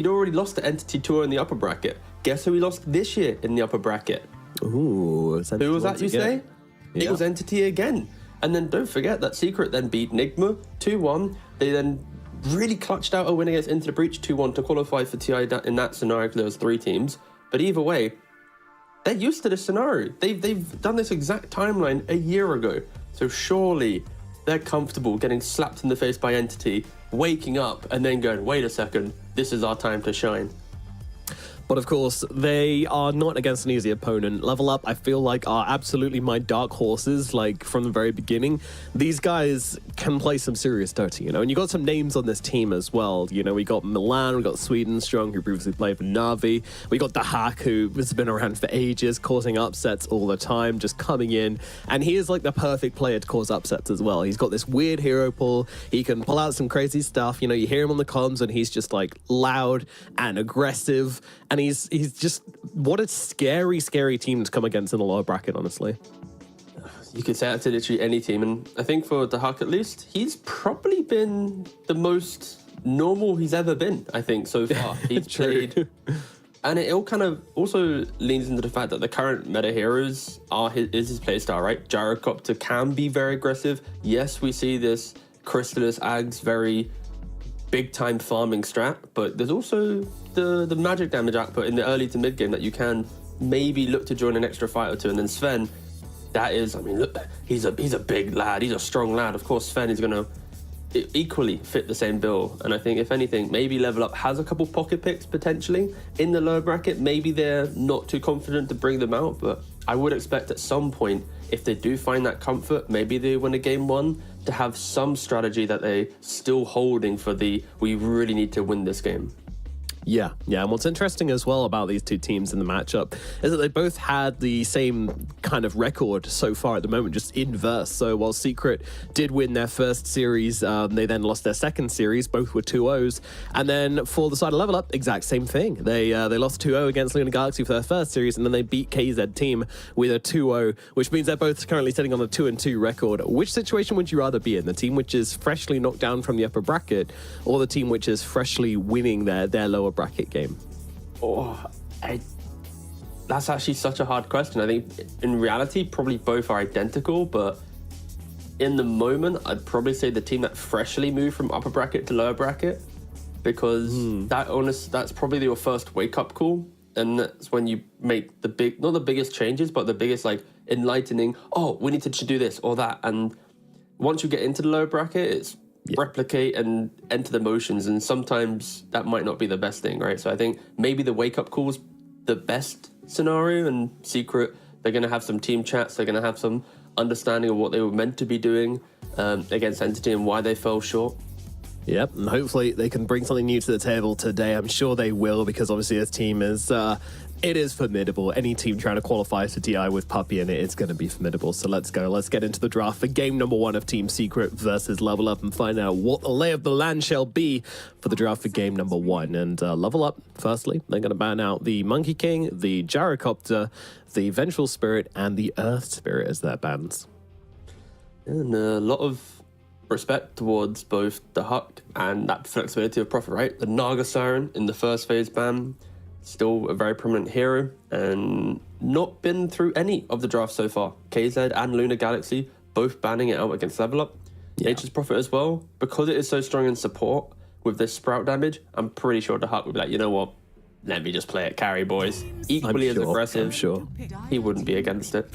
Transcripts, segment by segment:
He'd already lost to Entity Tour in the upper bracket. Guess who he lost this year in the upper bracket? Ooh, who was that, you say? Yeah. It was Entity again. And then don't forget that Secret then beat Nigma 2-1. They then really clutched out a win against Into the Breach 2-1 to qualify for TI in that scenario because there was 3 teams. But either way, they're used to this scenario. They've done this exact timeline a year ago. So surely they're comfortable getting slapped in the face by Entity, waking up and then going, wait a second, this is our time to shine. But of course, they are not against an easy opponent. Level Up, I feel like, are absolutely my dark horses, like, from the very beginning. These guys can play some serious dirty, you know? And you got some names on this team as well. You know, we got Milan, we got Sweden Strong, who previously played for Navi. We got The Hack, who has been around for ages, causing upsets all the time, just coming in. And he is, like, the perfect player to cause upsets as well. He's got this weird hero pull. He can pull out some crazy stuff. You know, you hear him on the comms, and he's just, like, loud and aggressive. And he's just, what a scary team to come against in the lower bracket, honestly. You could say that to literally any team, and I think for the Huck at least, he's probably been the most normal he's ever been, I think, so far. He's played, and it all kind of also leans into the fact that the current meta heroes is his playstyle, right? Gyrocopter can be very aggressive. Yes, we see this Crystallis Ags very big time farming strat, but there's also the magic damage output in the early to mid game that you can maybe look to join an extra fight or two. And then Sven, that is, I mean, look, he's a big lad, he's a strong lad. Of course, Sven is gonna equally fit the same bill. And I think if anything, maybe Level Up has a couple pocket picks potentially in the lower bracket. Maybe they're not too confident to bring them out, but I would expect at some point, if they do find that comfort, maybe they win a game 1, to have some strategy that they still holding for the, we really need to win this game. Yeah, and what's interesting as well about these two teams in the matchup is that they both had the same kind of record so far at the moment, just inverse. So while Secret did win their first series, they then lost their second series, both were 2-0s. And then for the side of Level Up, exact same thing. They lost 2-0 against Lunar Galaxy for their first series, and then they beat KZ Team with a 2-0, which means they're both currently sitting on a 2-2 record. Which situation would you rather be in? The team which is freshly knocked down from the upper bracket, or the team which is freshly winning their lower bracket game? That's actually such a hard question. I think in reality, probably both are identical, but in the moment, I'd probably say the team that freshly moved from upper bracket to lower bracket, because that's probably your first wake-up call, and that's when you make not the biggest changes, but the biggest, like, enlightening, oh, we need to do this or that. And once you get into the lower bracket, it's replicate and enter the motions, and sometimes that might not be the best thing, right? So I think maybe the wake-up call's the best scenario, and Secret, they're going to have some team chats, they're going to have some understanding of what they were meant to be doing against Entity and why they fell short. Yep, and hopefully they can bring something new to the table today. I'm sure they will, because obviously this team is it is formidable. Any team trying to qualify for TI with Puppy in it, it's going to be formidable. So let's go. Let's get into the draft for game number 1 of Team Secret versus Level Up and find out what the lay of the land shall be for the draft for game number 1. And Level Up, firstly, they're going to ban out the Monkey King, the Gyrocopter, the Vengeful Spirit, and the Earth Spirit as their bans. And a lot of respect towards both the Huck and that flexibility of Prophet, right? The Naga Siren in the first phase ban, still a very prominent hero, and not been through any of the drafts so far. KZ and Lunar Galaxy both banning it out against Level Up. Nature's Prophet as well, because it is so strong in support with this sprout damage. I'm pretty sure the Huck would be like, you know what, let me just play it carry, boys. Equally as aggressive. I'm sure he wouldn't be against it.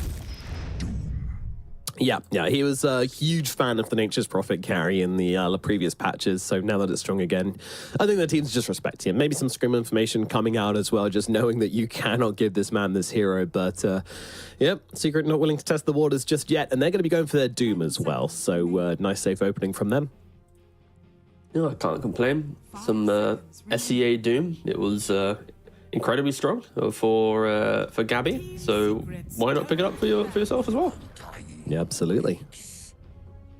Yeah, he was a huge fan of the Nature's Prophet carry in the previous patches, so now that it's strong again, I think the team's just respecting him. Maybe some scrim information coming out as well, just knowing that you cannot give this man this hero, but Secret not willing to test the waters just yet, and they're going to be going for their Doom as well, so nice safe opening from them. Yeah, I can't complain. Some SEA Doom. It was incredibly strong for Gabby, so why not pick it up for yourself as well? Yeah, absolutely.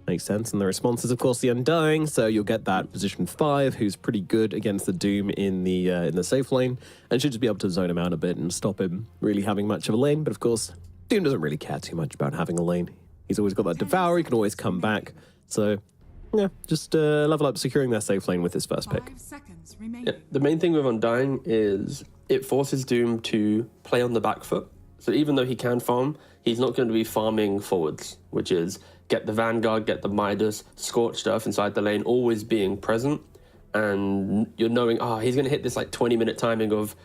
Makes sense. And the response is, of course, the Undying, so you'll get that position 5, who's pretty good against the Doom in the safe lane, and should just be able to zone him out a bit and stop him really having much of a lane. But of course, Doom doesn't really care too much about having a lane. He's always got that Devour, he can always come back. So yeah, just level up securing their safe lane with his first pick. 5 seconds remaining. Yeah, the main thing with Undying is it forces Doom to play on the back foot. So even though he can farm, he's not going to be farming forwards, which is get the Vanguard, get the Midas, Scorched Earth inside the lane, always being present. And you're knowing, he's going to hit this like 20-minute timing of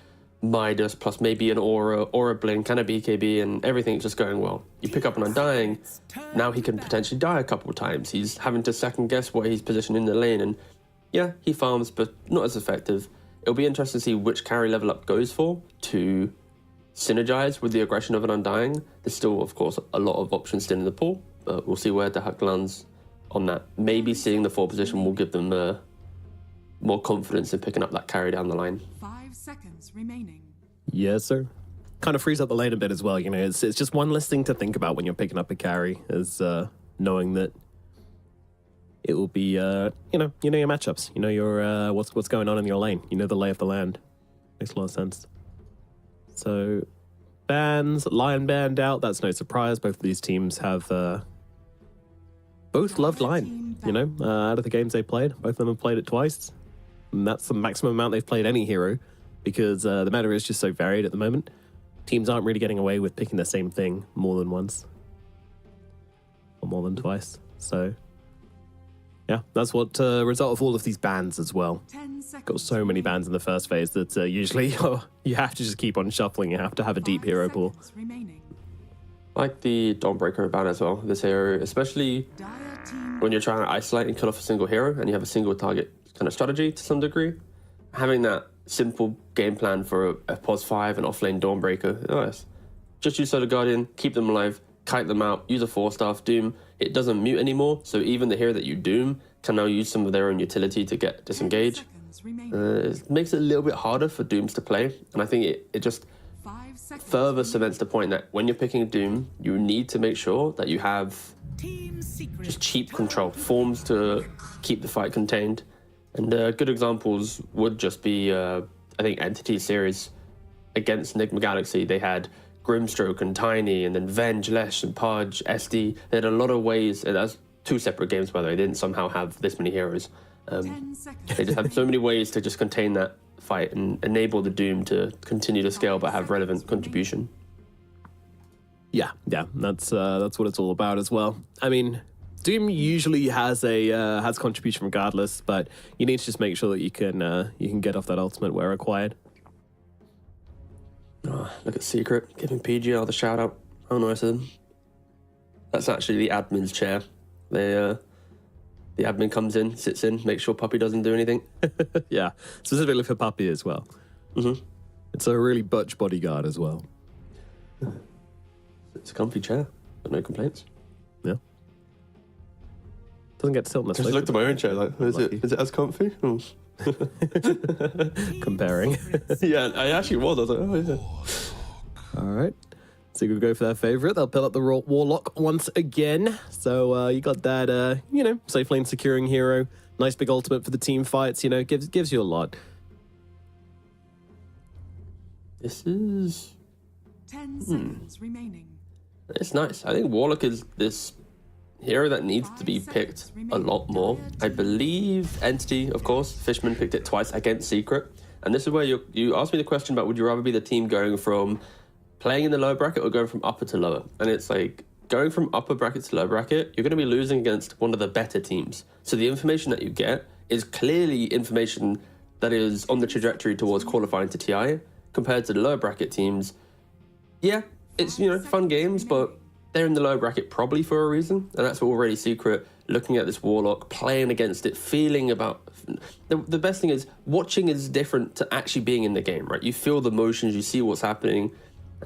Midas plus maybe an Aura Blink, and a BKB, and everything's just going well. You pick up an Undying, now he can potentially die a couple of times. He's having to second guess where he's positioned in the lane, and yeah, he farms, but not as effective. It'll be interesting to see which carry level up goes for to synergize with the aggression of an Undying. There's still, of course, a lot of options still in the pool, but we'll see where the Huck lands on that. Maybe seeing the 4 position will give them more confidence in picking up that carry down the line. 5 seconds remaining. Yes, sir. Kind of frees up the lane a bit as well. You know, it's just one less thing to think about when you're picking up a carry, is knowing that it will be you know your matchups. You know your what's going on in your lane. You know the lay of the land. Makes a lot of sense. So bans, Lion banned out. That's no surprise. Both of these teams have both loved Lion. You know, out of the games they played, both of them have played it twice. And that's the maximum amount they've played any hero, because the meta is just so varied at the moment. Teams aren't really getting away with picking the same thing more than once. Or more than twice. So, yeah, that's what result of all of these bans as well. 10 seconds. Got so many bans in the first phase that usually you have to just keep on shuffling. You have to have a deep 5 hero pool. seconds remaining. I like the Dawnbreaker ban as well, this hero, especially Dire team when you're trying to isolate and kill off a single hero and you have a single target kind of strategy to some degree. Having that simple game plan for a pos 5 and offlane Dawnbreaker, nice. Just use Solar Guardian, keep them alive, kite them out, use a 4-staff Doom. It doesn't mute anymore, so even the hero that you Doom can now use some of their own utility to get disengage. seconds remaining. It makes it a little bit harder for Dooms to play, and I think it just 5 seconds. further cements the point that when you're picking Doom, you need to make sure that you have Team secret. just cheap control, forms to keep the fight contained. And good examples would just be, I think, Entity series against Enigma Galaxy. They had Grimstroke and Tiny, and then Venge, Lesh, and Pudge, SD. They had a lot of ways, and that's 2 separate games, by the way. They didn't somehow have this many heroes. 10 seconds. They just had so many ways to just contain that fight and enable the Doom to continue to scale but have relevant contribution. Yeah, that's what it's all about as well. I mean, Doom usually has contribution regardless, but you need to just make sure that you can get off that ultimate where required. Oh, look at Secret giving PGL the shout out. How nice of them. That's actually the admin's chair. The admin comes in, sits in, makes sure Puppy doesn't do anything. Yeah, specifically for Puppy as well. Mm-hmm. It's a really butch bodyguard as well. It's a comfy chair, but no complaints. Yeah. Doesn't get to sit on the Just sofa. looked at my own chair like, is it as comfy? Oh. Comparing. Yeah, I actually was. I was like, oh yeah. All right. So you could go for their favorite. They'll pull up the Warlock once again. So you got that, safe lane securing hero. Nice big ultimate for the team fights. Gives you a lot. This is... 10 seconds remaining. It's nice. I think Warlock is this hero that needs to be picked a lot more. I believe Entity, of course, Fishman picked it twice against Secret. And this is where you asked me the question about would you rather be the team going from playing in the lower bracket or going from upper to lower? And it's like, going from upper bracket to lower bracket, you're going to be losing against one of the better teams. So the information that you get is clearly information that is on the trajectory towards qualifying to TI compared to the lower bracket teams. Yeah, it's, fun games, but they're in the lower bracket probably for a reason. And that's already Secret, looking at this Warlock, playing against it, feeling about... The best thing is, watching is different to actually being in the game, right? You feel the motions, you see what's happening.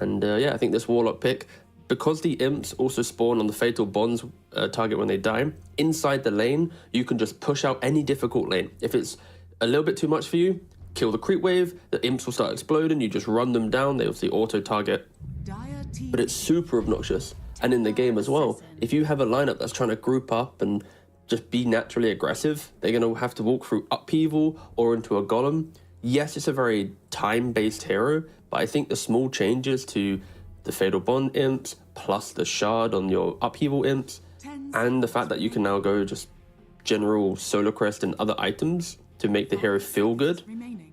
And I think this Warlock pick, because the imps also spawn on the Fatal Bonds target when they die, inside the lane, you can just push out any difficult lane. If it's a little bit too much for you, kill the creep wave, the imps will start exploding, you just run them down, they'll see auto target. But it's super obnoxious. And in the game as well, if you have a lineup that's trying to group up and just be naturally aggressive, they're going to have to walk through Upheaval or into a Golem. Yes, it's a very time-based hero, but I think the small changes to the Fatal Bond imps, plus the Shard on your Upheaval imps, and the fact that you can now go just general solo crest and other items to make the hero feel good, Remaining.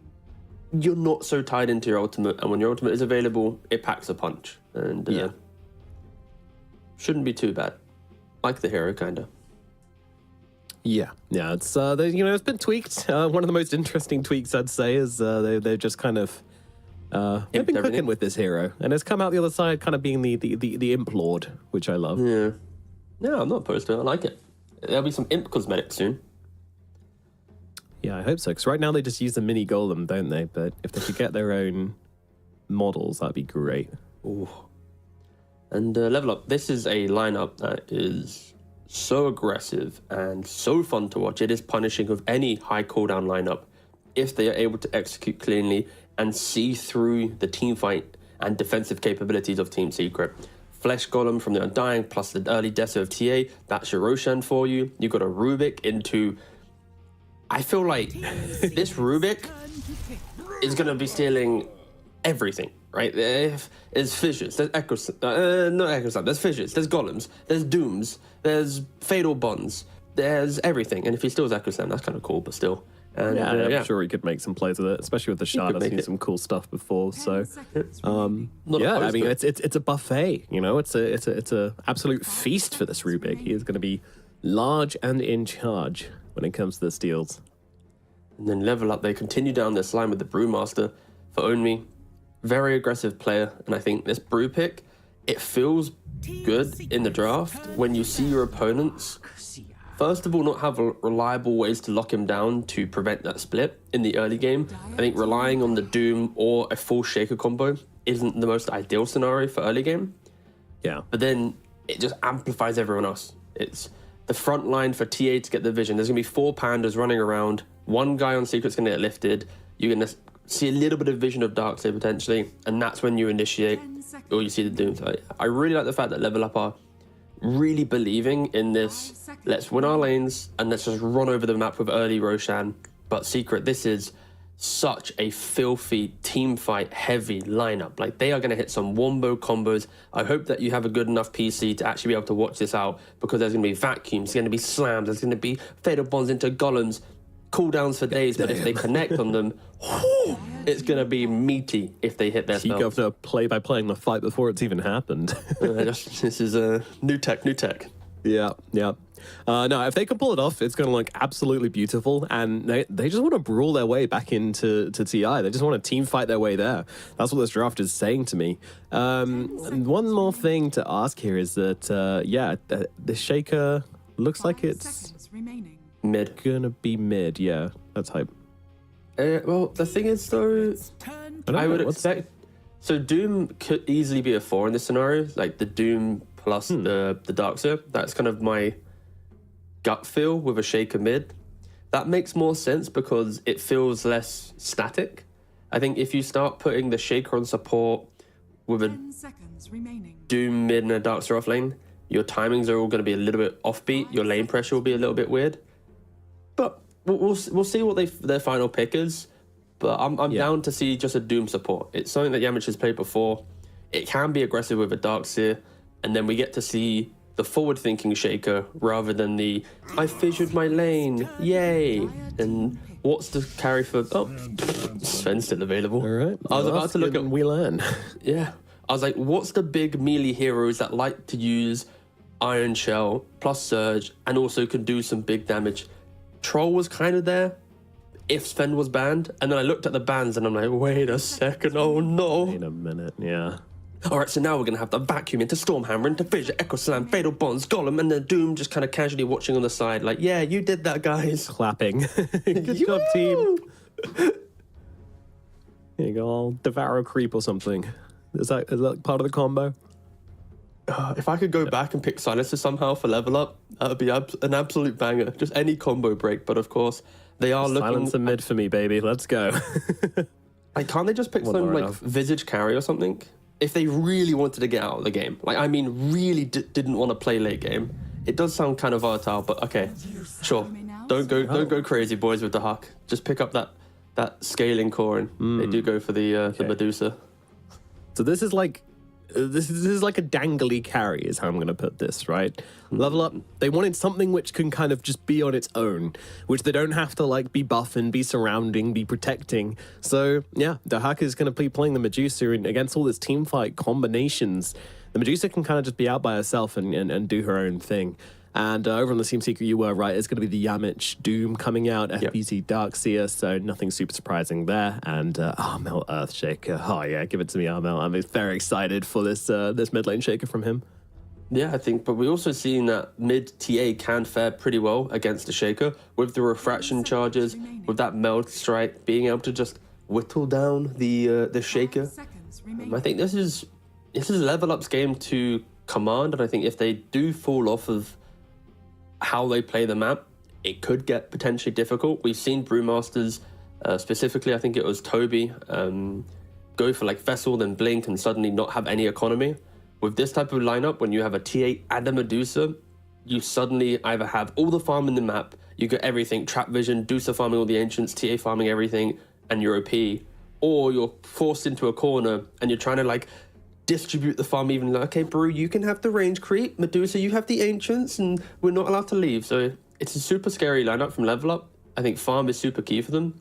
you're not so tied into your ultimate. And when your ultimate is available, it packs a punch. And shouldn't be too bad. Like the hero, kind of. Yeah, it's it's been tweaked. One of the most interesting tweaks I'd say is they're just kind of they've been cooking with this hero, and it's come out the other side, kind of being the imp lord, which I love. Yeah, I'm not opposed to it. I like it. There'll be some imp cosmetics soon. Yeah, I hope so. Because right now they just use the mini golem, don't they? But if they could get their own models, that'd be great. Ooh. And level up. This is a lineup that is so aggressive and so fun to watch. It is punishing of any high cooldown lineup if they are able to execute cleanly and see through the team fight and defensive capabilities of Team Secret. Flesh Golem from the Undying plus the early Deso of TA, that's your Roshan for you. You got a Rubik into... I feel like this Rubik is going to be stealing everything, right? There's fissures, there's there's fissures, there's golems, there's dooms, there's fatal bonds, there's everything. And if he steals Echo Slam, that's kind of cool, but still. And, I'm sure he could make some plays with it, especially with the shard. I've seen some cool stuff before. So, I mean, it's a buffet. You know, it's a absolute feast for this Rubik. He is going to be large and in charge when it comes to the steals. And then level up. They continue down this line with the Brewmaster for Onmi. Very aggressive player, and I think this Brew pick, it feels good in the draft when you see your opponents, first of all, not have reliable ways to lock him down to prevent that split in the early game. I think relying on the Doom or a full Shaker combo isn't the most ideal scenario for early game. Yeah. But then it just amplifies everyone else. It's the front line for TA to get the vision. There's going to be 4 pandas running around. One guy on Secret's going to get lifted. You're going to see a little bit of vision of Darkseid potentially, and that's when you initiate or you see the Doom. So I really like the fact that Level Up are really believing in this. Let's win our lanes and let's just run over the map with early Roshan. But Secret, this is such a filthy team fight heavy lineup. Like, they are going to hit some wombo combos. I hope that you have a good enough PC to actually be able to watch this out, because there's going to be vacuums, there's going to be slams, there's going to be fatal bonds into golems, cooldowns for days. But if they connect on them, it's going to be meaty if they hit their spells. You have to play by playing the fight before it's even happened. This is new tech. Yeah. No, if they can pull it off, it's going to look absolutely beautiful. And they just want to brawl their way back into TI. They just want to team fight their way there. That's what this draft is saying to me. One more thing to ask here is that, the Shaker looks like it's mid. Gonna be mid. Yeah, that's hype. Well, the thing is, though, I would expect... So Doom could easily be a 4 in this scenario. Like, the Doom plus the Darkseid. That's kind of my gut feel with a Shaker mid. That makes more sense because it feels less static. I think if you start putting the Shaker on support with a Doom mid and a Darkseid off lane, your timings are all going to be a little bit offbeat. Your lane pressure will be a little bit weird. But we'll see what their final pick is. But I'm down to see just a Doom support. It's something that Yamich has played before. It can be aggressive with a Darkseid, and then we get to see the forward-thinking Shaker rather than the I fissured my lane, yay! And what's the carry for? Oh, Sven's still available. All right. I was about to look at. We learn. Yeah, I was like, what's the big melee heroes that like to use Iron Shell plus Surge and also can do some big damage? Troll was kind of there if Sven was banned, and then I looked at the bans and I'm like, wait a second, oh no. Wait a minute, yeah. All right, so now we're going to have the vacuum into Stormhammer, into Fissure, Echo Slam, Fatal Bonds, Golem, and then Doom just kind of casually watching on the side like, yeah, you did that, guys. Clapping. Good job, team. Here you go, I'll Devour Creep or something. Is that part of the combo? If I could go back and pick Silencer somehow for level up, that would be an absolute banger. Just any combo break, but of course, they are looking... Silencer mid for me, baby. Let's go. Like, can't they just pick some, like, Visage Carry or something? If they really wanted to get out of the game. Like, I mean, really didn't want to play late game. It does sound kind of volatile, but okay, sure. Don't go crazy, boys, with the Huck. Just pick up that scaling core, and they do go for the Medusa. So this is like this is like a dangly carry is how I'm going to put this, right? Level Up, they wanted something which can kind of just be on its own, which they don't have to like be buffing, be surrounding, be protecting. So yeah, Dahak is going to be playing the Medusa, and against all this team fight combinations, the Medusa can kind of just be out by herself and do her own thing. And over on the Team Secret, you were right, it's going to be the Yamich Doom coming out, FBZ Darkseer, so nothing super surprising there. And Armel Earthshaker, oh yeah, give it to me, Armel. I'm very excited for this this mid lane shaker from him. Yeah, I think, but we also seen that mid TA can fare pretty well against the shaker with the refraction charges, with that meld strike, being able to just whittle down the shaker. I think this is Level Up's game to command, and I think if they do fall off of how they play the map, it could get potentially difficult. We've seen Brewmasters, specifically, I think it was Toby, go for like Vessel, then Blink, and suddenly not have any economy. With this type of lineup, when you have a TA and a Medusa, you suddenly either have all the farm in the map, you get everything, Trap Vision, Medusa farming all the Ancients, TA farming everything, and you're OP, or you're forced into a corner and you're trying to like distribute the farm even. Like, okay, Brew, you can have the range creep, Medusa, you have the Ancients, and we're not allowed to leave. So it's a super scary lineup from Level Up. I think farm is super key for them.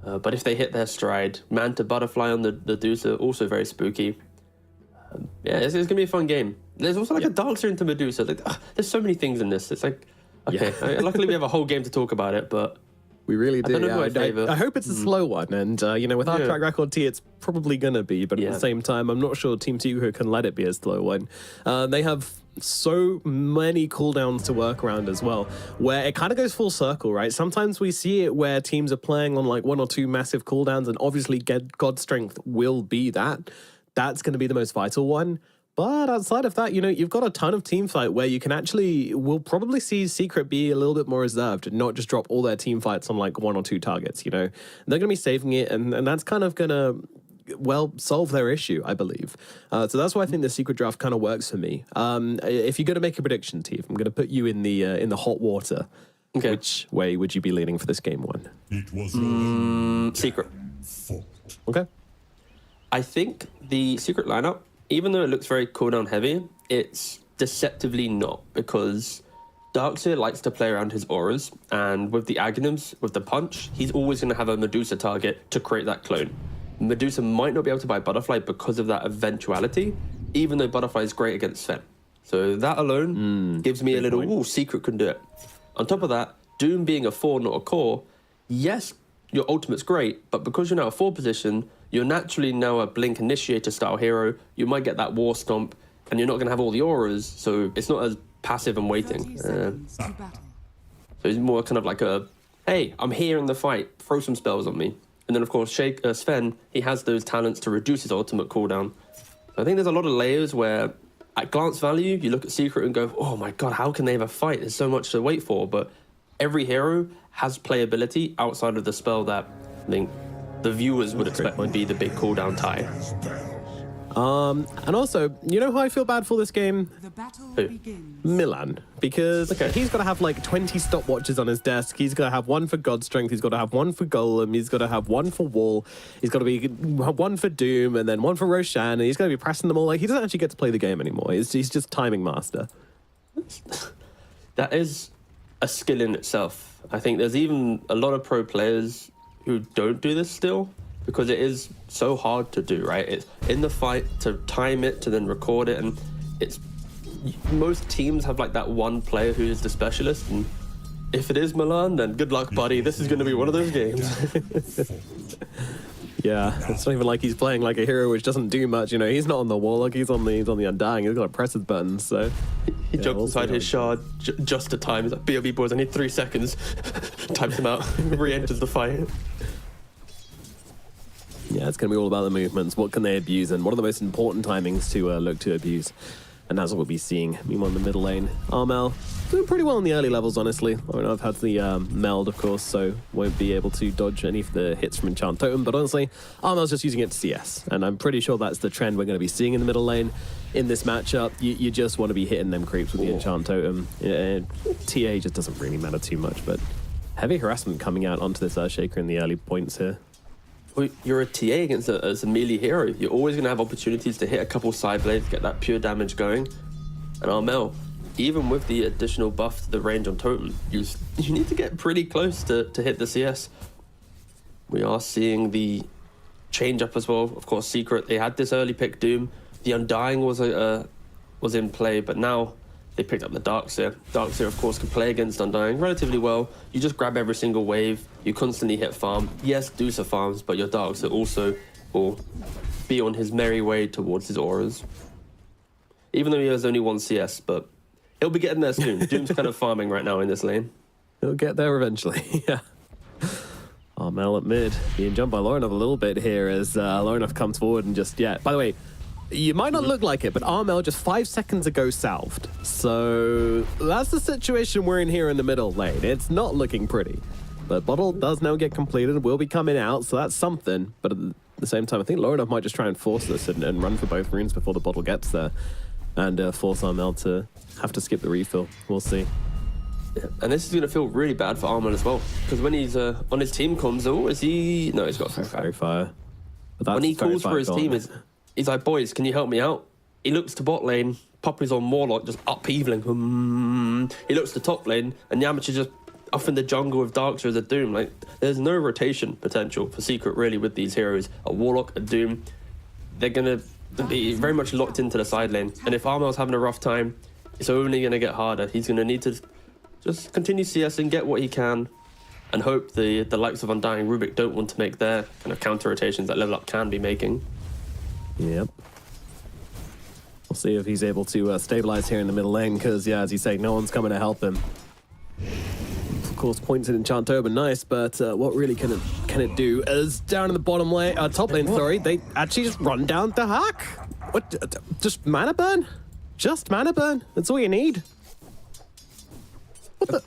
But if they hit their stride, Manta Butterfly on the Medusa, also very spooky. Yeah, it's going to be a fun game. There's also like a Darkseer into Medusa. Like, there's so many things in this. It's like, okay, luckily we have a whole game to talk about it, but we really do. I hope it's a slow one, and you know, with our track record T, it's probably gonna be. But at the same time, I'm not sure Team Secret can let it be a slow one. They have so many cooldowns to work around as well, where it kind of goes full circle, right? Sometimes we see it where teams are playing on like 1 or 2 massive cooldowns, and obviously God Strength will be that. That's going to be the most vital one. But outside of that, you know, you've got a ton of team fight where you can we'll probably see Secret be a little bit more reserved and not just drop all their team fights on like 1 or 2 targets, you know. They're going to be saving it, and that's kind of going to, well, solve their issue, I believe. So that's why I think the Secret draft kind of works for me. If you're going to make a prediction, T, I'm going to put you in the hot water. Okay. Which way would you be leaning for this game one? It was Secret. Okay. I think the Secret lineup, even though it looks very cooldown heavy, it's deceptively not, because Darkseer likes to play around his auras, and with the Aghanims, with the punch, he's always going to have a Medusa target to create that clone. Medusa might not be able to buy Butterfly because of that eventuality, even though Butterfly is great against Sven. So that alone gives me a little, ooh, Secret can do it. On top of that, Doom being a 4, not a core, yes, your ultimate's great, but because you're now a 4 position, you're naturally now a Blink Initiator style hero. You might get that War Stomp, and you're not going to have all the auras, so it's not as passive and waiting. So it's more kind of like a, hey, I'm here in the fight, throw some spells on me. And then, of course, Sven, he has those talents to reduce his ultimate cooldown. I think there's a lot of layers where, at glance value, you look at Secret and go, oh my god, how can they have a fight? There's so much to wait for. But every hero has playability outside of the spell that I think the viewers would expect would be the big cooldown tie. And also, you know who I feel bad for this game? The battle begins. Milan, because he's got to have like 20 stopwatches on his desk. He's got to have 1 for God Strength. He's got to have 1 for Golem. He's got to have 1 for Wall. He's got to be 1 for Doom, and then 1 for Roshan. And he's going to be pressing them all. Like, he doesn't actually get to play the game anymore. He's just timing master. That is a skill in itself. I think there's even a lot of pro players who don't do this still, because it is so hard to do, right? It's in the fight to time it, to then record it, and it's most teams have like that one player who is the specialist, and if it is Milan, then good luck, buddy. This is going to be one of those games. Yeah, it's not even like he's playing like a hero which doesn't do much. You know, he's not on the Warlock. He's on the Undying. He's got to press his buttons. So he jumps inside his shard just to time. He's like, "BOB boys, I need 3 seconds." Types him out. Re-enters the fight. Yeah, it's going to be all about the movements. What can they abuse, and what are the most important timings to look to abuse? And that's what we'll be seeing. Meanwhile, in the middle lane, Armel doing pretty well in the early levels, honestly. I mean, I've had the meld, of course, so won't be able to dodge any of the hits from Enchant Totem. But honestly, Armel's just using it to CS, and I'm pretty sure that's the trend we're going to be seeing in the middle lane. In this matchup, you just want to be hitting them creeps with the Enchant Totem. TA just doesn't really matter too much, but heavy harassment coming out onto this Earthshaker in the early points here. well, you're a TA against as a melee hero. You're always going to have opportunities to hit a couple side blades, get that pure damage going. And Armel, even with the additional buff to the range on Totem, you need to get pretty close to hit the CS. We are seeing the change up as well. Of course, Secret, they had this early pick Doom. The Undying was in play, but now they picked up the Darkseer. Darkseer, of course, can play against Undying relatively well. You just grab every single wave. You constantly hit farm. Yes, Deucer farms, but your Darkseer also will be on his merry way towards his auras. Even though he has only 1 CS, but he'll be getting there soon. Doom's kind of farming right now in this lane. He'll get there eventually, yeah. Armel at mid, being jumped by Laurenov a little bit here as Laurenov comes forward and just, yeah. By the way, you might not look like it, but Armel just 5 seconds ago salved. So that's the situation we're in here in the middle lane. It's not looking pretty. But bottle does now get completed, will be coming out, so that's something. But at the same time, I think Laurenov might just try and force this and run for both runes before the bottle gets there. And force Armel to have to skip the refill. We'll see. Yeah. And this is going to feel really bad for Armel as well. Because when he's on his team comms, is he... No, he's got Fairy Fire. But when he calls for his team, he's like, boys, can you help me out? He looks to bot lane. Poppy's on Warlock, just uphealing. He looks to top lane, and Yamcha just off in the jungle with Darkseer as a Doom. Like, there's no rotation potential for Secret, really, with these heroes. A Warlock, a Doom. They're going to be very much locked into the side lane. And if Armel's having a rough time, it's only going to get harder. He's going to need to just continue CS and get what he can, and hope the likes of Undying Rubik don't want to make their kind of counter rotations that Level Up can be making. Yep. We'll see if he's able to stabilize here in the middle lane, because, yeah, as you say, no one's coming to help him. Of course, points in Enchant Urban, nice, but what really can it do? As down in the bottom lane, top lane, sorry, they actually just run down the hack. What? Just mana burn? Just mana burn? That's all you need. What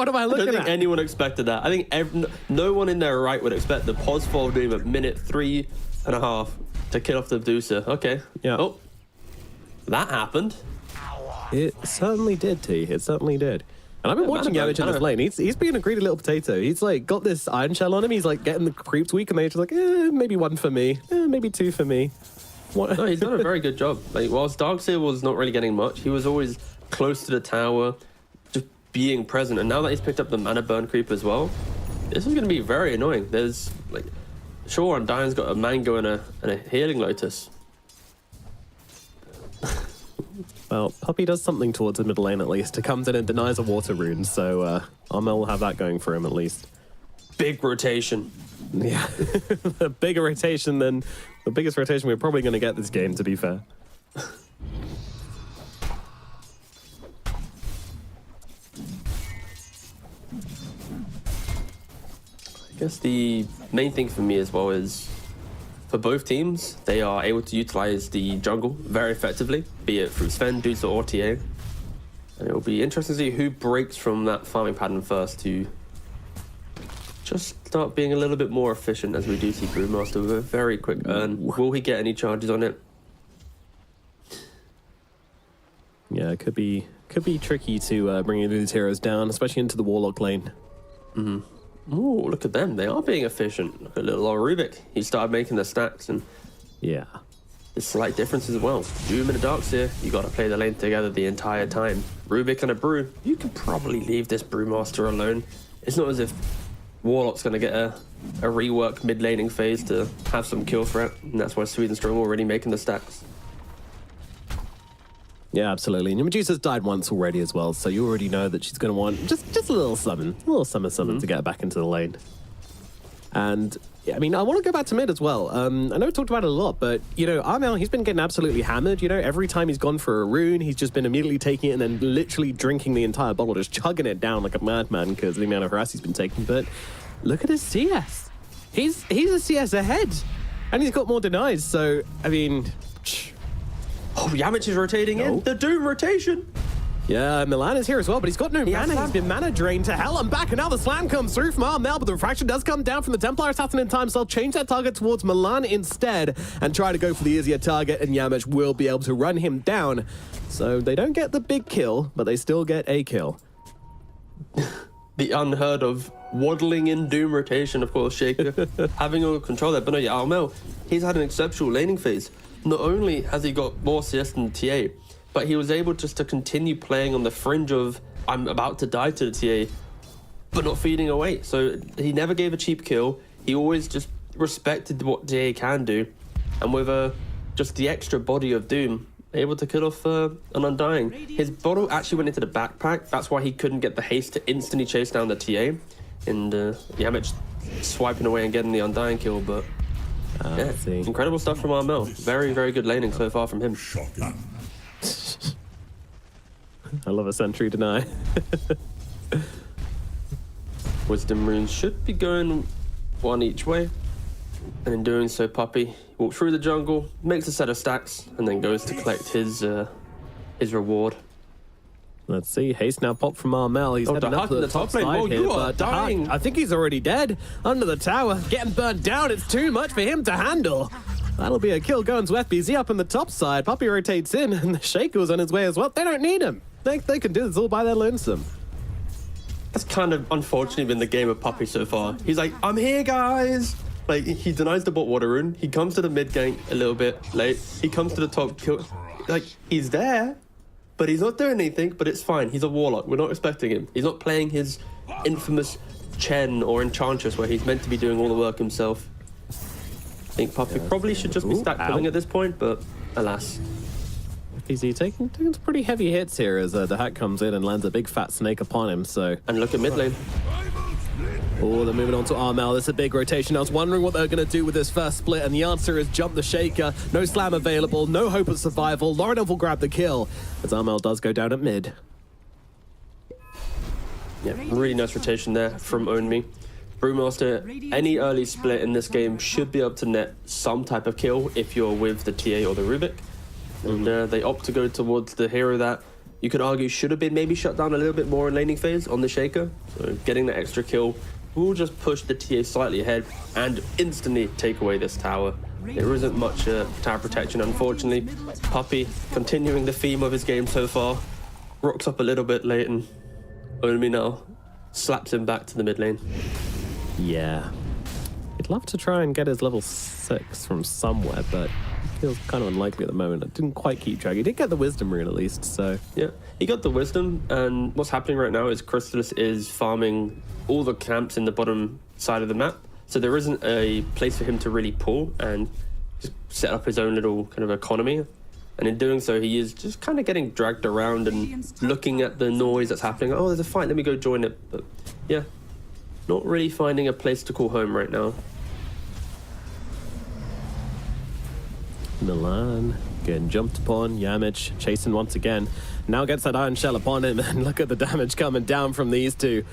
am I looking at? I don't think anyone expected that. I think no one in their right would expect the pos fall Doom at minute 3.5 to kill off the Deucer. Okay. Yeah. Oh, that happened. It certainly did, T. It certainly did. And I've been watching Yamcha in this lane. He's being a greedy little potato. He's like got this iron shell on him. He's like getting the creeps weak, and they're just like, maybe 1 for me, maybe 2 for me. No, he's done a very good job. Like, whilst Darkseer was not really getting much, he was always close to the tower, just being present. And now that he's picked up the mana burn creep as well, this is going to be very annoying. There's like, sure, Undying's got a mango and a healing lotus. Well, Puppy does something towards the middle lane at least. It comes in and denies a water rune, so Armel will have that going for him at least. Big rotation. Yeah, a bigger rotation than the biggest rotation we're probably going to get this game, to be fair. I guess the main thing for me as well is, for both teams, they are able to utilize the jungle very effectively, be it through Sven, Deucer, or TA. And it will be interesting to see who breaks from that farming pattern first to just start being a little bit more efficient, as we do see Brewmaster with a very quick earn. Will he get any charges on it? Yeah, it could be tricky to bring these heroes down, especially into the Warlock lane. Mm-hmm. Oh, look at them. They are being efficient. Look at little old Rubik. He started making the stacks, and yeah, there's slight difference as well. Doom and a Darkseer, you got to play the lane together the entire time. Rubik and a Brew, you can probably leave this Brewmaster alone. It's not as if Warlock's going to get a rework mid-laning phase to have some kill threat, and that's why Sweden Strong already making the stacks. Yeah, absolutely. And your Medusa's died once already as well, so you already know that she's going to want just a little summon, to get back into the lane. And yeah, I mean, I want to go back to mid as well. I know we talked about it a lot, but you know, Armel, he's been getting absolutely hammered. You know, every time he's gone for a rune, he's just been immediately taking it and then literally drinking the entire bottle, just chugging it down like a madman because of the amount of harass he's been taking. But look at his CS. He's a CS ahead, and he's got more denies. So I mean. Oh, Yamich is rotating in. The Doom rotation. Yeah, Milan is here as well, but he's got no mana. He's been mana drained to hell and back, and now the slam comes through from Armel, but the refraction does come down from the Templar Assassin in time, so I'll change that target towards Milan instead and try to go for the easier target, and Yamich will be able to run him down. So they don't get the big kill, but they still get a kill. The unheard of waddling in Doom rotation, of course, Shaker, having all control there. But no, yeah, Armel, he's had an exceptional laning phase. Not only has he got more CS than TA, but he was able just to continue playing on the fringe of, I'm about to die to the TA, but not feeding away. So he never gave a cheap kill. He always just respected what TA can do. And with just the extra body of Doom, able to kill off an Undying. His bottle actually went into the backpack. That's why he couldn't get the haste to instantly chase down the TA. And Yamich swiping away and getting the Undying kill. But yeah, incredible stuff from Armel. Very, very good laning so far from him. I love a sentry deny. Wisdom runes should be going one each way. And in doing so, Puppey walks through the jungle, makes a set of stacks, and then goes to collect his reward. Let's see. Haste now popped from Armel. He's heading up to the top lane. side Oh, here, you are but dying. I think he's already dead. Under the tower, getting burnt down. It's too much for him to handle. That'll be a kill going to FBZ up on the top side. Puppey rotates in, and the Shaker's on his way as well. They don't need him. They can do this all by their lonesome. That's kind of unfortunately been the game of Puppey so far. He's like, I'm here, guys. Like, he denies the bot water rune. He comes to the mid gank a little bit late. He comes to the top kill. Like, he's there, but he's not doing anything, but it's fine. He's a warlock. We're not expecting him. He's not playing his infamous Chen or Enchantress where he's meant to be doing all the work himself. I think Puppey probably should just be stack pulling at this point, but alas. FBZ taking some pretty heavy hits here as the hack comes in and lands a big fat snake upon him, so... And look at mid lane. Oh, they're moving on to Armel. This is a big rotation. I was wondering what they're going to do with this first split, and the answer is jump the Shaker. No slam available, no hope of survival. Lauren will grab the kill, as Armel does go down at mid. Yeah, really nice rotation there from OnMe. Brewmaster, any early split in this game should be able to net some type of kill if you're with the TA or the Rubik. And they opt to go towards the hero that you could argue should have been maybe shut down a little bit more in laning phase on the Shaker. So getting the extra kill will just push the TA slightly ahead and instantly take away this tower. There isn't much tower protection, unfortunately. Puppey, continuing the theme of his game so far, rocks up a little bit late and OnMe now slaps him back to the mid lane. Yeah. He'd love to try and get his level 6 from somewhere, but feels kind of unlikely at the moment. I didn't quite keep track. He did get the Wisdom rune at least, so... Yeah, he got the Wisdom, and what's happening right now is Crystallis is farming all the camps in the bottom side of the map, so there isn't a place for him to really pull and just set up his own little kind of economy. And in doing so, he is just kind of getting dragged around and looking at the noise that's happening. Oh, there's a fight, let me go join it. But yeah, not really finding a place to call home right now. Milan getting jumped upon. Yamich chasing once again. Now gets that iron shell upon him, and look at the damage coming down from these two.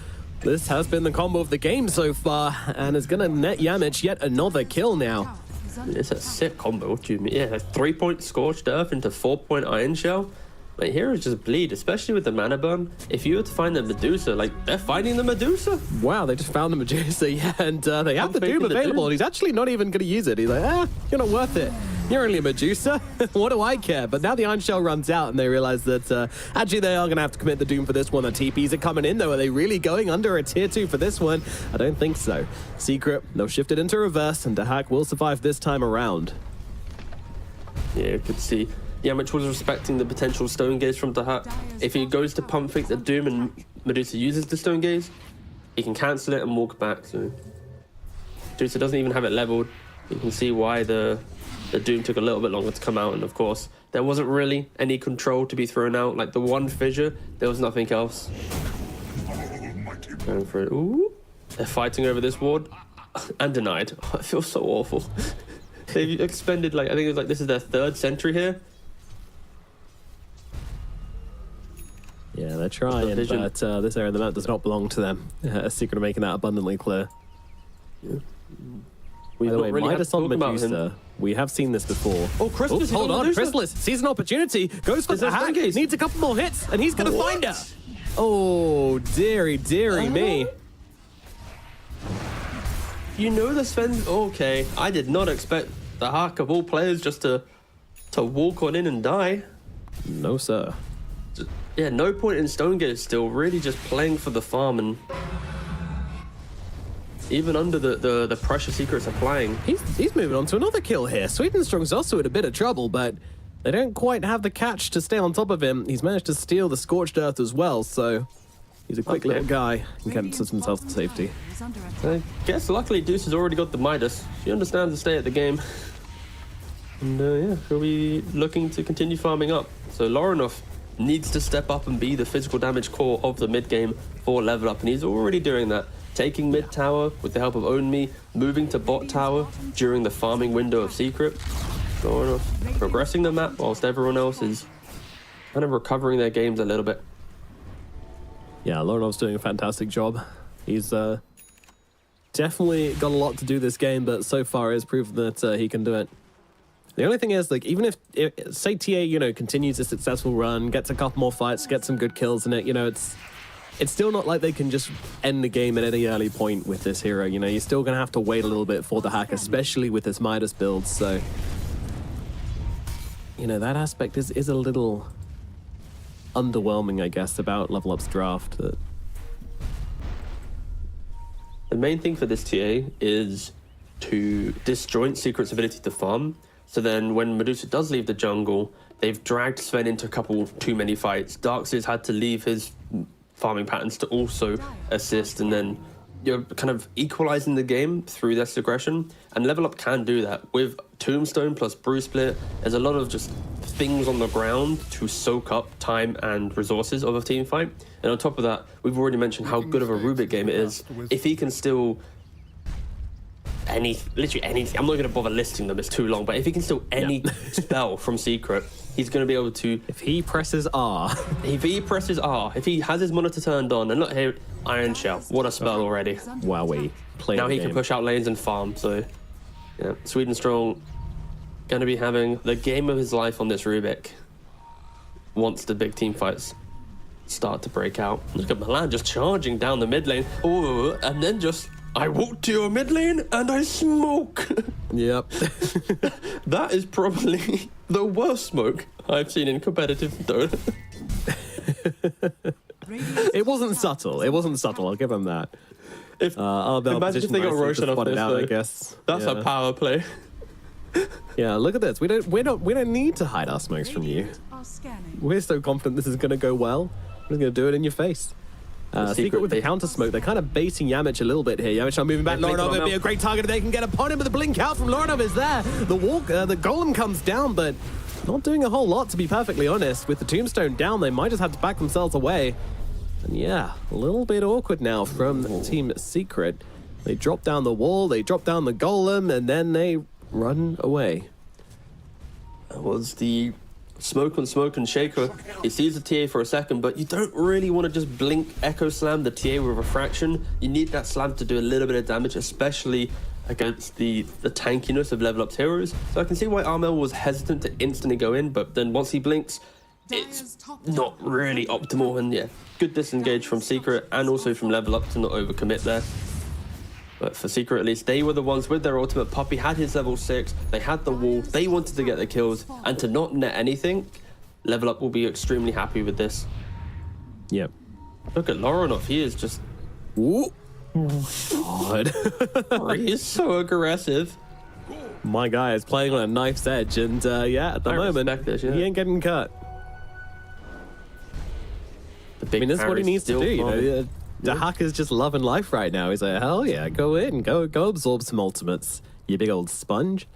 This has been the combo of the game so far, and is going to net Yamich yet another kill now. It's a sick combo. What do you mean? Yeah, 3-point Scorched Earth into 4-point Iron Shell. Like, heroes just bleed, especially with the mana burn. If you were to find the Medusa, like, they're finding the Medusa. Wow, they just found the Medusa, yeah, and they have the Doom available, and he's actually not even going to use it. He's like, you're not worth it. You're only a Medusa. What do I care? But now the Iron Shell runs out, and they realize that actually they are going to have to commit the Doom for this one. The TPs are coming in, though. Are they really going under a tier 2 for this one? I don't think so. Secret, they'll shift it into reverse, and Dahak will survive this time around. Yeah, you could see. Yamich was respecting the potential Stone Gaze from Dahak. If he goes to pump fake the Doom and Medusa uses the Stone Gaze, he can cancel it and walk back. So Medusa doesn't even have it leveled. You can see why the Doom took a little bit longer to come out, and of course there wasn't really any control to be thrown out. Like the one fissure, there was nothing else. Going for it. Ooh, they're fighting over this ward and denied. Oh, it feels so awful. They've expended, like, I think it's like this is their 3rd sentry here. Yeah, they're trying, but this area of the map does not belong to them. Secret of making that abundantly clear. Yeah. By the way, Midas on Medusa. We have seen this before. Oh, Crystallis! Hold on, Crystallis sees an opportunity, goes for the hack, needs a couple more hits, and he's going to find her. Oh, dearie me. You know the Sven. Okay, I did not expect the hack of all players just to walk on in and die. No, sir. Yeah, no point in Stone Gaze still. Really just playing for the farm and even under the pressure Secret's applying. He's moving on to another kill here. Swedenstrong's also in a bit of trouble, but they don't quite have the catch to stay on top of him. He's managed to steal the Scorched Earth as well, so he's a quick little guy and can put himself to safety. Is under attack. I guess luckily Deuce has already got the Midas. She understands to stay at the game. And yeah, she'll be looking to continue farming up. So Lorinov needs to step up and be the physical damage core of the mid game for level up, and he's already doing that. Taking mid tower with the help of Own Me, moving to bot tower during the farming window of Secret. Lorinov progressing the map whilst everyone else is kind of recovering their games a little bit. Yeah, Lorinov's doing a fantastic job. He's definitely got a lot to do this game, but so far has proven that he can do it. The only thing is, like, even if say TA, you know, continues a successful run, gets a couple more fights, gets some good kills in it, you know, it's still not like they can just end the game at any early point with this hero. You know, you're still gonna have to wait a little bit for the hack, especially with this Midas build. So, you know, that aspect is a little underwhelming, I guess, about Level Up's draft. The main thing for this TA is to disjoint Secret's ability to farm. So then when Medusa does leave the jungle, they've dragged Sven into a couple too many fights. Darkseid's had to leave his farming patterns to also assist, and then you're kind of equalizing the game through this aggression. And Level Up can do that. With Tombstone plus Bruise Split, there's a lot of just things on the ground to soak up time and resources of a team fight. And on top of that, we've already mentioned how good of a Rubik game it is. If he can still literally anything, I'm not going to bother listing them, it's too long, but if he can steal any spell from Secret, he's going to be able to... If he presses R. If he presses R, if he has his monitor turned on, and look here, Iron Shell, what a spell already. Wowee. Now he can push out lanes and farm, so yeah, Swedenstrong going to be having the game of his life on this Rubik once the big team fights start to break out. Look at Milan just charging down the mid lane. Oh, and then just... I walk to your mid lane and I smoke. Yep. That is probably the worst smoke I've seen in competitive Dota. It wasn't subtle. It wasn't subtle. I'll give him that. Imagine if they got Roshan off this, I guess. That's a power play. Yeah, look at this. We don't need to hide our smokes from you. Are scanning. We're so confident this is going to go well. We're going to do it in your face. Secret with the counter smoke. They're kind of baiting Yamich a little bit here. Yamich are moving back. Lorinov would be a great target if they can get upon him, but the blink out from Lorinov is there. The golem comes down, but not doing a whole lot, to be perfectly honest. With the tombstone down, they might just have to back themselves away. And yeah, a little bit awkward now from Team Secret. They drop down the wall, they drop down the golem, and then they run away. That was the smoke on smoke and shaker. He sees the TA for a second, but you don't really want to just blink echo slam the TA with refraction. You need that slam to do a little bit of damage, especially against the tankiness of Level Up's heroes. So I can see why Armel was hesitant to instantly go in, but then once he blinks, it's not really optimal. And yeah, good disengage from Secret and also from Level Up to not overcommit there. But for Secret, at least, they were the ones with their ultimate. Puppey had his level 6, they had the wall, they wanted to get the kills, and to not net anything, Level Up will be extremely happy with this. Yep. Look at Lorinov, he is just... Ooh. God. He is so aggressive. My guy is playing on a knife's edge, and yeah, at the moment, this, he ain't getting cut. I mean, this is what he needs to do, you know? The hacker's just loving life right now. He's like, hell yeah, go in, go absorb some ultimates, you big old sponge.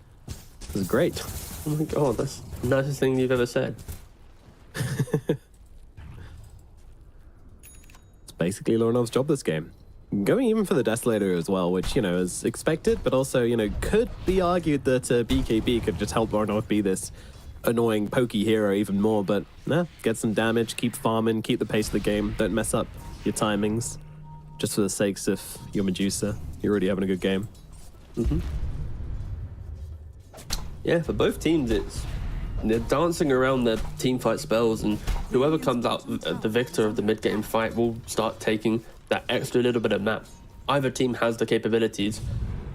This is great. Oh my god, that's the nicest thing you've ever said. It's basically Lorinov's job this game. Going even for the Desolator as well, which, you know, is expected, but also, you know, could be argued that BKB could just help Lorinov be this annoying pokey hero even more, but nah, get some damage, keep farming, keep the pace of the game, don't mess up your timings, just for the sakes of your Medusa. You're already having a good game. Yeah, for both teams, they're dancing around their team fight spells, and whoever comes out the victor of the mid-game fight will start taking that extra little bit of map. Either team has the capabilities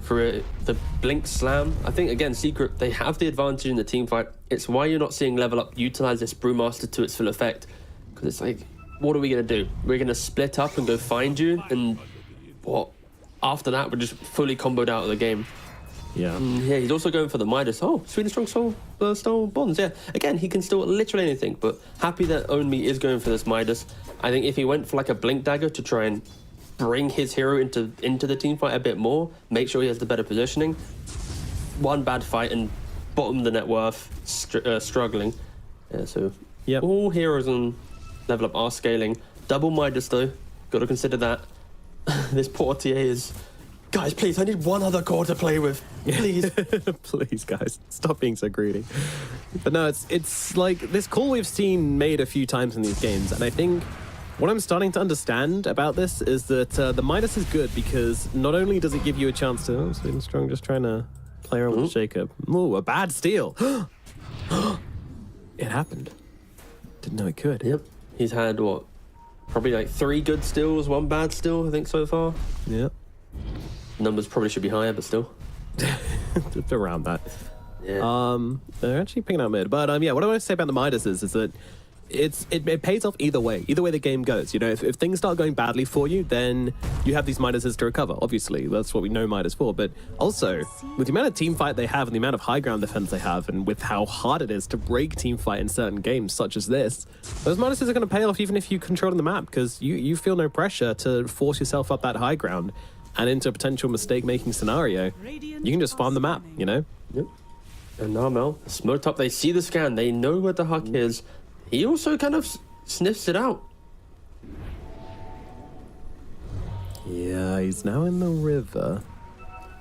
for the blink slam. I think, again, Secret, they have the advantage in the team fight. It's why you're not seeing Level Up utilize this Brewmaster to its full effect, because it's like, what are we going to do? We're going to split up and go find you, and what? after that, we're just fully comboed out of the game. Yeah. Yeah, he's also going for the Midas. Oh, Sweden Strong Stone Bonds. Yeah, again, he can still literally anything, but happy that Onme is going for this Midas. I think if he went for like a Blink Dagger to try and bring his hero into the team fight a bit more, make sure he has the better positioning. One bad fight and bottom of the net worth, struggling. Yeah, so all heroes on level up are scaling. Double Midas though, got to consider that. This poor TA is... Guys, please, I need one other core to play with. Please. Please, guys, stop being so greedy. But no, it's like this call we've seen made a few times in these games, and I think what I'm starting to understand about this is that the Midas is good because not only does it give you a chance to... Oh, Sweden Strong just trying to play around with Jacob. Ooh, a bad steal. It happened. Didn't know it could. Yep. He's had, what, probably like 3 good steals, 1 bad steal, I think, so far. Yep. Numbers probably should be higher, but still. Just around that. Yeah. They're actually picking out mid. But yeah, what I want to say about the Midas is that it pays off either way the game goes. You know, if things start going badly for you, then you have these Midases to recover. Obviously, that's what we know Midas for. But also, with the amount of team fight they have and the amount of high ground defense they have, and with how hard it is to break team fight in certain games such as this, those Midases are going to pay off even if you control the map, because you feel no pressure to force yourself up that high ground and into a potential mistake-making scenario. You can just farm the map, you know? Yep. And now Mel, smoked up, they see the scan, they know where the Huck is. He also kind of sniffs it out. Yeah, he's now in the river.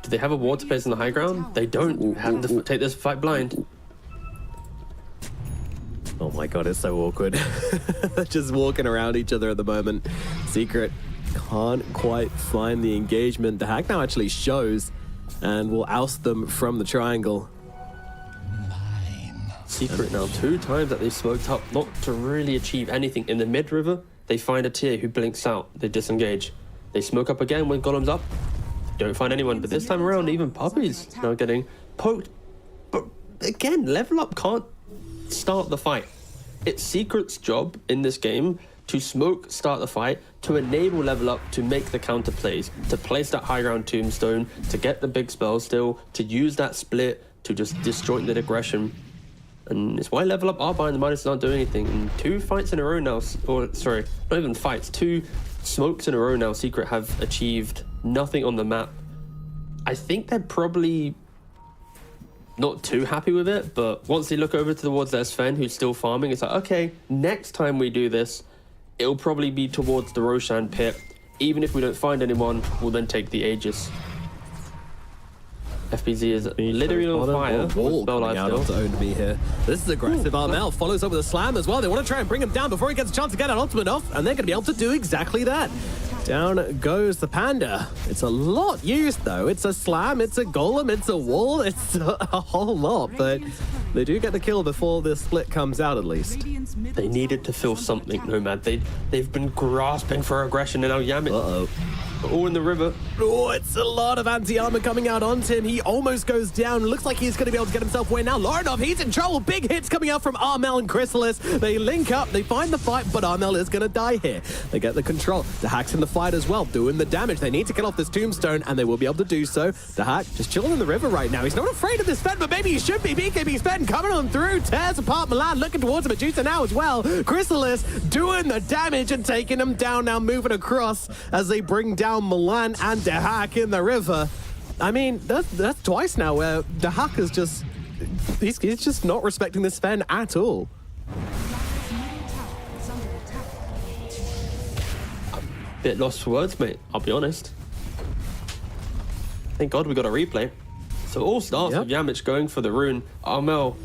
Do they have a water place in the high ground? They don't. Have to take this fight blind. Oh my god, it's so awkward. They're just walking around each other at the moment. Secret can't quite find the engagement. The hack now actually shows and will oust them from the triangle. Secret now 2 times that they smoked up, not to really achieve anything. In the mid river, they find a tier who blinks out. They disengage. They smoke up again when Golem's up. They don't find anyone, but this time around, even Puppy's now getting poked. But again, level up can't start the fight. It's Secret's job in this game to smoke, start the fight, to enable level up, to make the counter plays, to place that high ground tombstone, to get the big spell still, to use that split, to just disjoint the aggression. And it's why level up are behind the Midas aren't doing anything. And 2 fights in a row now, or sorry, not even fights, 2 smokes in a row now, Secret have achieved nothing on the map. I think they're probably not too happy with it, but once they look over towards their Sven, who's still farming, it's like, okay, next time we do this, it'll probably be towards the Roshan pit. Even if we don't find anyone, we'll then take the Aegis. FPZ is literally on fire. Wall coming out onto Onme here. This is aggressive. Armel follows up with a slam as well. They want to try and bring him down before he gets a chance to get an ultimate off, and they're going to be able to do exactly that. Down goes the Panda. It's a lot used though. It's a slam, it's a golem, it's a wall, it's a whole lot, but they do get the kill before the split comes out at least. They needed to feel something, Nomad. They've been grasping for aggression, and now Yamit all in the river. Oh, it's a lot of anti-armor coming out onto him. He almost goes down. Looks like he's going to be able to get himself away now. Lorinov, he's in trouble. Big hits coming out from Armel and Chrysalis. They link up, they find the fight, but Armel is going to die here. They get the control. The Hack's in the fight as well, doing the damage. They need to kill off this tombstone, and they will be able to do so. The Hack just chilling in the river right now. He's not afraid of this Sven, but maybe he should be. BKB Sven coming on through, tears apart Milan, looking towards Medusa now as well. Chrysalis doing the damage and taking him down now, moving across as they bring down Milan and De Hack in the river. I mean, that's twice now where De Hack is just... He's just not respecting this Sven at all. Bit lost for words, mate. I'll be honest. Thank God we got a replay. So all starts with Yamich going for the rune. Armel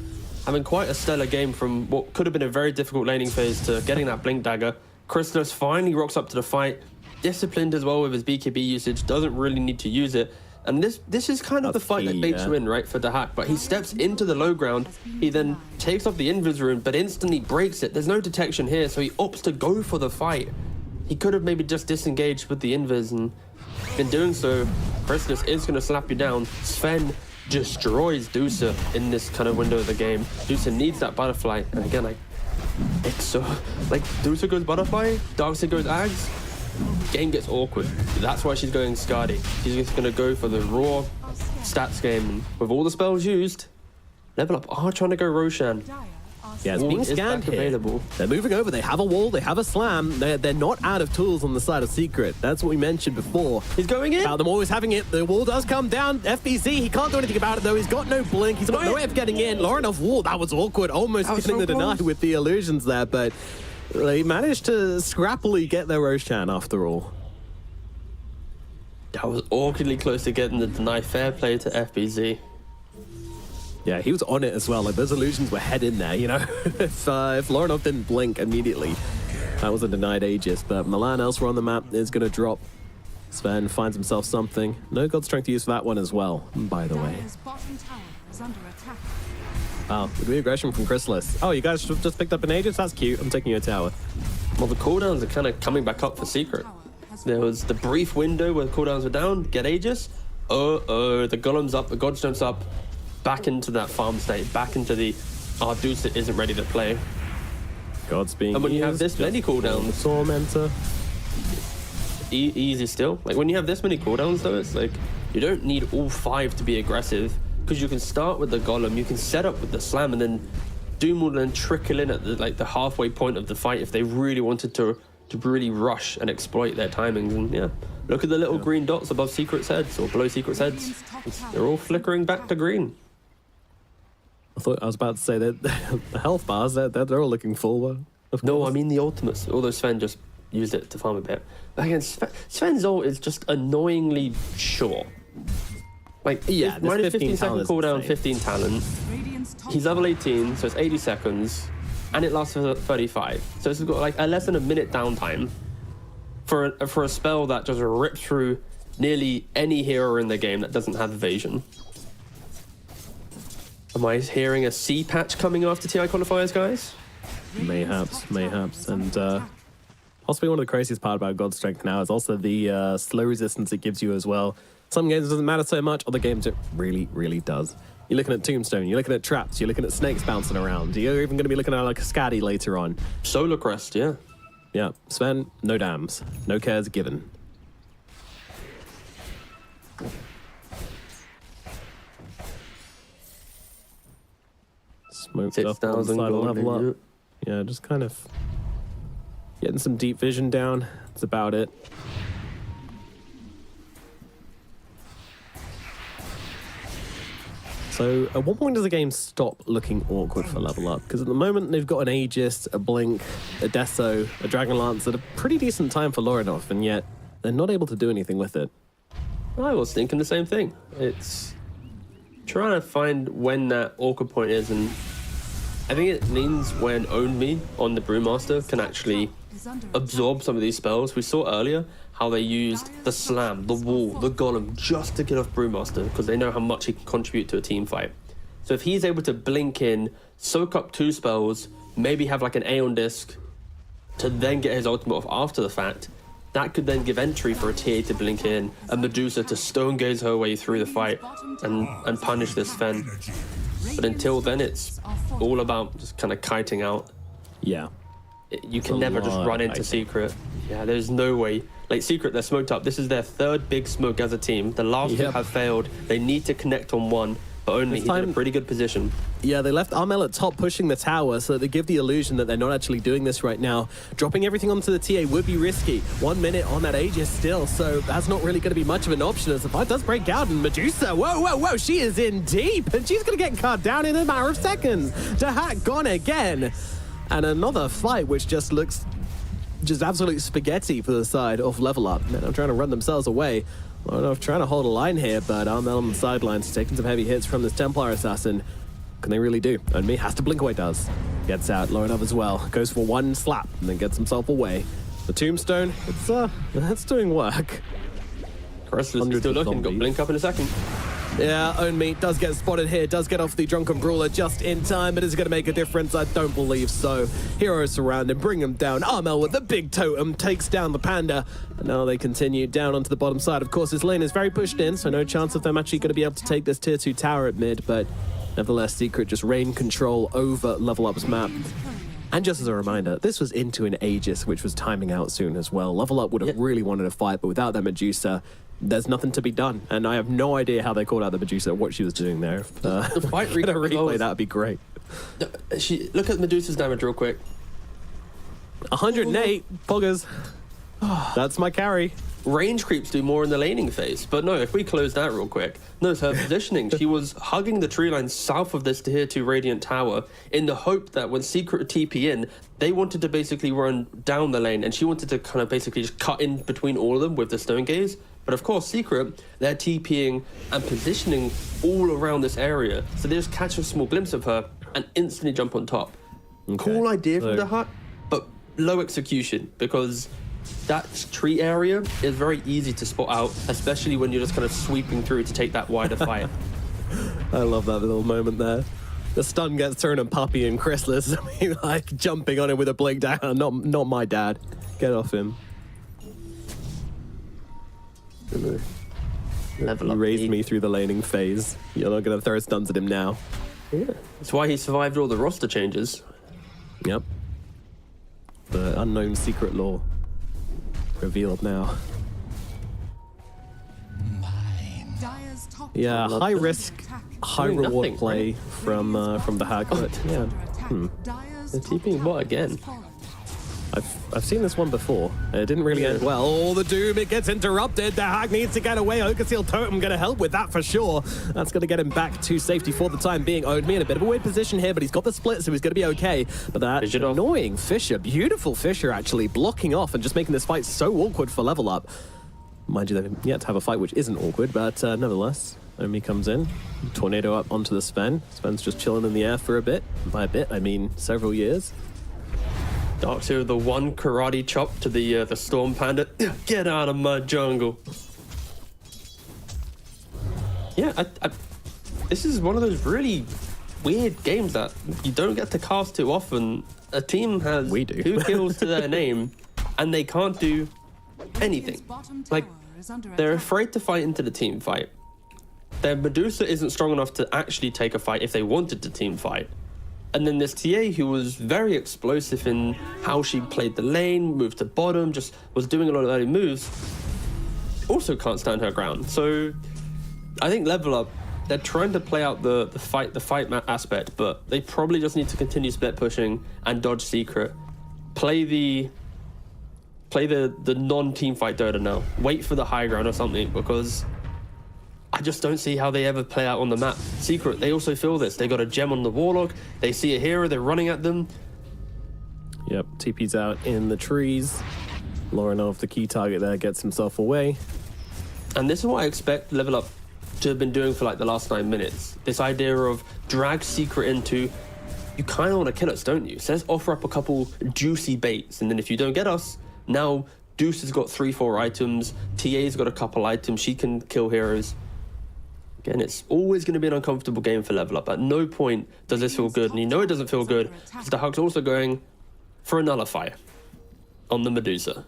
having quite a stellar game from what could have been a very difficult laning phase to getting that blink dagger. Chrysalis finally rocks up to the fight. Disciplined as well with his BKB usage. Doesn't really need to use it. And this is kind of the fight that baits you in, right, for the Hack. But he steps into the low ground. He then takes off the invis rune, but instantly breaks it. There's no detection here, so he opts to go for the fight. He could have maybe just disengaged with the invis, and in doing so, Chrysalis is going to slap you down. Sven destroys Dusa in this kind of window of the game. Dusa needs that butterfly, and again, it's so... Dusa goes butterfly, Darkseid goes Ags. game gets awkward. That's why she's going Skadi. She's just going to go for the raw stats game. And with all the spells used, Level Up are trying to go Roshan. Yeah, it's Wall being is scanned back here. available. They're moving over. They have a wall. They have a slam. They're not out of tools on the side of Secret. That's what we mentioned before. He's going in. Them always having it. The wall does come down. FBZ, he can't do anything about it, though. He's got no blink. He's got no way of getting in. Lauren off wall. That was awkward. Almost getting so the deny close. with the illusions there, but they managed to scrappily get their Roshan after all. That was awkwardly close to getting the deny. Fair play to FBZ. Yeah, he was on it as well. Like, those illusions were head in there, you know? if Lorinov didn't blink immediately, that was a denied Aegis. But Milan elsewhere on the map is going to drop. Sven finds himself something. No God Strength to use for that one as well, by the way. Dire's bottom tower is under attack. Oh, the aggression from Chrysalis. Oh, you guys just picked up an Aegis? That's cute. I'm taking your tower. Well, the cooldowns are kind of coming back up for Secret. There was the brief window where the cooldowns were down, get Aegis. The Golem's up, the Godstone's up. Back into that farm state, back into the Ardusa isn't ready to play. God's being And when you have this many cooldowns, Tormentor. easy still. Like when you have this many cooldowns though, it's like you don't need all 5 to be aggressive because you can start with the Golem, you can set up with the Slam, and then Doom will then trickle in at the halfway point of the fight if they really wanted to really rush and exploit their timings. And yeah, look at the little green dots above Secret's heads or below Secret's heads. They're all flickering back to green. I was about to say that the health bars, they're all looking full. Of No, course. I mean the ultimates. Although Sven just used it to farm a bit. But again, Sven's ult is just annoyingly short. Like, Yeah, if this minus 15 15 second talent is cooldown, insane. 15 talent. Radiant's top He's level tower 18, so it's 80 seconds. And it lasts for 35. So it's got like less than a minute downtime for a spell that just rips through nearly any hero in the game that doesn't have evasion. Am I hearing a C patch coming after TI qualifiers, guys? Mayhaps. And possibly one of the craziest part about God's Strength now is also the slow resistance it gives you as well. Some games it doesn't matter so much, other games it really, really does. You're looking at Tombstone, you're looking at traps, you're looking at snakes bouncing around. You're even going to be looking at like a Scatty later on. Solar Crest, yeah. Yeah, Sven, no dams. No cares given. Smoked up on the 6,000 side of gold. level up. yeah. Yeah, just kind of getting some deep vision down. That's about it. So at what point does the game stop looking awkward for level up? Because at the moment they've got an Aegis, a Blink, a Deso, a Dragonlance at a pretty decent time for Lorinov, and yet they're not able to do anything with it. I was thinking the same thing. It's trying to find when that awkward point is, and I think it means when Own Me on the Brewmaster can actually absorb some of these spells. We saw earlier how they used the Slam, the Wall, the Golem just to get off Brewmaster because they know how much he can contribute to a team fight. So if he's able to blink in, soak up 2 spells, maybe have like an Aeon Disc to then get his ultimate off after the fact, that could then give entry for a TA to blink in, a Medusa to stone gaze her way through the fight and punish this Sven. But until then, it's all about just kind of kiting out. Yeah. You can a never just lot run of into kiting. Secret. Yeah, there's no way. Like Secret, they're smoked up. This is their 3rd big smoke as a team. The last 2 Yep. have failed. They need to connect on one, but only This he's in a time- pretty good position. Yeah, they left Armel at top pushing the tower so that they give the illusion that they're not actually doing this right now. Dropping everything onto the TA would be risky. 1 minute on that Aegis still, so that's not really going to be much of an option as the fight does break out. And Medusa, whoa, she is in deep, and she's going to get cut down in a matter of seconds. Dahat gone again. And another fight which just looks just absolute spaghetti for the side of Level Up. Men are trying to run themselves away. Lorinov trying to hold a line here, but Armel on the sidelines taking some heavy hits from this Templar assassin. Can they really do? And me has to blink away, does. Gets out, Lorinov as well. Goes for 1 slap and then gets himself away. The Tombstone, that's doing work. Chrysalis is Hundreds still of looking. Got zombies. blink up in a second. Yeah, Own Me does get spotted here, does get off the Drunken Brawler just in time, but is it going to make a difference? I don't believe so. Heroes surround him, bring him down. Armel with the big totem takes down the Panda. And now they continue down onto the bottom side. Of course, this lane is very pushed in, so no chance of them actually going to be able to take this tier 2 tower at mid, but nevertheless, Secret just reign control over Level Up's map. And just as a reminder, this was into an Aegis, which was timing out soon as well. Level Up would have really wanted to fight, but without that Medusa, there's nothing to be done. And I have no idea how they called out the Medusa, what she was doing there. The fight replay, that would be great. Look at Medusa's damage real quick. 108, Poggers. That's my carry. Range creeps do more in the laning phase, but no, if we close that real quick, notice her positioning. She was hugging the tree line south of this tier 2 Radiant Tower in the hope that when Secret TP in, they wanted to basically run down the lane, and she wanted to kind of basically just cut in between all of them with the Stone Gaze. But of course, Secret, they're TPing and positioning all around this area, so they just catch a small glimpse of her and instantly jump on top. Okay. Cool idea from the hut, but low execution, because that tree area is very easy to spot out, especially when you're just kind of sweeping through to take that wider fight. I love that little moment there. The stun gets thrown at Puppy and Chrysalis, I mean, like jumping on him with a blink down. Not my dad. Get off him. Level up. You raised me through the laning phase. You're not going to throw stuns at him now. Yeah, that's why he survived all the roster changes. Yep. The unknown secret lore revealed now. Dire's top Yeah, tower high is risk, under attack. high Doing reward nothing, play from the hack, but yeah. Dire's They're top TPing tower what again? has fallen. I've seen this one before. It didn't really end well. Oh, the Doom, it gets interrupted. The hack needs to get away. Hoggerseal Totem going to help with that for sure. That's going to get him back to safety for the time being. Owned me in a bit of a weird position here, but he's got the split, so he's going to be okay. But that annoying Fissure, beautiful Fissure actually, blocking off and just making this fight so awkward for Level Up. Mind you, they've yet to have a fight which isn't awkward, but nevertheless, Omi comes in. Tornado up onto the Sven. Sven's just chilling in the air for a bit. By a bit, I mean several years. Darkseer, the one karate chop to the Storm Panda. Get out of my jungle. Yeah, this is one of those really weird games that you don't get to cast too often. A team has 2 kills to their name, and they can't do anything. Like, they're afraid to fight into the team fight. Their Medusa isn't strong enough to actually take a fight if they wanted to team fight. And then this TA who was very explosive in how she played the lane, moved to bottom, just was doing a lot of early moves, also can't stand her ground. So I think Level Up, they're trying to play out the fight aspect, but they probably just need to continue split pushing and dodge Secret. Play the non-team fight Dota now. Wait for the high ground or something, because I just don't see how they ever play out on the map. Secret, they also feel this. They got a gem on the Warlock. They see a hero, they're running at them. Yep, TP's out in the trees. Lorinov, the key target there, gets himself away. And this is what I expect Level Up to have been doing for like the last 9 minutes. This idea of drag Secret into, you kind of want to kill us, don't you? So let's offer up a couple juicy baits. And then if you don't get us, now Deuce has got 3-4 items. TA's got a couple items. She can kill heroes. Again, it's always going to be an uncomfortable game for Level Up. At no point does this feel good, and you know it doesn't feel good because the Huck's also going for a nullifier on the Medusa.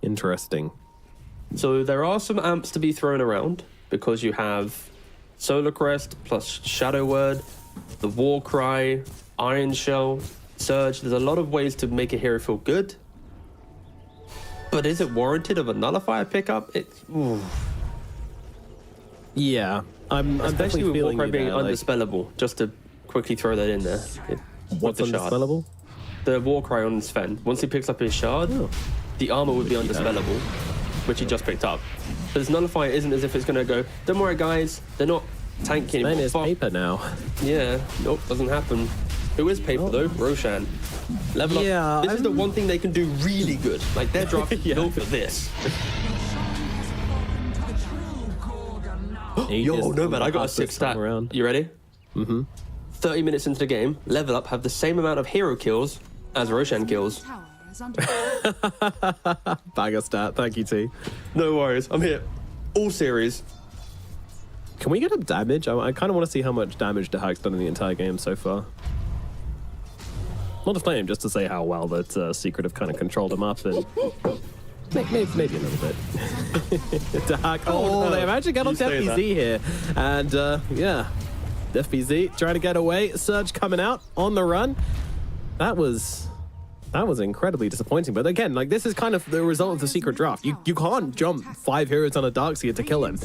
Interesting. So there are some amps to be thrown around because you have Solar Crest plus Shadow Word, the War Cry, Iron Shell, Surge. There's a lot of ways to make a hero feel good. But is it warranted of a nullifier pickup? Yeah, I'm especially definitely with War Cry being there, like, undispellable. Just to quickly throw that in there. what's undispellable? The War Cry on Sven. Once he picks up his shard, the armor would be undispellable, which he just picked up. But this nullifier isn't as if it's going to go, don't worry guys, they're not tanking Sven anymore. is paper now. Yeah, nope, doesn't happen. Who is paper though? Roshan. Level up. This is the one thing they can do really good. Like, their draft is built for this. Yo, no man, I got a 6 stat. You ready? 30 minutes into the game, Level Up have the same amount of hero kills as Roshan kills. Bag of stat, thank you T. No worries, I'm here. All series. Can we get a damage? I kind of want to see how much damage the Hack's done in the entire game so far. Not to flame, just to say how well that Secret have kind of controlled him up and maybe a little bit. The Hack, they've actually got on FPZ here, and yeah, FBZ trying to get away. Surge coming out on the run. That was incredibly disappointing. But again, like, this is kind of the result of the secret draft. You can't jump 5 heroes on a Darkseer to kill him.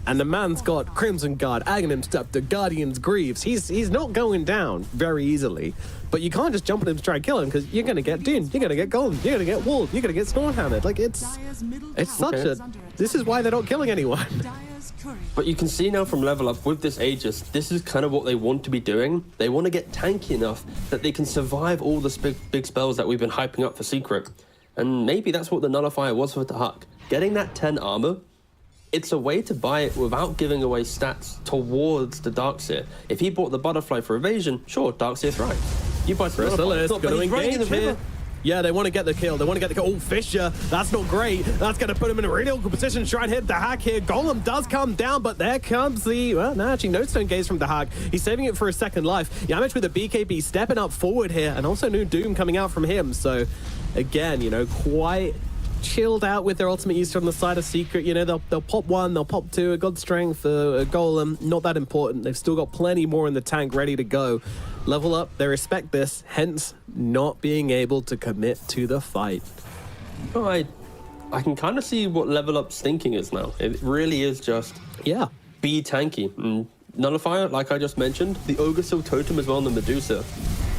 And the man's got Crimson Guard, Aghanim Scepter, Guardians, Greaves. He's not going down very easily. But you can't just jump on him to try and kill him, because you're going to get Dune, you're going to get Golem, you're going to get Walled, you're going to get Stormhammered. Like, it's such a... This is why they're not killing anyone. But you can see now from Level Up with this Aegis, this is kind of what they want to be doing. They want to get tanky enough that they can survive all the big spells that we've been hyping up for Secret. And maybe that's what the Nullifier was for Tahak. Getting that 10 armor, it's a way to buy it without giving away stats towards the Darkseer. If he bought the Butterfly for evasion, sure, Darkseer thrives. You buy some Chrysalis going to engage here. Yeah, they want to get the kill. They want to get the kill. Oh, Fissure. That's not great. That's going to put him in a really awkward position to try and hit the hack here. Golem does come down, but there comes the... Well, no, actually, no stone gaze from the hack. He's saving it for a second life. Yamich with a BKB stepping up forward here, and also new Doom coming out from him. So, again, you know, quite chilled out with their ultimate use on the side of Secret. You know, they'll pop 1, they'll pop 2, a God Strength, a Golem. Not that important. They've still got plenty more in the tank ready to go. Level Up, they respect this, hence not being able to commit to the fight. Oh, I can kind of see what Level Up's thinking is now. It really is just be tanky. And Nullifier, like I just mentioned, the Ogre Seal Totem as well on the Medusa.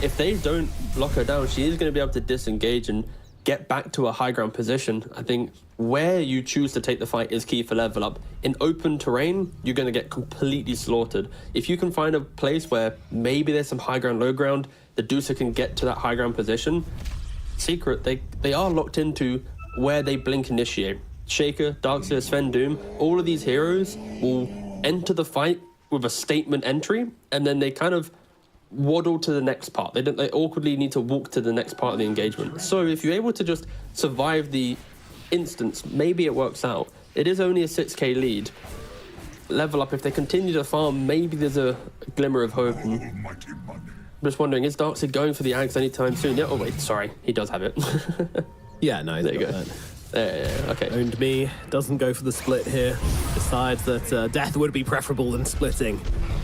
If they don't lock her down, she is going to be able to disengage and get back to a high ground position. I think where you choose to take the fight is key for Level Up. In open terrain, you're going to get completely slaughtered. If you can find a place where maybe there's some high ground, low ground, the Deucer can get to that high ground position. Secret, they are locked into where they blink initiate. Shaker, Darkseer, Sven Doom, all of these heroes will enter the fight with a statement entry, and then they kind of waddle to the next part. They awkwardly need to walk to the next part of the engagement. So if you're able to just survive the instance, maybe it works out. It is only a 6k lead. Level Up, if they continue to farm, maybe there's a glimmer of hope. And I'm just wondering, is Darkseid going for the Ags anytime soon? Yeah, oh wait, sorry, he does have it. Yeah, no, there you go. Okay. Owned Me doesn't go for the split here. Decides that death would be preferable than splitting.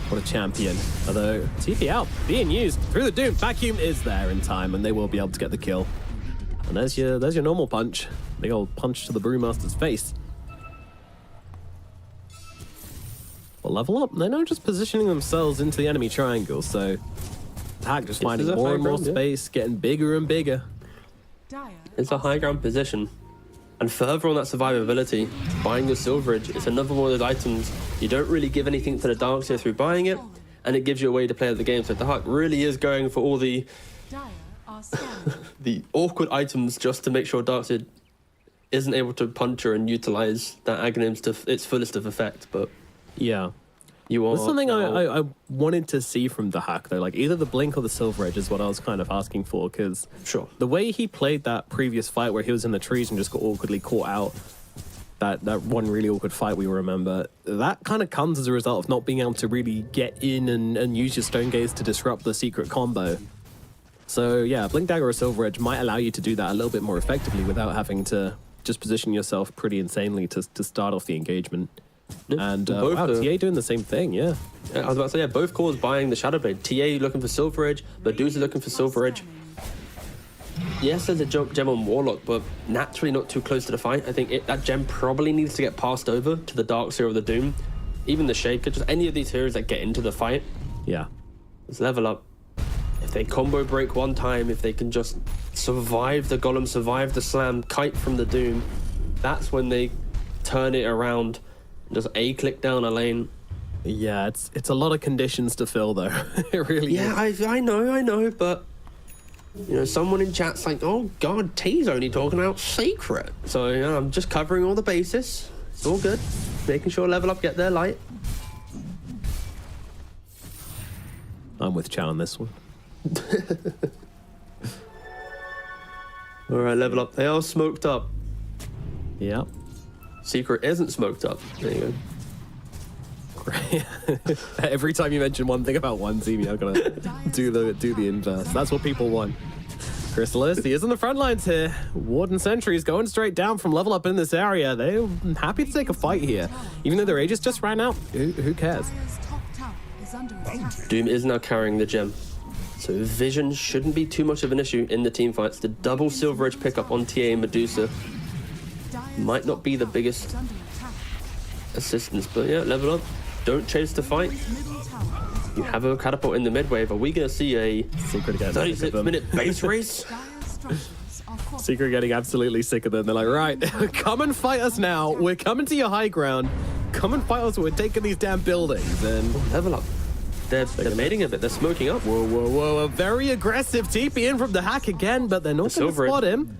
What a champion. Although, TP out, being used through the Doom. Vacuum is there in time, and they will be able to get the kill. And there's your normal punch. Big old punch to the Brewmaster's face. Well, Level Up, they're now just positioning themselves into the enemy triangle, so Hack just finding more and more space, getting bigger and bigger. It's a high ground position. And further on that survivability, buying your Silverage is another one of those items you don't really give anything to the Darkseer through buying it, and it gives you a way to play the game. So the Hawk really is going for all the the awkward items just to make sure Darkseer isn't able to puncher and utilize that Aghanim's to its fullest of effect. But yeah. You are There's something I wanted to see from the Hack, though. Like, either the Blink or the Silver Edge is what I was kind of asking for, because the way he played that previous fight where he was in the trees and just got awkwardly caught out, that one really awkward fight we remember, that kind of comes as a result of not being able to really get in and use your Stone Gaze to disrupt the secret combo. So, yeah, Blink Dagger or Silver Edge might allow you to do that a little bit more effectively without having to just position yourself pretty insanely to start off the engagement. Yeah. And wow, TA doing the same thing, yeah. I was about to say, yeah, both cores buying the Shadowblade. TA looking for Silver Edge, Medusa looking for Silver Edge. Yes, there's a gem on Warlock, but naturally not too close to the fight. I think that gem probably needs to get passed over to the Darkseer or the Doom. Even the Shaker, just any of these heroes that get into the fight. Yeah. Let's Level Up. If they combo break one time, if they can just survive the Golem, survive the Slam, kite from the Doom, that's when they turn it around. Just A-click down a lane. Yeah, it's a lot of conditions to fill, though. It really is. Yeah, I know, but you know, someone in chat's like, oh god, T's only talking about Secret. So you know, I'm just covering all the bases. It's all good. Making sure Level Up get their light. I'm with Chow on this one. All right, Level Up. They are smoked up. Yep. Secret isn't smoked up. There you go. Every time you mention one thing about one team, you're gonna do the inverse. That's what people want. Chrysalis, he is on the front lines here. Warden Sentries going straight down from Level Up in this area. They're happy to take a fight here. Even though their Aegis just ran out, who cares? is under attack. Doom is now carrying the gem, so vision shouldn't be too much of an issue in the team fights. The double Silver Edge pickup on TA and Medusa might not be the biggest Under attack. assistance, but yeah, level up. Don't chase the fight. Middle tower. You have a catapult in the mid wave. Are we going to see a Secret again. 36-minute base race? Dire's structures are fortified. Secret getting absolutely sick of them. They're like, right, come and fight us now. We're coming to your high ground. Come and fight us. We're taking these damn buildings. And Level up. They're mating a bit. They're smoking up. whoa, whoa, whoa. A very aggressive TP in from the hack again, but they're not going to Silver spot him.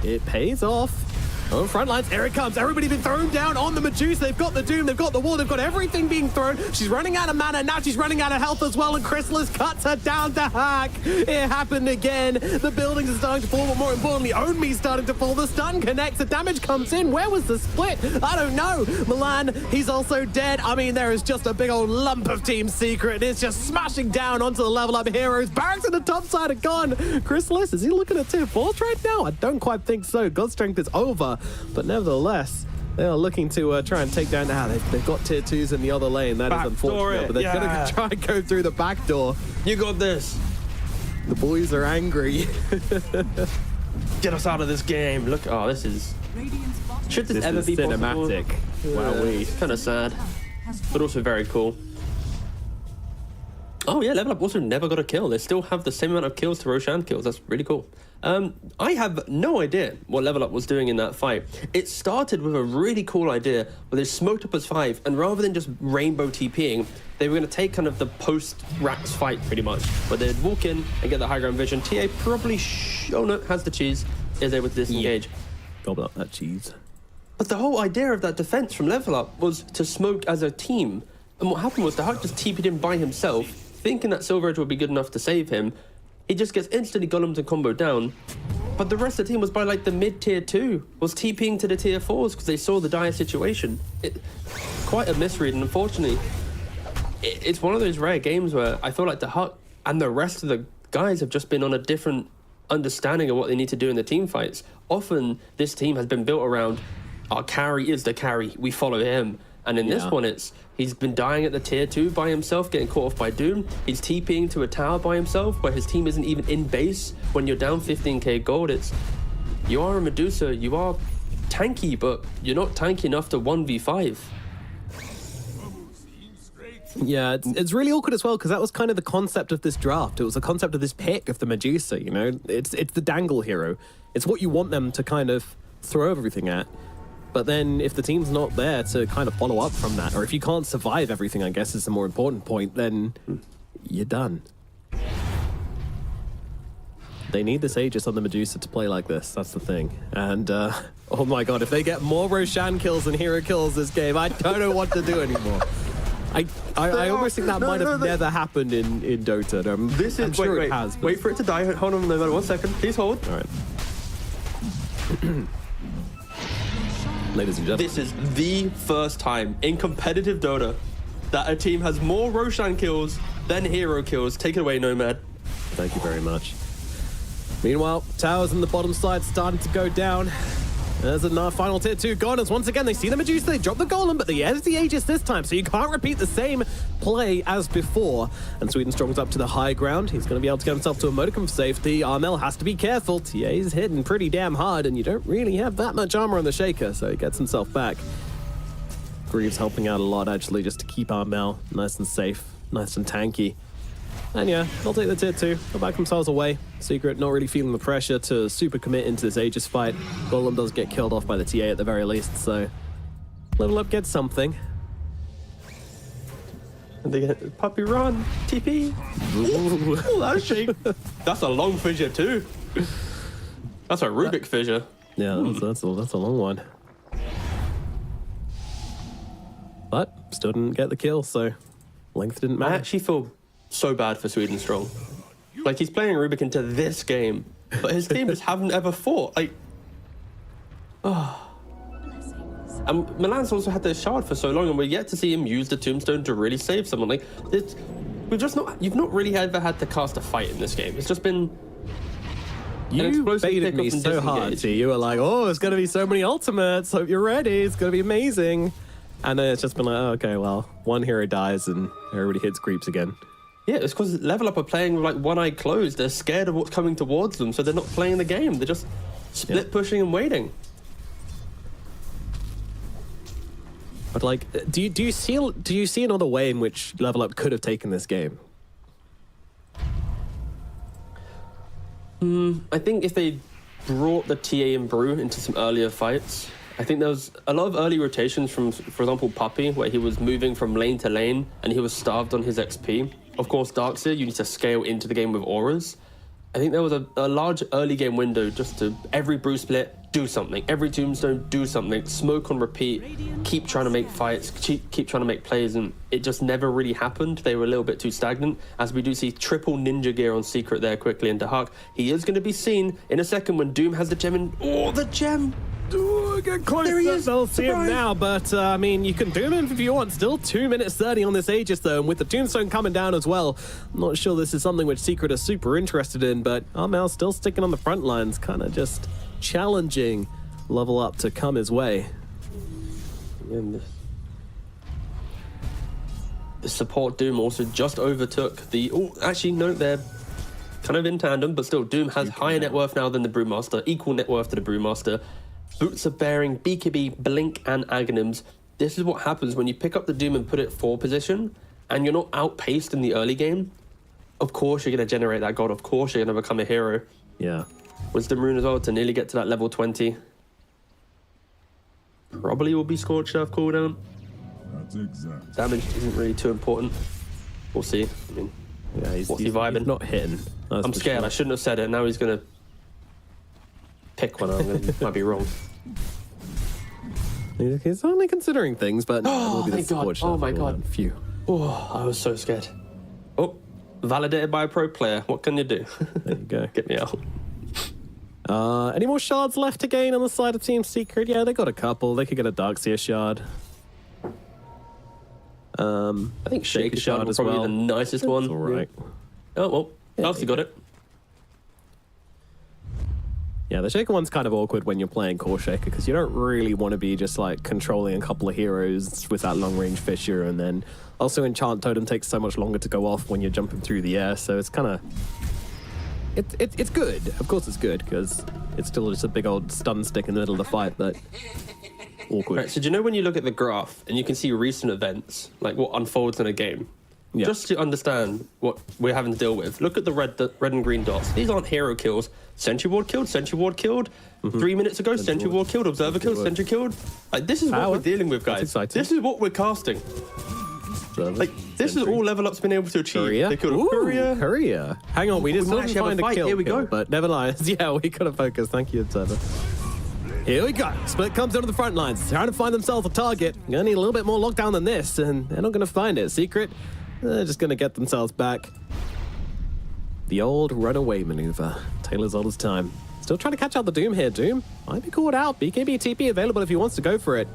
It pays off. Oh, front lines, here it comes. Everybody been thrown down on the Medusa. They've got the Doom, they've got the wall, they've got everything being thrown. She's running out of mana, now she's running out of health as well, and Chrysalis cuts her down to hack. It happened again. The buildings are starting to fall, but more importantly, Onmi's starting to fall. The stun connects, the damage comes in. Where was the split? I don't know. Milan, he's also dead. I mean, there is just a big old lump of Team Secret. It's just smashing down onto the level up heroes. Barracks on the top side are gone. Chrysalis, is he looking at tier 4s right now? I don't quite think so. God Strength is over. But nevertheless, they are looking to try and take down. They've got tier 2s in the other lane. That is unfortunate. But they're going to try and go through the back door. You got this. The boys are angry. Get us out of this game. Look, oh, this is... Radiant's bottom Should this, This ever is be cinematic. possible? Wowee. It's kind of sad, has but also very cool. Oh yeah, Level Up also never got a kill. They still have the same amount of kills to Roshan kills. That's really cool. I have no idea what Level Up was doing in that fight. It started with a really cool idea where they smoked up as 5, and rather than just rainbow TPing, they were going to take kind of the post-Rax fight pretty much, where they'd walk in and get the high ground vision. TA probably, oh no, has the cheese, is able to disengage. Gobble up that cheese. But the whole idea of that defense from Level Up was to smoke as a team. And what happened was the Huck just TP'd him by himself, thinking that Silver Edge would be good enough to save him. He just gets instantly golemed and comboed down. But the rest of the team was by like the mid-tier 2, was TPing to the tier 4s because they saw the dire situation. Quite a misread, and unfortunately, it's one of those rare games where I feel like the Huck and the rest of the guys have just been on a different understanding of what they need to do in the team fights. Often, this team has been built around, our carry is the carry, we follow him. And in this one, he's been dying at the tier 2 by himself, getting caught off by Doom. He's TPing to a tower by himself, where his team isn't even in base. When you're down 15k gold, you are a Medusa, you are tanky, but you're not tanky enough to 1v5. Yeah, it's really awkward as well, because that was kind of the concept of this draft. It was the concept of this pick of the Medusa, you know? It's the dangle hero. It's what you want them to kind of throw everything at. But then if the team's not there to kind of follow up from that, or if you can't survive everything, I guess is the more important point, then you're done. They need this Aegis on the Medusa to play like this. That's the thing. And, oh my god, if they get more Roshan kills and hero kills this game, I don't know what to do anymore. I almost think that might have never happened in Dota. I'm sure it has. But... Wait for it to die. Hold on, no, 1 second. Please hold. All right. Ladies and gentlemen. This is the first time in competitive Dota that a team has more Roshan kills than hero kills. Take it away, Nomad. Thank you very much. Meanwhile, towers on the bottom side starting to go down. There's a final tier 2 gone as once again they see the Medusa, they drop the Golem, but they edit the Aegis this time, so you can't repeat the same play as before. And Sweden Strong's up to the high ground. He's going to be able to get himself to a modicum of safety. Armel has to be careful. TA's hitting pretty damn hard, and you don't really have that much armor on the Shaker, so he gets himself back. Greaves helping out a lot, actually, just to keep Armel nice and safe, nice and tanky. And yeah, they'll take the tier 2, they'll back themselves away. Secret not really feeling the pressure to super commit into this Aegis fight. Golem does get killed off by the TA at the very least, so Level Up gets something. And they get puppy run, TP. Ooh, that's shake. That's a long fissure too. That's a Rubik fissure. Yeah, that's a long one. But still didn't get the kill, so length didn't matter. I actually feel so bad for Sweden Strong. Like, he's playing Rubik into this game, but his team just haven't ever fought. Like, and Milan's also had their shard for so long, and we're yet to see him use the tombstone to really save someone. Like, you've not really ever had to cast a fight in this game. It's just been You baited me so hard, T. You were like, oh, it's going to be so many ultimates. Hope you're ready. It's going to be amazing. And then it's just been like, oh, okay, well, one hero dies and everybody hits creeps again. Yeah, it's because Level Up are playing with like one eye closed. They're scared of what's coming towards them, so they're not playing the game. They're just split pushing and waiting. But like, do you see another way in which Level Up could have taken this game? I think if they brought the TA and Brew into some earlier fights, I think there was a lot of early rotations from, for example, Puppy, where he was moving from lane to lane and he was starved on his XP. Of course, Darkseer, you need to scale into the game with auras. I think there was a large early game window just to every Brew split, do something. Every Tombstone, do something. Smoke on repeat, keep trying to make fights, keep trying to make plays, and it just never really happened. They were a little bit too stagnant, as we do see triple ninja gear on Secret there quickly into Huck. He is going to be seen in a second when Doom has the gem in. Oh, the gem! Ooh, get close. There he is. They'll see him now, but I mean, you can doom him if you want. Still 2 minutes 30 on this Aegis, though, and with the Tombstone coming down as well. I'm not sure this is something which Secret are super interested in, but Armel still sticking on the front lines, kind of just challenging Level Up to come his way. And the support Doom also just overtook the... Oh, actually, no, they're kind of in tandem, but still, Doom has higher net worth now than the Brewmaster, equal net worth to the Brewmaster. Boots of Bearing, BKB, Blink, and Aghanims. This is what happens when you pick up the Doom and put it 4 position, and you're not outpaced in the early game. Of course, you're going to generate that god. Of course, you're going to become a hero. Yeah. Wisdom Rune as well to nearly get to that level 20. Probably will be Scorched Earth cooldown. That's exact. Damage isn't really too important. We'll see. I mean, Yeah, he's vibing? He's not hitting. That's I'm for scared. sure. I shouldn't have said it. Now he's going to pick one. Might be wrong. He's only considering things, but Oh, will be the thank God. Scorched Oh, Earth my cooldown. God. Phew. Oh, I was so scared. Oh, validated by a pro player. What can you do? There you go. Get me out. Any more shards left to gain on the side of Team Secret? Yeah, they got a couple. They could get a Darkseer shard. I think Shaker Shard was as probably well. the nicest one. It's all right. Oh, well, Darcy got it. Yeah, the Shaker one's kind of awkward when you're playing Core Shaker because you don't really want to be just like controlling a couple of heroes with that long range Fissure, and then also Enchant Totem takes so much longer to go off when you're jumping through the air, so it's kind of... It's good. Of course it's good because it's still just a big old stun stick in the middle of the fight, but awkward. Right, so do you know when you look at the graph and you can see recent events, like what unfolds in a game? Yeah. Just to understand what we're having to deal with, look at the red and green dots. These aren't hero kills. Sentry Ward killed, Sentry Ward killed. 3 minutes ago, Sentry Ward killed, Observer killed, Ward. Sentry killed. Like, this is what Power. we're dealing with, That's guys. exciting. This is what we're casting. Like, this is all Level Up's been able to achieve. Courier. They killed Ooh, Courier. Courier. Hang on, we We just might didn't actually have a find a fight. kill. Here we go. But never mind. Yeah, we could have focused. Thank you, Observer. Here we go. Split comes down to the front lines. Trying to find themselves a target. Gonna need a little bit more lockdown than this, and they're not gonna find it. Secret, they're just gonna get themselves back. The old runaway maneuver. Taylor's old as time. Still trying to catch out the Doom here. Doom might be caught out. BKB TP available if he wants to go for it.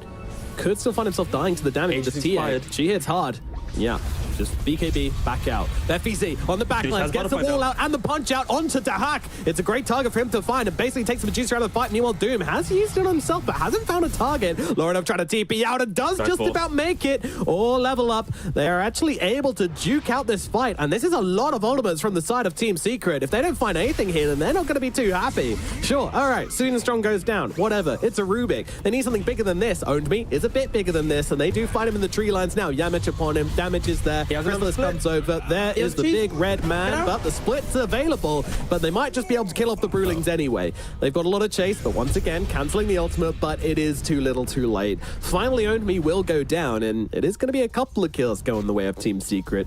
Could still find himself dying to the damage. Aegis Just TA. inspired. She hits hard. Yeah. Just BKB back out. FEZ on the back Juice lines, has gets the butterfly wall down. out and the punch out onto Dahak. It's a great target for him to find and basically takes the Medusa out of the fight. Meanwhile, Doom has used it on himself but hasn't found a target. Lorinov trying to TP out and does Nice just ball. about make it. Or Level Up. They are actually able to duke out this fight, and this is a lot of ultimates from the side of Team Secret. If they don't find anything here, then they're not going to be too happy. Sure, all right, Soon and Strong goes down. Whatever, it's a Rubik. They need something bigger than this. Owned Me is a bit bigger than this, and they do find him in the tree lines now. Yamich upon him. Damage is there. He has another Chrysalis split. comes over. There He is has the cheese. big red man, Get out. but the split's available. But they might just be able to kill off the Brewlings anyway. They've got a lot of chase, but once again, canceling the ultimate, but it is too little too late. Finally, Owned Me will go down, and it is going to be a couple of kills going the way of Team Secret.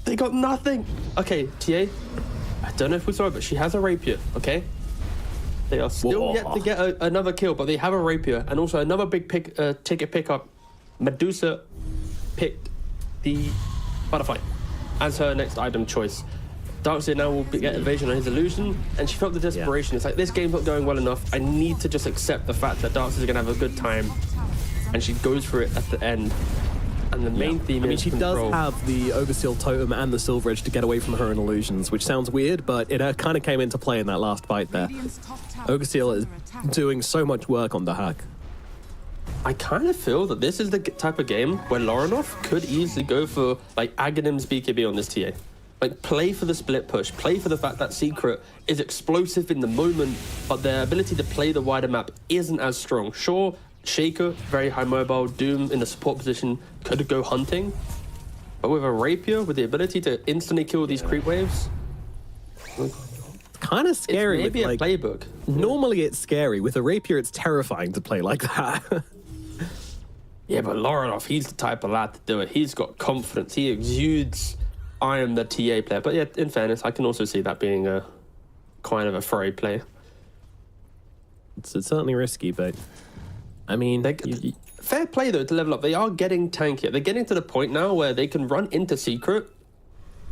They got nothing. Okay, TA, I don't know if we saw it, but she has a rapier, okay? They are still Whoa. yet to get another kill, but they have a rapier. And also another big ticket pickup. Medusa picked the butterfly as her next item choice. Darkseer now will get evasion on his illusion, and she felt the desperation. It's like, this game's not going well enough. I need to just accept the fact that Darkseer's gonna have a good time. And she goes for it at the end. And the main theme I mean, is she control. does have the Overseal Totem and the Silver Edge to get away from her in illusions, which sounds weird, but it kind of came into play in that last fight there. Radiant's top tower Overseal is under attack. doing so much work on the hack. I kind of feel that this is the type of game where Lorinov could easily go for like Aghanim's BKB on this TA. Like play for the split push, play for the fact that Secret is explosive in the moment, but their ability to play the wider map isn't as strong. Sure, Shaker, very high mobile, Doom in the support position could go hunting, but with a Rapier, with the ability to instantly kill these creep waves, Kind of scary. it's maybe with, a like, playbook. Normally it's scary. With a Rapier, it's terrifying to play like that. Yeah, but Lorinov, he's the type of lad to do it. He's got confidence. He exudes, I am the TA player. But yeah, in fairness, I can also see that being a kind of a afraid player. It's certainly risky, but I mean, Fair play, though, to level up. They are getting tankier. They're getting to the point now where they can run into Secret,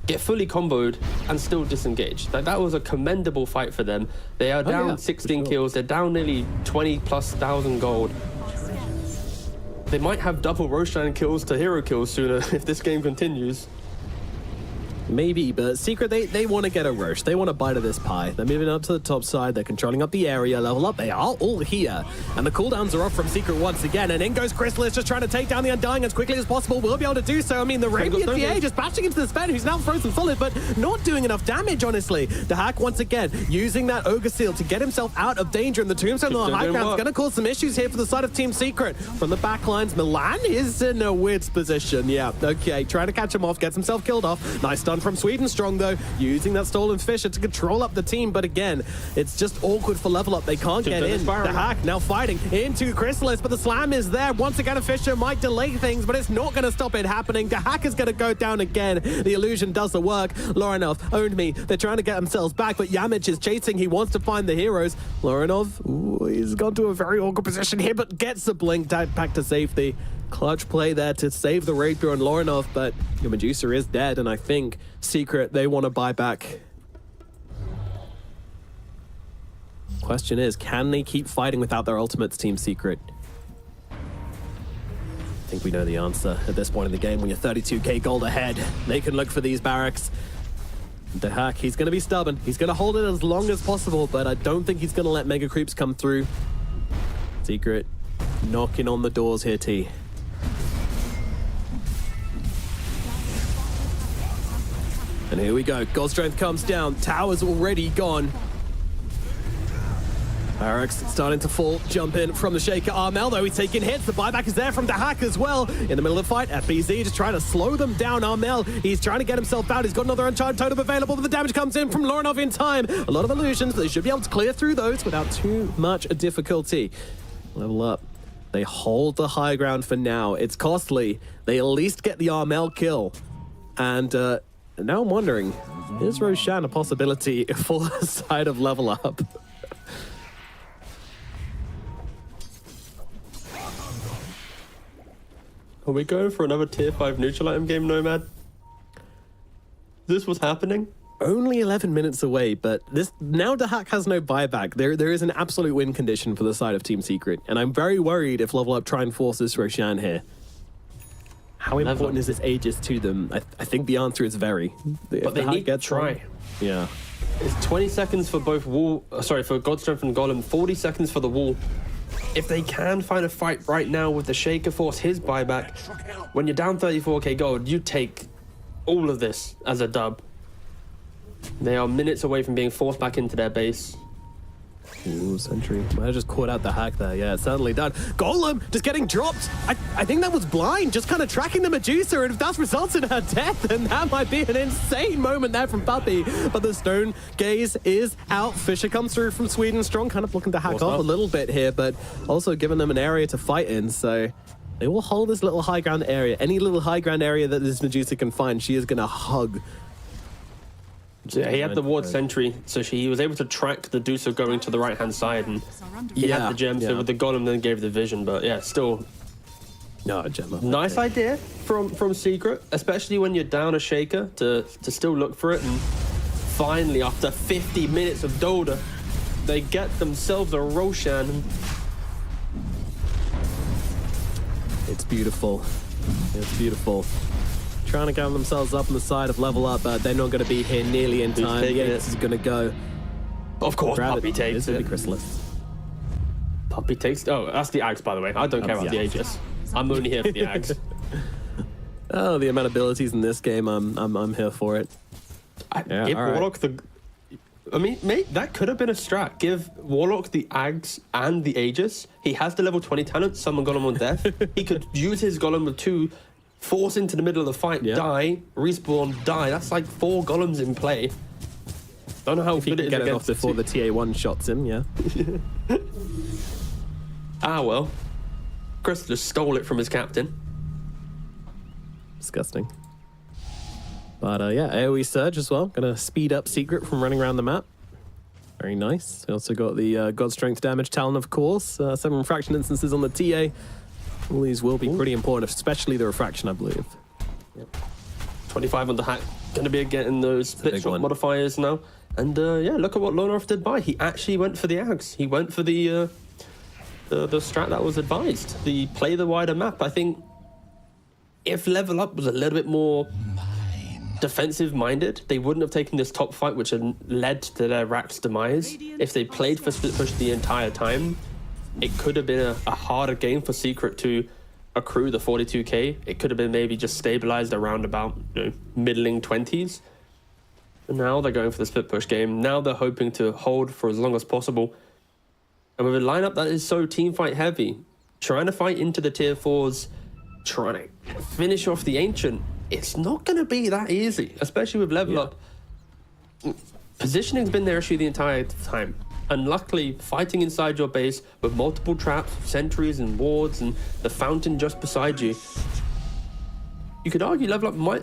get fully comboed, and still disengage. Like, that was a commendable fight for them. They are down 16 kills. They're down nearly 20,000+ gold. They might have double Roshan kills to hero kills sooner if this game continues. maybe, but Secret, they want to get a Roche. They want a bite of this pie. They're moving up to the top side. They're controlling up the area. Level up. They are all here. And the cooldowns are off from Secret once again. And in goes Chrysalis, just trying to take down the Undying as quickly as possible. We'll be able to do so. I mean, the Radiant TA just bashing into the Sven, who's now frozen solid, but not doing enough damage, honestly. The Hack, once again, using that Ogre Seal to get himself out of danger. And the Tombstone on the high ground is going to cause some issues here for the side of Team Secret. From the backlines, Milan is in a weird position. Yeah, okay. Trying to catch him off, gets himself killed off. Nice stun from Sweden Strong, though, using that Stolen Fisher to control up the team. But again, it's just awkward for level up. They can't get in. The Hack now fighting into Chrysalis, but the slam is there. Once again, a Fisher might delay things, but it's not going to stop it happening. The Hack is going to go down again. The illusion does the work. Lorinov owned me. They're trying to get themselves back, but Yamich is chasing. He wants to find the heroes. Lorinov, ooh, he's gone to a very awkward position here, but gets the blink back to safety. Clutch play there to save the Rapier on Lorinov, but your Medusa is dead, and I think Secret, they want to buy back. Question is, can they keep fighting without their ultimates, Team Secret? I think we know the answer at this point in the game. When you're 32k gold ahead, they can look for these barracks. The Hack, he's going to be stubborn. He's going to hold it as long as possible, but I don't think he's going to let Mega Creeps come through. Secret knocking on the doors here, T. And here we go. God Strength comes down. Tower's already gone. Barracks starting to fall. Jump in from the Shaker. Armel, though, he's taking hits. The buyback is there from the Hack as well. In the middle of the fight, FBZ just trying to slow them down. Armel, he's trying to get himself out. He's got another Uncharted Totem available, but the damage comes in from Lorinov in time. A lot of illusions, but they should be able to clear through those without too much difficulty. Level up. They hold the high ground for now. It's costly. They at least get the Armel kill. And now I'm wondering, is Roshan a possibility for the side of level up? Are we going for another tier 5 neutral item game, Nomad? This was happening? Only 11 minutes away, but this now the Hack has no buyback. There is an absolute win condition for the side of Team Secret, and I'm very worried if level up try and force this Roshan here. How important is this Aegis to them? I think the answer is very. But they need to try. Yeah. It's 20 seconds for both wall. For God Strength and Golem, 40 seconds for the wall. If they can find a fight right now with the Shaker, force his buyback, when you're down 34k gold, you take all of this as a dub. They are minutes away from being forced back into their base. Ooh, Sentry. I just caught out the Hack there. Yeah, it's certainly done. Golem just getting dropped. I think that was blind, just kind of tracking the Medusa, and if that's results in her death, then that might be an insane moment there from Puppy. But the Stone Gaze is out. Fisher comes through from Sweden Strong, kind of looking to hack off a little bit here, but also giving them an area to fight in, so they will hold this little high ground area. Any little high ground area that this Medusa can find, she is going to hug. Yeah, he had the ward sentry, so he was able to track the Dusa going to the right-hand side, and he had the gem, so with the Golem then gave the vision, but yeah, still. No, gem. Nice idea from Secret, especially when you're down a Shaker, to still look for it, and finally, after 50 minutes of Doda, they get themselves a Roshan. It's beautiful. It's beautiful. Trying to get themselves up on the side of level up, but they're not going to be here nearly in time. The Aegis is going to go. Of course, Puppy takes it. Chrysalis. Puppy takes. Oh, that's the Ags, by the way. I don't care about the Aegis. I'm only here for the Ags. Oh, the amount of abilities in this game, I'm here for it. Give Warlock the. I mean, mate, that could have been a strat. Give Warlock the Ags and the Aegis. He has the level 20 talent. Summon Golem on death. He could use his Golem with 2, force into the middle of the fight, die, respawn, die. That's like 4 Golems in play. Don't know how if he good it can is get it off before the TA1 shots him, yeah. Well. Chris just stole it from his captain. Disgusting. But yeah, AoE Surge as well. Gonna speed up Secret from running around the map. Very nice. We also got the God Strength damage talent, of course. 7 refraction instances on the TA. All these will be pretty important, especially the refraction, I believe. Yep. 25 on the hack. Gonna be getting those split shot modifiers now. And yeah, look at what Lonoff did by. He actually went for the Ags. He went for the strat that was advised. The play the wider map. I think if Level Up was a little bit more defensive-minded, they wouldn't have taken this top fight, which had led to their Rack's demise. If they played for split push the entire time, it could have been a harder game for Secret to accrue the 42k. It could have been maybe just stabilized around about middling 20s. And now they're going for the split push game. Now they're hoping to hold for as long as possible. And with a lineup that is so team fight heavy, trying to fight into the tier 4s, trying to finish off the Ancient, it's not going to be that easy, especially with Level Up. Positioning's been their issue the entire time. And luckily, fighting inside your base with multiple traps, sentries and wards and the fountain just beside you, you could argue Level Up might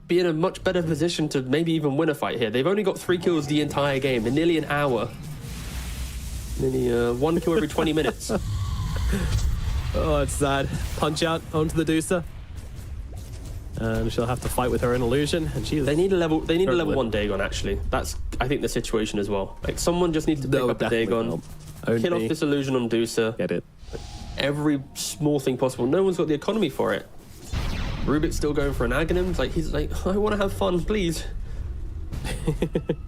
be in a much better position to maybe even win a fight here. They've only got 3 kills the entire game in nearly an hour. Nearly 1 kill every 20 minutes. Oh, it's sad. Punch out onto the Deucer. And she'll have to fight with her own illusion. And she they need a level 1 Dagon, actually. That's, I think, the situation as well. Like, someone just needs to pick up a Dagon, kill off this illusion on Deucer. Get it. Every small thing possible. No one's got the economy for it. Rubik's still going for an Aghanim. Like, he's like, I want to have fun, please.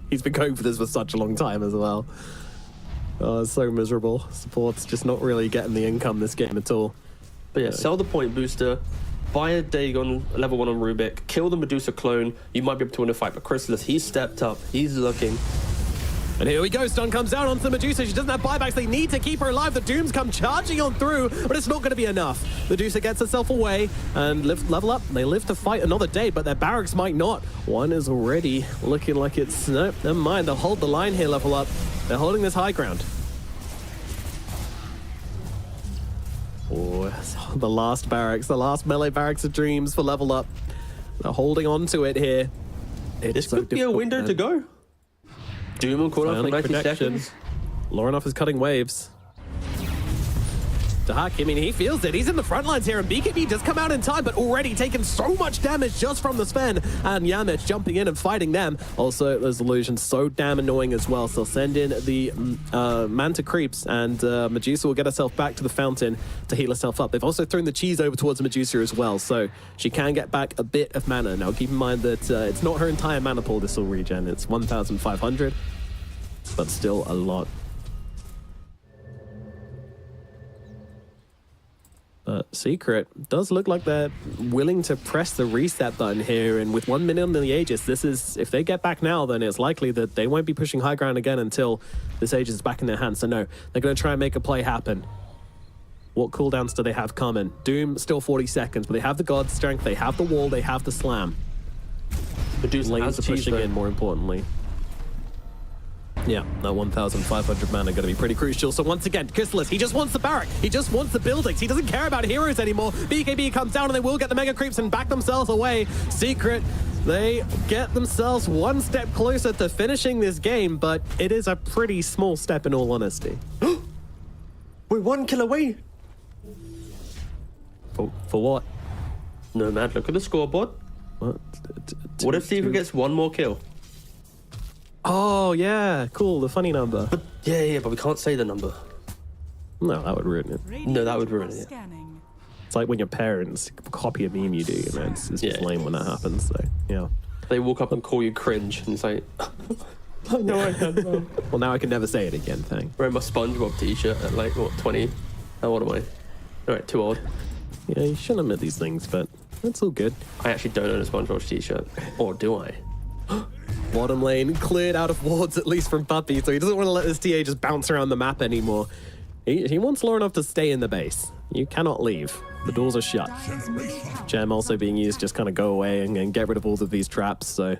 He's been going for this for such a long time as well. Oh, it's so miserable. Support's just not really getting the income this game at all. But yeah, sell the point booster, buy a Dagon level 1 on Rubik, kill the Medusa clone. You might be able to win a fight. But Chrysalis, he's stepped up. He's looking. And here we go. Stun comes down onto the Medusa. She doesn't have buybacks. They need to keep her alive. The Dooms come charging on through, but it's not going to be enough. Medusa gets herself away and level up. They live to fight another day, but their barracks might not. One is already looking like it's... No, never mind. They'll hold the line here, Level Up. They're holding this high ground. Oh, the last barracks, the last melee barracks of dreams for Level Up. They're holding on to it here. This could be a window to go. Doom will call off for 90 seconds. Lorinoff is cutting waves. Dahak, I mean, he feels it. He's in the front lines here, and BKB does come out in time, but already taken so much damage just from the Sven. And Yamich jumping in and fighting them. Also, those illusions so damn annoying as well. So send in the Manta creeps, and Medusa will get herself back to the fountain to heal herself up. They've also thrown the cheese over towards Medusa as well, so she can get back a bit of mana. Now, keep in mind that it's not her entire mana pool this will regen. It's 1,500, but still a lot. But Secret does look like they're willing to press the reset button here, and with 1 minute on the Aegis, this is, if they get back now, then it's likely that they won't be pushing high ground again until this Aegis is back in their hands. So no, they're going to try and make a play happen. What cooldowns do they have coming? Doom, still 40 seconds, but they have the God Strength, they have the wall, they have the slam. Medusa Lanes are pushing in, more importantly. Yeah, that 1,500 mana going to be pretty crucial. So once again, Chrysalis, he just wants the barrack. He just wants the buildings. He doesn't care about heroes anymore. BKB comes down and they will get the mega creeps and back themselves away. Secret, they get themselves one step closer to finishing this game, but it is a pretty small step in all honesty. We're 1 kill away. For what? No, man, look at the scoreboard. What if Secret gets 1 more kill? Oh, yeah, cool, the funny number. But yeah, but we can't say the number. No, that would ruin it. No, that would ruin it. Scanning. It's like when your parents copy a meme you do, you know, it's just lame when that happens, so, yeah. They walk up and call you cringe, and it's like... No, I can't. Well, now I can never say it again, thanks. Wearing my SpongeBob t-shirt at like, what, 20? How old am I? All right, too old. Yeah, you shouldn't admit these things, but that's all good. I actually don't own a SpongeBob t-shirt. Or do I? Bottom lane cleared out of wards, at least from Puppy, so he doesn't want to let this TA just bounce around the map anymore. He wants Law enough to stay in the base. You cannot leave. The doors are shut. Dire's middle tower Gem also being used just kind of go away and get rid of all of these traps, so...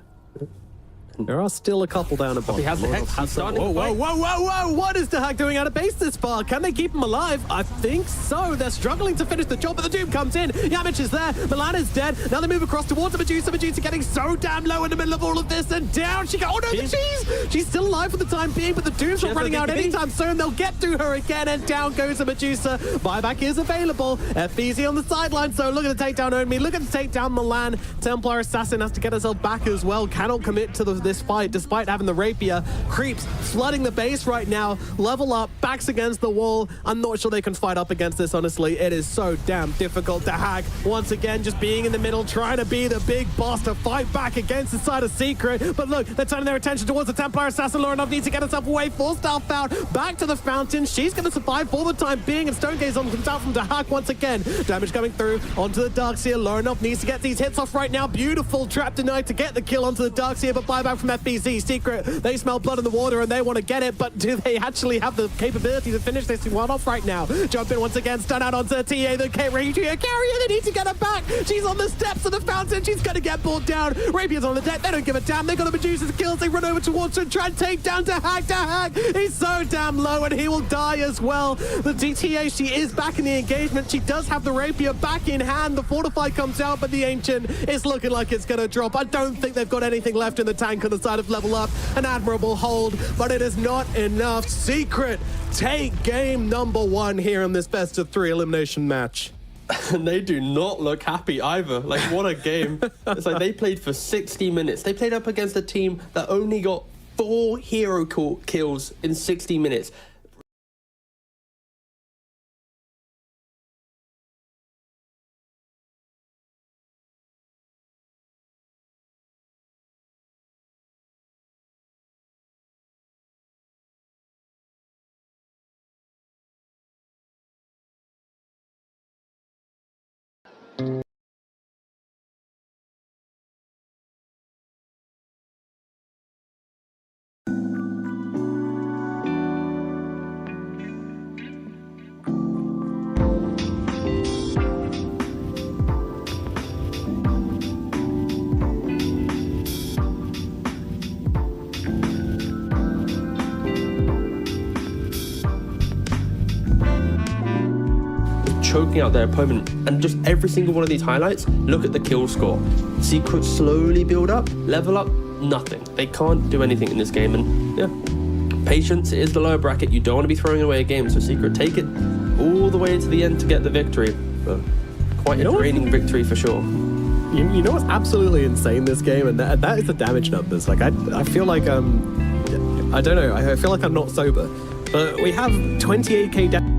There are still a couple down at bottom. He has the Hex. He's starting Whoa, to whoa, fight. whoa, whoa, whoa! What is the Hack doing out of base this far? Can they keep him alive? I think so. They're struggling to finish the job, but the Doom comes in. Yamich is there. Milan is dead. Now they move across towards the Medusa. Medusa getting so damn low in the middle of all of this, and down she goes. Oh no, the cheese! She's still alive for the time being, but the Doom's not running out anytime soon. They'll get to her again, and down goes the Medusa. Buyback is available. FBZ on the sideline, so look at the takedown Only. Look at the takedown Milan. Templar Assassin has to get herself back as well. Cannot commit to this fight, despite having the rapier. Creeps flooding the base right now. Level up, backs against the wall. I'm not sure they can fight up against this, honestly. It is so damn difficult to hack. Once again, just being in the middle, trying to be the big boss to fight back against inside of Secret. But look, they're turning their attention towards the Templar Assassin. Lorenov needs to get herself away. Forced out back to the fountain. She's going to survive for the time being, and Stonegaze comes out from the hack once again. Damage coming through onto the Darkseer. Lorenov needs to get these hits off right now. Beautiful trap denied to get the kill onto the Darkseer, but buyback from FBZ. Secret, they smell blood in the water and they want to get it, but do they actually have the capability to finish this one off right now? Jump in once again, stun out onto TA, the carrier, they need to get her back. She's on the steps of the fountain, she's going to get pulled down. Rapier's on the deck, they don't give a damn. They got the Medusa's kills, they run over towards her, try and take down to hack. He's so damn low and he will die as well. The DTA, she is back in the engagement. She does have the rapier back in hand. The Fortify comes out, but the Ancient is looking like it's going to drop. I don't think they've got anything left in the tank on the side of Level Up. An admirable hold, but it is not enough. Secret take game number 1 here in this best of 3 elimination match. And they do not look happy either. Like, what a game. It's like they played for 60 minutes. They played up against a team that only got 4 hero kills in 60 minutes. Choking out their opponent, and just every single one of these highlights, look at the kill score. Secret slowly build up, level up, nothing. They can't do anything in this game, and yeah, patience is the lower bracket. You don't want to be throwing away a game, so Secret take it all the way to the end to get the victory, but quite a draining victory for sure. You know what's absolutely insane this game, and that is the damage numbers. Like I feel like I don't know, I feel like I'm not sober, but we have 28k damage.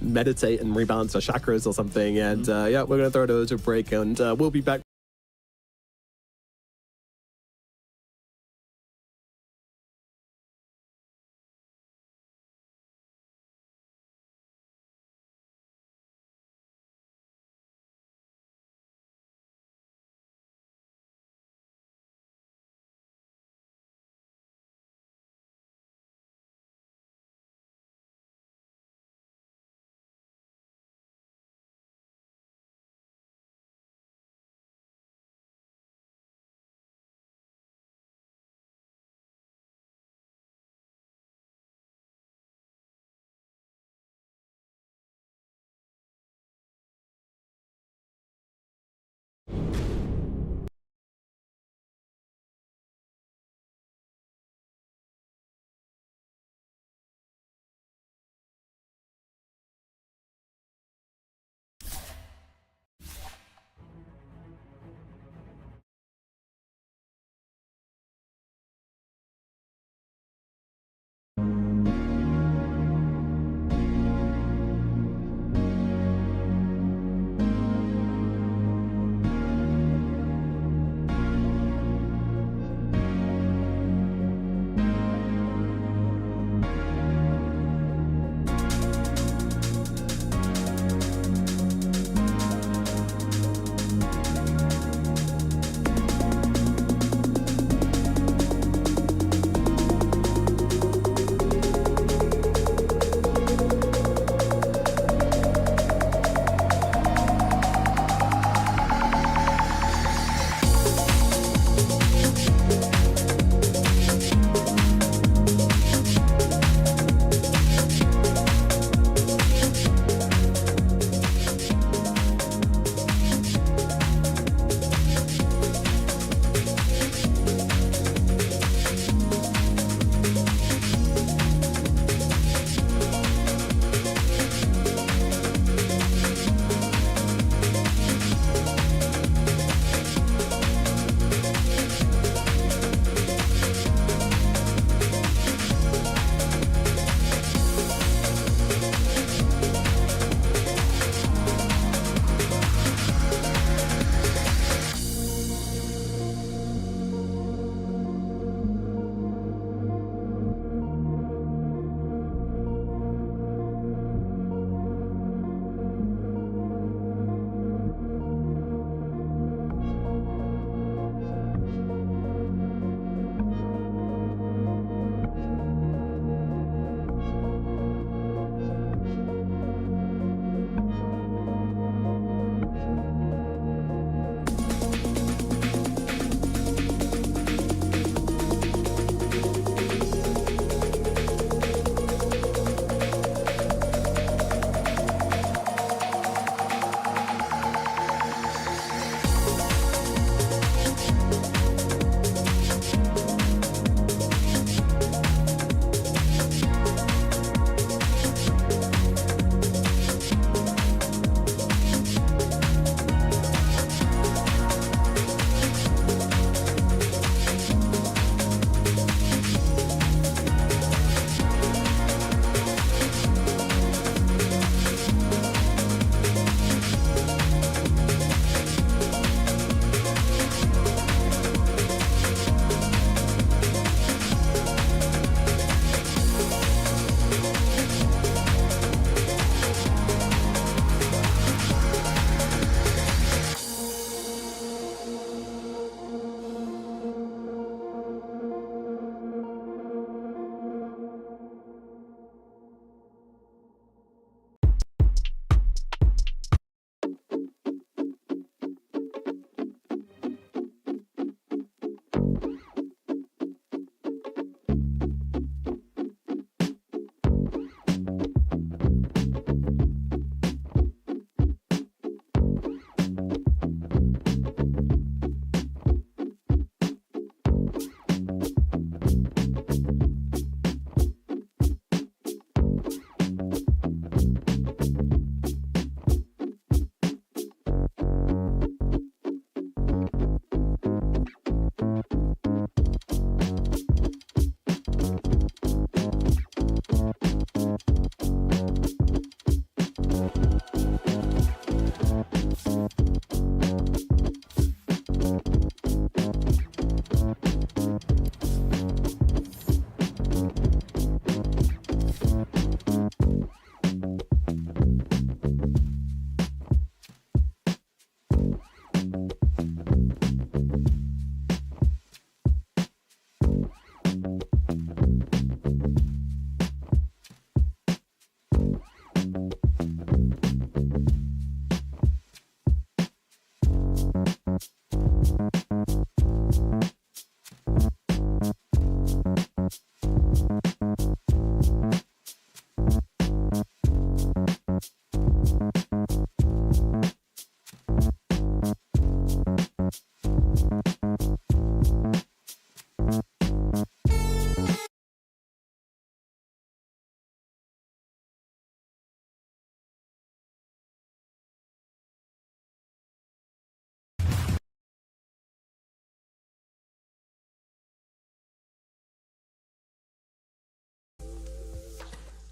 meditate and rebalance our chakras or something. And yeah, we're going to throw it to a break, and we'll be back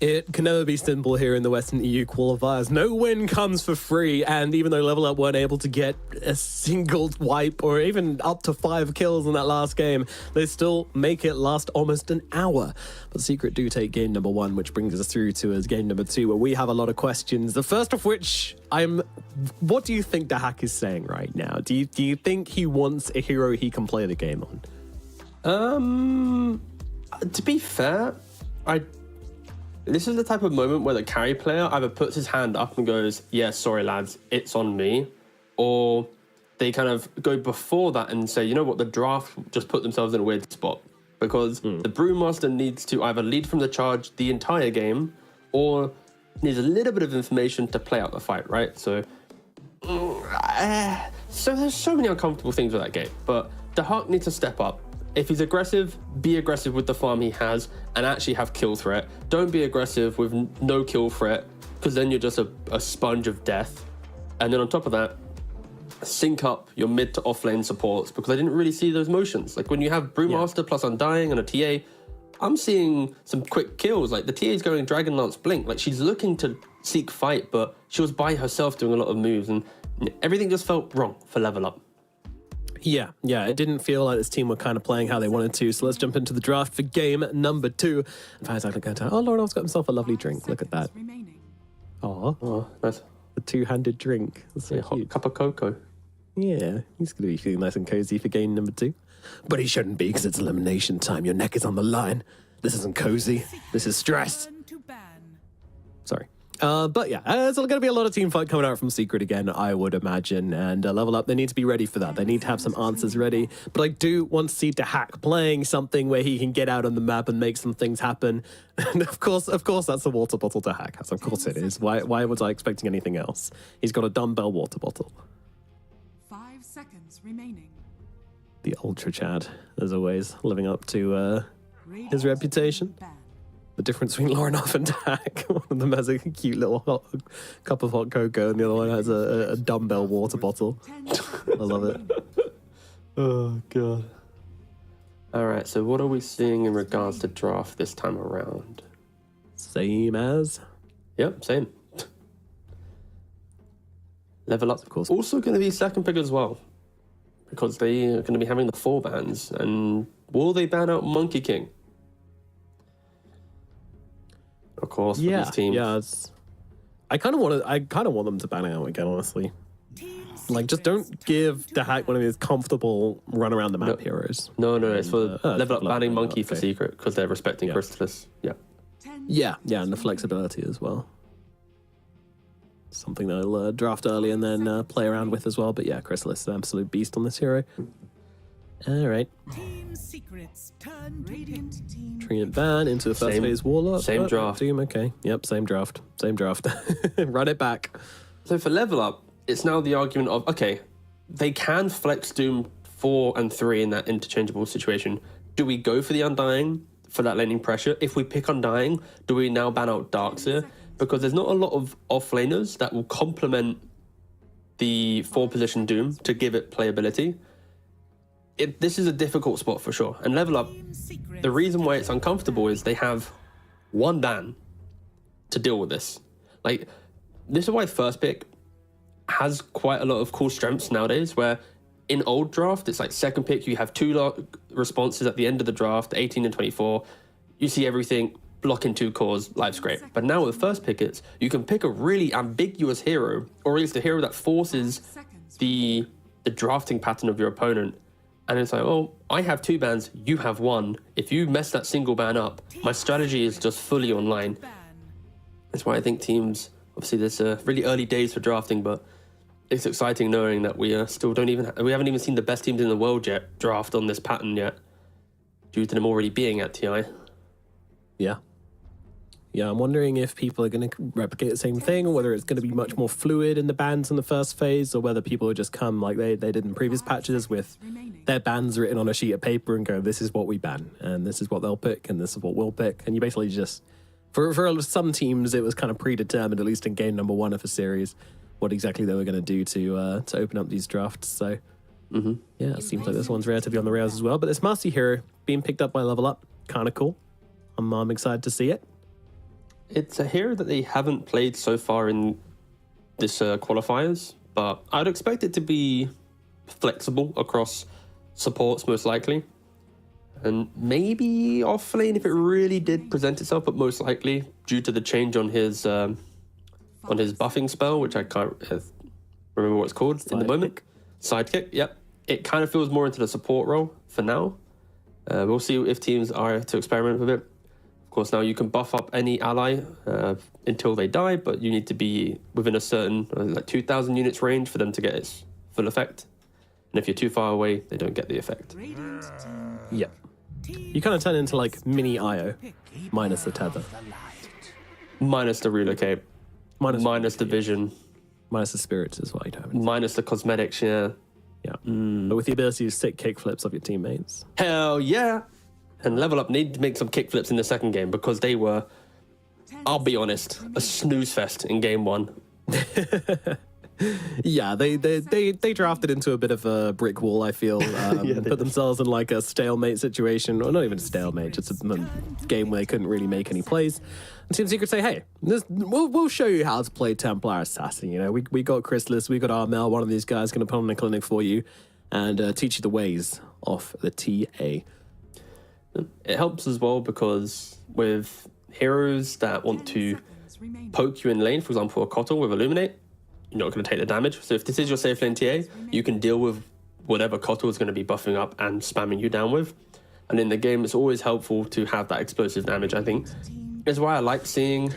It can never be simple here in the Western EU qualifiers. No win comes for free, and even though Level Up weren't able to get a single wipe or even up to 5 kills in that last game, they still make it last almost an hour. But Secret do take game number 1, which brings us through to game number 2, where we have a lot of questions. The first of which, what do you think Dahak is saying right now? Do you think he wants a hero he can play the game on? To be fair, this is the type of moment where the carry player either puts his hand up and goes, yeah, sorry lads, it's on me, or they kind of go before that and say, you know what, the draft just put themselves in a weird spot, because the Brewmaster needs to either lead from the charge the entire game or needs a little bit of information to play out the fight, right? So there's so many uncomfortable things with that game, but Dahak needs to step up. If he's aggressive, be aggressive with the farm he has and actually have kill threat. Don't be aggressive with no kill threat, because then you're just a sponge of death. And then on top of that, sync up your mid to offlane supports, because I didn't really see those motions. Like when you have Brewmaster plus Undying and a TA, I'm seeing some quick kills. Like the TA's going Dragonlance Blink. Like she's looking to seek fight, but she was by herself doing a lot of moves, and everything just felt wrong for Level Up. Yeah, it didn't feel like this team were kind of playing how they wanted to. So let's jump into the draft for game number 2. And Faizak looking at, oh, Lordov's got himself a lovely drink. Look at that. Oh, nice. A 2-handed drink. That's so Hot cute. cup of cocoa. Yeah, he's going to be feeling nice and cozy for game number 2. But he shouldn't be, because it's elimination time. Your neck is on the line. This isn't cozy. This is stress. Sorry. But yeah, there's going to be a lot of team fight coming out from Secret again, I would imagine. And Level Up, they need to be ready for that. They need to have some answers ready. But I do want to see Dahak playing something where he can get out on the map and make some things happen. And of course, that's the water bottle Dahak has. Of course it is. Why was I expecting anything else? He's got a dumbbell water bottle. 5 seconds remaining. The Ultra Chad, as always, living up to his reputation. The difference between Lorinov and Dak. One of them has a cute little cup of hot cocoa, and the other one has a dumbbell water bottle. I love it. Oh, God. All right, so what are we seeing in regards to draft this time around? Same as? Yep, same. Level Up, of course. Also going to be second pick as well, because they are going to be having the 4 bans. And will they ban out Monkey King? Of course, for this team. Yeah. I kind of want them to ban out again, honestly. Like, just don't give Dahak one of his comfortable run around the map heroes. No, it's for Level Up banning Monkey for okay. Secret, because they're respecting Chrysalis. Yeah, and the flexibility as well. Something that I'll draft early and then play around with as well. But yeah, Chrysalis is an absolute beast on this hero. All right. Team Secrets turn Radiant Team. Treant ban into the first phase Warlock. Same draft. Team, okay. Yep, same draft. Run it back. So for Level Up, it's now the argument of, okay, they can flex Doom 4 and 3 in that interchangeable situation. Do we go for the Undying for that laning pressure? If we pick Undying, do we now ban out Darkseer? Because there's not a lot of offlaners that will complement the 4-position Doom to give it playability. This is a difficult spot for sure. And Level Up, the reason why it's uncomfortable is they have 1 ban to deal with this. Like, this is why first pick has quite a lot of cool strengths nowadays, where in old draft, it's like second pick, you have 2 responses at the end of the draft, 18 and 24. You see everything, block in 2 cores, life's great. But now with first pick, you can pick a really ambiguous hero, or at least a hero that forces the drafting pattern of your opponent. And it's like, oh, I have 2 bans, you have 1. If you mess that single ban up, my strategy is just fully online. That's why I think teams, obviously there's really early days for drafting, but it's exciting knowing that we still we haven't even seen the best teams in the world yet draft on this pattern yet, due to them already being at TI. Yeah. Yeah, I'm wondering if people are going to replicate the same thing, or whether it's going to be much more fluid in the bans in the first phase, or whether people will just come like they did in previous patches with their bans written on a sheet of paper and go, this is what we ban, and this is what they'll pick, and this is what we'll pick. And you basically just, for some teams, it was kind of predetermined, at least in game number 1 of a series, what exactly they were going to do to open up these drafts. So, yeah, it seems like this one's relatively on the rails as well. But this Master Hero being picked up by Level Up, kind of cool. I'm excited to see it. It's a hero that they haven't played so far in this qualifiers, but I'd expect it to be flexible across supports most likely, and maybe off lane if it really did present itself, but most likely due to the change on his buffing spell, which I can't remember what it's called in the moment. Sidekick, yep. It kind of feels more into the support role for now. We'll see if teams are to experiment with it. Of course, now you can buff up any ally until they die, but you need to be within a certain like 2,000 units range for them to get its full effect. And if you're too far away, they don't get the effect. Yeah. You kind of turn into like mini IO, minus the tether. Minus the relocate. Minus the vision. Minus the spirits as well. You don't have minus the cosmetics, yeah. Yeah. But with the ability to stick kickflips of your teammates. Hell yeah. And Level Up need to make some kickflips in the second game, because they were, I'll be honest, a snooze fest in game 1. Yeah, they drafted into a bit of a brick wall, I feel. Put themselves in like a stalemate situation, or not even a stalemate, just a game where they couldn't really make any plays. And Team Secret say, hey, we'll show you how to play Templar Assassin. You know, we got Chrysalis, we got Armel, one of these guys going to put on a clinic for you and teach you the ways of the TA. It helps as well because with heroes that want to poke you in lane, for example, a Kotl with Illuminate, you're not going to take the damage. So if this is your safe lane TA, you can deal with whatever Kotl is going to be buffing up and spamming you down with. And in the game, it's always helpful to have that explosive damage, I think. That's why I like seeing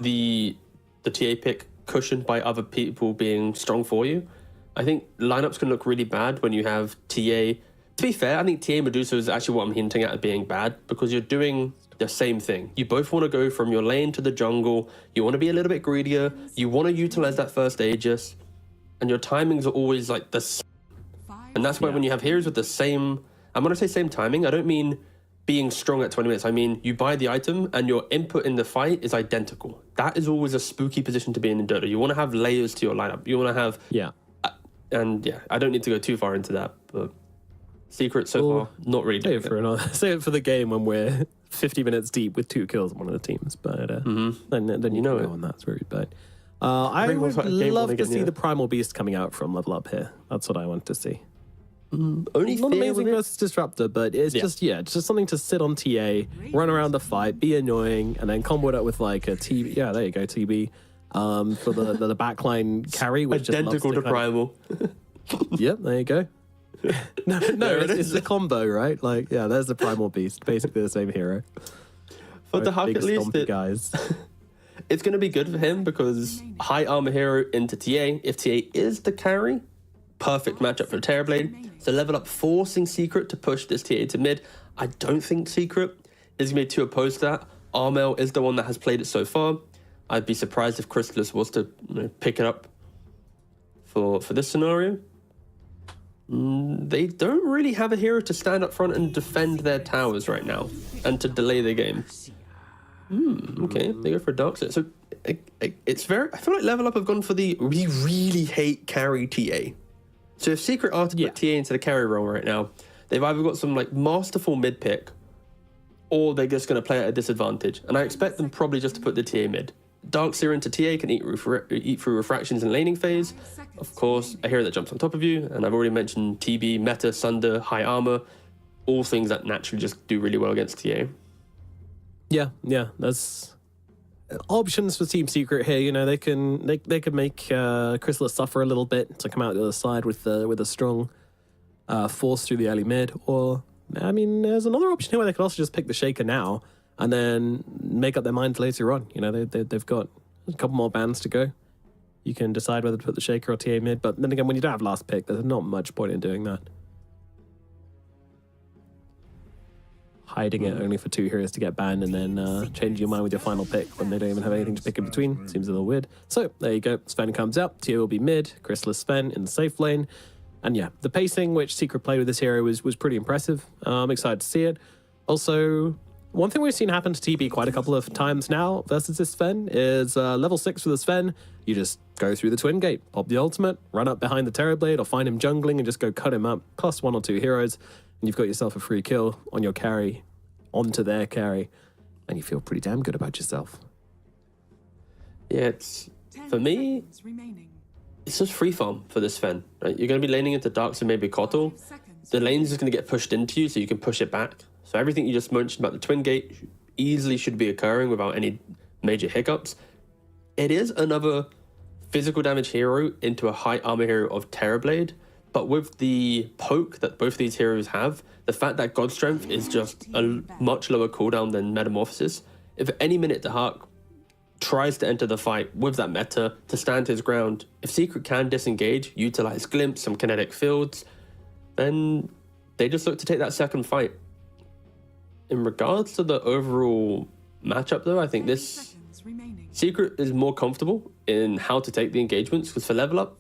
the TA pick cushioned by other people being strong for you. I think lineups can look really bad when you have TA. To be fair, I think TA Medusa is actually what I'm hinting at being bad, because you're doing the same thing. You both want to go from your lane to the jungle. You want to be a little bit greedier. You want to utilize that first Aegis. And your timings are always like the same. And that's why when you have heroes with the same... I'm going to say same timing. I don't mean being strong at 20 minutes. I mean, you buy the item and your input in the fight is identical. That is always a spooky position to be in Dota. You want to have layers to your lineup. You want to have... Yeah. And yeah, I don't need to go too far into that, but... Secret so far, not really. Save it for the game when we're 50 minutes deep with 2 kills on one of the teams. But then you know it. On that. It's very bad. I would love to see the Primal Beast coming out from Level Up here. That's what I want to see. Only not amazing versus Disruptor, but it's just something to sit on TA, run around the fight, be annoying, and then combo it up with like a TB. Yeah, there you go, TB. For the backline carry, which identical to Primal. Yep, there you go. No, it's a combo, right? Like, yeah, there's the Primal Beast, basically the same hero. For the Huck, at least, guys. It's going to be good for him because high armor hero into TA. If TA is the carry, perfect matchup for Terrorblade. So Level Up forcing Secret to push this TA to mid. I don't think Secret is going to be too opposed to that. Armel is the one that has played it so far. I'd be surprised if Chrysalis was to pick it up for this scenario. They don't really have a hero to stand up front and defend their towers right now and to delay the game. Okay, they go for a dark set. So it's very... I feel like Level Up have gone for the we really hate carry TA. So if Secret are to put TA into the carry role right now, they've either got some like masterful mid pick or they're just going to play at a disadvantage. And I expect them probably just to put the TA mid. Darkseer into TA can eat through refractions in laning phase. Of course, a hero that jumps on top of you, and I've already mentioned TB, Meta, Sunder, High Armor, all things that naturally just do really well against TA. Yeah, there's options for Team Secret here. You know, they can make Chrysalis suffer a little bit to come out the other side with a strong force through the early mid, or I mean, there's another option here where they could also just pick the Shaker now and then make up their minds later on. You know, they've got a couple more bans to go. You can decide whether to put the Shaker or TA mid, but then again, when you don't have last pick, there's not much point in doing that. Hiding it only for 2 heroes to get banned and then changing your mind with your final pick when they don't even have anything to pick in between seems a little weird. So there you go. Sven comes out. TA will be mid. Chrysalis Sven in the safe lane. And yeah, the pacing which Secret played with this hero was pretty impressive. I'm excited to see it. Also, one thing we've seen happen to TB quite a couple of times now versus this Sven is level 6 for the Sven. You just go through the Twin Gate, pop the ultimate, run up behind the Terrorblade or find him jungling and just go cut him up, cost 1 or 2 heroes, and you've got yourself a free kill on your carry, onto their carry, and you feel pretty damn good about yourself. Yeah, for me, it's just free farm for this Sven. Right? You're going to be laning into Darks and maybe Kotal. The lane's just going to get pushed into you so you can push it back. So everything you just mentioned about the Twin Gate easily should be occurring without any major hiccups. It is another physical damage hero into a high armor hero of Terrorblade, but with the poke that both these heroes have, the fact that God Strength is just a much lower cooldown than Metamorphosis. If at any minute the Hawk tries to enter the fight with that meta to stand his ground, if Secret can disengage, utilize Glimpse, some kinetic fields, then they just look to take that second fight. In regards to the overall matchup though, I think this Secret is more comfortable in how to take the engagements, because for level up,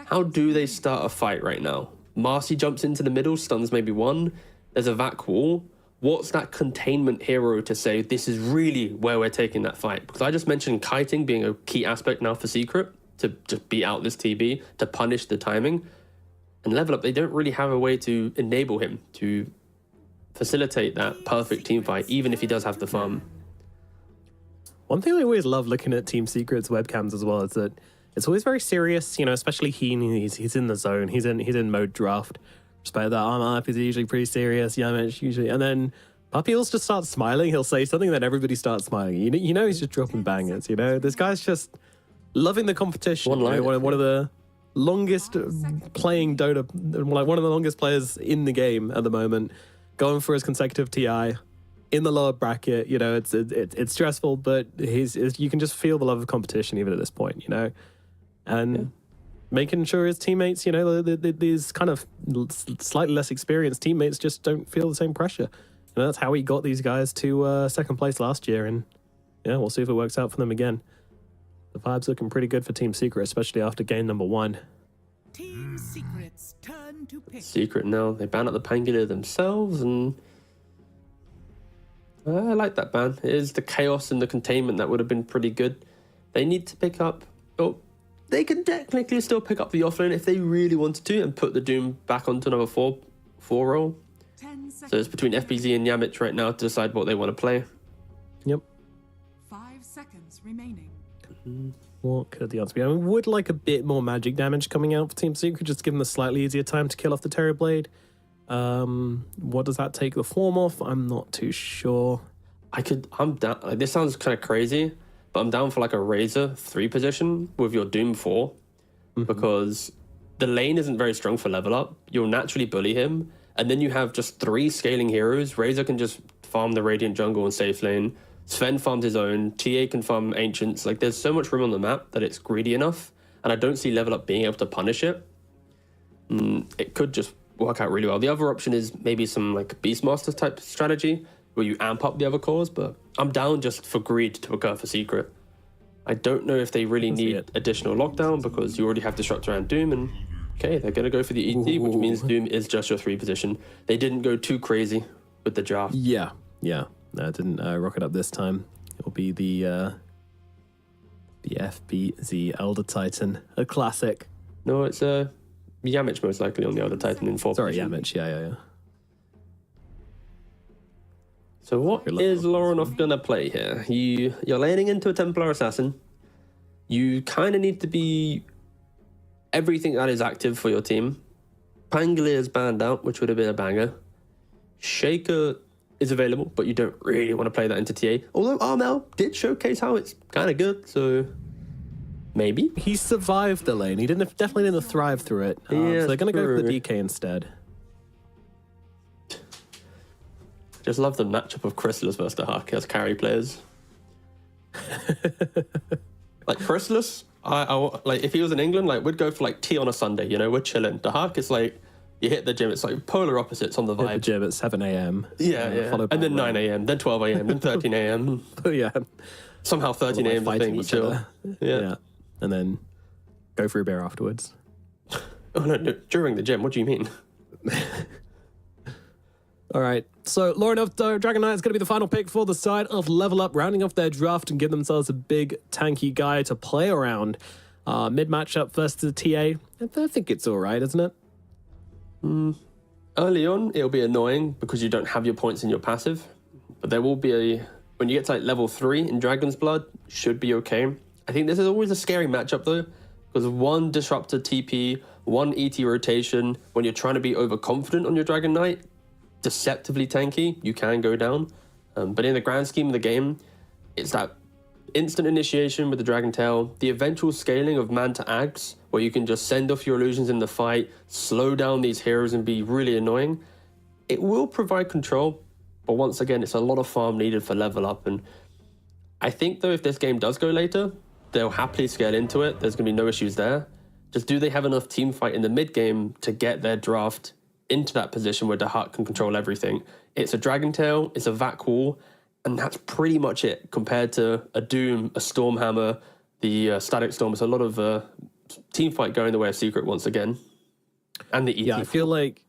how do they start a fight right now? Marcy jumps into the middle, stuns maybe one, there's a vac wall. What's that containment hero to say this is really where we're taking that fight? Because I just mentioned kiting being a key aspect now for Secret to just beat out this TB, to punish the timing. And level up, they don't really have a way to enable him to facilitate that perfect team fight, even if he does have the farm. One thing I always love looking at Team Secret's webcams as well is that it's always very serious, you know, especially he's in the zone, he's in mode draft. Despite that arm up, he's usually pretty serious, Yamich usually, and then Puppy will just start smiling, he'll say something, then everybody starts smiling. You know he's just dropping bangers, you know? This guy's just loving the competition. One of the longest playing Dota, like one of the longest players in the game at the moment, going for his consecutive TI in the lower bracket. You know, it's stressful, but you can just feel the love of competition even at this point, you know? And making sure his teammates, you know, these kind of slightly less experienced teammates just don't feel the same pressure. And that's how he got these guys to second place last year. And yeah, we'll see if it works out for them again. The vibe's looking pretty good for Team Secret, especially after game number 1. Team Secret's turn to pick. Secret now, they ban out the Pangolier themselves, and I like that ban. It is the chaos and the containment that would have been pretty good. They need to pick up, they can technically still pick up the offlane if they really wanted to and put the Doom back onto another 4 role. So it's between FBZ and Yamich right now to decide what they want to play. Yep. 5 seconds remaining. What could the answer be? I mean, would like a bit more magic damage coming out for Team Secret, just give them a slightly easier time to kill off the Terrorblade. What does that take the form off? I'm not too sure. I'm down. Like, this sounds kind of crazy, but I'm down for like a Razor 3 position with your Doom 4, because the lane isn't very strong for level up. You'll naturally bully him, and then you have just 3 scaling heroes. Razor can just farm the Radiant jungle and safe lane. Sven farms his own. TA can farm Ancients. Like, there's so much room on the map that it's greedy enough, and I don't see level up being able to punish it. It could just work out really well. The other option is maybe some like Beastmaster type strategy where you amp up the other cores, but I'm down just for greed to occur for Secret. I don't know if they really need additional lockdown, because you already have Disruptor and Doom, and okay, they're going to go for the ET, which means Doom is just your 3 position. They didn't go too crazy with the draft. Yeah. No, it didn't rock it up this time. It'll be the FBZ Elder Titan, a classic. No, it's Yamich most likely on the Elder Titan in 4 Sorry, position. Yamich, yeah. So what is Lorinov gonna play here? You're laning into a Templar Assassin. You kind of need to be everything that is active for your team. Pangolier is banned out, which would have been a banger. Shaker is available, but you don't really want to play that into TA. Although Armel did showcase how it's kind of good, so maybe. He survived the lane. He definitely didn't thrive through it. Yeah, so they're going to go for the true. DK instead. Just love the matchup of Chrysalis versus the Hawk as carry players. Like Chrysalis, I like if he was in England, like we'd go for like tea on a Sunday. You know, we're chilling. The Hawk is like you hit the gym. It's like polar opposites on the Hit vibe. the gym at 7 a.m. Yeah. followed And by then 9 a.m., then 12 a.m., then 13 a.m. yeah. Somehow 13 a.m. is the Fighting thing, but each still. other. Yeah. And then go for a beer afterwards. Oh no, during the gym. What do you mean? All right, so Lorinov Dragon Knight is going to be the final pick for the side of Level Up, rounding off their draft and give themselves a big tanky guy to play around. Mid matchup versus the TA. I think it's all right, isn't it? Early on, it'll be annoying because you don't have your points in your passive. But there will be when you get to like level 3 in Dragon's Blood, should be okay. I think this is always a scary matchup though, because one disruptor TP, one ET rotation, when you're trying to be overconfident on your Dragon Knight, deceptively tanky, you can go down. But in the grand scheme of the game, it's that instant initiation with the Dragon Tail, the eventual scaling of man to axe, where you can just send off your illusions in the fight, slow down these heroes and be really annoying. It will provide control, but once again, it's a lot of farm needed for level up. And I think though, if this game does go later, they'll happily scale into it. There's gonna be no issues there. Just do they have enough team fight in the mid game to get their draft into that position where the Hut can control everything? It's a Dragon Tail, it's a Vac Wall, and that's pretty much it compared to a Doom, a Stormhammer, the Static Storm. It's a lot of team fight going the way of Secret once again. And the ET. Yeah, I feel like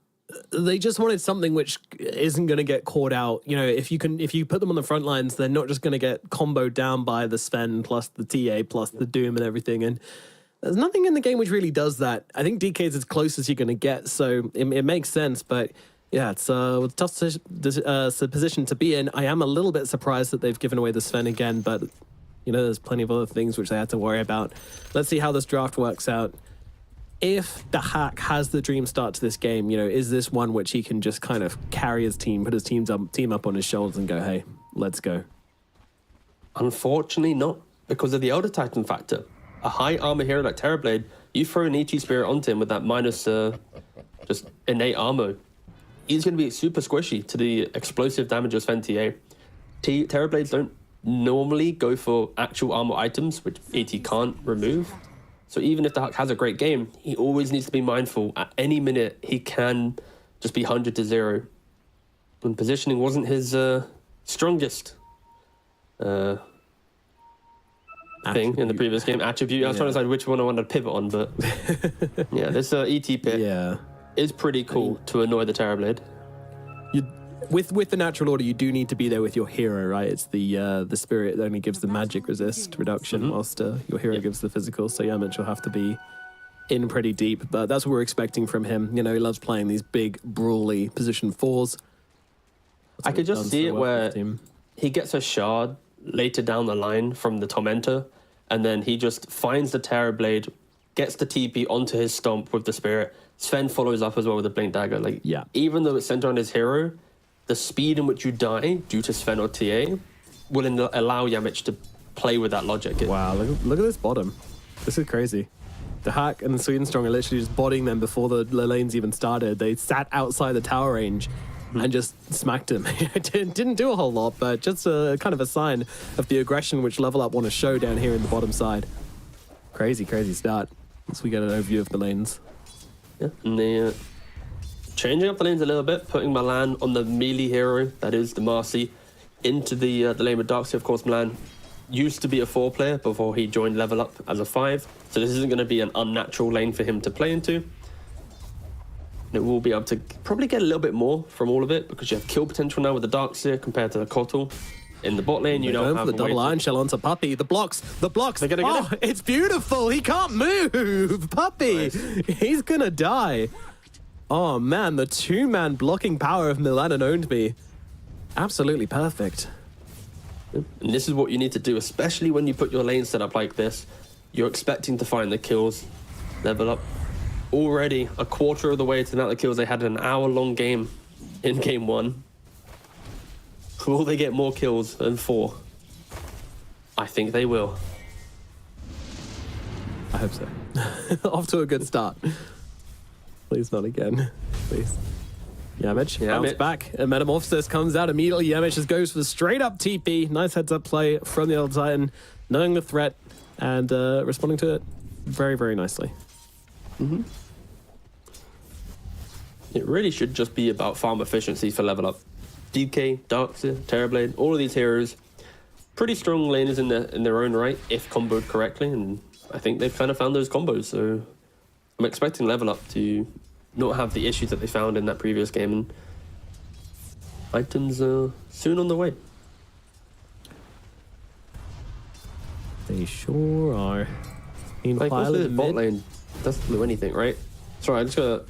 they just wanted something which isn't going to get caught out. You know, if you put them on the front lines, they're not just going to get comboed down by the Sven plus the TA plus the Doom and everything. And there's nothing in the game which really does that. I think DK is as close as you're going to get, so it makes sense. But yeah, it's a tough position to be in. I am a little bit surprised that they've given away the Sven again, but you know, there's plenty of other things which they had to worry about. Let's see how this draft works out. If the Hack has the dream start to this game, you know, is this one which he can just kind of carry his team, put his team up on his shoulders and go, hey, let's go? Unfortunately not, because of the Elder Titan factor. A high armor hero like Terrorblade, you throw an ET Spirit onto him with that minus just innate armor, he's going to be super squishy to the explosive damage of Sven TA. Terrorblades don't normally go for actual armor items, which ET can't remove. So even if the Huck has a great game, he always needs to be mindful. At any minute, he can just be 100 to 0. And positioning wasn't his strongest thing in the previous game. Attribute. I was trying to decide which one I wanted to pivot on, but yeah, this ET pit is pretty cool to annoy the Terrorblade. With the natural order, you do need to be there with your hero, right? It's the spirit that only gives the magic resist reduction, whilst your hero gives the physical. So yeah, Mitch will have to be in pretty deep, but that's what we're expecting from him. You know, he loves playing these big, brawly position 4s. I could just see it where he gets a shard later down the line from the Tormentor, and then he just finds the Terrorblade, gets the TP onto his stomp with the Spirit. Sven follows up as well with the Blink Dagger. Like, even though it's centered on his hero, the speed in which you die due to Sven or TA will allow Yamich to play with that logic. Wow, look at this bottom. This is crazy. The Hack and the Swedenstrong are literally just bodying them before the lanes even started. They sat outside the tower range and just smacked him. It didn't do a whole lot, but just a kind of a sign of the aggression which Level Up want to show down here in the bottom side. Crazy, crazy start. Once we get an overview of the lanes. Yeah, and the changing up the lanes a little bit, putting Milan on the melee hero, that is the Marcy, into the lane with Darkseid. Of course, Milan used to be a 4-player before he joined Level Up as a 5, so this isn't going to be an unnatural lane for him to play into. It will be able to probably get a little bit more from all of it, because you have kill potential now with the Darkseid compared to the Kotal. In the bot lane, you don't have the double Iron Shell onto Puppy. The blocks. They're gonna get it. It's beautiful. He can't move. Puppy, nice. He's gonna die. Oh man, the 2-man blocking power of Milan and owned me. Absolutely perfect. And this is what you need to do, especially when you put your lane set up like this. You're expecting to find the kills, level up. Already a quarter of the way to the amount of kills they had in an hour-long game in game 1. Will they get more kills than 4? I think they will. I hope so. Off to a good start. Please not again. Please. Yamich bounce back. And Metamorphosis comes out immediately. Yamich just goes for the straight up TP. Nice heads up play from the old Titan, knowing the threat and responding to it very, very nicely. Mm-hmm. It really should just be about farm efficiency for level up. DK, Darkseer, Terrorblade, all of these heroes, pretty strong laners in their own right, if comboed correctly, and I think they've kind of found those combos, so I'm expecting level up to not have the issues that they found in that previous game, and items are soon on the way. They sure are. Like, also the bot lane doesn't do anything, right? Sorry, I just gotta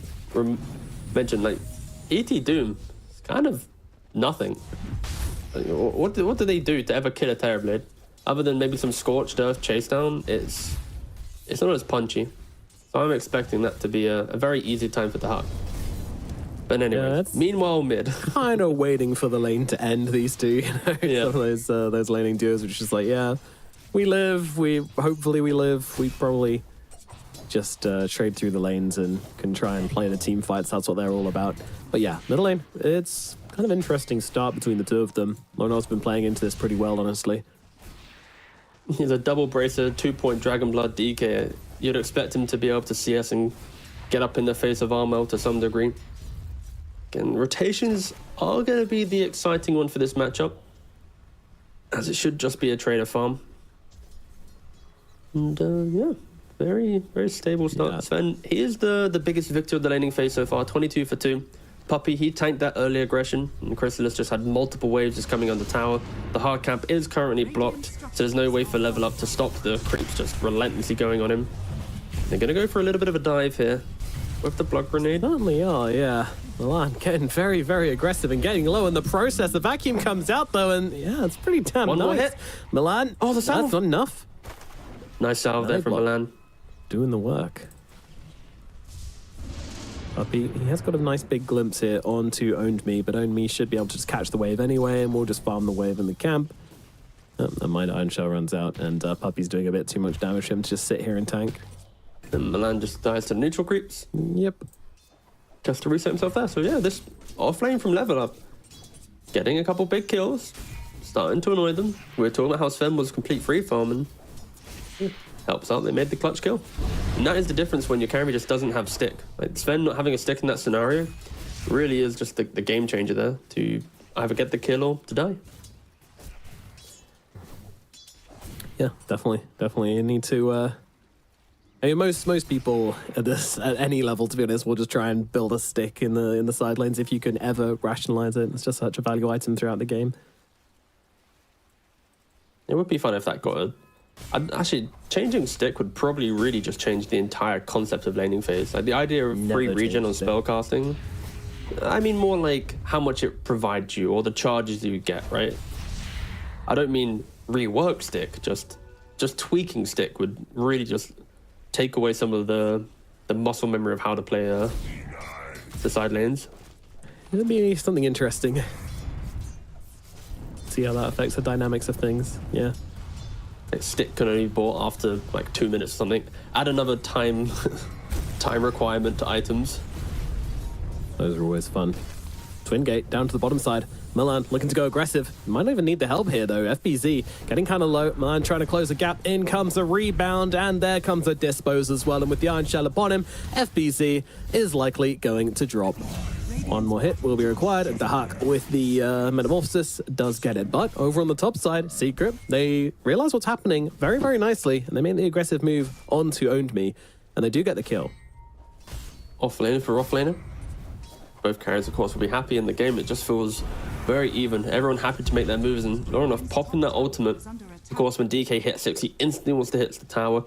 mention, like, ET Doom is kind of nothing. Like, what do they do to ever kill a Terrorblade? Other than maybe some Scorched Earth chase down, it's not as punchy. So I'm expecting that to be a very easy time for the Hawk. But anyway, meanwhile, mid. Kind of waiting for the lane to end, these two. You know? Yeah. Some of those laning duos, which is just like, yeah, we live, hopefully we live. We probably just trade through the lanes and can try and play the team fights. That's what they're all about. But yeah, middle lane, it's kind of interesting start between the two of them. Lonar's been playing into this pretty well, honestly. He's a double bracer, 2-point Dragon Blood DK. You'd expect him to be able to CS and get up in the face of Armel to some degree. Again, rotations are going to be the exciting one for this matchup, as it should just be a trader farm. And yeah, very, very stable start. Yeah. Sven, he is the biggest victor of the laning phase so far, 22 for 2. Puppey, he tanked that early aggression, and Chrysalis just had multiple waves just coming on the tower. The hard camp is currently blocked, so there's no way for level up to stop the creeps just relentlessly going on him. They're going to go for a little bit of a dive here with the blood grenade. Certainly are, yeah. Milan getting very, very aggressive and getting low in the process. The vacuum comes out, though, and yeah, it's pretty damn One nice. more hit. Milan, oh, the salve. That's not enough. Nice salve there from Milan. Doing the work. Puppey, he has got a nice big glimpse here onto Owned Me, but Owned Me should be able to just catch the wave anyway, and we'll just farm the wave in the camp. And my Iron Shell runs out, and Puppey's doing a bit too much damage for him to just sit here and tank. And Milan just dies to neutral creeps. Yep. Just to reset himself there. So yeah, this offlane from level up, getting a couple big kills, starting to annoy them. We were talking about how Sven was complete free farm, and yeah, helps out. They made the clutch kill. And that is the difference when your carry just doesn't have stick. Like Sven not having a stick in that scenario really is just the game changer there to either get the kill or to die. Yeah, definitely. You need to. I mean, most people at any level, to be honest, will just try and build a stick in the side lanes if you can ever rationalize it. It's just such a value item throughout the game. It would be fun if that got actually, changing stick would probably really just change the entire concept of laning phase. Like the idea of free regen on spellcasting. I mean more like how much it provides you or the charges you get, right? I don't mean rework stick, just tweaking stick would really just take away some of the muscle memory of how to play the side lanes. It'll be something interesting. See how that affects the dynamics of things. Yeah. Like stick can only be bought after like 2 minutes or something. Add another time requirement to items. Those are always fun. Twin gate down to the bottom side. Milan looking to go aggressive. Might not even need the help here though. FBZ getting kind of low. Milan trying to close the gap. In comes a rebound, and there comes a dispose as well. And with the Iron Shell upon him, FBZ is likely going to drop. One more hit will be required. The Hawk with the Metamorphosis does get it. But over on the top side, Secret, they realize what's happening very, very nicely. And they make the aggressive move onto Owned Me. And they do get the kill. Offlaner for offlaner. Both carriers, of course, will be happy in the game. It just feels very even. Everyone happy to make their moves. And Lorinov popping that ultimate. Of course, when DK hits 6, he instantly wants to hit the tower.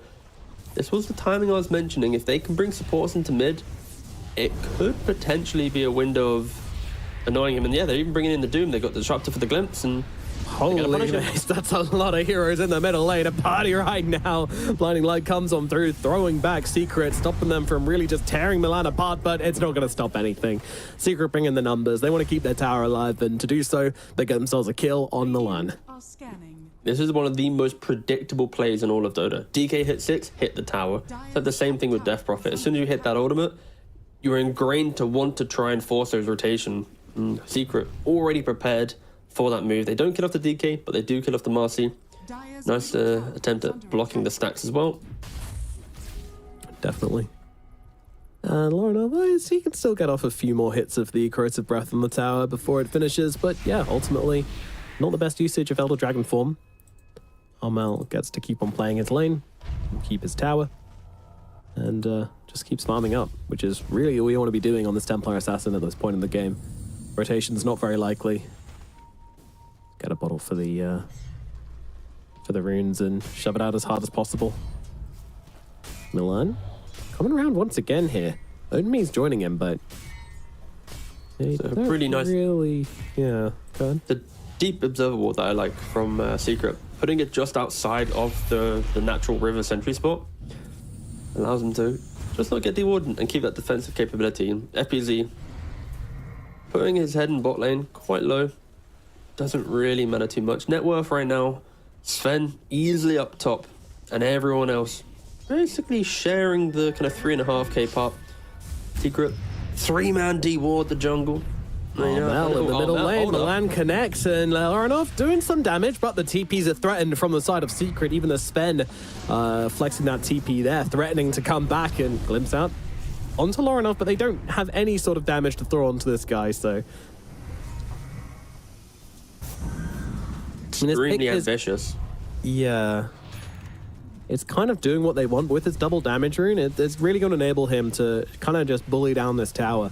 This was the timing I was mentioning. If they can bring supports into mid, it could potentially be a window of annoying him. And yeah, they're even bringing in the Doom. They got the Disruptor for the Glimpse, and Holy mace, that's a lot of heroes in the middle lane. A party right now. Blinding Light comes on through, throwing back Secret, stopping them from really just tearing Milan apart, but it's not going to stop anything. Secret bring in the numbers. They want to keep their tower alive, and to do so, they get themselves a kill on Milan. Are scanning. this is one of the most predictable plays in all of Dota. DK hit 6, hit the tower. It's like the same thing with Death Prophet. As soon as you hit that ultimate, you're ingrained to want to try and force those rotation. Secret already prepared for that move. They don't kill off the DK, but they do kill off the Marcy. Nice attempt at blocking the stacks as well. Definitely. Lauren, otherwise, he can still get off a few more hits of the Corrosive Breath on the tower before it finishes, but yeah, ultimately, not the best usage of Elder Dragon form. Armel gets to keep on playing his lane, keep his tower, and just keeps farming up, which is really all you want to be doing on this Templar Assassin at this point in the game. Rotation's not very likely. Get a bottle for the runes and shove it out as hard as possible. Milan coming around once again here. Onmi's joining him, but So pretty nice. Really, yeah. Good. The deep observable that I like from Secret, putting it just outside of the natural river sentry spot, allows him to just not get dewarded and keep that defensive capability. And FPZ putting his head in bot lane quite low, doesn't really matter too much. Net worth right now, Sven easily up top, and everyone else basically sharing the kind of 3.5k pop. Secret 3-man deward the jungle. Armel in the middle lane, Milan connects, and Laranov doing some damage, but the TPs are threatened from the side of Secret. Even the Sven flexing that TP there, threatening to come back and glimpse out onto Laranov, but they don't have any sort of damage to throw onto this guy, so... Extremely ambitious. Yeah. It's kind of doing what they want with his double damage rune. It's really going to enable him to kind of just bully down this tower.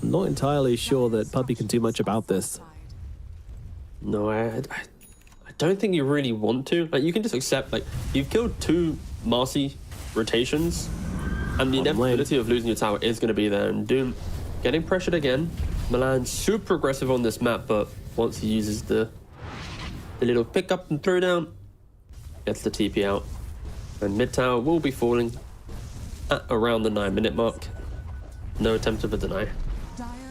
I'm not entirely sure that Puppy can do much about this. No, I don't think you really want to. Like, you can just accept, like, you've killed 2 Marcy rotations, and the inevitability of losing your tower is going to be there. And Doom getting pressured again. Milan super aggressive on this map, but once he uses the little pick up and throw down, gets the TP out. And mid tower will be falling at around the 9-minute mark. No attempt of a deny.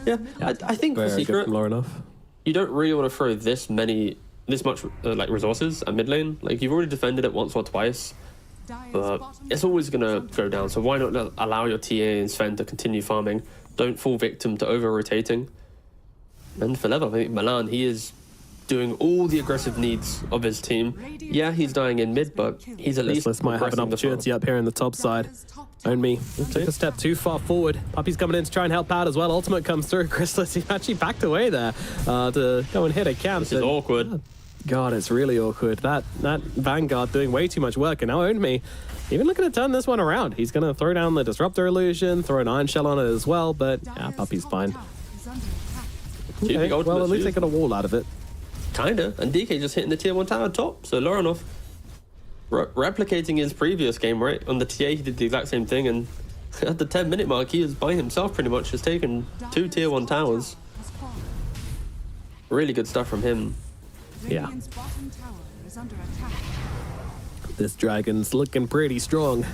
Yeah, I think for Secret, you don't really want to throw this much like resources at mid lane. Like, you've already defended it once or twice, but it's always gonna go down. So why not allow your TA and Sven to continue farming? Don't fall victim to over rotating. And for level, I think Milan, he is doing all the aggressive needs of his team. Yeah, he's dying in mid, but he's at least might have an opportunity up here in the top side. Onmi took a step too far forward. Puppy's coming in to try and help out as well. Ultimate comes through. Chrysalis, he actually backed away there to go and hit a camp. This is awkward. God, it's really awkward. That Vanguard doing way too much work, and now Onmi even looking to turn this one around. He's going to throw down the Disruptor illusion, throw an Iron Shell on it as well, but yeah, Puppy's fine. Okay, well, at least they got a wall out of it. Kinda, and DK just hitting the tier 1 tower top. So Laranov replicating his previous game, right? On the TA, he did the exact same thing, and at the 10-minute mark, he was by himself pretty much, just taken 2 tier 1 towers. Really good stuff from him. Yeah. This dragon's looking pretty strong.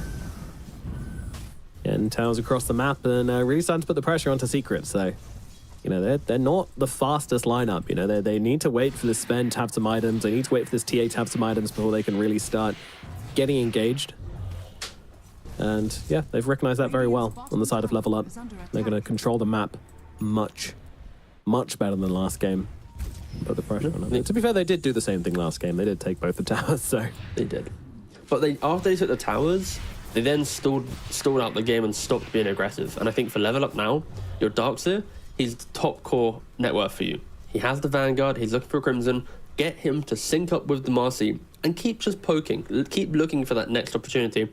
And towers across the map, and really starting to put the pressure onto Secret, so... You know, they're not the fastest lineup. You know, they need to wait for the Sven to have some items. They need to wait for this TA to have some items before they can really start getting engaged. And yeah, they've recognized that very well on the side of Level Up. They're going to control the map much, much better than last game. Put the pressure on them. To be fair, they did do the same thing last game. They did take both the towers, so... They did. But after they took the towers, they then stalled out the game and stopped being aggressive. And I think for Level Up now, your Darkseer, he's the top core net worth for you. He has the Vanguard, he's looking for Crimson. Get him to sync up with the Marcy and keep just poking. Keep looking for that next opportunity.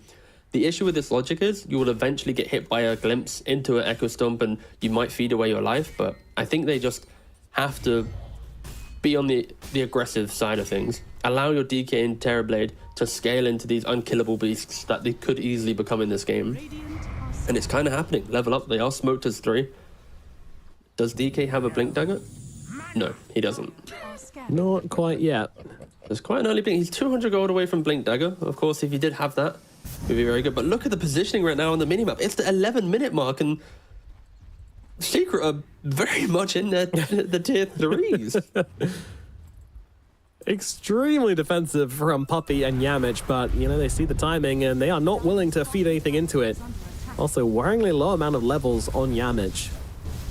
The issue with this logic is you will eventually get hit by a glimpse into an Echo Stomp and you might feed away your life, but I think they just have to be on the aggressive side of things. Allow your DK and Terrorblade to scale into these unkillable beasts that they could easily become in this game. And it's kind of happening. Level Up, they are smoked as 3. Does DK have a blink dagger? No, he doesn't. Not quite yet. There's quite an early blink. He's 200 gold away from blink dagger. Of course, if he did have that, it would be very good. But look at the positioning right now on the minimap. It's the 11-minute mark, and Secret are very much in the tier 3s. Extremely defensive from Puppey and Yamich, but, you know, they see the timing and they are not willing to feed anything into it. Also, worryingly low amount of levels on Yamich.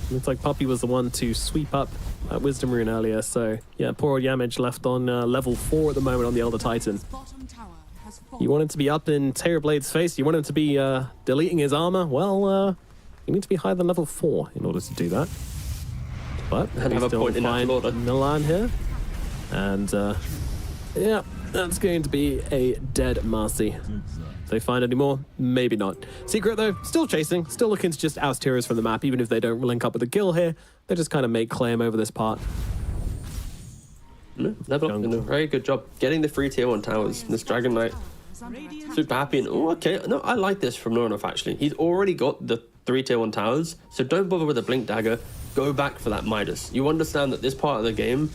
Looks like Puppey was the one to sweep up that Wisdom Rune earlier, so yeah, poor old Yamich left on level 4 at the moment on the Elder Titan. You want him to be up in Terrorblade's face? You want him to be deleting his armor? Well, you need to be higher than level 4 in order to do that. But And have a still point in find order. Milan here. And yeah, that's going to be a dead Marcy. If they find any more, maybe not. Secret, though, still chasing, still looking to just oust heroes from the map, even if they don't link up with a kill here. They just kind of make claim over this part. They're doing a very good job getting the free tier 1 towers. This Dragon Knight, super happy. And oh, okay, no, I like this from Noronov actually. He's already got the 3 tier 1 towers, so don't bother with the blink dagger. Go back for that Midas. You understand that this part of the game,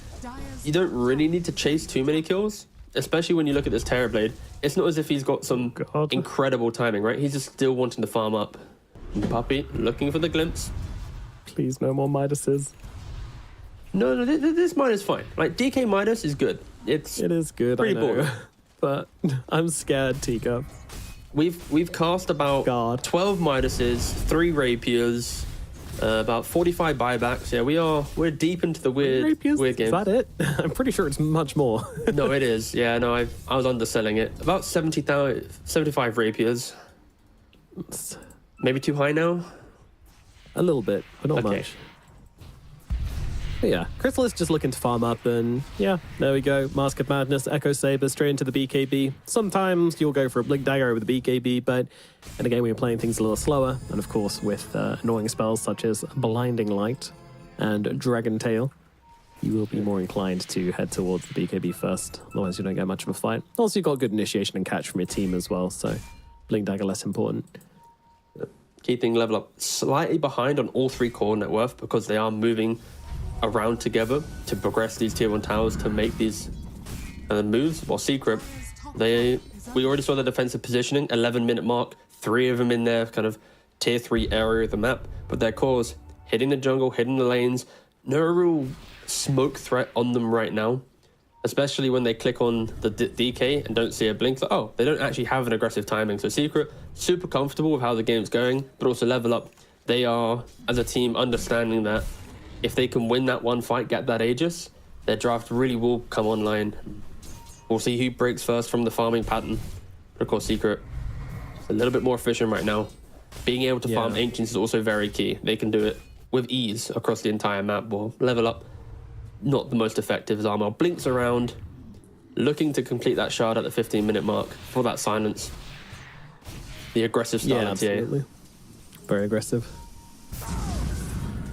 you don't really need to chase too many kills, especially when you look at this Terrorblade. It's not as if he's got some incredible timing, right? He's just still wanting to farm up. Puppey looking for the glimpse. Please, no more Midases. No, this Midas fine. Like, DK Midas is good. It is good, pretty I know. boring. But I'm scared, Tika. We've cast about 12 Midases, 3 Rapiers, about 45 buybacks. Yeah, we're deep into the weird game. Is that it? I'm pretty sure it's much more. No, it is. Yeah, no, I was underselling it. About 75 Rapiers. Maybe too high now? A little bit, but not much. But yeah, Crystal is just looking to farm up, and yeah, there we go. Mask of Madness, Echo Saber straight into the BKB. Sometimes you'll go for a Blink Dagger over the BKB, but in a game where you're playing things a little slower, and of course with annoying spells such as Blinding Light and Dragon Tail, you will be more inclined to head towards the BKB first, otherwise you don't get much of a fight. Also, you've got good initiation and catch from your team as well, so Blink Dagger less important. Keeping level up slightly behind on all 3 core net worth because they are moving around together to progress these tier 1 towers to make these moves. While Secret, we already saw the defensive positioning, 11-minute mark, 3 of them in their kind of tier 3 area of the map, but their cores hitting the jungle, hitting the lanes, no real smoke threat on them right now, especially when they click on the DK and don't see a blink. Like, oh, they don't actually have an aggressive timing. So Secret, super comfortable with how the game's going, but also level up. They are, as a team, understanding that if they can win that one fight, get that Aegis, their draft really will come online. We'll see who breaks first from the farming pattern. But of course, Secret is a little bit more efficient right now. Being able to farm Ancients is also very key. They can do it with ease across the entire map. Well, level up, not the most effective as Armor. Blinks around, looking to complete that shard at the 15-minute mark for that silence. The aggressive style of TA. Absolutely. Very aggressive.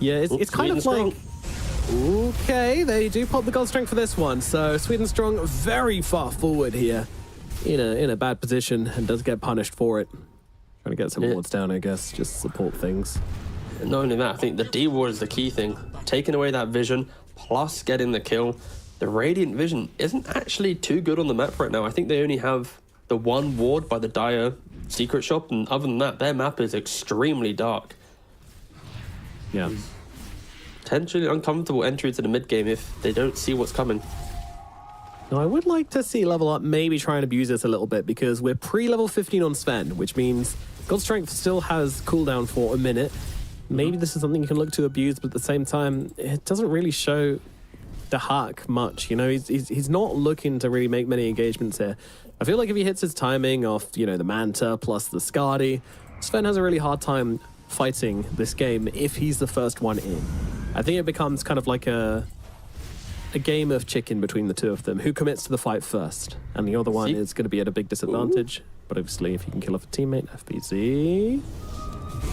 Yeah, it's kind of like... Okay, they do pop the gold strength for this one. So Sweden Strong very far forward here in a bad position and does get punished for it. Trying to get some wards down, I guess, just support things. Not only that, I think the D ward is the key thing. Taking away that vision, plus getting the kill. The Radiant Vision isn't actually too good on the map right now. I think they only have the 1 ward by the Dire Secret Shop, and other than that, their map is extremely dark. Yeah. Potentially uncomfortable entry to the mid game if they don't see what's coming. Now, I would like to see Level Up maybe try and abuse this a little bit because we're pre-level 15 on Sven, which means God Strength still has cooldown for a minute. Maybe this is something you can look to abuse, but at the same time, it doesn't really show the Hawk much. You know, he's not looking to really make many engagements here. I feel like if he hits his timing off, you know, the Manta plus the Skadi, Sven has a really hard time fighting this game if he's the first one in. I think it becomes kind of like a game of chicken between the two of them. Who commits to the fight first? And the other one is going to be at a big disadvantage. But obviously, if you can kill off a teammate, FBZ.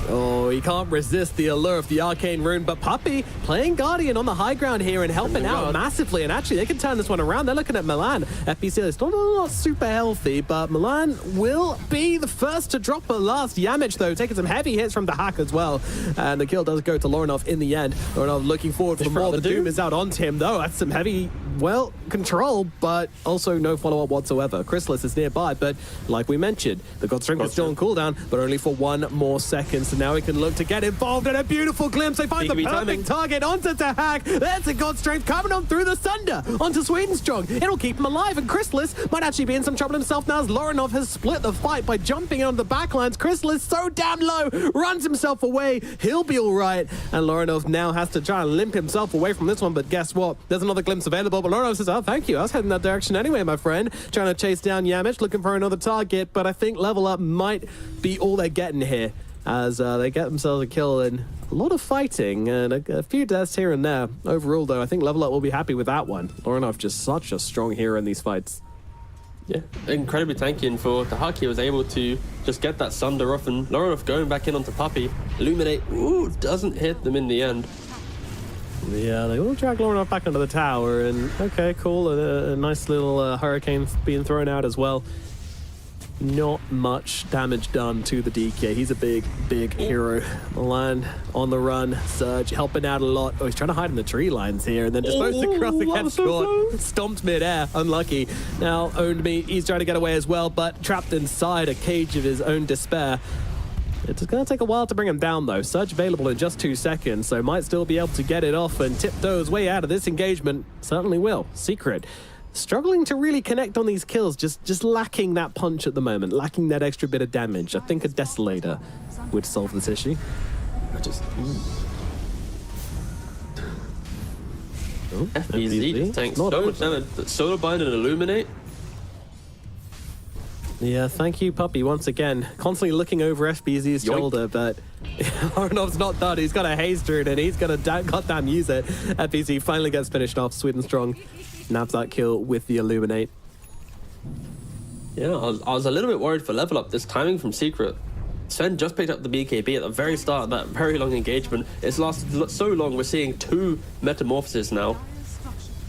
Oh, Oh, he can't resist the allure of the Arcane Rune, but Puppey playing Guardian on the high ground here and helping out massively. And actually, they can turn this one around. They're looking at Milan. FPC is not super healthy, but Milan will be the first to drop a last. Yamich, though, taking some heavy hits from the hack as well. And the kill does go to Lorinov in the end. Lorinov looking forward for more. The Doom is out onto him, though. That's some heavy, well, control, but also no follow-up whatsoever. Chrysalis is nearby, but like we mentioned, the God Strength is still on cooldown, but only for 1 more second. So now we can look to get involved in a beautiful glimpse. They find the perfect target onto Tahak. There's a God Strength coming on through the Sunder onto Swedenstrong. It'll keep him alive, and Chrysalis might actually be in some trouble himself now as Lorinov has split the fight by jumping on the backlines. Chrysalis so damn low, runs himself away. He'll be all right, and Lorinov now has to try and limp himself away from this one, but guess what? There's another glimpse available, but Lorinov says, oh, thank you. I was heading that direction anyway, my friend. Trying to chase down Yamich, looking for another target, but I think Level Up might be all they're getting here as they get themselves a kill and a lot of fighting and a few deaths here and there. Overall, though, I think Level Up will be happy with that one. Lorinov just such a strong hero in these fights. Yeah, incredibly tanky, and for Tahak, he was able to just get that Sunder off, and Lorinov going back in onto Puppey. Illuminate, ooh, doesn't hit them in the end. Yeah, they will drag Lorinov back onto the tower, and okay, cool, a nice little hurricane being thrown out as well. Not much damage done to the DK. He's a big hero. Milan on the run. Surge helping out a lot. Oh, he's trying to hide in the tree lines here and then disposed across the catch court. Stomped mid-air. Unlucky. Now owned me. He's trying to get away as well, but trapped inside a cage of his own despair. It's going to take a while to bring him down, though. Surge available in just 2 seconds, so might still be able to get it off and tiptoe his way out of this engagement. Certainly will. Secret. Struggling to really connect on these kills, just lacking that punch at the moment, lacking that extra bit of damage. I think a Desolator would solve this issue. FBZ just tanks so much damage. Solar Bind and Illuminate. Yeah, thank you, Puppey, once again. Constantly looking over FBZ's shoulder, but Lorinov's not done. He's got a haste rune and he's going to goddamn use it. FBZ finally gets finished off. Swedenstrong nabs that kill with the Illuminate. Yeah, I was a little bit worried for Level Up. This timing from Secret. Sven just picked up the BKB at the very start of that very long engagement. It's lasted so long. We're seeing 2 metamorphoses now.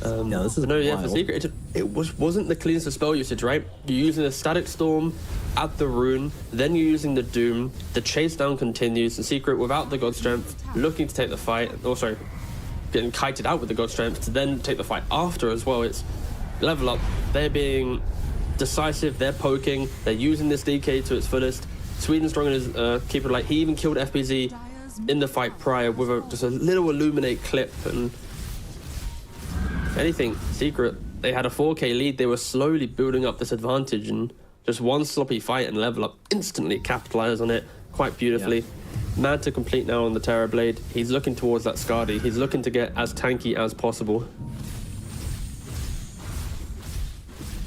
Yeah, this is for Secret, it wasn't the cleanest of spell usage, right? You're using a Static Storm at the rune, then you're using the Doom. The chase down continues. The Secret, without the God Strength, looking to take the fight. Also, getting kited out with the God Strength to then take the fight after as well. It's Level Up. They're being decisive. They're poking. They're using this DK to its fullest. Swedenstrong is keeping light. He even killed FBZ in the fight prior with just a little Illuminate clip. And if anything, Secret, they had a 4K lead. They were slowly building up this advantage, and just one sloppy fight and Level Up instantly capitalized on it quite beautifully. Yeah. Man to complete now on the Terrorblade. He's looking towards that Skadi. He's looking to get as tanky as possible.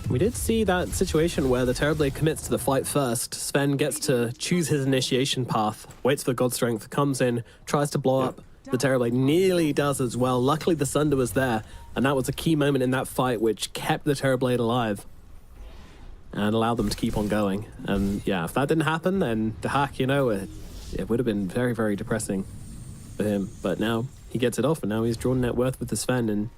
We did see that situation where the Terrorblade commits to the fight first. Sven gets to choose his initiation path, waits for God Strength, comes in, tries to blow up. The Terrorblade nearly does as well. Luckily, the Sunder was there, and that was a key moment in that fight which kept the Terrorblade alive and allowed them to keep on going. And yeah, if that didn't happen, then the hack, you know, it would have been very, very depressing for him. But now he gets it off, and now he's drawn net worth with the Sven. And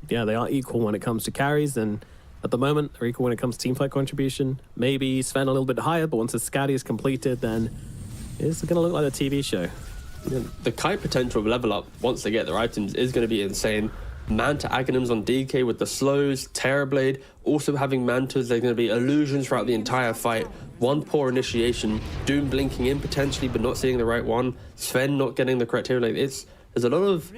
yeah, they are equal when it comes to carries, and at the moment, they're equal when it comes to teamfight contribution. Maybe Sven a little bit higher, but once the Skadi is completed, then it's going to look like a TV show. The kite potential of Level Up, once they get their items, is going to be insane. Manta Aghanims on DK with the slows, Terrorblade, also having Mantas. There's going to be illusions throughout the entire fight. One poor initiation, Doom blinking in potentially, but not seeing the right one. Sven not getting the correct hero. There's a lot of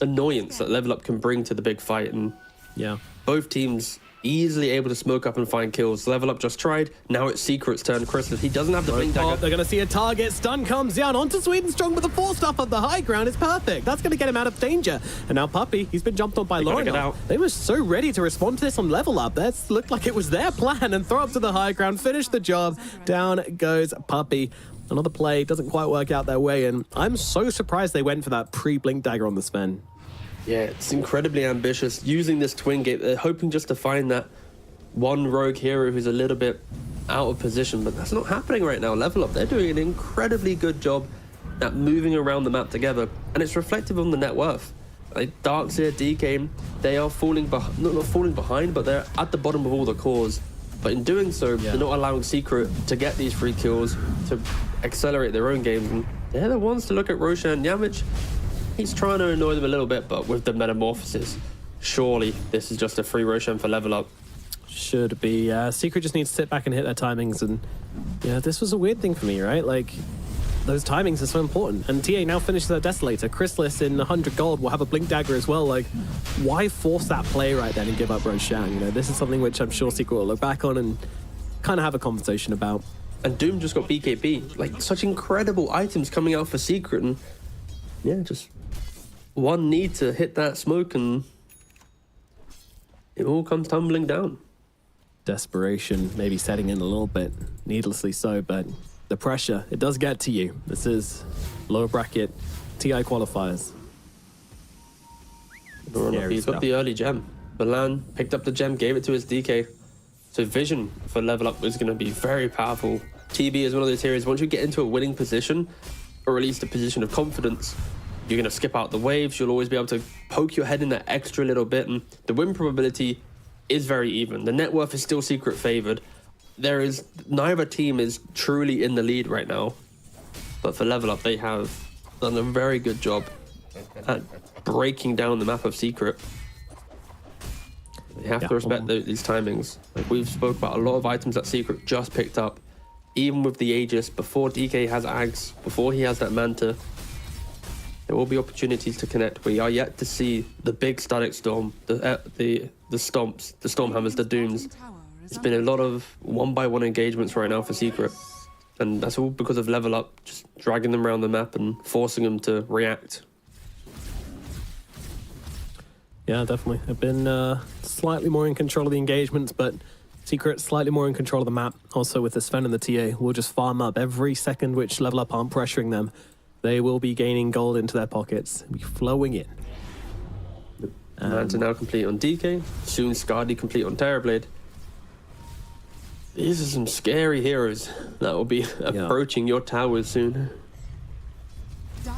annoyance that Level Up can bring to the big fight, and yeah, both teams easily able to smoke up and find kills. Level Up just tried. Now it's Secret's turn. Chrysalis, he doesn't have the blink dagger. They're going to see a target. Stun comes down onto Swedenstrong, but the force stuff on the high ground is perfect. That's going to get him out of danger. And now Puppey, he's been jumped on by Lorinov. They were so ready to respond to this on Level Up. That looked like it was their plan, and throw up to the high ground, finish the job. Down goes Puppey. Another play doesn't quite work out their way, and I'm so surprised they went for that pre-blink dagger on the Sven. Yeah, it's incredibly ambitious. Using this twin gate, they're hoping just to find that one rogue hero who's a little bit out of position, but that's not happening right now. Level Up, they're doing an incredibly good job at moving around the map together, and it's reflective on the net worth. Like Darkseer, DK, they are falling behind, not falling behind, but they're at the bottom of all the cores. But in doing so, they're not allowing Secret to get these free kills, to accelerate their own games. And they're the ones to look at Roshan Yamich. He's trying to annoy them a little bit, but with the metamorphosis, surely this is just a free Roshan for level up. Should be. Secret just needs to sit back and hit their timings. And yeah, this was a weird thing for me, right? Like, those timings are so important. And TA now finishes their Desolator. Chrysalis in 100 gold will have a Blink Dagger as well. Like, why force that play right then and give up Roshan? You know, this is something which I'm sure Secret will look back on and kind of have a conversation about. And Doom just got BKB. Like, such incredible items coming out for Secret. And yeah, just one need to hit that smoke and it all comes tumbling down. Desperation maybe setting in a little bit, needlessly so, but the pressure, it does get to you. This is lower bracket TI qualifiers. He's got the early gem. Milan picked up the gem, gave it to his DK. So vision for level up is going to be very powerful. TB is one of those heroes, once you get into a winning position, or at least a position of confidence, you're going to skip out the waves. You'll always be able to poke your head in that extra little bit, and the win probability is very even. The net worth is still Secret favored. Neither team is truly in the lead right now, but for level up they have done a very good job at breaking down the map of Secret. You have to respect these timings. Like, we've spoke about a lot of items that Secret just picked up, even with the Aegis, before DK has Ags, before he has that Manta. There will be opportunities to connect. We are yet to see the big Static Storm, the Stomps, the Stormhammers, the Dooms. It's been a lot of one-by-one engagements right now for Secret. And that's all because of level up, just dragging them around the map and forcing them to react. Yeah, definitely. I've been slightly more in control of the engagements, but Secret slightly more in control of the map. Also with the Sven and the TA, we'll just farm up every second which level up aren't pressuring them. They will be gaining gold into their pockets, be flowing in. Manta now complete on DK, soon Skadi complete on Terrorblade. These are some scary heroes that will be approaching your towers soon.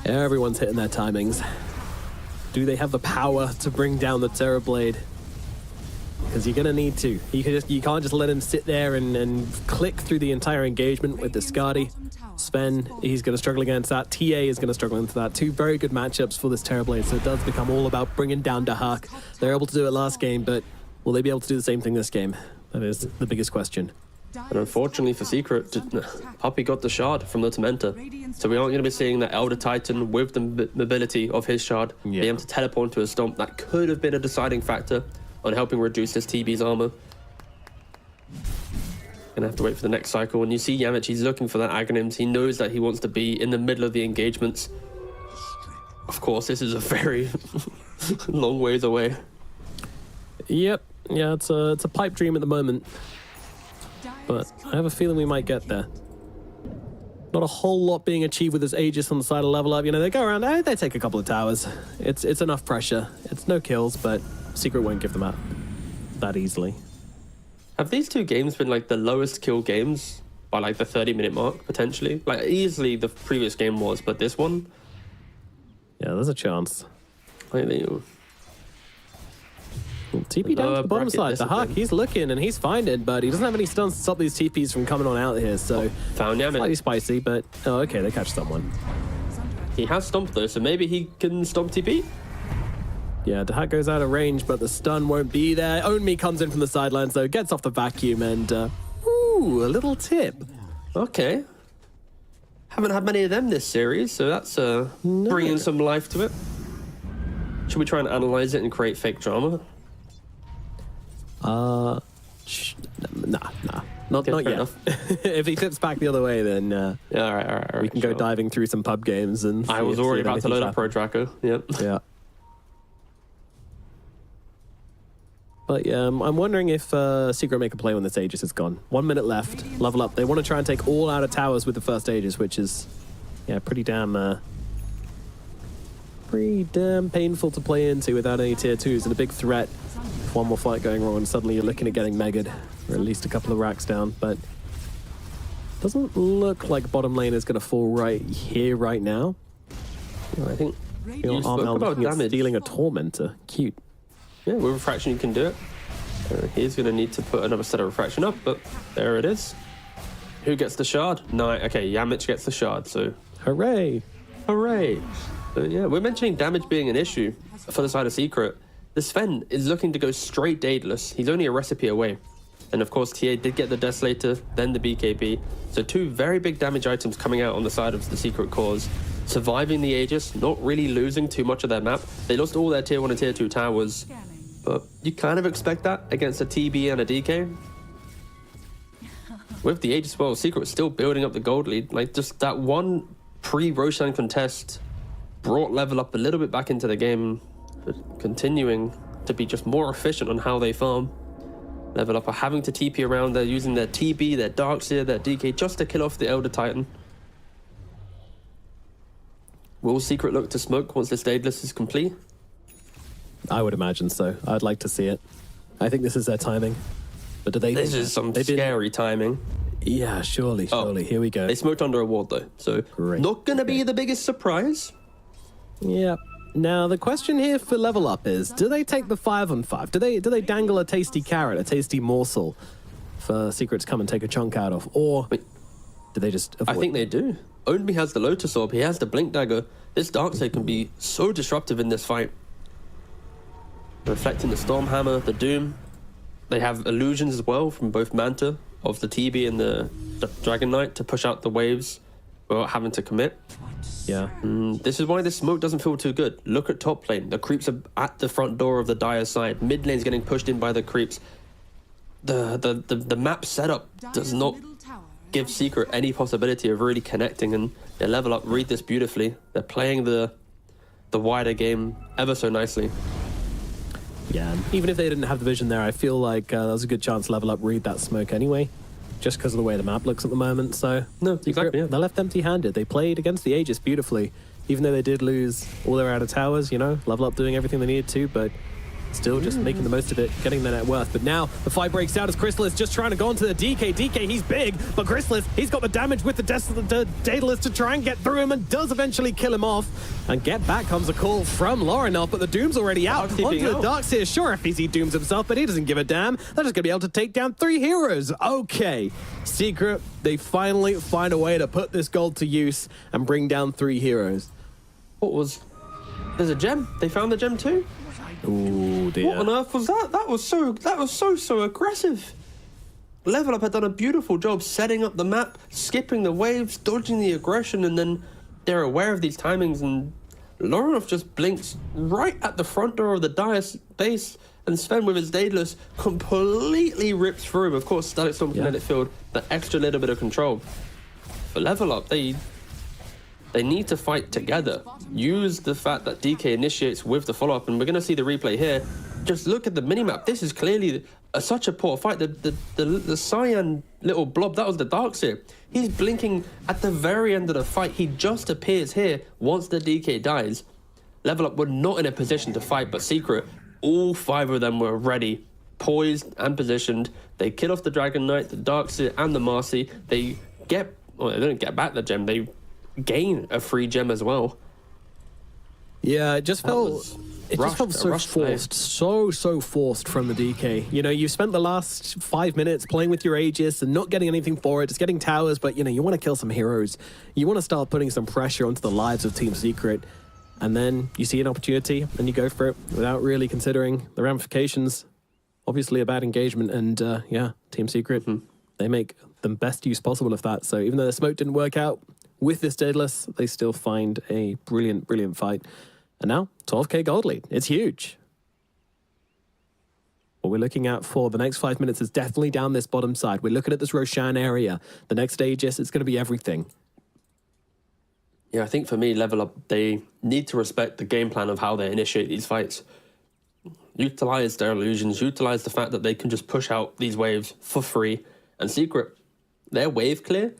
Everyone's hitting their timings. Do they have the power to bring down the Terrorblade? Because you're going to need to. You can't just let him sit there and click through the entire engagement with the Skadi. Sven, he's going to struggle against that. TA is going to struggle into that. Two very good matchups for this Terrorblade, so it does become all about bringing down Dahak. They're able to do it last game, but will they be able to do the same thing this game? That is the biggest question. And unfortunately for Secret, Puppey got the shard from the Tormentor. So we aren't going to be seeing that Elder Titan with the mobility of his shard be able to teleport to a Stomp. That could have been a deciding factor on helping reduce his TB's armor. Gonna have to wait for the next cycle. And you see Yamich, he's looking for that Aghanims. He knows that he wants to be in the middle of the engagements. Of course, this is a very long ways away. Yep, yeah, it's a pipe dream at the moment. But I have a feeling we might get there. Not a whole lot being achieved with this Aegis on the side of level up. You know, they go around, they take a couple of towers. It's enough pressure. It's no kills, but Secret won't give them up that easily. Have these two games been like the lowest kill games by like the 30-minute mark, potentially? Like easily the previous game was, but this one? Yeah, there's a chance. Like TP down to the bottom side. The Hawk, he's looking and he's finding, but he doesn't have any stuns to stop these TPs from coming on out here, so found Yamit. Slightly spicy, but oh, okay, they catch someone. He has Stomp though, so maybe he can Stomp TP? Yeah, Dahak goes out of range, but the stun won't be there. Onmi comes in from the sidelines, though, gets off the vacuum, and ooh, a little tip. Okay. Haven't had many of them this series, so that's bringing some life to it. Should we try and analyze it and create fake drama? Nah. Not yet. If he flips back the other way, then yeah, all right, we can go diving through some pub games and. I was already about to load up Pro Tracker. Yep. Yeah. But yeah, I'm wondering if Secret make a play when this Aegis is gone. 1 minute left. Level up. They want to try and take all out of towers with the first Aegis, which is pretty damn painful to play into without any tier 2s and a big threat. If one more fight going wrong and suddenly you're looking at getting megged, or at least a couple of racks down. But Doesn't look like bottom lane is going to fall right here, right now. I think Radiant spoke about damage. Stealing a Tormentor. Cute. Yeah, with Refraction you can do it. He's going to need to put another set of Refraction up, but there it is. Who gets the shard? No, okay, Yamich gets the shard, so Hooray! hooray. So yeah, we're mentioning damage being an issue for the side of Secret. The Sven is looking to go straight Daedalus. He's only a recipe away. And of course, TA did get the Desolator, then the BKB. So two very big damage items coming out on the side of the Secret cause. Surviving the Aegis, not really losing too much of their map. They lost all their tier 1 and tier 2 towers. But you kind of expect that against a TB and a DK. With the Aegis well, Secret still building up the gold lead. Like, just that one pre-Roshan contest brought level up a little bit back into the game, but continuing to be just more efficient on how they farm. Level up are having to TP around. They're using their TB, their Darkseer, their DK just to kill off the Elder Titan. Will Secret look to smoke once this Daedalus is complete? I would imagine so. I'd like to see it. I think this is their timing. But do they? This is some scary timing. Yeah, surely. Here we go. They smoked under a ward though, so Great. not going to be the biggest surprise. Yeah. Now the question here for level up is: do they take the 5-on-5? Do they dangle a tasty carrot, a tasty morsel for Secret to come and take a chunk out of, or do they just avoid? I think they do. Only has the Lotus Orb. He has the Blink Dagger. This Darkseid can be so disruptive in this fight. Reflecting the Stormhammer, the Doom. They have illusions as well from both Manta of the TB and the Dragon Knight to push out the waves without having to commit. Yeah. This is why this smoke doesn't feel too good. Look at top lane. The creeps are at the front door of the Dire side. Mid lane's getting pushed in by the creeps. The map setup does not give Secret any possibility of really connecting, and they level up, read this beautifully. They're playing the wider game ever so nicely. Yeah, and even if they didn't have the vision there, I feel like there was a good chance to level up, read that smoke anyway, just because of the way the map looks at the moment. So No, exactly, yeah. They're left empty-handed. They played against the Aegis beautifully, even though they did lose all their outer towers, you know, level up doing everything they needed to, but still just making the most of it, getting their net worth. But now the fight breaks out as Chrysalis just trying to go onto the DK. DK, he's big, but Chrysalis, he's got the damage with the Daedalus to try and get through him, and does eventually kill him off. And get back comes a call from Lorinov, but the Doom's already out. Onto the Darkseer. Sure, FPC Dooms himself, but he doesn't give a damn. They're just going to be able to take down 3 heroes. Okay. Secret, they finally find a way to put this gold to use and bring down 3 heroes. There's a gem. They found the gem too? Ooh, dear. What on earth was that? That was so aggressive. Level Up had done a beautiful job setting up the map, skipping the waves, dodging the aggression, and then they're aware of these timings, and Lorinov just blinks right at the front door of the Dire base, and Sven with his Daedalus completely rips through him. Of course, Static Storm Kinetic Field, the extra little bit of control. For Level Up, they need to fight together. Use the fact that DK initiates with the follow-up, and we're going to see the replay here. Just look at the minimap. This is clearly such a poor fight. The cyan little blob, that was the Darkseer. He's blinking at the very end of the fight. He just appears here once the DK dies. Level Up were not in a position to fight, but Secret, all 5 of them were ready, poised and positioned. They kill off the Dragon Knight, the Darkseer, and the Marcy. They don't get back the gem. They gain a free gem as well. Yeah, it just felt so forced, so forced from the DK. You know, you spent the last 5 minutes playing with your Aegis and not getting anything for it, just getting towers, but you know, you want to kill some heroes. You want to start putting some pressure onto the lives of Team Secret, and then you see an opportunity and you go for it without really considering the ramifications. Obviously a bad engagement, and yeah, Team Secret, they make the best use possible of that. So even though the smoke didn't work out with this Daedalus, they still find a brilliant, brilliant fight. And now, 12k gold lead. It's huge. What we're looking at for the next 5 minutes is definitely down this bottom side. We're looking at this Roshan area. The next Aegis, it's going to be everything. Yeah, I think for me, Level Up, they need to respect the game plan of how they initiate these fights. Utilize their illusions, utilize the fact that they can just push out these waves for free. And Secret, their wave clear,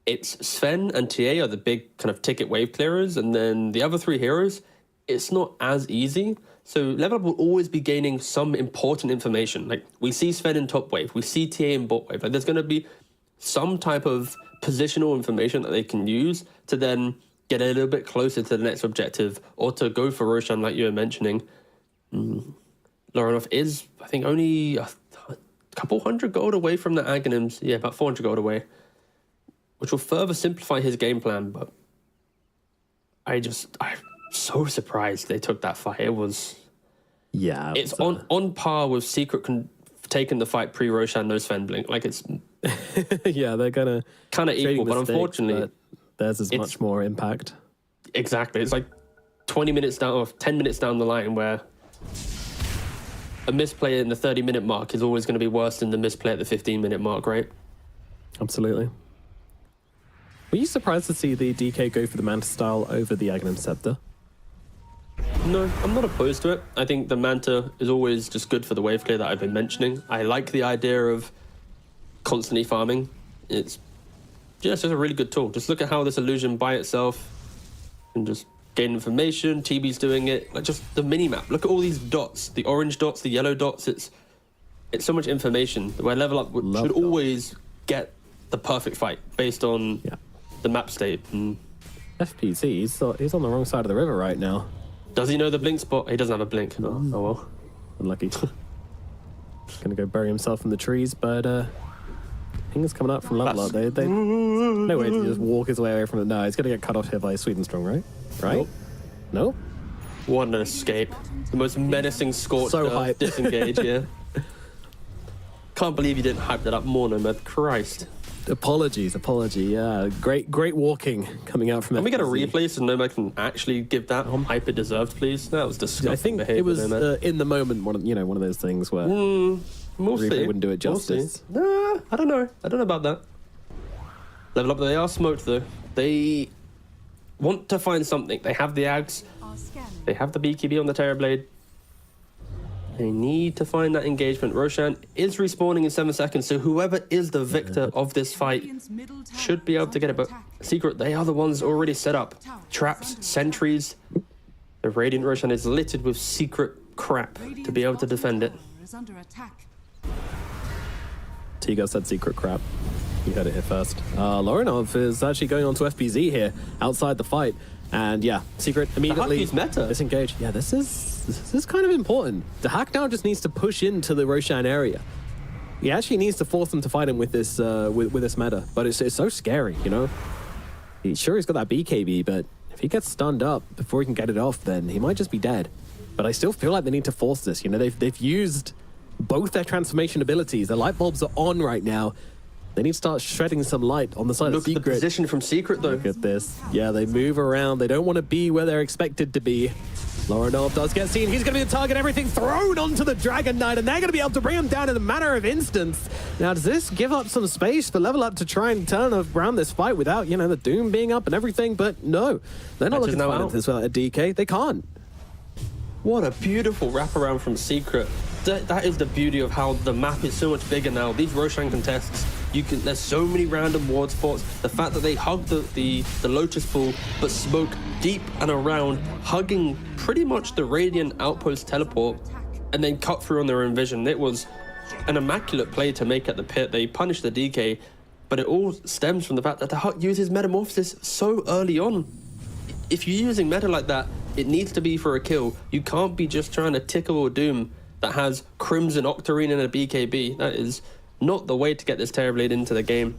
it's Sven and TA are the big kind of ticket wave clearers, and then the other 3 heroes, it's not as easy. So Level Up will always be gaining some important information. Like, we see Sven in top wave, we see TA in bot wave. Like, there's going to be some type of positional information that they can use to then get a little bit closer to the next objective or to go for Roshan, like you were mentioning. Lorinov is, I think, only a couple hundred gold away from the Aghanims. Yeah, about 400 gold away, which will further simplify his game plan. But I'm so surprised they took that fight. It was... Yeah. It's on par with Secret taking the fight pre-Roshan, no Sven Blink. Like, it's... yeah, they're kind of equal, but unfortunately... But theirs is much more impact. Exactly. It's like 20 minutes down or 10 minutes down the line where a misplay in the 30-minute mark is always going to be worse than the misplay at the 15-minute mark, right? Absolutely. Were you surprised to see the DK go for the Manta style over the Aghanim Scepter? No, I'm not opposed to it. I think the Manta is always just good for the wave clear that I've been mentioning. I like the idea of constantly farming. It's just a really good tool. Just look at how this illusion by itself can just gain information. TB's doing it. Like, just the mini-map. Look at all these dots. The orange dots, the yellow dots. It's so much information. Where Level Up should always get the perfect fight based on the map state. FPC, he's on the wrong side of the river right now. Does he know the blink spot? He doesn't have a blink. Oh well. Unlucky. Gonna go bury himself in the trees, but King's coming up from Level Up. They no way to just walk his way away from it. No, he's gonna get cut off here by Sweden Strong, right? Right? Nope. What an escape. The most menacing Scorch hyped. disengage, yeah. Can't believe you didn't hype that up more, Nomad. Christ. Apology, yeah. Great walking coming out from it. Can we get a replay so Nomad can actually give that hyper deserved, please? That was disgusting. I think behavior, it was Nomad. in the moment, one of those things where We'll replay see. wouldn't do it justice. Nah, I don't know. I don't know about that. Level Up, they are smoked though. They want to find something. They have the Ags. They have the BKB on the Terrorblade. They need to find that engagement. Roshan is respawning in 7 seconds, so whoever is the victor of this fight should be able to get it. But Secret, they are the ones already set up. Traps, sentries. The Radiant Roshan is littered with secret crap to be able to defend it. Tigo said secret crap. You heard it here first. Lorinov is actually going on to FPZ here, outside the fight. And yeah, Secret immediately disengaged. Yeah, this is kind of important. The Hack now just needs to push into the Roshan area. He actually needs to force them to fight him with this with this meta. But it's so scary, you know? He's got that BKB, but if he gets stunned up before he can get it off, then he might just be dead. But I still feel like they need to force this. You know, they've used both their transformation abilities. The light bulbs are on right now. They need to start shedding some light on the side of Secret. Look at the position from Secret, though. Look at this. Yeah, they move around. They don't want to be where they're expected to be. Lorinov does get seen. He's going to be the target. Everything thrown onto the Dragon Knight, and they're going to be able to bring him down in a matter of instants. Now, does this give up some space for Level Up to try and turn around this fight without, the Doom being up and everything? But no, they're not looking to fight this without a DK. They can't. What a beautiful wraparound from Secret. That is the beauty of how the map is so much bigger now. These Roshan contests, there's so many random ward spots. The fact that they hug the Lotus Pool, but smoke deep and around, hugging pretty much the Radiant Outpost teleport, and then cut through on their own vision. It was an immaculate play to make at the pit. They punished the DK, but it all stems from the fact that the Huck uses Metamorphosis so early on. If you're using meta like that, it needs to be for a kill. You can't be just trying to tickle a Doom that has Crimson, Octarine, and a BKB. That is not the way to get this Terrorblade into the game.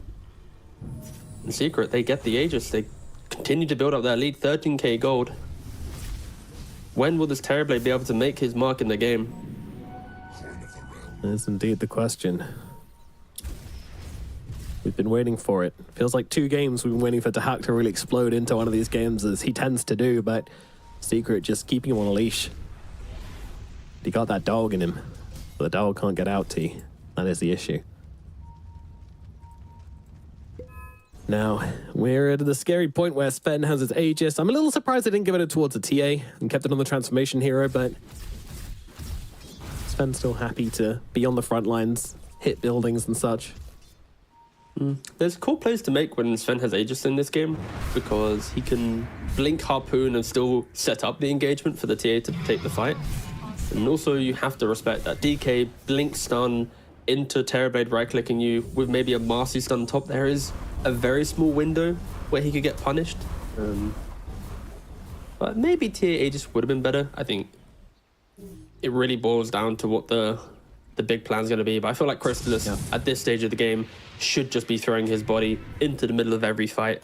In Secret, they get the Aegis. They continue to build up their lead, 13k gold. When will this Terrorblade be able to make his mark in the game? That is indeed the question. We've been waiting for it. Feels like 2 games we've been waiting for Tahak to really explode into one of these games, as he tends to do, but Secret just keeping him on a leash. He got that dog in him, but the dog can't get out, T. That is the issue. Now, we're at the scary point where Sven has his Aegis. I'm a little surprised they didn't give it towards a TA and kept it on the transformation hero, but Sven's still happy to be on the front lines, hit buildings and such. There's cool plays to make when Sven has Aegis in this game, because he can blink Harpoon and still set up the engagement for the TA to take the fight. And also you have to respect that DK blink stun into Terrorblade right-clicking you with maybe a Marcy stun top. There is a very small window where he could get punished. But maybe TA Aegis would have been better. I think it really boils down to what the big plan's going to be. But I feel like Crystallis at this stage of the game should just be throwing his body into the middle of every fight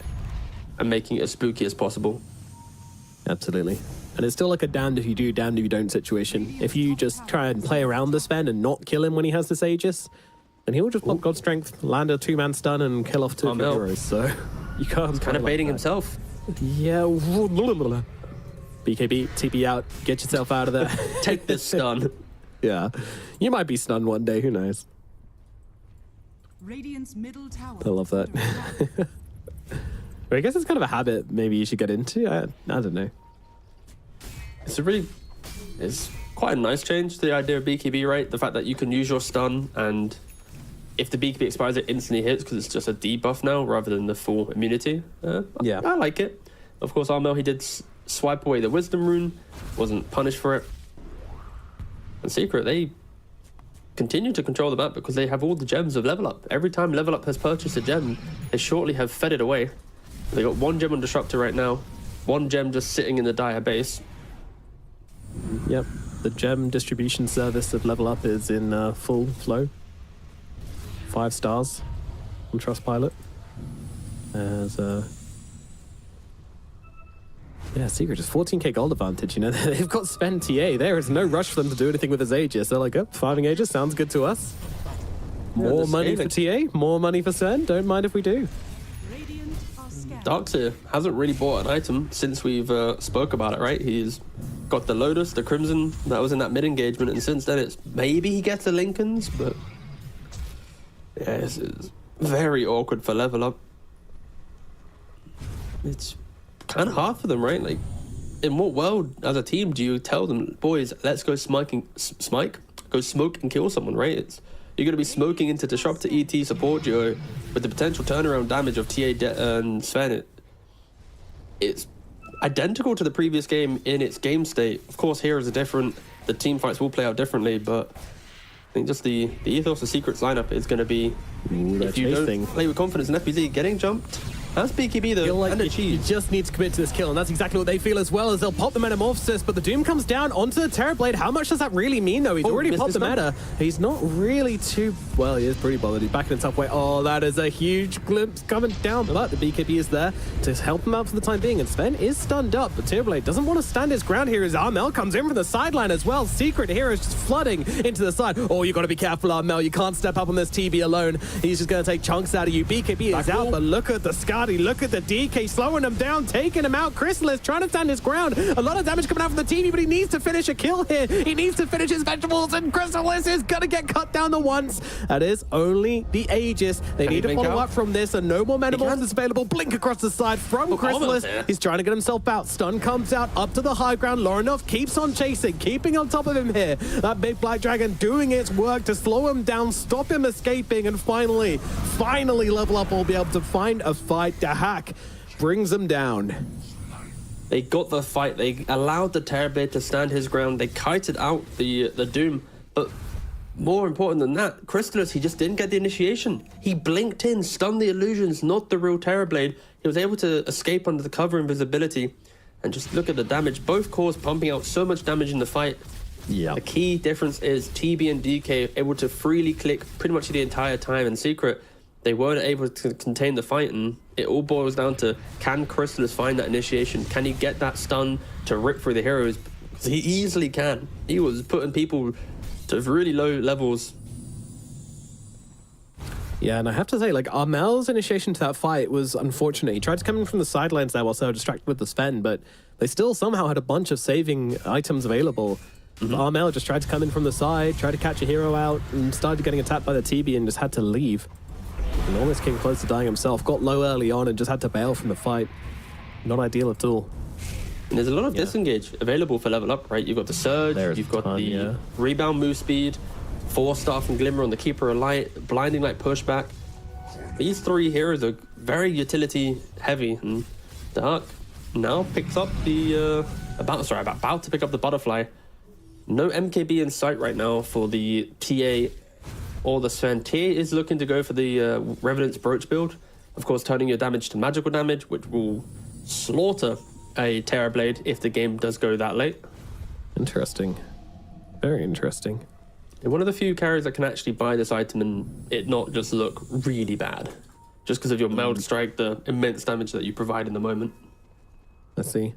and making it as spooky as possible. Absolutely. And it's still like a damned if you do, damned if you don't situation. If you just try and play around the Sven and not kill him when he has this Aegis, then he'll just pop God Strength, land a 2-man stun, and kill off 2 of your heroes. So you can't. Kind of baiting himself. Yeah. BKB, TP out, get yourself out of there. Take this stun. Yeah. You might be stunned one day, who knows? Radiant's middle tower. I love that. But I guess it's kind of a habit maybe you should get into. I don't know. It's quite a nice change to the idea of BKB, right? The fact that you can use your stun, and if the BKB expires, it instantly hits because it's just a debuff now rather than the full immunity. Yeah. I like it. Of course, Armel, he did swipe away the Wisdom Rune, wasn't punished for it. And Secret, they continue to control the map because they have all the gems of Level Up. Every time Level Up has purchased a gem, they shortly have fed it away. They got 1 gem on Disruptor right now, 1 gem just sitting in the Dire base. Yep, the gem distribution service of Level Up is in full flow. 5 stars on Trustpilot. As yeah, Secret just 14k gold advantage. You know, they've got Sven TA. There is no rush for them to do anything with his Aegis. They're like, oh, 5ing Aegis sounds good to us. More money for TA, more money for Sven. Don't mind if we do. Radiant are scattered. Darkseer hasn't really bought an item since we've spoke about it, right? He's got the Lotus, the Crimson, that was in that mid engagement, and since then it's maybe he gets the Lincolns, but yeah, it's very awkward for Level Up. It's kind of hard for them, right? Like, in what world as a team do you tell them, boys, let's go smoke and kill someone, right? You're going to be smoking into Disruptor ET support duo with the potential turnaround damage of TA and Sven. It's identical to the previous game in its game state. Of course, heroes are different. The team fights will play out differently, but I think just the ethos of Secret's lineup is going to be, if you don't play with confidence in FBZ, getting jumped. That's BKB though, Like and you just need to commit to this kill, and that's exactly what they feel as well, as they'll pop the Metamorphosis, but the Doom comes down onto the Terrorblade. How much does that really mean, though? He's already popped the meta. He's not really too... Well, he is pretty bothered. He's back in a tough way. Oh, that is a huge glimpse coming down, but the BKB is there to help him out for the time being, and Sven is stunned up, but Terrorblade doesn't want to stand his ground here as Armel comes in from the sideline as well. Secret here is just flooding into the side. Oh, you got to be careful, Armel. You can't step up on this TB alone. He's just going to take chunks out of you. BKB is out, but look at the Skadi, look at the DK slowing him down, taking him out. Crystallis trying to stand his ground. A lot of damage coming out from the TV, but he needs to finish a kill here. He needs to finish his vegetables, and Crystallis is going to get cut down the once. That is only the Aegis. They need to follow up from this, and no more Metamorphosis available. Blink across the side from Crystallis. He's trying to get himself out. Stun comes out up to the high ground. Lorinov keeps on chasing, keeping on top of him here. That big black dragon doing its work to slow him down, stop him escaping, and finally Level Up will be able to find a fight. The hack brings them down. They got the fight. They allowed the Terrorblade to stand his ground. They kited out the Doom. But more important than that, Crystallis, he just didn't get the initiation. He blinked in, stunned the illusions, not the real Terrorblade. He was able to escape under the cover invisibility. And just look at the damage. Both cores pumping out so much damage in the fight. Yeah. The key difference is TB and DK able to freely click pretty much the entire time. In Secret, they weren't able to contain the fight, and it all boils down to, can Crystallis find that initiation? Can he get that stun to rip through the heroes? Because he easily can. He was putting people to really low levels. Yeah, and I have to say, like, Armel's initiation to that fight was unfortunate. He tried to come in from the sidelines there while so distracted with the Sven, but they still somehow had a bunch of saving items available. Armel just tried to come in from the side, tried to catch a hero out, and started getting attacked by the TB and just had to leave. And almost came close to dying himself. Got low early on and just had to bail from the fight. Not ideal at all. And there's a lot of disengage available for Level Up, right? You've got the Surge, you've got the rebound move speed, 4-star from Glimmer on the Keeper of Light, Blinding Light pushback. These 3 heroes are very utility heavy, and Dark now picks up the about to pick up the Butterfly. No MKB in sight right now for the TA or the Sven. TA is looking to go for the Revenant's Brooch build. of course, turning your damage to magical damage, which will slaughter a Terrorblade if the game does go that late. Interesting. Very interesting. And one of the few carriers that can actually buy this item and it not just look really bad, just because of your meld strike, the immense damage that you provide in the moment. Let's see.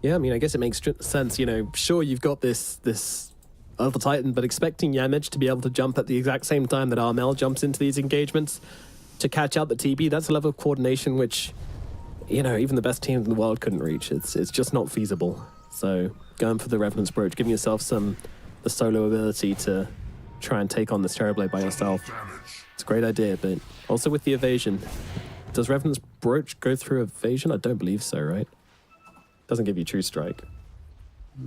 Yeah, I mean, I guess it makes sense. You know, sure, you've got this Earthly Titan, but expecting Yamage to be able to jump at the exact same time that Armel jumps into these engagements to catch out the TP, that's a level of coordination which, you know, even the best teams in the world couldn't reach. It's just not feasible. So going for the Revenant's Brooch, giving yourself the solo ability to try and take on this Terrorblade by yourself. It's a great idea, but also with the evasion. Does Revenant's Brooch go through evasion? I don't believe so, right? Doesn't give you True Strike.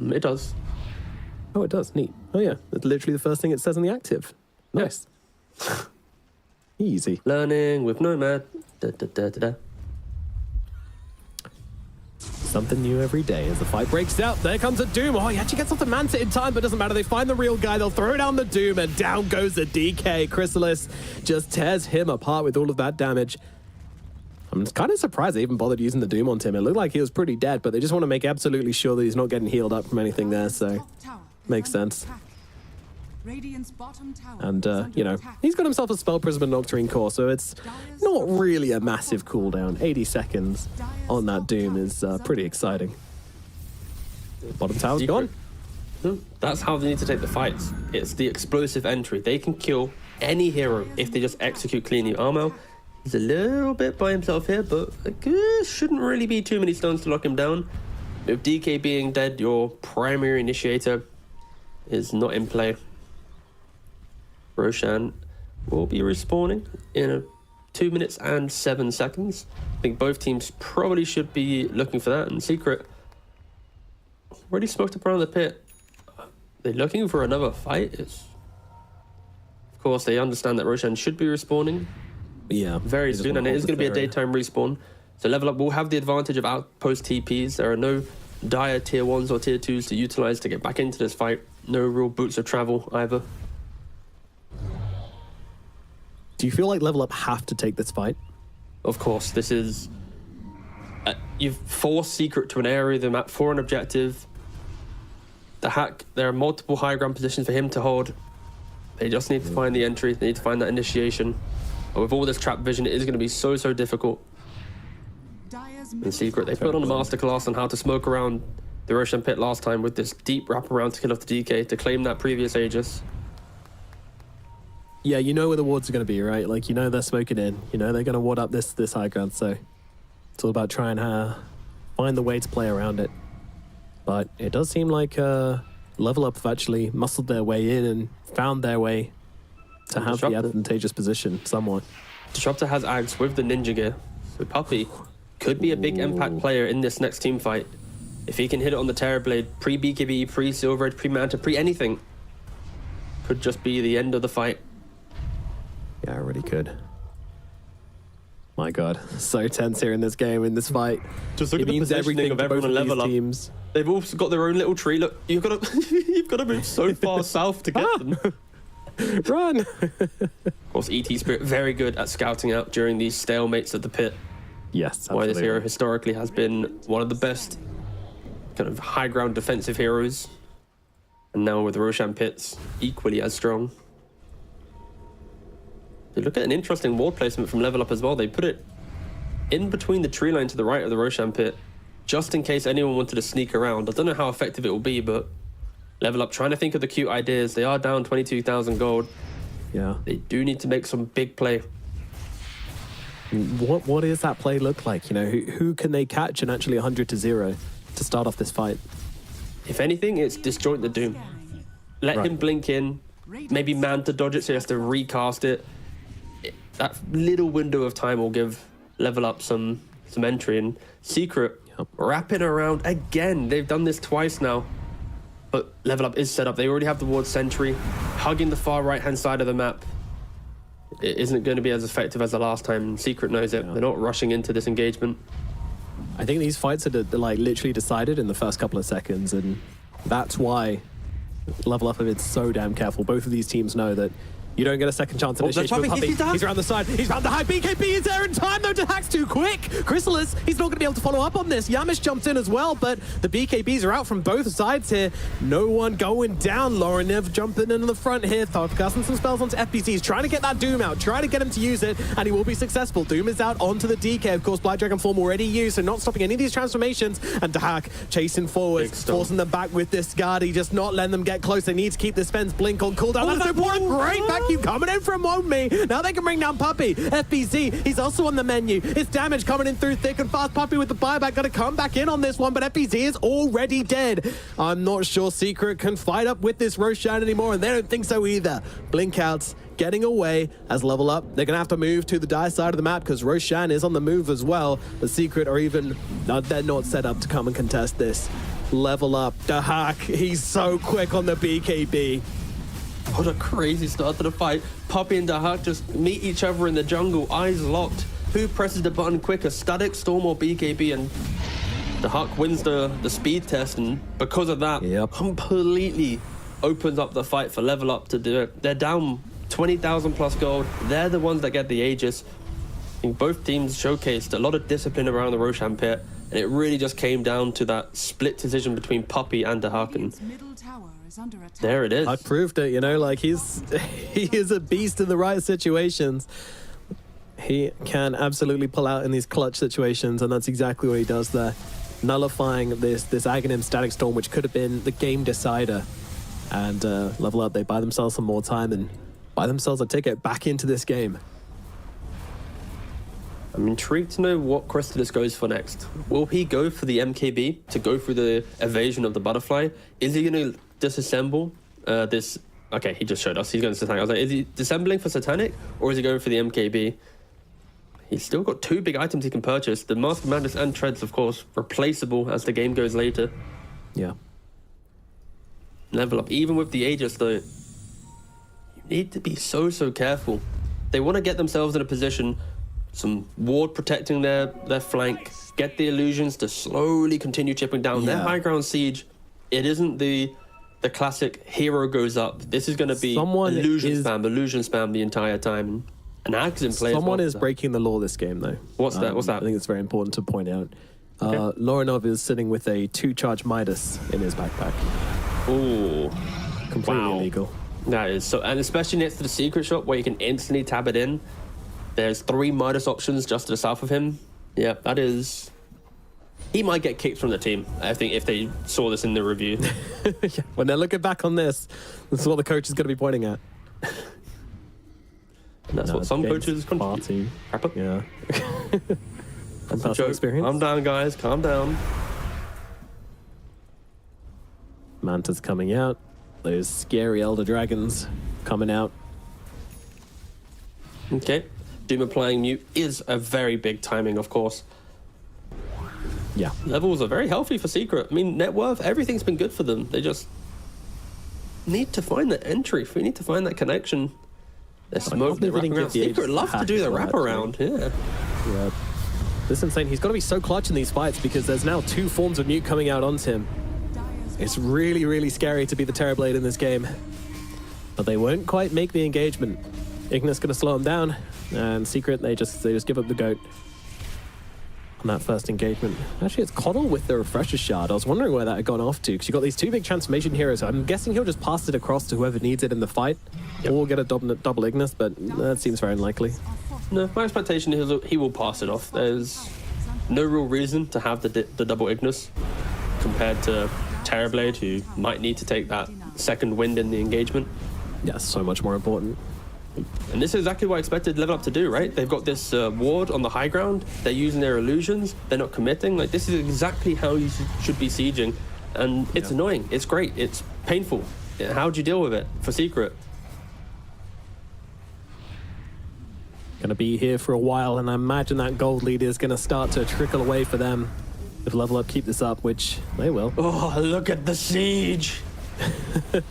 It does. Oh, it does. Neat. Oh, yeah. It's literally the first thing it says in the active. Nice. Easy. Learning with Nomad. Da, da, da, da, da. Something new every day as the fight breaks out. There comes a Doom. Oh, he actually gets off the Manta in time, but doesn't matter. They find the real guy. They'll throw down the Doom, and down goes the DK. Chrysalis just tears him apart with all of that damage. I'm kind of surprised they even bothered using the Doom on Tim. It looked like he was pretty dead, but they just want to make absolutely sure that he's not getting healed up from anything there, so Top tower is makes under sense. attack. Radiant's bottom tower And, is under you know, attack. he's got himself a Spell Prism and Nocturne Core, so it's not really a massive cooldown. 80 seconds on that Doom is pretty exciting. Bottom tower's gone. That's how they need to take the fights. It's the explosive entry. They can kill any hero if they just execute cleanly. Armel, he's a little bit by himself here, but shouldn't really be too many stones to lock him down. With DK being dead, your primary initiator is not in play. Roshan will be respawning in 2 minutes and 7 seconds. I think both teams probably should be looking for that. And Secret already smoked up around the pit. They're looking for another fight. Of course, they understand that Roshan should be respawning Yeah. very soon, and it is going to be a daytime respawn. So Level Up will have the advantage of outpost TPs. There are no dire tier 1s or tier 2s to utilize to get back into this fight. No real boots of travel either. Do you feel like Level Up have to take this fight? Of course, this is... you've forced Secret to an area of the map for an objective. The hack, there are multiple high ground positions for him to hold. They just need to find the entry. They need to find that initiation. But with all this trap vision, it is going to be so difficult. In Secret, they put on a masterclass on how to smoke around the Roshan pit last time with this deep wraparound to kill off the DK to claim that previous Aegis. Yeah, you know where the wards are going to be, right? Like, you know they're smoking in. You know they're going to ward up this high ground, so it's all about trying to find the way to play around it. But it does seem like Level Up have actually muscled their way in and found their way to have the advantageous position somewhat. Disruptor has Ags with the ninja gear, so Puppey could be a big impact player in this next team fight. If he can hit it on the Terrorblade, pre-BKB, pre-Silver, pre-Manta, pre-anything, could just be the end of the fight. Yeah, it really could. My God, so tense here in this game, in this fight. Just look it at the means positioning everything of to both everyone of on Level these Up. teams. They've also got their own little tree. Look, you've got to move so far south to get them. Run! Of course, ET Spirit very good at scouting out during these stalemates at the pit. Yes, absolutely. Why this hero historically has been one of the best kind of high ground defensive heroes. And now with Roshan pits, equally as strong. They look at an interesting ward placement from Level Up as well. They put it in between the tree line to the right of the Roshan pit, just in case anyone wanted to sneak around. I don't know how effective it will be, but Level Up trying to think of the cute ideas. They are down 22,000 gold. Yeah. They do need to make some big play. What does that play look like? You know, who can they catch in actually 100-0 to start off this fight? If anything, it's disjoint the Doom. Let him blink in, maybe Manta dodge it so he has to recast it. That little window of time will give Level Up some entry. And Secret wrapping around again. They've done this twice now. But Level Up is set up. They already have the ward sentry, hugging the far right-hand side of the map. It isn't going to be as effective as the last time. Secret knows it. They're not rushing into this engagement. I think these fights are like literally decided in the first couple of seconds, and that's why Level Up have been so damn careful. Both of these teams know that You don't get a second chance there's initiation with Puppey. Puppey. He's around the side. He's around the high. BKB is there in time, though. Dahak's too quick. Chrysalis, he's not going to be able to follow up on this. Yamish jumps in as well, but the BKBs are out from both sides here. No one going down. Lorenev jumping in the front here. Casting some spells onto FPC. He's trying to get that Doom out, trying to get him to use it, and he will be successful. Doom is out onto the DK. Of course, Black Dragon form already used, so not stopping any of these transformations. And Dahak chasing forward, forcing them back with this guard. He just not letting them get close. They need to keep this fence blink on cooldown. That's important. Great vacuum coming in from Me. Now they can bring down Puppey. FBZ, he's also on the menu. It's damage coming in through thick and fast. Puppey with the buyback, got to come back in on this one, but FBZ is already dead. I'm not sure Secret can fight up with this Roshan anymore, and they don't think so either. Blink outs getting away as Level Up. They're going to have to move to the die side of the map because Roshan is on the move as well. The Secret are even, they're not set up to come and contest this. Level Up. Dahak, he's so quick on the BKB. What a crazy start to the fight. Puppey and Dahak just meet each other in the jungle, eyes locked. Who presses the button quicker, Static, Storm, or BKB? And Dahak wins the speed test, and because of that, completely opens up the fight for Level Up to do it. They're down 20,000 plus gold. They're the ones that get the Aegis. I think both teams showcased a lot of discipline around the Roshan pit, and it really just came down to that split decision between Puppey and Dahak. And there it is. I proved it, you know, like he is a beast in the right situations. He can absolutely pull out in these clutch situations, and that's exactly what he does there. Nullifying this Aghanim Static Storm, which could have been the game decider. And Level Up, they buy themselves some more time and buy themselves a ticket back into this game. I'm intrigued to know what Chrysalis goes for next. Will he go for the MKB to go through the evasion of the butterfly? Is he going to disassemble this? Okay, he just showed us. He's going to Satanic. I was like, is he disassembling for Satanic or is he going for the MKB? He's still got two big items he can purchase. The Mask of Madness and Treads, of course, replaceable as the game goes later. Yeah. Level Up. Even with the Aegis, though, you need to be so careful. They want to get themselves in a position, some ward protecting their flank, get the illusions to slowly continue chipping down. Their high ground siege, it isn't the classic hero goes up. This is going to be illusion spam the entire time. And Ag's in play. Someone is breaking the law this game, though. What's that? I think it's very important to point out. Okay. Lorenov is sitting with a 2-charge Midas in his backpack. Ooh. Completely illegal. That is so, and especially next to the secret shop where you can instantly tab it in. There's 3 Midas options just to the south of him. Yeah, that is... He might get kicked from the team, I think, if they saw this in the review. Yeah, when they're looking back on this is what the coach is going to be pointing at. And that's what some coaches contribute. Yeah. That's a joke. Experience. Calm down, guys. Calm down. Manta's coming out. Those scary Elder Dragons coming out. Okay. Doom applying Mute is a very big timing, of course. Yeah. Levels are very healthy for Secret. I mean, net worth, everything's been good for them. They just need to find that entry. We need to find that connection. They're smoking, they're wrapping around. Secret love to do the wraparound, yeah. Yeah. This is insane. He's got to be so clutch in these fights because there's now 2 forms of Mute coming out onto him. It's really, really scary to be the Terrorblade in this game. But they won't quite make the engagement. Ignis going to slow him down. And Secret, they just give up the goat on that first engagement. Actually, it's Coddle with the Refresher Shard. I was wondering where that had gone off to because you've got these 2 big transformation heroes. I'm guessing he'll just pass it across to whoever needs it in the fight. Yep. Or get a double Ignis, but that seems very unlikely. No, my expectation is he will pass it off. There's no real reason to have the double Ignis compared to Terrorblade, who might need to take that second wind in the engagement. Yeah, so much more important. And this is exactly what I expected Level Up to do, right? They've got this ward on the high ground. They're using their illusions. They're not committing. Like, this is exactly how you should be sieging. And it's annoying. It's great. It's painful. How do you deal with it for Secret? Going to be here for a while, and I imagine that gold lead is going to start to trickle away for them if Level Up keep this up, which they will. Oh, look at the siege!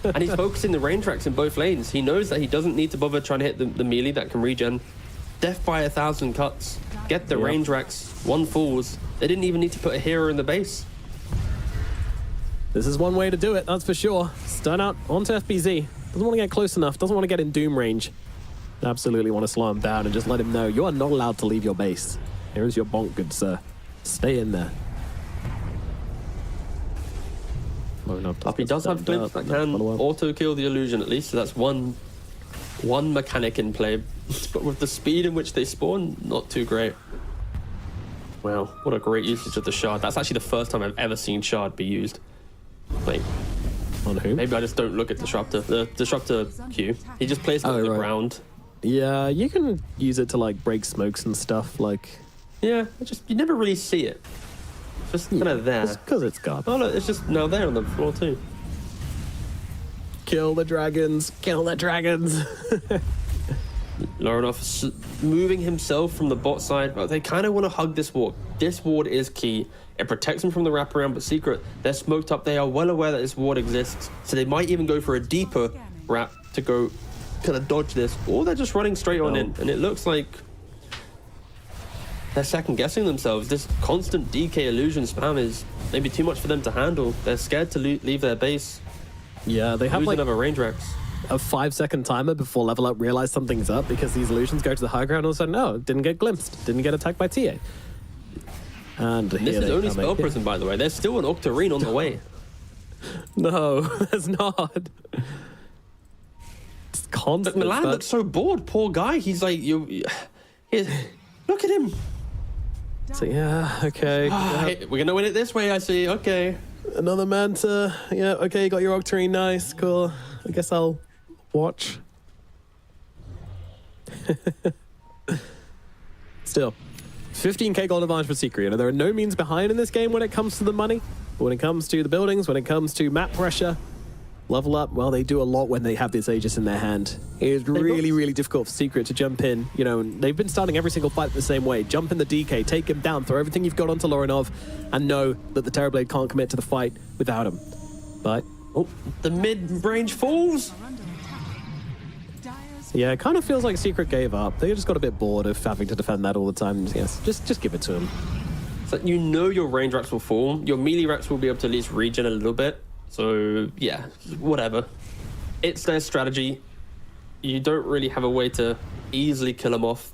And he's focusing the rain tracks in both lanes. He knows that he doesn't need to bother trying to hit the melee that can regen. Death by 1,000 cuts. Get the rain tracks. 1 falls. They didn't even need to put a hero in the base. This is one way to do it, that's for sure. Stun out onto FBZ. Doesn't want to get close enough. Doesn't want to get in Doom range. Absolutely want to slow him down and just let him know you are not allowed to leave your base. Here is your bonk, good sir. Stay in there. He does have glimpse that can auto-kill the illusion at least, so that's one mechanic in play. But with the speed in which they spawn, not too great. Wow, what a great usage of the shard. That's actually the first time I've ever seen shard be used. Like, on who? Maybe I just don't look at Disruptor. The Disruptor Q. He just plays it on the ground. Yeah, you can use it to like break smokes and stuff. Like, yeah, you never really see it. Just kind of there. Because it's garbage. Oh, look, it's just now there on the floor too. Kill the dragons. Kill the dragons. Laurenoff moving himself from the bot side, but they kind of want to hug this ward. This ward is key. It protects them from the wraparound, but Secret, they're smoked up. They are well aware that this ward exists, so they might even go for a deeper wrap to go kind of dodge this, or they're just running straight on in, and it looks like they're second-guessing themselves. This constant DK illusion spam is maybe too much for them to handle. They're scared to leave their base. Yeah, they have like another range racks. A 5-second timer before level up realize something's up because these illusions go to the high ground and all of a sudden, no, didn't get glimpsed, didn't get attacked by TA. And this is only Spell Prison, by the way. There's still an Octarine on the way. No, there's not. It's constant. But Milan looks so bored, poor guy. He's like, look at him. So yeah, okay. We're gonna win it this way, I see. Okay. Another Manta. Yeah, okay, you got your Octarine. Nice, cool. I guess I'll watch. Still, 15k gold advantage for Secret. You know, there are no means behind in this game when it comes to the money, but when it comes to the buildings, when it comes to map pressure, level up, well, they do a lot when they have this Aegis in their hand. It is really, really difficult for Secret to jump in. You know, they've been starting every single fight the same way. Jump in the DK, take him down, throw everything you've got onto Laurenoff, and know that the Terrorblade can't commit to the fight without him. But the mid-range falls. Yeah, it kind of feels like Secret gave up. They just got a bit bored of having to defend that all the time. Yes, just give it to him. So you know your range racks will fall. Your melee racks will be able to at least regen a little bit. So yeah, whatever. It's their strategy. You don't really have a way to easily kill them off.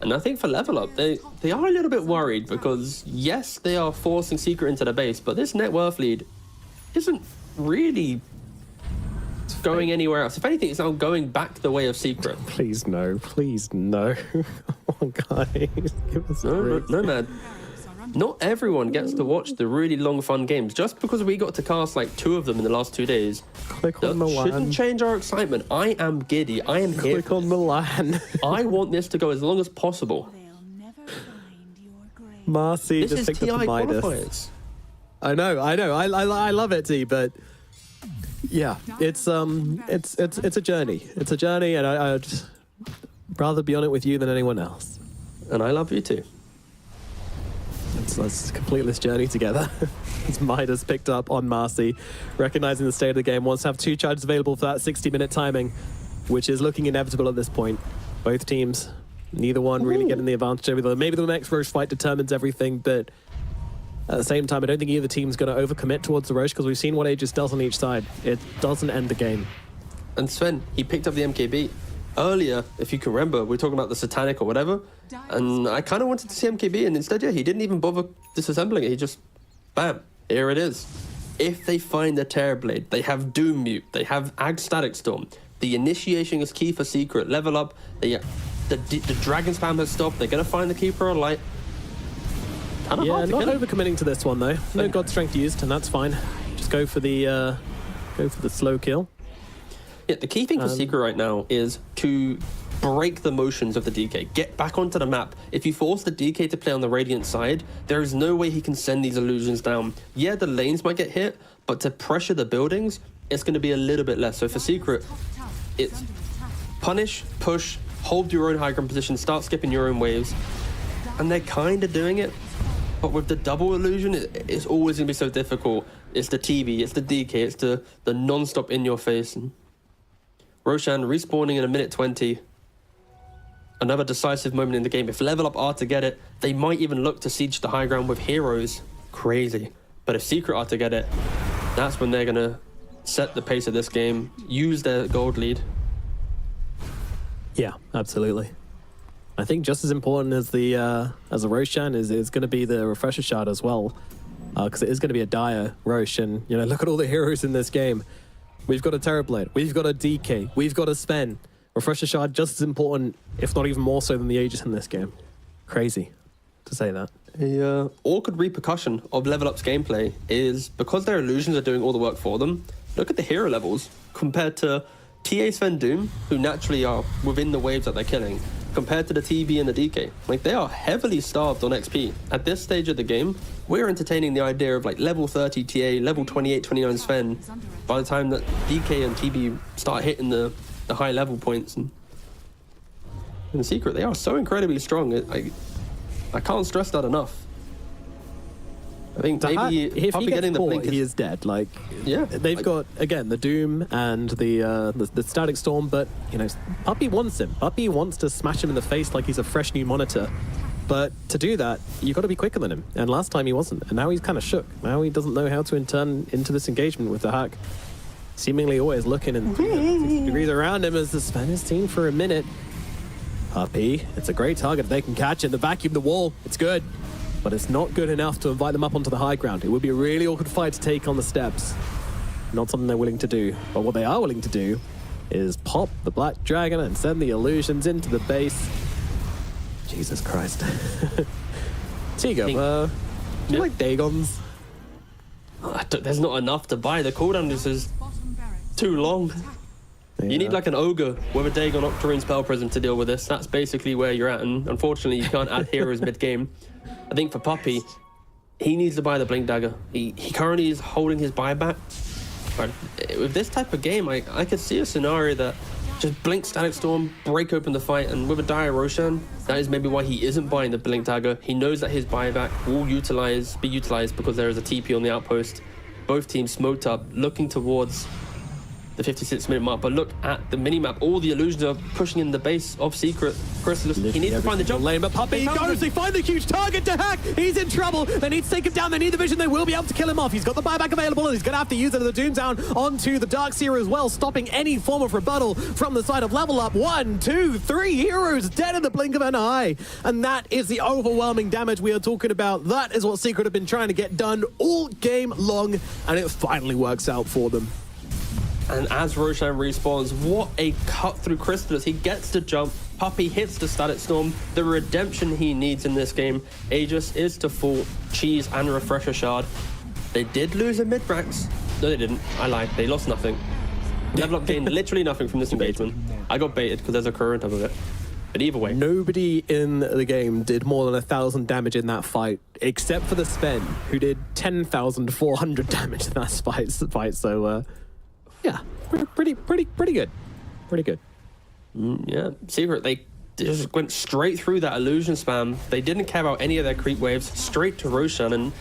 And I think for level up, they are a little bit worried because yes, they are forcing Secret into the base, but this net worth lead isn't really going anywhere else. If anything, it's now going back the way of Secret. Please no, please no. Come on, guys, give us no, man. Not everyone gets to watch the really long, fun games. Just because we got to cast like 2 of them in the last 2 days, click on Milan. Shouldn't change our excitement. I am giddy. I am here. Click on Milan. I want this to go as long as possible. Marcy just picked up the Midas. I know. I love it, T, but yeah, it's a journey. It's a journey, and I'd rather be on it with you than anyone else. And I love you too. Let's complete this journey together. As Midas picked up on Marcy, recognizing the state of the game, wants to have 2 charges available for that 60-minute timing, which is looking inevitable at this point. Both teams, neither one really getting the advantage over the other. Maybe the next Roche fight determines everything, but at the same time, I don't think either team's going to overcommit towards the Roche because we've seen what Aegis does on each side. It doesn't end the game. And Sven, he picked up the MKB. Earlier, if you can remember, we were talking about the Satanic or whatever, and I kind of wanted to see MKB, and instead, yeah, he didn't even bother disassembling it. He just, bam, here it is. If they find the Terrorblade, they have Doom Mute, they have Ag Static Storm. The initiation is key for Secret. Level up, the Dragon Spam has stopped. They're going to find the Keeper of Light. Yeah, not overcommitting to this one, though. No God Strength used, and that's fine. Just go for the slow kill. Yeah, the key thing for Secret right now is to break the motions of the DK. Get back onto the map. If you force the DK to play on the Radiant side, there is no way he can send these illusions down. Yeah, the lanes might get hit, but to pressure the buildings, it's going to be a little bit less. So for Secret, it's punish, push, hold your own high ground position, start skipping your own waves. And they're kind of doing it. But with the double illusion, it's always going to be so difficult. It's the TV, it's the DK, it's the non-stop in your face. And Roshan respawning in a minute 20. Another decisive moment in the game. If level up are to get it, they might even look to siege the high ground with heroes. Crazy. But if Secret are to get it, that's when they're going to set the pace of this game, use their gold lead. Yeah, absolutely. I think just as important as the Roshan is going to be the refresher shard as well, because it is going to be a dire Rosh. And you know, look at all the heroes in this game. We've got a Terrorblade, we've got a DK, we've got a Sven. Refresher shard just as important, if not even more so than the Aegis in this game. Crazy to say that. The awkward repercussion of Level Up's gameplay is because their illusions are doing all the work for them. Look at the hero levels compared to TA Sven Doom, who naturally are within the waves that they're killing, compared to the TB and the DK. Like, they are heavily starved on XP. At this stage of the game, we're entertaining the idea of like level 30 TA, level 28, 29 Sven by the time that DK and TB start hitting the high level points. And in secret, they are so incredibly strong. I can't stress that enough. I think maybe if he gets caught, he is dead. Like, yeah, they've got again the Doom and the Static Storm, but you know, Puppey wants him. Puppey wants to smash him in the face like he's a fresh new monitor. But to do that, you've got to be quicker than him. And last time he wasn't, and now he's kind of shook. Now he doesn't know how to turn into this engagement with the hack. Seemingly always looking in 360 degrees around him as the Spanish team for a minute. Puppey, it's a great target. If they can catch it, the vacuum the wall, it's good. But it's not good enough to invite them up onto the high ground. It would be a really awkward fight to take on the steps. Not something they're willing to do. But what they are willing to do is pop the Black Dragon and send the illusions into the base. Jesus Christ. Tigo, do you like Dagons? There's not enough to buy. The cooldown is too long. Yeah. You need like an ogre with a Dagon Octarine Spell Prism to deal with this. That's basically where you're at, and unfortunately you can't add heroes mid-game. I think for Puppey, he needs to buy the Blink Dagger. He currently is holding his buyback. But with this type of game, I could see a scenario that just blink Static Storm, break open the fight, and with a dire Roshan, that is maybe why he isn't buying the Blink Dagger. He knows that his buyback will be utilized because there is a TP on the outpost. Both teams smoked up, looking towards the 56-minute mark, but look at the minimap. All the illusions are pushing in the base of Secret. Chrysalis, he needs to find the jump lane, but Puppey goes, they find the huge target to hack. He's in trouble. They need to take him down. They need the vision. They will be able to kill him off. He's got the buyback available, and he's going to have to use it. The Doomtown onto the Darkseer as well, stopping any form of rebuttal from the side of Level Up. 1, 2, 3 heroes dead in the blink of an eye. And that is the overwhelming damage we are talking about. That is what Secret have been trying to get done all game long, and it finally works out for them. And as Roshan respawns, what a cut through Chrysalis. He gets the jump. Puppey hits the Static Storm. The redemption he needs in this game. Aegis is to fall. Cheese and Refresher Shard. They did lose a mid-ranks. No, they didn't. I lied. They lost nothing. Level Up gained literally nothing from this engagement. I got baited because there's a current top of it. But either way. Nobody in the game did more than 1,000 damage in that fight, except for the Sven, who did 10,400 damage in that fight. So, yeah, pretty good. Pretty good. Yeah, Secret, they just went straight through that illusion spam. They didn't care about any of their creep waves, straight to Roshan, and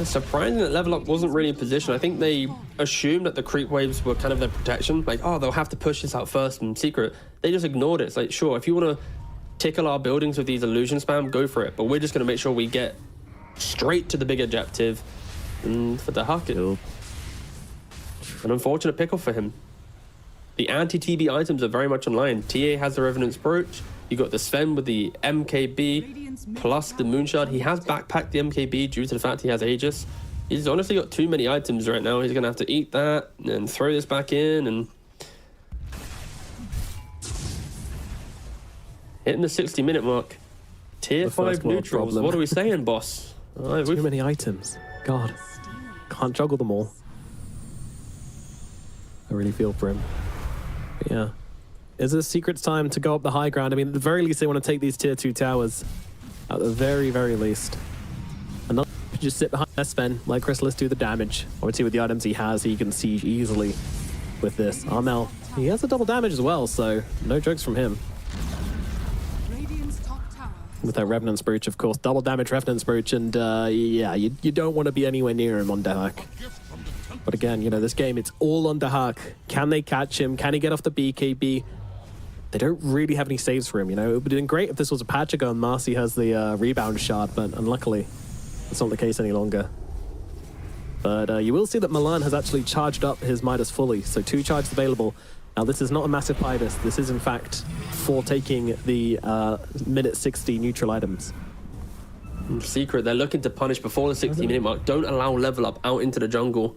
surprising that Level Up wasn't really in position. I think they assumed that the creep waves were kind of their protection. Like, oh, they'll have to push this out first in Secret. They just ignored it. It's like, sure, if you want to tickle our buildings with these illusion spam, go for it. But we're just going to make sure we get straight to the big objective. And for the Huck, an unfortunate pickle for him. The anti-TB items are very much online. TA has the Revenant's Brooch. You got the Sven with the MKB plus the Moonshard. He has backpacked the MKB due to the fact he has Aegis. He's honestly got too many items right now. He's going to have to eat that and throw this back in and hitting the 60-minute mark. Tier 5 neutrals. What are we saying, boss? Too many items. God, can't juggle them all. I really feel for him. But yeah. Is it Secret's time to go up the high ground? I mean, at the very least, they want to take these tier 2 towers. At the very, very least. And not just sit behind Sven, let Chrysalis do the damage. Obviously, with the items he has, he can siege easily with this. Armel, he has a double damage as well, so no jokes from him. With that Revenant's Brooch, of course. Double damage Revenant's Brooch, and yeah, you don't want to be anywhere near him on Dahak. But again, you know, this game, it's all on Dahak. Can they catch him? Can he get off the BKB? They don't really have any saves for him, you know. It would have been great if this was a patch ago and Marcy has the rebound shard, but unluckily, it's not the case any longer. But you will see that Milan has actually charged up his Midas fully, so 2 charges available. Now, this is not a massive Midas. This is, in fact, for taking the minute 60 neutral items. Secret, they're looking to punish before the 60-minute mark. Don't allow level up out into the jungle.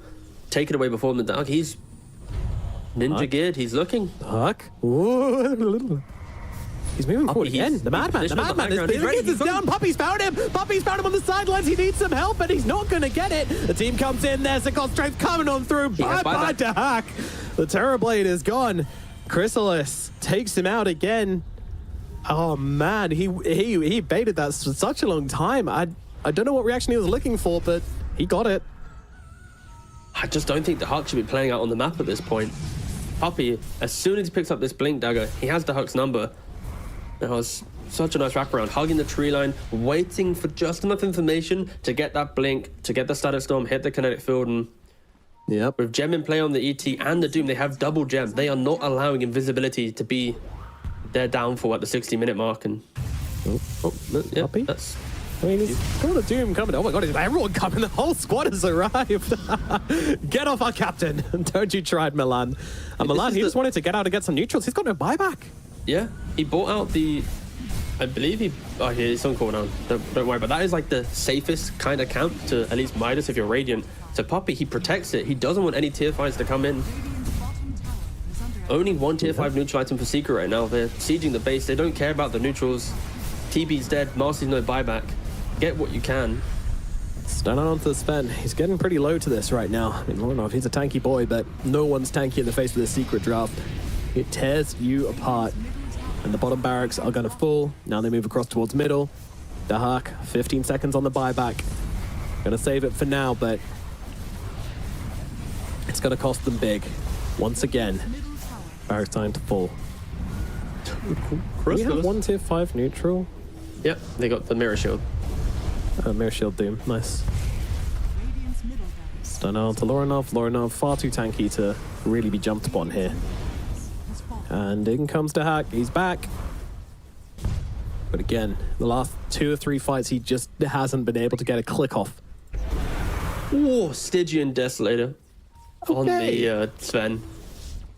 Take it away before the dark. He's ninja geared. He's looking. Huck. He's moving forward again. The madman is down. Puppy's found him. Puppy's found him on the sidelines. He needs some help, and he's not going to get it. The team comes in. There's the God Strength coming on through. Bye-bye to Hack. The Terrorblade is gone. Chrysalis takes him out again. Oh, man. He baited that for such a long time. I don't know what reaction he was looking for, but he got it. I just don't think the Huck should be playing out on the map at this point. Puppy, as soon as he picks up this Blink Dagger, he has the Huck's number. It was such a nice wraparound, hugging the tree line, waiting for just enough information to get that blink, to get the Static Storm, hit the kinetic field, and with Gem in play on the ET and the Doom, they have double Gem. They are not allowing invisibility to be their downfall at the 60-minute mark. And yeah, Puppy? that's... I mean, he's got the Doom coming. Oh my God, is everyone coming? The whole squad has arrived. Get off our captain. Don't you try it, Milan. And Milan, he just wanted to get out and get some neutrals. He's got no buyback. Yeah, he bought out the... I believe he... Oh, yeah, he's on cooldown. Don't worry, but that is like the safest kind of camp to at least Midas if you're Radiant. So Puppy, he protects it. He doesn't want any tier 5s to come in. Only 1 tier 5 neutral item for Secret right now. They're sieging the base. They don't care about the neutrals. TB's dead. Marcy's no buyback. Get what you can. Stun on to Sven. He's getting pretty low to this right now. I mean, Lorinov, he's a tanky boy, but no one's tanky in the face of this Secret draft. It tears you apart. And the bottom barracks are going to fall. Now they move across towards middle. Dahak, 15 seconds on the buyback. Going to save it for now, but it's going to cost them big. Once again, barracks time to fall. We have 1 tier 5 neutral. Yep, they got the Mirror Shield. Mirror Shield Doom, nice. Stun out to Lorinov. Lorinov far too tanky to really be jumped upon here. And in comes the Hack. He's back. But again, the last 2 or 3 fights, he just hasn't been able to get a click off. Oh, Stygian Desolator on the Sven.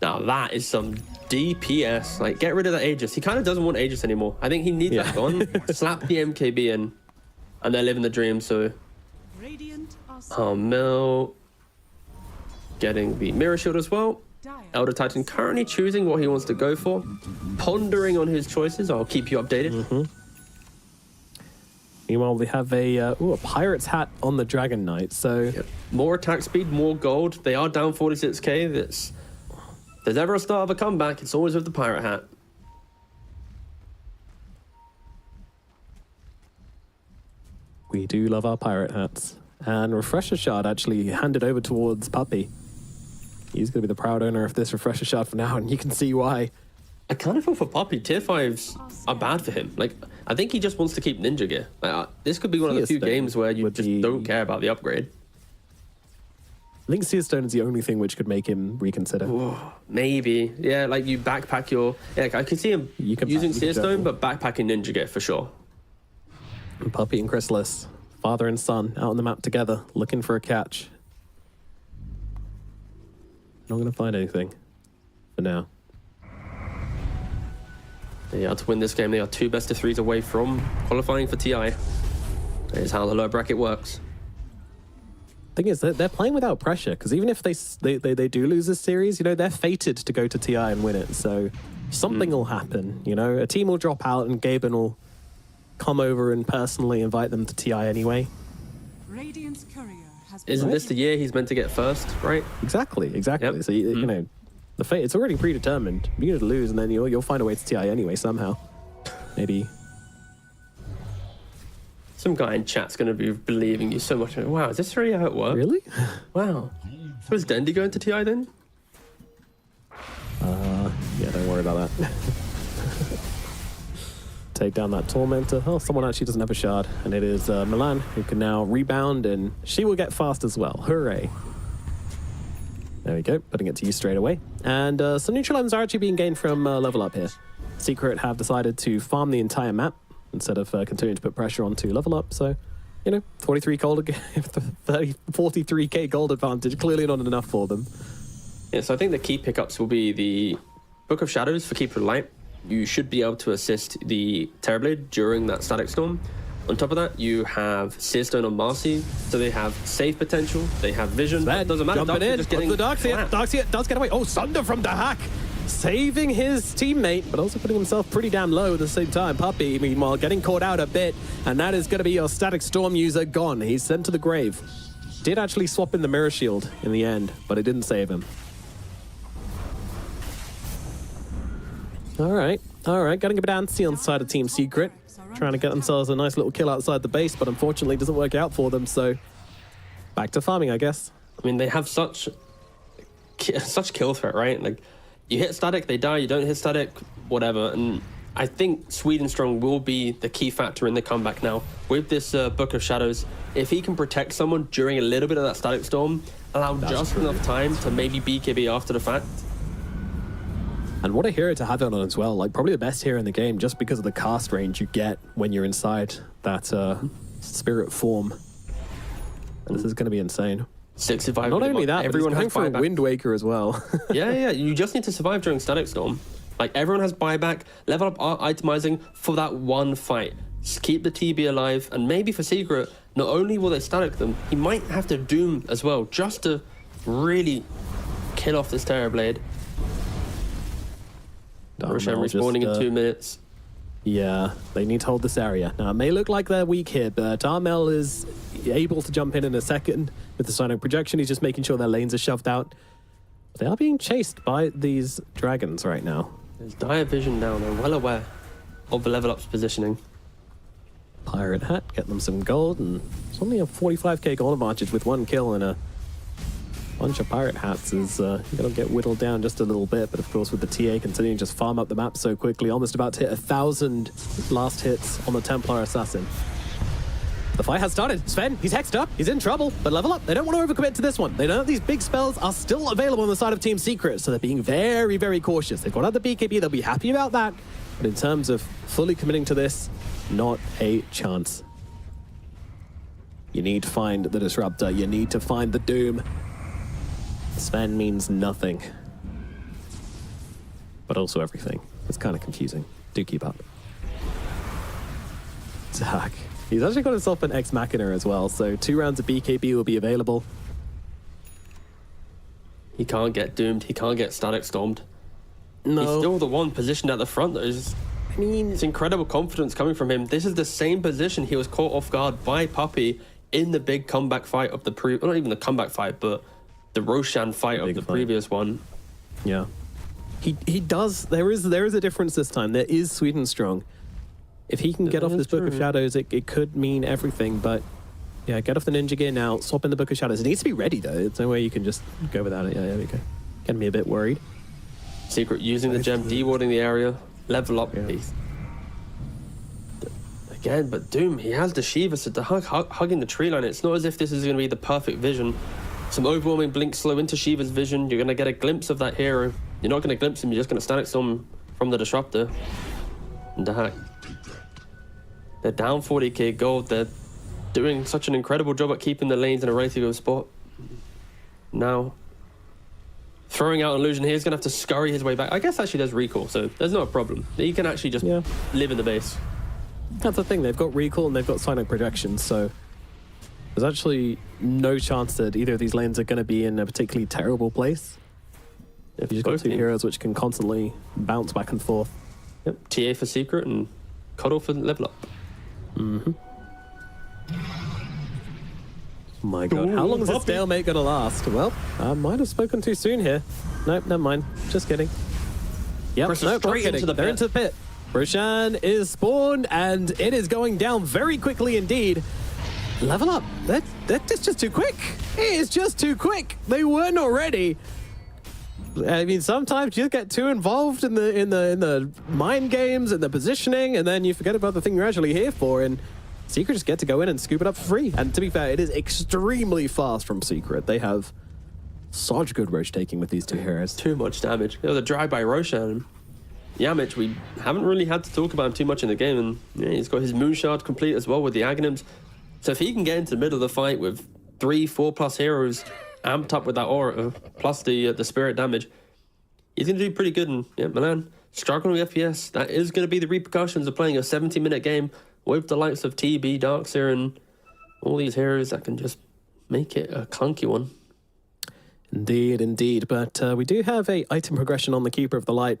Now that is some DPS. Like, get rid of that Aegis. He kind of doesn't want Aegis anymore. I think he needs that gone. Slap the MKB in, and they're living the dream. So, Mel getting the Mirror Shield as well. Elder Titan currently choosing what he wants to go for, pondering on his choices. I'll keep you updated. Meanwhile, we have a Pirate's Hat on the Dragon Knight. So more attack speed, more gold. They are down 46k. If there's ever a start of a comeback, it's always with the Pirate Hat. We do love our Pirate Hats. And Refresher Shard actually handed over towards Puppy. He's going to be the proud owner of this Refresher Shard for now, and you can see why. I kind of feel for Puppy. Tier 5s are bad for him. Like, I think he just wants to keep Ninja Gear. Like, this could be one of the few games where you just don't care about the upgrade. I think Seer Stone is the only thing which could make him reconsider. Ooh, maybe. Yeah, like you backpack your... Yeah, I could see him using Seer Stone, but backpacking Ninja Gear for sure. And Puppy and Chrysalis, father and son, out on the map together, looking for a catch. Not going to find anything for now. Yeah, to win this game, they are 2 best of 3s away from qualifying for TI. That is how the lower bracket works. Thing is, they're playing without pressure, because even if they do lose this series, you know, they're fated to go to TI and win it. So something will happen, you know. A team will drop out and Gaben will come over and personally invite them to TI anyway. Radiant's courier has Isn't this the year he's meant to get first, right? Exactly. Yep. So, you know, the fate, it's already predetermined. You're going to lose, and then you'll find a way to TI anyway, somehow. Maybe. Some guy in chat's going to be believing you so much. Wow, is this really how it works? Really? Wow. So is Dendy going to TI then? Yeah, don't worry about that. Take down that Tormentor. Oh, someone actually doesn't have a shard, and it is Milan, who can now rebound, and she will get fast as well. Hooray. There we go, putting it to use straight away. And some neutral items are actually being gained from level up here. Secret have decided to farm the entire map instead of continuing to put pressure onto level up, so you know, 43k gold advantage. Clearly not enough for them. Yeah, so I think the key pickups will be the Book of Shadows for Keeper of Light. You should be able to assist the Terrorblade during that Static Storm. On top of that, you have Searstone on Marcy, so they have save potential, they have vision. Sven Doesn't matter. jumping in. Just getting The Darkseer does get away. Oh, Sunder from the hack. Saving his teammate, but also putting himself pretty damn low at the same time. Puppey, meanwhile, getting caught out a bit, and that is going to be your Static Storm user gone. He's sent to the grave. Did actually swap in the Mirror Shield in the end, but it didn't save him. All right, getting a bit antsy on the side of Team Secret. Trying to get themselves a nice little kill outside the base, but unfortunately it doesn't work out for them, so back to farming, I guess. I mean, they have such kill threat, right? Like, you hit static, they die, you don't hit static, whatever. And I think Sweden Strong will be the key factor in the comeback now. With this Book of Shadows, if he can protect someone during a little bit of that Static Storm, allow just enough time to maybe BKB after the fact. And what a hero to have it on as well. Like, probably the best hero in the game just because of the cast range you get when you're inside that spirit form. And this is going to be insane. 65. Not only that, everyone going for a Wind Waker as well. yeah. You just need to survive during Static Storm. Like, everyone has buyback, level up itemizing for that one fight. Just keep the TB alive, and maybe for Secret, not only will they static them, he might have to Doom as well, just to really kill off this Terrorblade. Roshan respawning in 2 minutes. Yeah, they need to hold this area. Now, it may look like they're weak here, but Darmel is able to jump in a second with the Sonic projection. He's just making sure their lanes are shoved out. They are being chased by these dragons right now. There's dire vision now. They're well aware of the level up's positioning. Pirate Hat, get them some gold, and it's only a 45k gold advantage with 1 kill and a bunch of Pirate Hats is going to get whittled down just a little bit, but of course with the TA continuing to just farm up the map so quickly, almost about to hit 1,000 last hits on the Templar Assassin. The fight has started. Sven, he's hexed up, he's in trouble, but level up. They don't want to overcommit to this one. They know that these big spells are still available on the side of Team Secret, so they're being very, very cautious. They've got out the BKB, they'll be happy about that, but in terms of fully committing to this, not a chance. You need to find the Disruptor, you need to find the Doom. Sven means nothing, but also everything. It's kind of confusing. Do keep up. Zach. He's actually got himself an Ex Machina as well, so 2 rounds of BKB will be available. He can't get doomed. He can't get static stormed. No. He's still the one positioned at the front. It's incredible confidence coming from him. This is the same position he was caught off guard by Puppey in the big comeback fight of the not even the comeback fight, but the Roshan fight of the previous one. Yeah. He does. There is a difference this time. There is Sweden Strong. If he can get off this Book of Shadows, it could mean everything, but yeah, get off the Ninja Gear now, swap in the Book of Shadows. It needs to be ready, though. There's no way you can just go without it. Yeah, there we go. Getting me a bit worried. Secret using the gem, dewarding the area, level up. Yeah. Again, but Doom, he has the Shiva, so hugging the tree line. It's not as if this is going to be the perfect vision. Some overwhelming blink slow into Shiva's vision. You're going to get a glimpse of that hero. You're not going to glimpse him, you're just going to static storm from the Disruptor. And the hack. They're down 40k gold. They're doing such an incredible job at keeping the lanes in a ready-to-go spot. Now, throwing out Illusion here, he's going to have to scurry his way back. I guess actually there's recall, so there's no problem. He can actually just live in the base. That's the thing. They've got recall and they've got Sonic projection, so there's actually no chance that either of these lanes are going to be in a particularly terrible place. If you've got 2 heroes which can constantly bounce back and forth. Yep, TA for Secret and Cuddle for level up. Mm-hmm. My god, how long is this stalemate going to last? Well, I might have spoken too soon here. Nope, never mind. Just kidding. Yep, nope, straight into the pit. They're into the pit. Roshan is spawned, and it is going down very quickly indeed. Level up. That's just too quick. It is just too quick. They weren't already. I mean, sometimes you get too involved in the mind games and the positioning, and then you forget about the thing you're actually here for. And Secret just get to go in and scoop it up for free. And to be fair, it is extremely fast from Secret. They have such good roach taking with these 2 heroes. Too much damage. There was a drive-by Roshan. Yamich, we haven't really had to talk about him too much in the game, and yeah, he's got his Moonshard complete as well with the Aghanims. So if he can get into the middle of the fight with 3-4+ heroes amped up with that aura, plus the spirit damage, he's going to do pretty good. And yeah, Milan struggling with FPS. That is going to be the repercussions of playing a 70-minute game with the likes of TB, Darkseer, and all these heroes that can just make it a clunky one. Indeed, indeed. But we do have a item progression on the Keeper of the Light.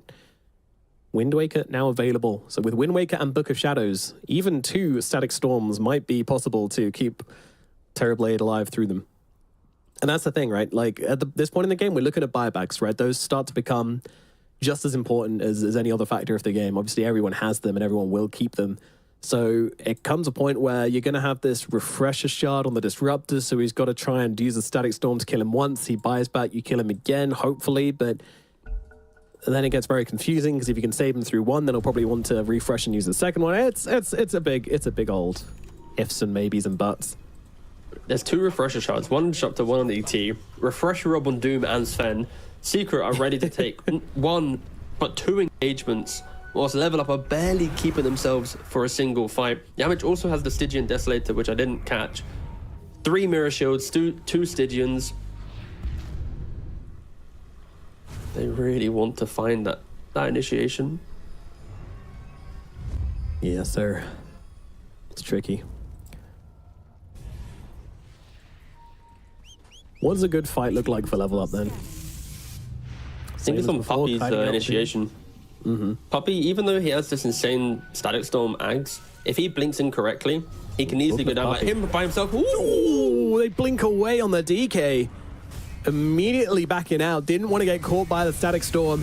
Wind Waker now available. So with Wind Waker and Book of Shadows, even 2 Static Storms might be possible to keep Terrorblade alive through them. And that's the thing, right? Like, at this point in the game, we're looking at buybacks, right? Those start to become just as important as any other factor of the game. Obviously, everyone has them and everyone will keep them. So it comes a point where you're going to have this Refresher Shard on the Disruptor, so he's got to try and use a Static Storm to kill him once. He buys back, you kill him again, hopefully, but then it gets very confusing, because if you can save him through one, then he'll probably want to refresh and use the second one. It's a big old ifs and maybes and buts. There's 2 Refresher Shards, one on Disruptor, one on ET. Refresher Rob on Doom and Sven. Secret are ready to take 1, but 2 engagements, whilst Level Up are barely keeping themselves for a single fight. Yamich also has the Stygian Desolator, which I didn't catch. 3 Mirror Shields, 2 Stygians. They really want to find that initiation. Yes, sir. It's tricky. What does a good fight look like for Level Up, then? I think it's on Puppy's initiation. Puppy, even though he has this insane Static Storm Ags, if he blinks incorrectly, he can easily go down like him by himself. Ooh, they blink away on the DK. Immediately backing out. Didn't want to get caught by the Static Storm.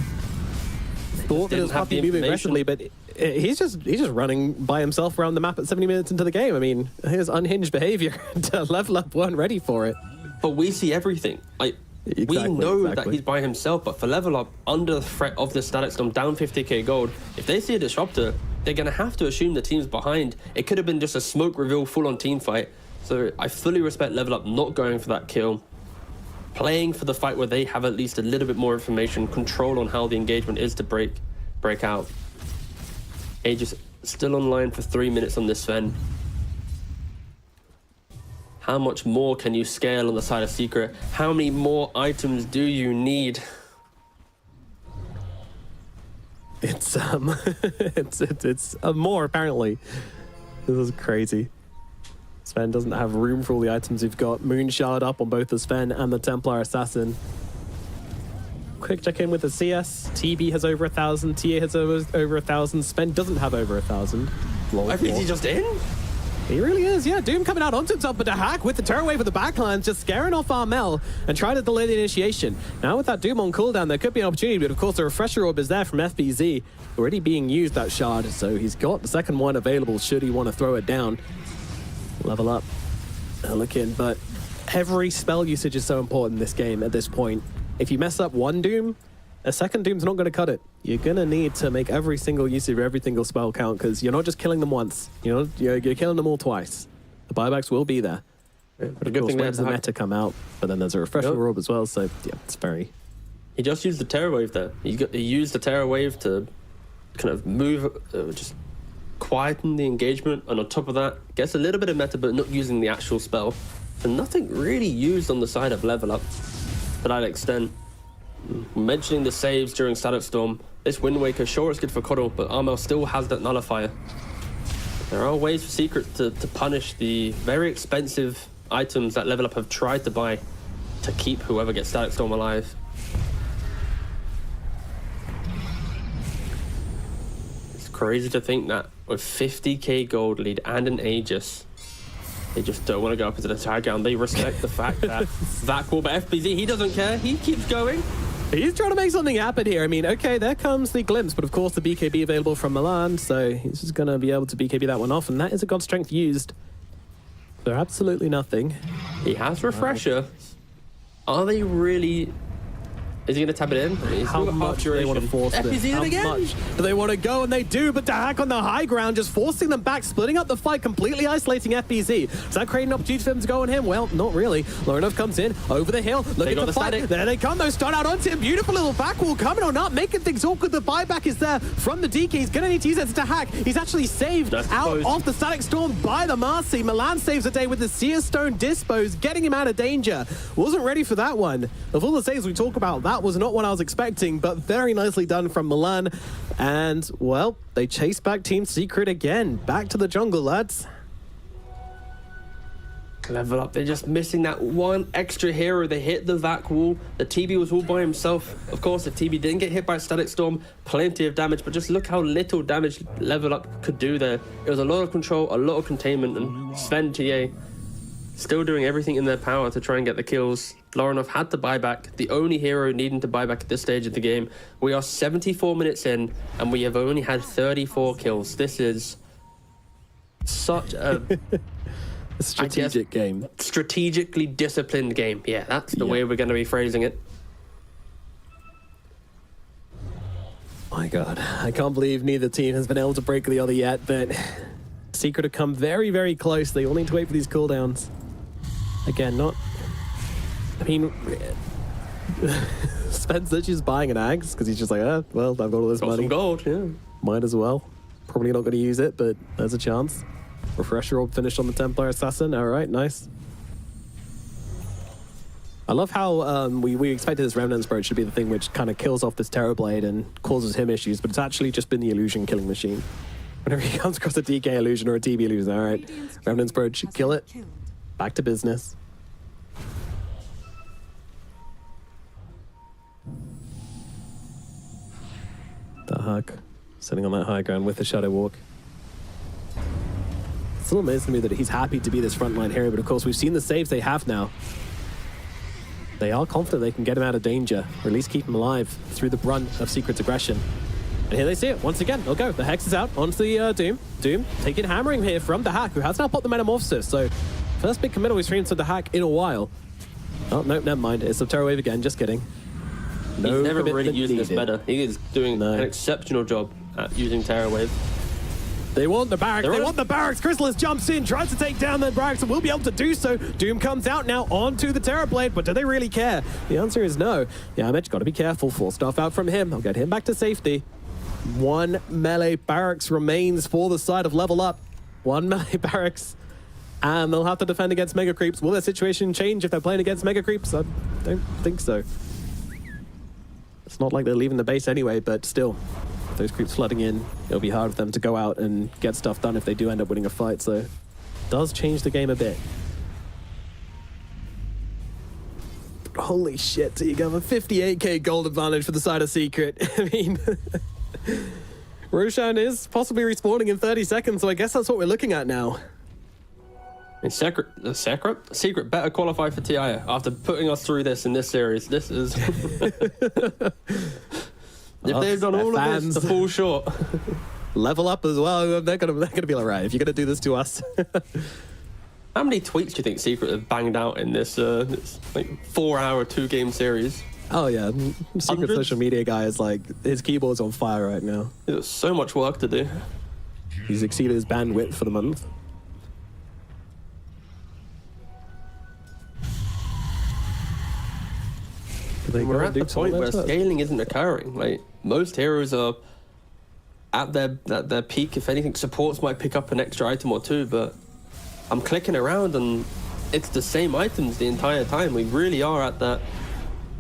Thought that it was Puppy moving aggressively, but he's just running by himself around the map at 70 minutes into the game. I mean, his unhinged behavior to Level Up weren't ready for it. But we see everything. Like, we know that he's by himself, but for Level Up, under the threat of the Static Storm, down 50k gold, if they see a Disruptor, they're going to have to assume the team's behind. It could have been just a smoke reveal, full-on team fight. So I fully respect Level Up not going for that kill. Playing for the fight where they have at least a little bit more information, control on how the engagement is to break out. Aegis still online for 3 minutes on this Sven. How much more can you scale on the side of Secret? How many more items do you need? It's it's more apparently. This is crazy. Sven doesn't have room for all the items. We've got Moonshard up on both the Sven and the Templar Assassin. Quick check in with the CS. TB has over 1,000. TA has over 1,000. Sven doesn't have over 1,000. I think he's just in. He really is, yeah. Doom coming out onto himself, but the hack with the Terror Wave of the backlines, just scaring off Armel and trying to delay the initiation. Now with that Doom on cooldown, there could be an opportunity, but of course the Refresher Orb is there from FBZ, already being used, that shard, so he's got the second one available should he want to throw it down. Level Up, look in, but every spell usage is so important in this game at this point. If you mess up one Doom, a second Doom's not going to cut it. You're going to need to make every single use of every single spell count, because you're not just killing them once. You're killing them all twice. The buybacks will be there. Yeah, but of course, when does the meta come out? But then there's a Refresher Orb as well, so yeah, it's very... He just used the Terror Wave there. He used the Terror Wave to kind of move, just quieten the engagement, and on top of that, gets a little bit of meta, but not using the actual spell. So nothing really used on the side of Level Up to that extent. Mentioning the saves during Static Storm, this Wind Waker, sure it's good for Coddle, but Armel still has that nullifier. There are ways for Secret to punish the very expensive items that Level Up have tried to buy to keep whoever gets Static Storm alive. It's crazy to think that with 50k gold lead and an Aegis, they just don't want to go up into the tag ground. They respect the fact that cool, but FBZ, he doesn't care. He keeps going. He's trying to make something happen here. I mean, okay, there comes the glimpse, but of course the BKB available from Milan, so he's just going to be able to BKB that one off, and that is a God Strength used for absolutely nothing. He has Refresher. Are they really Is he going to tap it in? He's How still got half much do they want to duration. force this? FPZ How it again? much do they want to go? And they do, but Dahak on the high ground, just forcing them back, splitting up the fight, completely isolating FPZ. Does that create an opportunity for them to go on him? Well, not really. Lorinov comes in, over the hill, look at got the the fight. static. There they come, though, start out onto him. Beautiful little back wall coming on up, making things awkward. The buyback is there from the DK. He's going to need to use it to Dahak. He's actually saved That's out close. of the static storm by the Marcy. Milan saves the day with the Seer Stone dispose, getting him out of danger. Wasn't ready for that one. Of all the saves we talk about, that was not what I was expecting, but very nicely done from Milan. And, well, they chase back Team Secret again. Back to the jungle, lads. Level up. They're just missing that one extra hero. They hit the vac wall. The TB was all by himself. Of course, if TB didn't get hit by Static Storm, plenty of damage, but just look how little damage Level Up could do there. It was a lot of control, a lot of containment, and Sven TA still doing everything in their power to try and get the kills. Lorinov had to buy back, the only hero needing to buy back at this stage of the game. We are 74 minutes in, and we have only had 34 kills. This is such a A strategic game. strategically disciplined game. Yeah, that's the way we're going to be phrasing it. My God, I can't believe neither team has been able to break the other yet, but Secret have come very, very close. They all need to wait for these cooldowns. Again, not... I mean... Spencer just buying an axe because he's just like, well, I've got all this Got money. some gold, yeah. Might as well. Probably not going to use it, but there's a chance. Refresher orb finished on the Templar Assassin. All right, nice. I love how we expected this Remnant Approach to be the thing which kind of kills off this Terrorblade and causes him issues, but it's actually just been the illusion killing machine. Whenever he comes across a DK illusion or a TB illusion, all right, Remnant Approach, kill it. Back to business. Dahak sitting on that high ground with the Shadow Walk. It's still amazing to me that he's happy to be this frontline hero, but of course we've seen the saves they have now. They are confident they can get him out of danger, or at least keep him alive through the brunt of Secret's aggression. And here they see it once again. They'll go. The Hex is out onto the Doom. Doom taking hammering here from the Hack, who has now popped the Metamorphosis. So first big committal we've seen to the Hack in a while. Oh, no, never mind. It's a Terror Wave again. Just kidding. No He's never really commitment using this needed. better. He is doing an exceptional job at using Terror Wave. They want the barracks. They want the barracks. Chrysalis jumps in, tries to take down the barracks, and will be able to do so. Doom comes out now onto the Terrorblade, but do they really care? The answer is no. Yamich got to be careful. Full stuff out from him. I'll get him back to safety. One melee barracks remains for the side of Level Up. One melee barracks. And they'll have to defend against Mega Creeps. Will their situation change if they're playing against Mega Creeps? I don't think so. It's not like they're leaving the base anyway, but still. Those creeps flooding in, it'll be hard for them to go out and get stuff done if they do end up winning a fight, so it does change the game a bit. But holy shit, so you got a 58k gold advantage for the side of Secret. I mean, Roshan is possibly respawning in 30 seconds, so I guess that's what we're looking at now. And Secret better qualify for TI after putting us through this in this series. This is... If they've done all of this to fall short. Level Up as well, they're gonna be like, right, if you're gonna do this to us. How many tweets do you think Secret have banged out in this, this like 4-hour 2-game series? Oh yeah, Secret Hundreds? social media guy is like, his keyboard's on fire right now. There's so much work to do. He's exceeded his bandwidth for the month. We're at the point where scaling isn't occurring. Like, most heroes are at their peak. If anything, supports might pick up an extra item or two, but I'm clicking around and it's the same items the entire time. We really are at that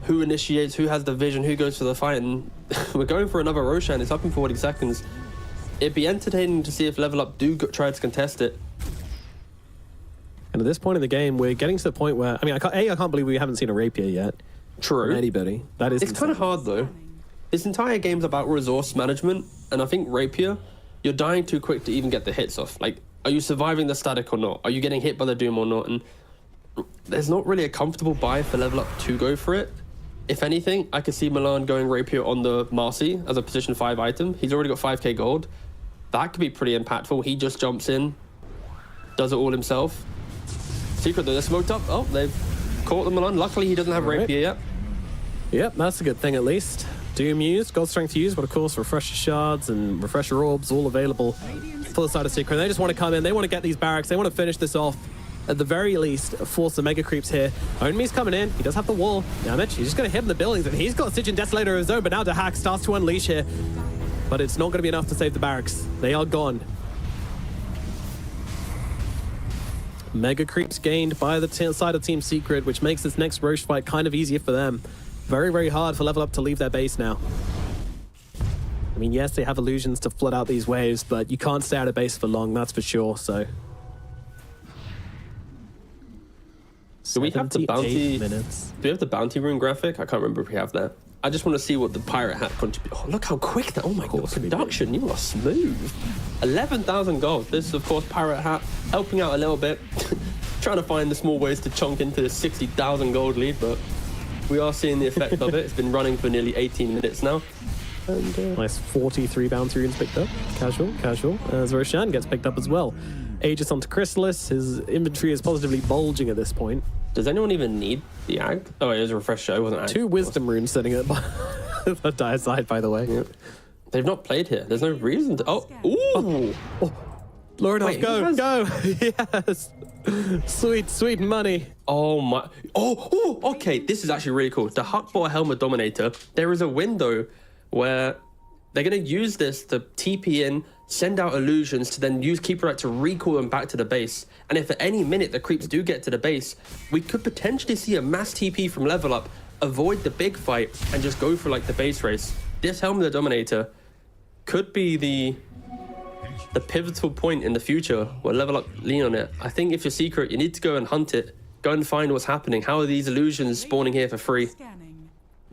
who initiates, who has the vision, who goes for the fight, and we're going for another Roshan. It's up in 40 seconds. It'd be entertaining to see if Level Up do try to contest it. And at this point in the game, we're getting to the point where, I mean, I can't believe we haven't seen a rapier yet. True. From anybody. That is It's kind of hard though. This entire game's about resource management, and I think Rapier, you're dying too quick to even get the hits off. Like, are you surviving the static or not? Are you getting hit by the Doom or not? And there's not really a comfortable buy for Level Up to go for it. If anything, I could see Milan going Rapier on the Marcy as a position 5 item. He's already got 5k gold. That could be pretty impactful. He just jumps in, does it all himself. Secret though, they're smoked up. Oh, they've caught the Milan. Luckily, he doesn't have Rapier yet. Yep, that's a good thing at least. Doom used, God Strength used, but of course Refresher Shards and Refresher Orbs all available for the side of Secret. They just want to come in, they want to get these barracks, they want to finish this off. At the very least, force the Mega Creeps here. Onmy's coming in, he does have the wall. Damage, he's just going to hit in the buildings, and he's got Stygian Desolator of his own, but now Dahak starts to unleash here. But it's not going to be enough to save the barracks. They are gone. Mega Creeps gained by the side of Team Secret, which makes this next Roche fight kind of easier for them. Very, very hard for Level Up to leave their base now. I mean, yes, they have illusions to flood out these waves, but you can't stay out of base for long, that's for sure, so... Do we have the bounty? Minutes. Do we have the bounty rune graphic? I can't remember if we have that. I just want to see what the pirate hat contributes. Oh, look how quick that! Oh my god, production! You are smooth. 11,000 gold. This is of course pirate hat helping out a little bit, trying to find the small ways to chunk into the 60,000 gold lead, but we are seeing the effect of it. It's been running for nearly 18 minutes now. And, nice 43 bounty runes picked up. Casual, casual. As Roshan gets picked up as well. Aegis onto Chrysalis. His inventory is positively bulging at this point. Does anyone even need the ag? Oh, it was a refresh show, wasn't it? 2 wisdom runes setting up the dire side, by the way. Yep. They've not played here. There's no reason to. Oh, ooh! Oh. Lord, go! Yes! Sweet, sweet money. Oh my. Oh, okay. This is actually really cool. The Huckbot Helmet Dominator, there is a window where they're going to use this to TP in, send out illusions to then use Keeper Right to recall them back to the base. And if at any minute the creeps do get to the base, we could potentially see a mass TP from Level Up, avoid the big fight, and just go for like the base race. This Helmet of the Dominator could be the pivotal point in the future where Level Up lean on it. I think if you're Secret, you need to go and hunt it. Go and find what's happening. How are these illusions spawning here for free?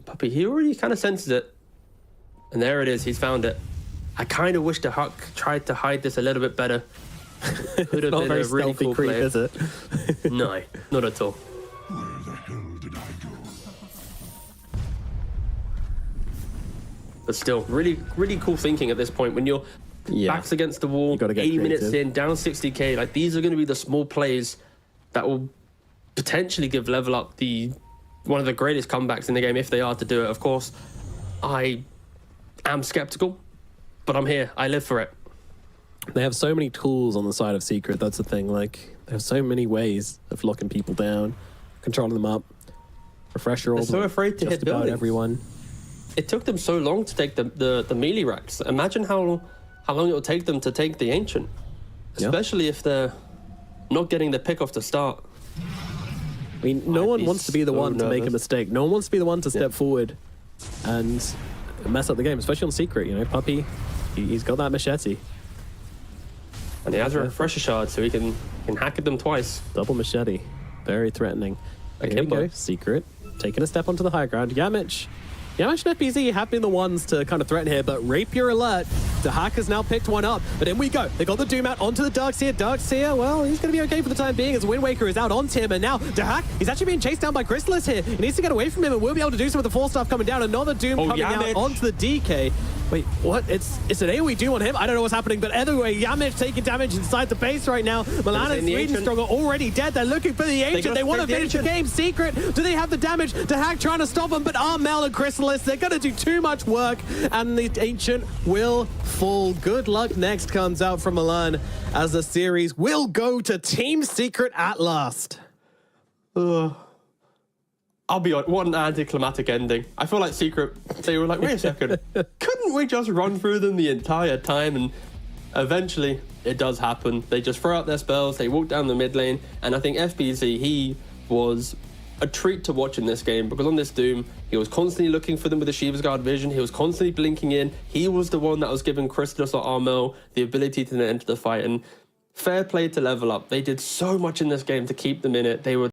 Puppy, he already kind of senses it. And there it is, he's found it. I kind of wish the Huck tried to hide this a little bit better. Could have not been very a really stealthy cool creep, play. is it? No, not at all. Where the hell did I go? But still, really, really cool thinking at this point when you're backs against the wall, gotta get 80 minutes creative. in, down 60k. Like these are going to be the small plays that will potentially give Level Up one of the greatest comebacks in the game if they are to do it. Of course, I am skeptical, but I'm here. I live for it. They have so many tools on the side of Secret, that's the thing. Like, they have so many ways of locking people down, controlling them up. Refresher They're Orbs. so afraid to just hit about buildings. everyone. It took them so long to take the melee racks. Imagine how long it will take them to take the Ancient. Especially if they're not getting the pick off the start. I mean, no one wants to be the so one to make a nervous. mistake. No one wants to be the one to step forward and mess up the game, especially on Secret. You know, Puppy, he's got that machete. And he has a refresher shard, so he can hack at them twice. Double machete. Very threatening. Here we Akimbo. go. Secret. Taking a step onto the high ground. Yamich and FBZ have been the ones to kind of threaten here, but Rapier alert. Dahak has now picked one up, but in we go. They got the Doom out onto the Darkseer. Darkseer, well, he's going to be okay for the time being as Wind Waker is out onto him, and now Dahak, he's actually being chased down by Chrysalis here. He needs to get away from him, and we'll be able to do so with the 4-staff coming down. Another Doom coming Yamich. out onto the DK. Wait, what? It's an AoE Doom on him? I don't know what's happening, but anyway, Yamich taking damage inside the base right now. Milan and Sweden Strong are already dead. They're looking for the Ancient. They want to finish the game. Secret, do they have the damage? Dahak trying to stop them, but Armel and Chrysalis, they're going to do too much work, and the Ancient will fall. Good luck next comes out from Milan as the series will go to Team Secret at last. I'll be honest, what an anticlimactic ending. I feel like Secret, they were like, wait a second, couldn't we just run through them the entire time? And eventually, it does happen. They just throw out their spells, they walk down the mid lane, and I think FBZ, he was a treat to watch in this game, because on this Doom, he was constantly looking for them with the Shiva's Guard vision, he was constantly blinking in, he was the one that was giving Chrysalis or Armel the ability to then enter the fight, and fair play to Level Up. They did so much in this game to keep them in it. They were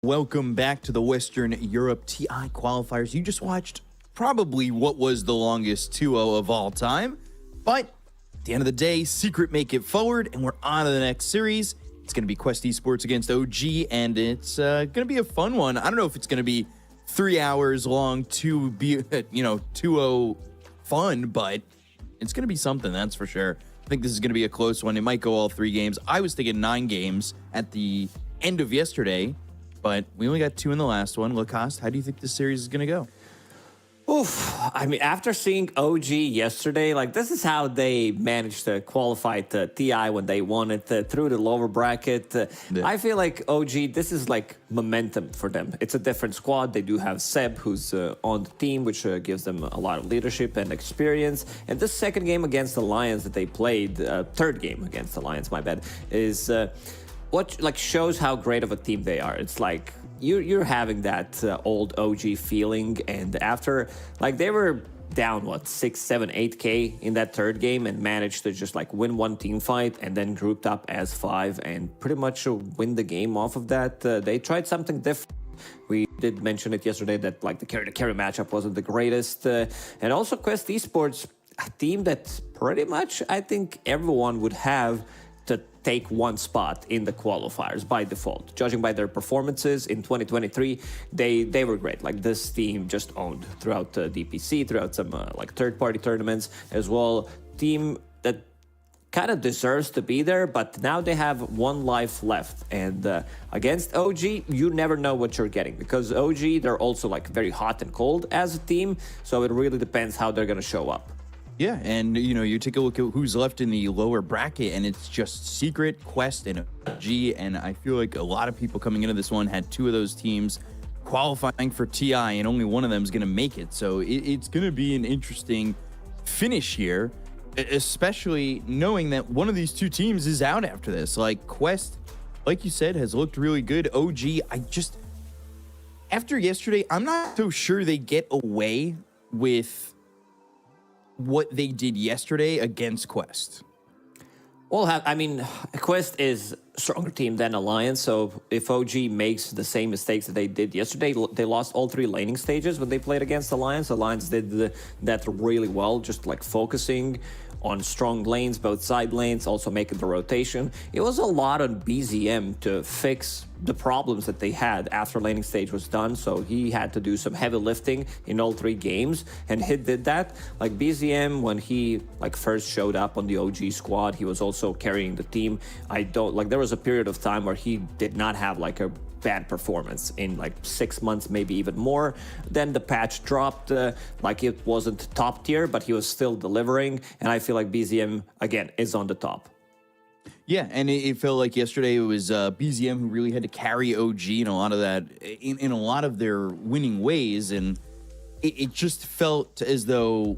Welcome back to the Western Europe TI qualifiers. You just watched probably what was the longest 2-0 of all time, but at the end of the day, Secret make it forward, and we're on to the next series. It's going to be Quest Esports against OG, and it's going to be a fun one. I don't know if it's going to be 3 hours long to be, 2-0 fun, but it's going to be something, that's for sure. I think this is going to be a close one. It might go all 3 games. I was thinking 9 games at the end of yesterday, but we only got 2 in the last one. Lacoste, how do you think this series is going to go? Oof. I mean, after seeing OG yesterday, like, this is how they managed to qualify to TI when they won it through the lower bracket. I feel like OG, this is like momentum for them. It's a different squad. They do have Seb, who's on the team, which gives them a lot of leadership and experience. And this second game against the Lions that they played, third game against the Lions, my bad, is what like shows how great of a team they are. It's like you're having that old OG feeling, and after like they were down what 6, 7, 8K in that third game and managed to just like win one team fight and then grouped up as 5 and pretty much win the game off of that. They tried something different. We did mention it yesterday that like the carry matchup wasn't the greatest, and also Quest Esports, a team that pretty much I think everyone would have to take one spot in the qualifiers by default. Judging by their performances in 2023, they were great. Like, this team just owned throughout DPC, throughout some like third-party tournaments as well. Team that kind of deserves to be there, but now they have 1 life left. And against OG, you never know what you're getting, because OG, they're also like very hot and cold as a team, so it really depends how they're gonna show up. Yeah, and you take a look at who's left in the lower bracket, and it's just Secret, Quest, and OG, and I feel like a lot of people coming into this one had 2 of those teams qualifying for TI, and only one of them is going to make it. So it's going to be an interesting finish here, especially knowing that one of these 2 teams is out after this. Like, Quest, like you said, has looked really good. OG, after yesterday, I'm not so sure they get away with what they did yesterday against Quest. Well, I mean, Quest is a stronger team than Alliance, so if OG makes the same mistakes that they did yesterday, they lost all 3 laning stages when they played against Alliance. Alliance did that really well, just like focusing on strong lanes, both side lanes, also making the rotation. It was a lot on BZM to fix the problems that they had after laning stage was done, so he had to do some heavy lifting in all 3 games, and he did that. Like, BZM, when he like first showed up on the OG squad, he was also carrying the team. There was a period of time where he did not have like a bad performance in like 6 months, maybe even more. Then the patch dropped, like it wasn't top tier, but he was still delivering, and I feel like BZM again is on the top. Yeah, and it felt like yesterday it was BZM who really had to carry OG in a lot of that, in a lot of their winning ways, and it just felt as though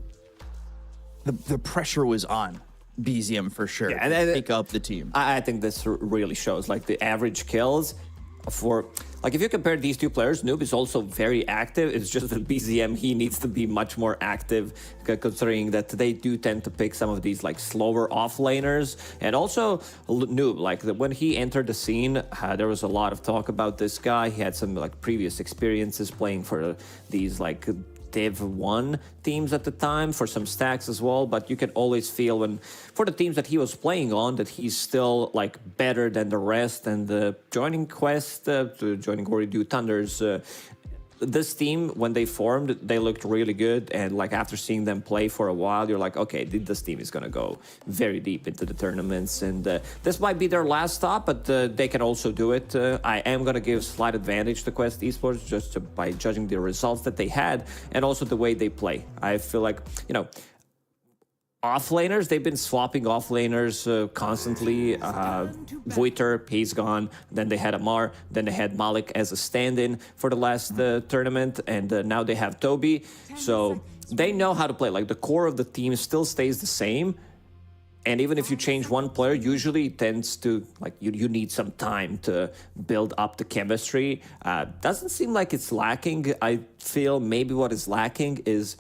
the pressure was on BZM for sure, yeah, to pick up the team. I think this really shows like the average kills for, like, if you compare these 2 players, Noob is also very active. It's just that BZM, he needs to be much more active, considering that they do tend to pick some of these like slower offlaners. And also Noob, like when he entered the scene, there was a lot of talk about this guy. He had some like previous experiences playing for these like Div 1 teams at the time, for some stacks as well, but you can always feel when, for the teams that he was playing on, that he's still like better than the rest. And joining Quest, joining Oridu Thunders, this team, when they formed, they looked really good, and like after seeing them play for a while, you're like, okay, this team is gonna go very deep into the tournaments, and this might be their last stop, but they can also do it. I am gonna give slight advantage to Quest Esports just by judging the results that they had and also the way they play. I feel like, offlaners, they've been swapping offlaners constantly. Voiter, he's gone. Then they had Amar. Then they had Malik as a stand-in for the last tournament. And now they have Toby. So they know how to play. Like, the core of the team still stays the same. And even if you change one player, usually it tends to, like, you need some time to build up the chemistry. Doesn't seem like it's lacking. I feel maybe what is lacking is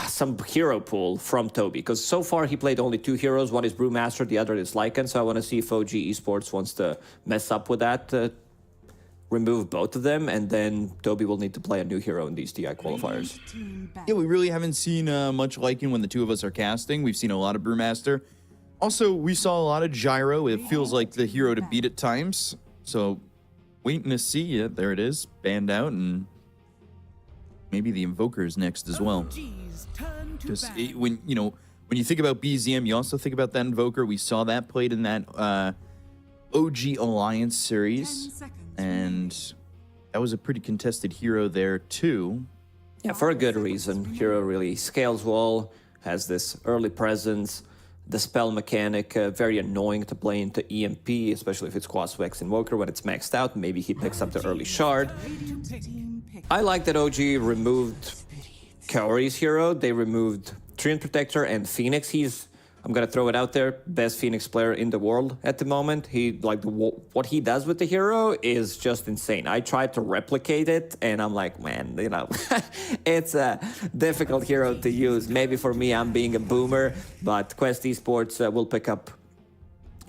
some hero pool from Toby, because so far he played only 2 heroes. One is Brewmaster, the other is Lycan. So I want to see if OG Esports wants to mess up with that remove both of them, and then Toby will need to play a new hero in these TI qualifiers. Yeah, we really haven't seen much liking when the two of us are casting. We've seen a lot of Brewmaster. Also, we saw a lot of Gyro. It feels like the hero to beat at times. So, waiting to see. Yeah, there it is, banned out, and maybe the Invoker's next as well. Because when you think about BZM, you also think about that Invoker. We saw that played in that OG Alliance series, and that was a pretty contested hero there too. Yeah, for a good reason. Hero really scales well, has this early presence, the spell mechanic, very annoying to play into EMP, especially if it's Quas-Vex Invoker when it's maxed out. Maybe he picks up the early shard. I like that OG removed Kaori's hero. They removed Treant Protector and Phoenix. I'm gonna throw it out there, best Phoenix player in the world at the moment. What he does with the hero is just insane. I tried to replicate it, and I'm like, man, it's a difficult hero to use. Maybe for me, I'm being a boomer, but Quest Esports will pick up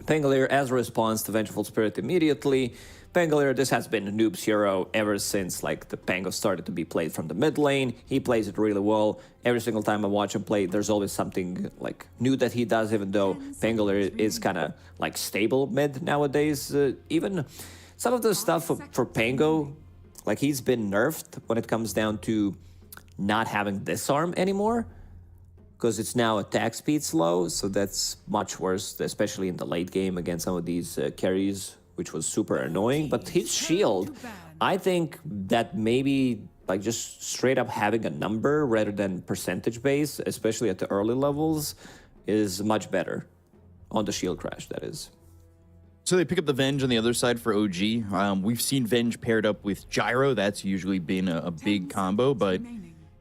Pangolier as a response to Vengeful Spirit immediately. Pangolier, this has been a noob's hero ever since the Pango started to be played from the mid lane. He plays it really well. Every single time I watch him play, there's always something new that he does, even though Pangolier is kind of stable mid nowadays. Even some of the stuff for Pango, he's been nerfed when it comes down to not having disarm anymore, because it's now attack speed slow, so that's much worse, especially in the late game against some of these carries, which was super annoying. But his shield, I think that maybe just straight up having a number rather than percentage base, especially at the early levels, is much better on the shield crash, that is. So they pick up the Venge on the other side for OG. We've seen Venge paired up with Gyro. That's usually been a big combo, but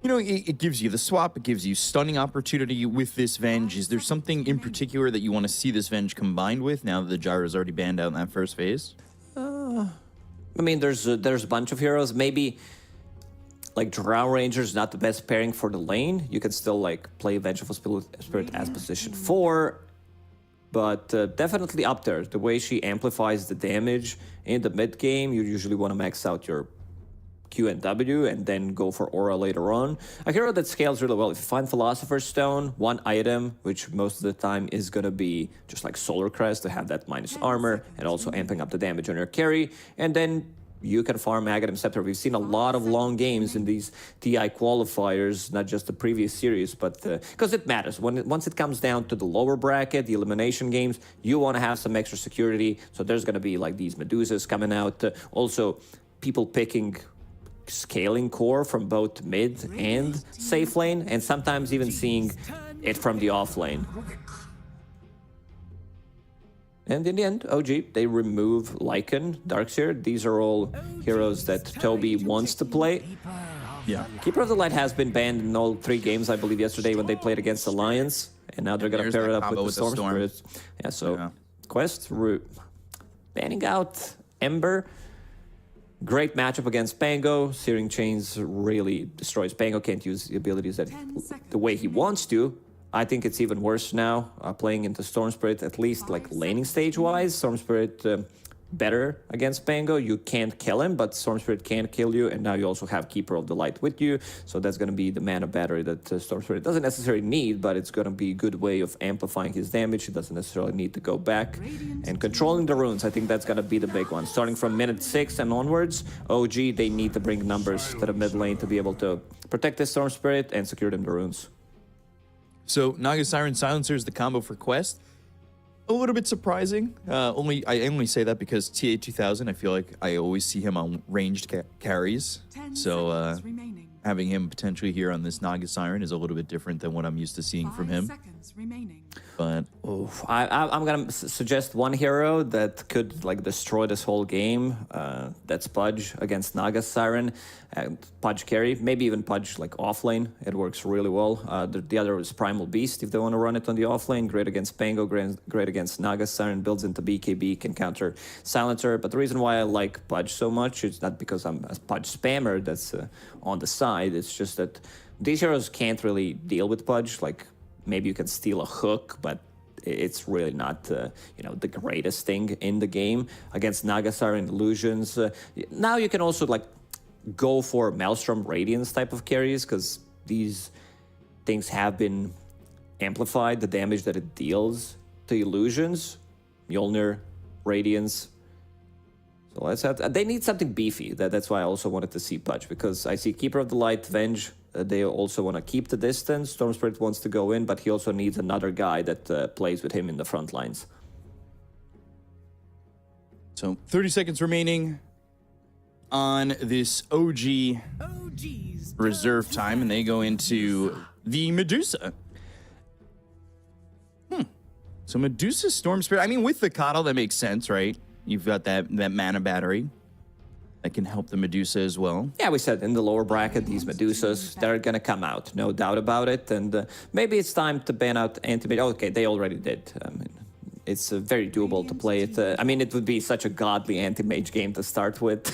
it gives you the swap, it gives you stunning opportunity with this Venge. Is there something in particular that you want to see this Venge combined with now that the Gyro's already banned out in that first phase? I mean, there's a bunch of heroes. Maybe Drow Ranger's not the best pairing for the lane. You can still play Vengeful Spirit as position 4, but definitely up there. The way she amplifies the damage in the mid game, you usually want to max out your Q and W and then go for Aura later on. A hero that scales really well. If you find Philosopher's Stone, one item, which most of the time is going to be just Solar Crest to have that minus armor and also amping up the damage on your carry, and then you can farm Aghanim Scepter. We've seen a lot of long games in these TI qualifiers, not just the previous series, but because it matters. Once it comes down to the lower bracket, the elimination games, you want to have some extra security. So there's going to be these Medusas coming out. Also, people picking scaling core from both mid and safe lane, and sometimes even seeing it from the off lane. And in the end, OG, they remove Lycan, Darkseer. These are all heroes that Toby wants to play. Yeah. Keeper of the Light has been banned in all 3 games, I believe, yesterday when they played against Alliance, and now they're going to pair it up with the Storm Spirit. Yeah, so Quest banning out Ember. Great matchup against Pango. Searing Chains really destroys Pango. Can't use the abilities the way he wants to. I think it's even worse now, playing into Storm Spirit, at least laning stage-wise. Storm Spirit better against Pango. You can't kill him, but Storm Spirit can kill you, and now you also have Keeper of the Light with you, so that's going to be the mana battery that Storm Spirit doesn't necessarily need, but it's going to be a good way of amplifying his damage. He doesn't necessarily need to go back. And controlling the runes, I think that's going to be the big one. Starting from minute 6 and onwards, OG, they need to bring numbers to the mid lane to be able to protect the Storm Spirit and secure them the runes. So Naga Siren Silencer is the combo for Quest. A little bit surprising. I only say that because TA2000, I feel like I always see him on ranged carries. So having him potentially here on this Naga Siren is a little bit different than what I'm used to seeing from him. But I'm gonna suggest one hero that could destroy this whole game. That's Pudge against Naga Siren. Pudge carry, maybe even Pudge off lane. It works really well. The other is Primal Beast if they want to run it on the off lane. Great against Pango, great against Naga Siren. Builds into BKB, can counter Silencer. But the reason why I like Pudge so much is not because I'm a Pudge spammer that's on the side. It's just that these heroes can't really deal with Pudge. Maybe you can steal a hook, but it's really not, the greatest thing in the game against Nagasar and Illusions. Now you can also like go for Maelstrom Radiance type of carries because these things have been amplified, the damage that it deals to Illusions, Mjolnir, Radiance. So let's have they need something beefy. That's why I also wanted to see Pudge, because I see Keeper of the Light, Venge. They also want to keep the distance. Storm Spirit wants to go in, but he also needs another guy that plays with him in the front lines. So 30 seconds remaining on this OG OG's reserve time, and they go into the Medusa. So Medusa Storm Spirit. I mean, with the Coddle, that makes sense, right? You've got that mana battery that can help the Medusa as well. Yeah, we said in the lower bracket, these Medusas, they're going to come out, no doubt about it. And maybe it's time to ban out Anti-Mage. Okay, they already did. I mean, it's very doable to play it. I mean, it would be such a godly Anti-Mage game to start with.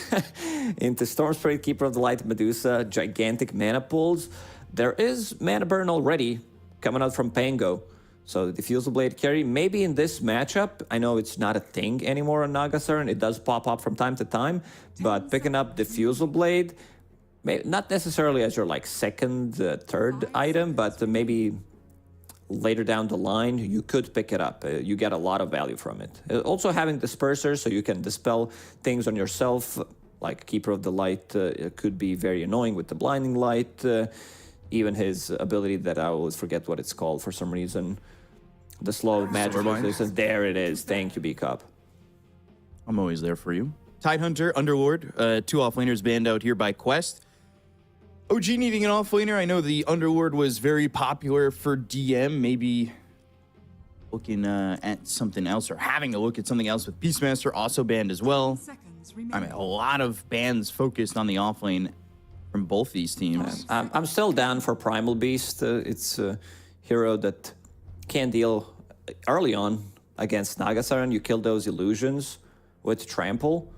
Into Storm Spirit, Keeper of the Light, Medusa, gigantic mana pools. There is mana burn already coming out from Pango. So the Diffusal Blade carry, maybe in this matchup, I know it's not a thing anymore on Nagasar, and it does pop up from time to time, but picking up Diffusal Blade, not necessarily as your like second, third item, but maybe later down the line, you could pick it up. You get a lot of value from it. Also having Disperser, so you can dispel things on yourself, like Keeper of the Light could be very annoying with the Blinding Light, even his ability that I always forget what it's called for some reason. The slow magic resistance. There it is. Thank you, B-Cup. I'm always there for you. Tidehunter, Underlord, 2 offlaners banned out here by Quest. OG needing an offlaner. I know the Underlord was very popular for DM. Maybe looking at something else or having a look at something else with Beastmaster also banned as well. I mean, a lot of bans focused on the offlane from both these teams. I'm still down for Primal Beast. It's a hero that can deal early on against Nagasar, and you kill those illusions with Trample.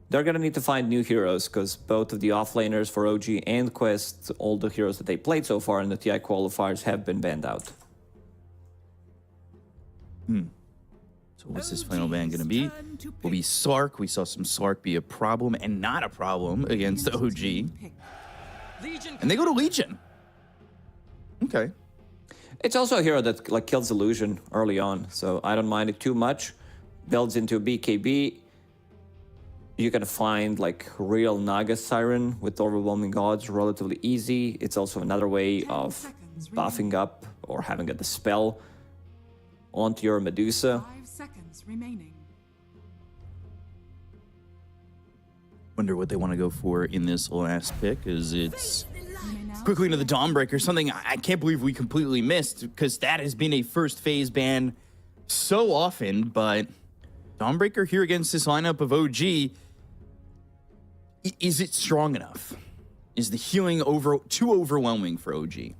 They're going to need to find new heroes, because both of the offlaners for OG and Quest, all the heroes that they played so far in the TI qualifiers have been banned out. So what's this final ban going to be? Will be Slark. We saw some Slark be a problem and not a problem against OG. And they go to Legion. Okay. It's also a hero that like kills illusion early on, so I don't mind it too much. Builds into a BKB. You can find like real Naga Siren with overwhelming odds relatively easy. It's also another way of buffing up or having a dispel onto your Medusa. 5 seconds remaining. Wonder what they want to go for in this last pick, as it's quickly into the Dawnbreaker, something I can't believe we completely missed, because that has been a first phase ban so often, but Dawnbreaker here against this lineup of OG, is it strong enough? Is the healing too overwhelming for OG?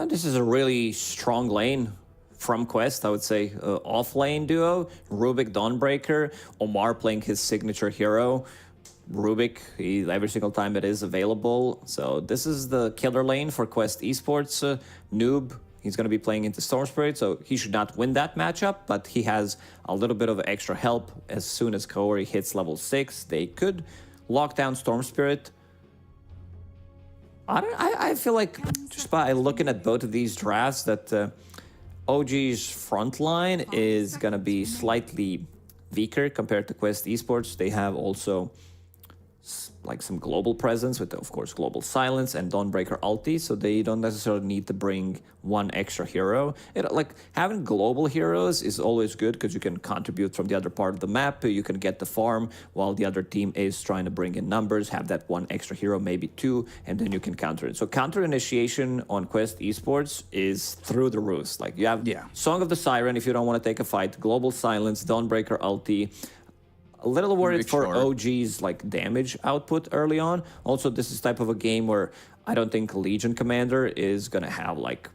This is a really strong lane from Quest, I would say. Off-lane duo, Rubik, Dawnbreaker, Omar playing his signature hero. Rubik, every single time it is available. So this is the killer lane for Quest Esports. Noob, he's going to be playing into Storm Spirit, so he should not win that matchup, but he has a little bit of extra help. As soon as Kaori hits level 6, they could lock down Storm Spirit. I feel like, just by looking at both of these drafts, that OG's front line is going to be slightly weaker compared to Quest Esports. They have also like some global presence with, of course, Global Silence and Dawnbreaker ulti, so they don't necessarily need to bring one extra hero. Like having global heroes is always good because you can contribute from the other part of the map. You can get the farm while the other team is trying to bring in numbers, have that one extra hero, maybe 2, and then you can counter it. So counter initiation on Quest Esports is through the roof. Like you have Song of the Siren if you don't want to take a fight, Global Silence, Dawnbreaker ulti. A little worried for OG's like damage output early on. Also, this is type of a game where I don't think Legion Commander is gonna have like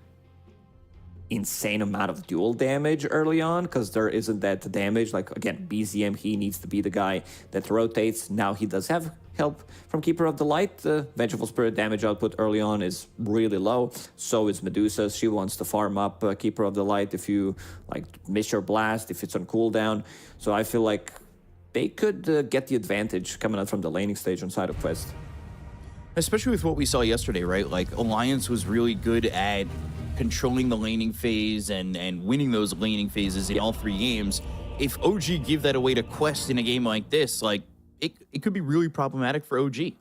insane amount of dual damage early on because there isn't that damage. Like, again, BZM, he needs to be the guy that rotates. Now he does have help from Keeper of the Light. The Vengeful Spirit damage output early on is really low. So is Medusa. She wants to farm up Keeper of the Light if you like miss your blast, if it's on cooldown. So I feel like they could get the advantage coming out from the laning stage on side of Quest. Especially with what we saw yesterday, right? Like, Alliance was really good at controlling the laning phase and winning those laning phases in all 3 games. If OG give that away to Quest in a game like this, like, it could be really problematic for OG.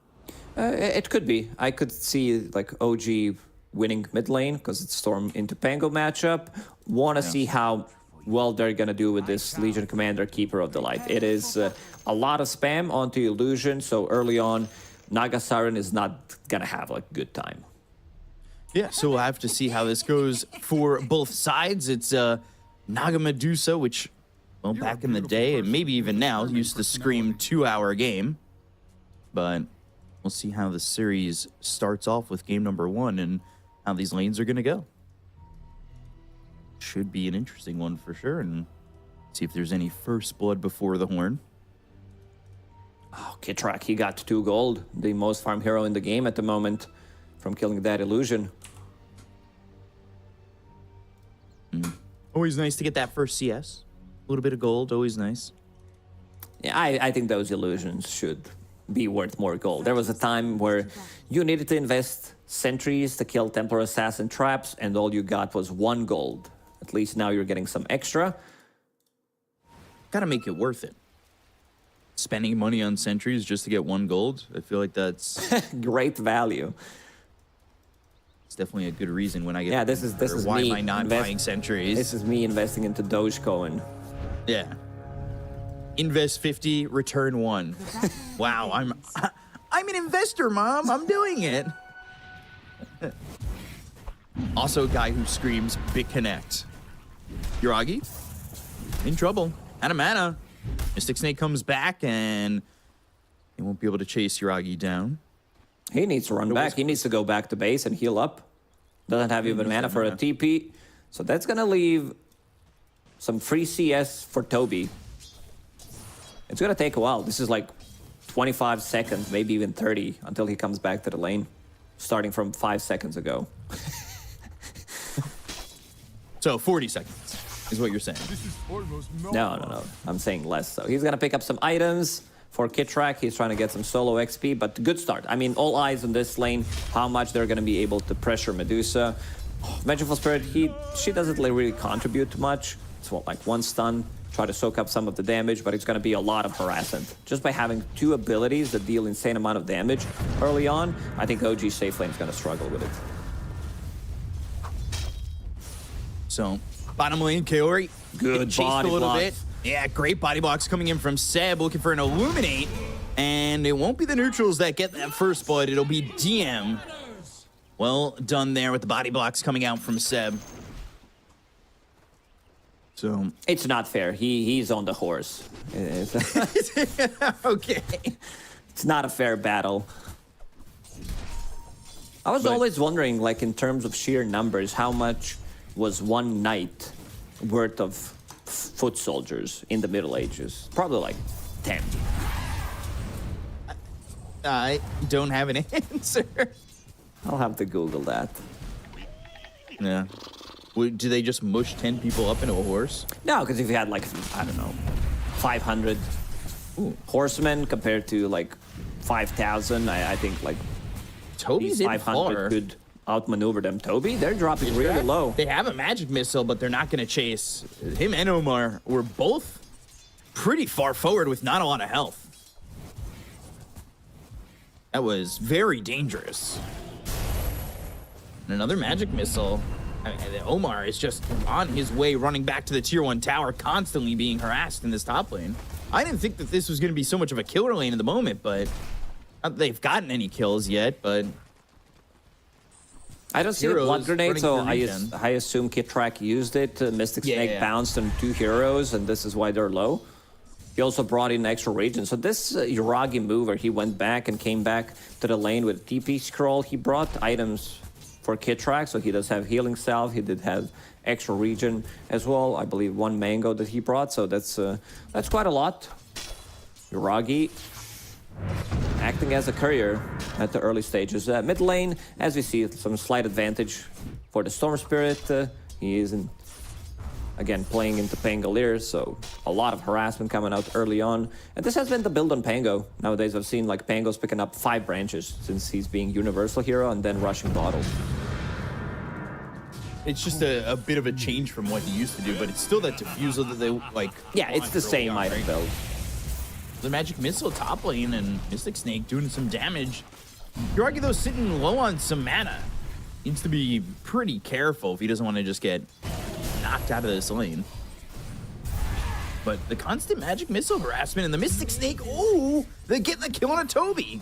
It could be. I could see like OG winning mid lane because it's Storm into Pango matchup. Want to see how well they're going to do with this Legion Commander Keeper of the Light. It is a lot of spam onto Illusion, so early on, Naga Siren is not going to have like a good time. Yeah, so we'll have to see how this goes for both sides. It's Naga Medusa, which, well, back in the day, and maybe even now, used to scream 2-hour game. But we'll see how the series starts off with game number 1 and how these lanes are going to go. Should be an interesting one for sure, and see if there's any first blood before the horn. Oh, Kitrak, he got 2 gold, the most farm hero in the game at the moment from killing that Illusion. Always nice to get that first CS. A little bit of gold, always nice. Yeah, I think those Illusions should be worth more gold. There was a time where you needed to invest sentries to kill Templar Assassin traps, and all you got was 1 gold. At least now you're getting some extra. Gotta make it worth it. Spending money on sentries just to get 1 gold, I feel like that's Great value. it's definitely a good reason when I get. Yeah, this is why me am I not buying sentries? This is me investing into Dogecoin. Yeah. Invest 50, return 1. Wow, I'm an investor, Mom. I'm doing it. Also, a guy who screams Big Connect. Yuragi in trouble. Out of mana. Mystic Snake comes back and he won't be able to chase Yuragi down. He needs to run back. He needs to go back to base and heal up. Doesn't have even mana for a TP. So that's going to leave some free CS for Toby. It's going to take a while. This is like 25 seconds, maybe even 30 until he comes back to the lane, starting from 5 seconds ago. So 40 seconds is what you're saying. No. I'm saying less. So he's going to pick up some items for Kitrak. He's trying to get some solo XP, but good start. I mean, all eyes on this lane, how much they're going to be able to pressure Medusa. Vengeful Spirit, she doesn't really contribute much. It's what, like 1 stun, try to soak up some of the damage, but it's going to be a lot of harassment. Just by having 2 abilities that deal insane amount of damage early on, I think OG safe lane is going to struggle with it. So, bottom lane, Kaori. Good chased body a little blocks. bit. Yeah, great body blocks coming in from Seb, looking for an Illuminate. And it won't be the neutrals that get that first blood. It'll be DM. Well done there with the body blocks coming out from Seb. So It's not fair. He's on the horse. okay. It's not a fair battle. I was always wondering, like, in terms of sheer numbers, how much was 1 knight worth of foot soldiers in the Middle Ages? Probably like 10. I don't have an answer. I'll have to Google that. Yeah. Do they just mush 10 people up into a horse? No, because if you had like, I don't know, 500 horsemen compared to like 5,000, I think like Toby's these in 500 far. could outmaneuver them. Toby, they're dropping really low. They have a magic missile, but they're not going to chase. Him and Omar were both pretty far forward with not a lot of health. That was very dangerous. And another magic missile. I mean, Omar is just on his way running back to the tier 1 tower, constantly being harassed in this top lane. I didn't think that this was going to be so much of a killer lane at the moment, but not that they've gotten any kills yet, but I don't see the Heroes blood grenade, running so through regen. I assume Kitrak used it. Mystic Yeah, Snake yeah. bounced on 2 heroes, and this is why they're low. He also brought in extra regen. So this Yuragi move where he went back and came back to the lane with a TP scroll, he brought items for Kitrak, so he does have healing salve, he did have extra regen as well. I believe 1 mango that he brought, so that's quite a lot. Yuragi acting as a courier at the early stages. Mid lane, as we see, some slight advantage for the Storm Spirit. He isn't, again, playing into Pangolier, so a lot of harassment coming out early on. And this has been the build on Pango. Nowadays, I've seen like Pango's picking up 5 branches since he's being Universal Hero and then rushing bottle. It's just a bit of a change from what he used to do, but it's still that diffusal that they like. Yeah, it's the same item build. The Magic Missile top lane and Mystic Snake doing some damage. Yuragi, though, sitting low on some mana. Needs to be pretty careful if he doesn't want to just get knocked out of this lane. But the constant Magic Missile harassment and the Mystic Snake, ooh, they get the kill on a Toby.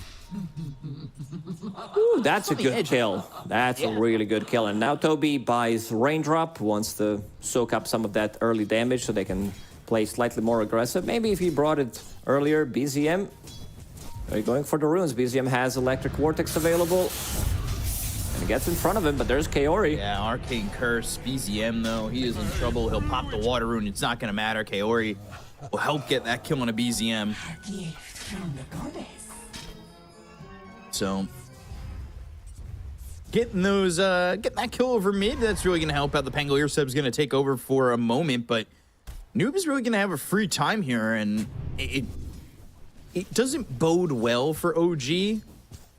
Ooh, that's a good kill. That's a really good kill. And now Toby buys Raindrop, wants to soak up some of that early damage so they can play slightly more aggressive. Maybe if he brought it earlier, BZM. Are you going for the runes? BZM has Electric Vortex available. And he gets in front of him, but there's Kaori. Yeah, Arcane Curse, BZM, though, he is in trouble. He'll pop the water rune. It's not going to matter. Kaori will help get that kill on a BZM. So, getting that kill over mid, that's really going to help out. The Pangolier sub's going to take over for a moment, but Noob is really going to have a free time here, and it doesn't bode well for OG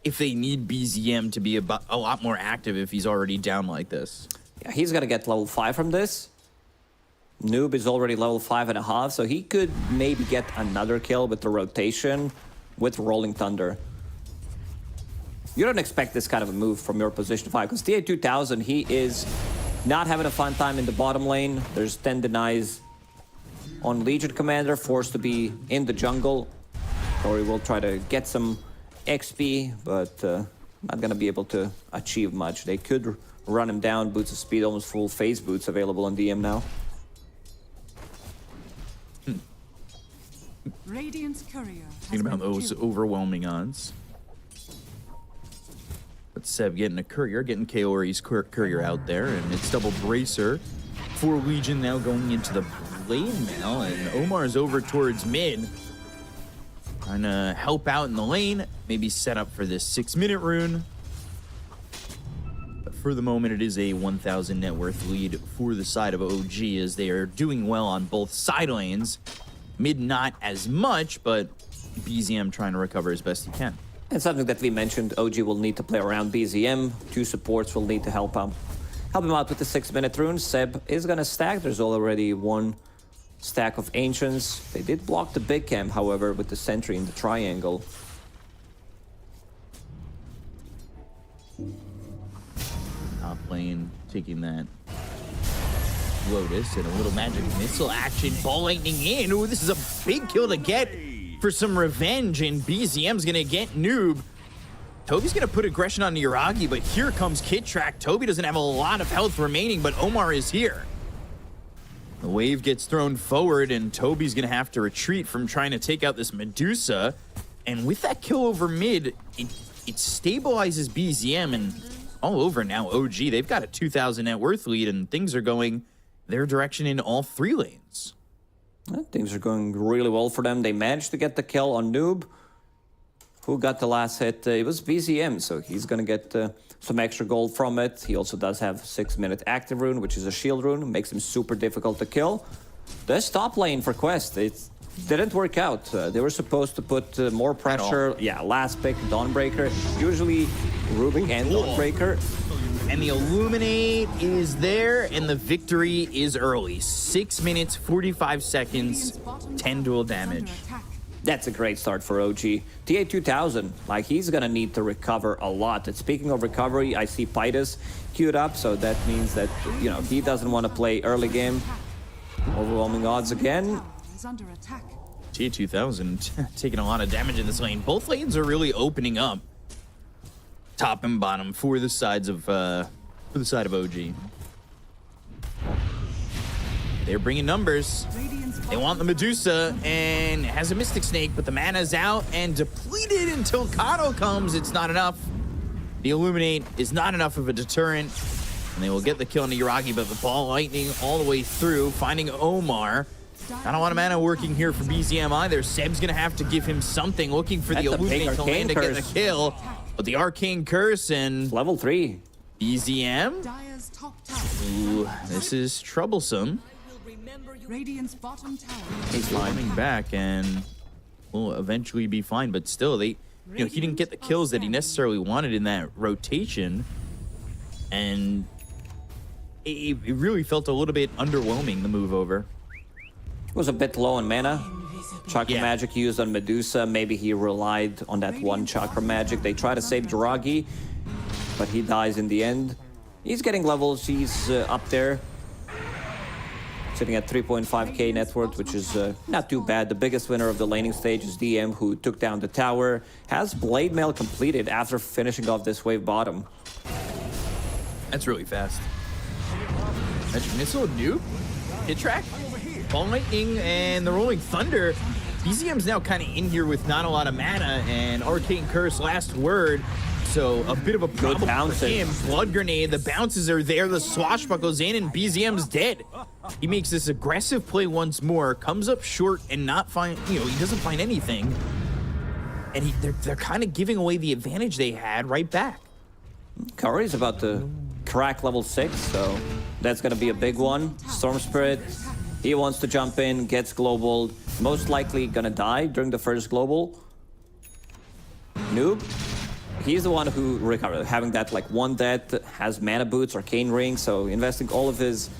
if they need BZM to be a lot more active if he's already down like this. Yeah, he's going to get level 5 from this. Noob is already level 5.5, so he could maybe get another kill with the rotation with Rolling Thunder. You don't expect this kind of a move from your position 5, because TA2000, he is not having a fun time in the bottom lane. There's 10 denies on Legion Commander, forced to be in the jungle. Or he will try to get some XP, but not going to be able to achieve much. They could run him down. Boots of Speed, almost full phase boots available on DM now. Radiant's courier has Thinking about been those killed. overwhelming odds. But Seb getting a courier, getting Kaori's courier out there, and it's double bracer for Legion now going into the lane now, and Omar's over towards mid. Trying to help out in the lane, maybe set up for this 6-minute rune. But for the moment, it is a 1,000 net worth lead for the side of OG as they are doing well on both side lanes. Mid not as much, but BZM trying to recover as best he can. And something that we mentioned, OG will need to play around BZM. 2 supports will need to help him out with the 6-minute rune. Seb is going to stack. There's already 1 stack of Ancients. They did block the big camp, however, with the sentry in the triangle. Top lane taking that Lotus and a little Magic Missile action. Ball lightning in. Ooh, this is a big kill to get for some revenge, and BZM's gonna get Noob. Toby's gonna put aggression on Yuragi, but here comes Kid Track. Toby doesn't have a lot of health remaining, but Omar is here. The wave gets thrown forward, and Toby's gonna have to retreat from trying to take out this Medusa. And with that kill over mid, it stabilizes BZM, and all over now OG. They've got a 2,000 net worth lead, and things are going their direction in all 3 lanes. Things are going really well for them. They managed to get the kill on Noob. Who got the last hit? It was BZM, so he's going to get some extra gold from it. He also does have 6-minute active rune, which is a shield rune. Makes him super difficult to kill. This top lane for Quest, it didn't work out. They were supposed to put more pressure. Yeah, last pick, Dawnbreaker. Usually Rubik and Dawnbreaker. And the Illuminate is there, and the victory is early. 6 minutes, 45 seconds, 10 dual damage. That's a great start for OG. TA2000, like, he's gonna need to recover a lot. And speaking of recovery, I see Pytus queued up, so that means that, you know, he doesn't want to play early game. Overwhelming odds again. Is under attack. TA2000 taking a lot of damage in this lane. Both lanes are really opening up, top and bottom, for the side of OG. They're bringing numbers. They want the Medusa, and it has a Mystic Snake, but the mana's out and depleted until Kato comes. It's not enough. The Illuminate is not enough of a deterrent. And they will get the kill on Yuragi, but the ball lightning all the way through, finding Omar. Not a lot of mana working here for BZM either. Seb's going to have to give him something, looking for the That's a big Illuminate to arcane land to get the curse. kill. But the Arcane Curse and Level 3. BZM. Dire's top tower. Ooh, this is troublesome. Radiant's bottom tower. He's climbing back and will eventually be fine, but still, he didn't get the kills that he necessarily wanted in that rotation, and it really felt a little bit underwhelming, the move over. Was a bit low on mana. Chakra Yeah. magic used on Medusa. Maybe he relied on that one chakra magic. They try to save Jiragi, but he dies in the end. He's getting levels. He's up there. Sitting at 3.5k net worth, which is not too bad. The biggest winner of the laning stage is DM, who took down the tower. Has Blade Mail completed after finishing off this wave bottom. That's really fast. Magic Missile, Noob, Hit Track, Ball Lightning, and the Rolling Thunder. BZM's now kind of in here with not a lot of mana, and Arcane Curse, last word. So a bit of a problem for bounces. him. Blood Grenade, the bounces are there, the swashbuckles in, and BZM's dead. He makes this aggressive play once more, comes up short and not find, he doesn't find anything. And they're kind of giving away the advantage they had right back. Kaori's about to crack level 6, so that's going to be a big one. Storm Spirit, he wants to jump in, gets global. Most likely going to die during the first global. Noob, he's the one who recovered, having that like one death, has mana boots, arcane ring, so investing all of his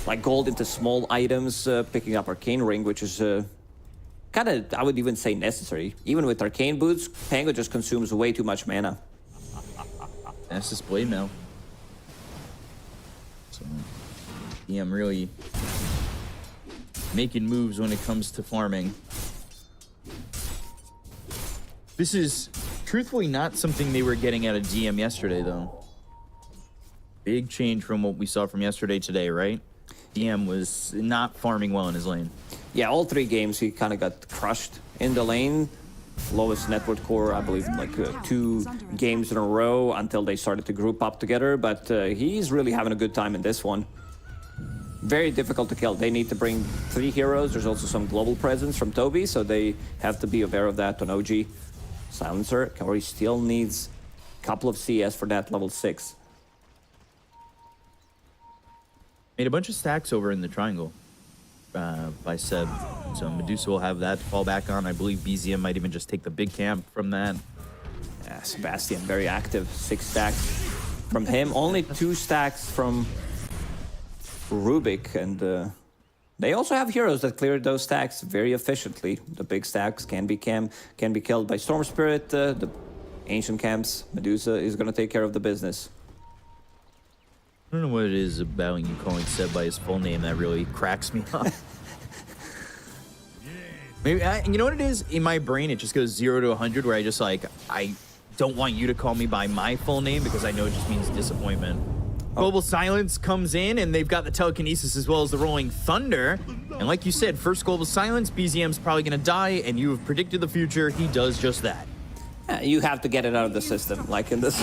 like gold into small items, picking up arcane ring, which is kind of, I would even say, necessary. Even with arcane boots, Pango just consumes way too much mana. That's this Blade Mail. So, yeah, I'm really making moves when it comes to farming. This is truthfully not something they were getting out of DM yesterday, though. Big change from what we saw from yesterday today, right? DM was not farming well in his lane. Yeah, all 3 games he kind of got crushed in the lane. Lowest network core, I believe, like 2 games in a row until they started to group up together. But he's really having a good time in this one. Very difficult to kill. They need to bring 3 heroes. There's also some global presence from Toby, so they have to be aware of that on OG. Silencer, Kaori still needs a couple of CS for that level 6. Made a bunch of stacks over in the triangle by Seb. So Medusa will have that to fall back on. I believe BZM might even just take the big camp from that. Yeah, Sebastian, very active. 6 stacks from him. Only 2 stacks from Rubik. And they also have heroes that cleared those stacks very efficiently. The big stacks can be killed by Storm Spirit. The ancient camps, Medusa is going to take care of the business. I don't know what it is about you calling Seb by his full name that really cracks me up. Maybe you know what it is? In my brain, it just goes 0 to 100, where I just like, I don't want you to call me by my full name because I know it just means disappointment. Global Silence comes in, and they've got the Telekinesis as well as the Rolling Thunder. And like you said, first Global Silence, BZM's probably going to die, and you have predicted the future. He does just that. Yeah, you have to get it out of the system. Like in this,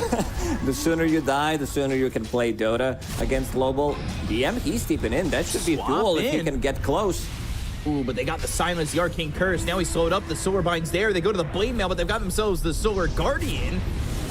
the sooner you die, the sooner you can play Dota against Global. DM, he's steeping in. That should be a duel if you can get close. Ooh, but they got the Silence, the Arcane Curse. Now he slowed up. The Solar Bind's there. They go to the Blade Mail, but they've got themselves the Solar Guardian.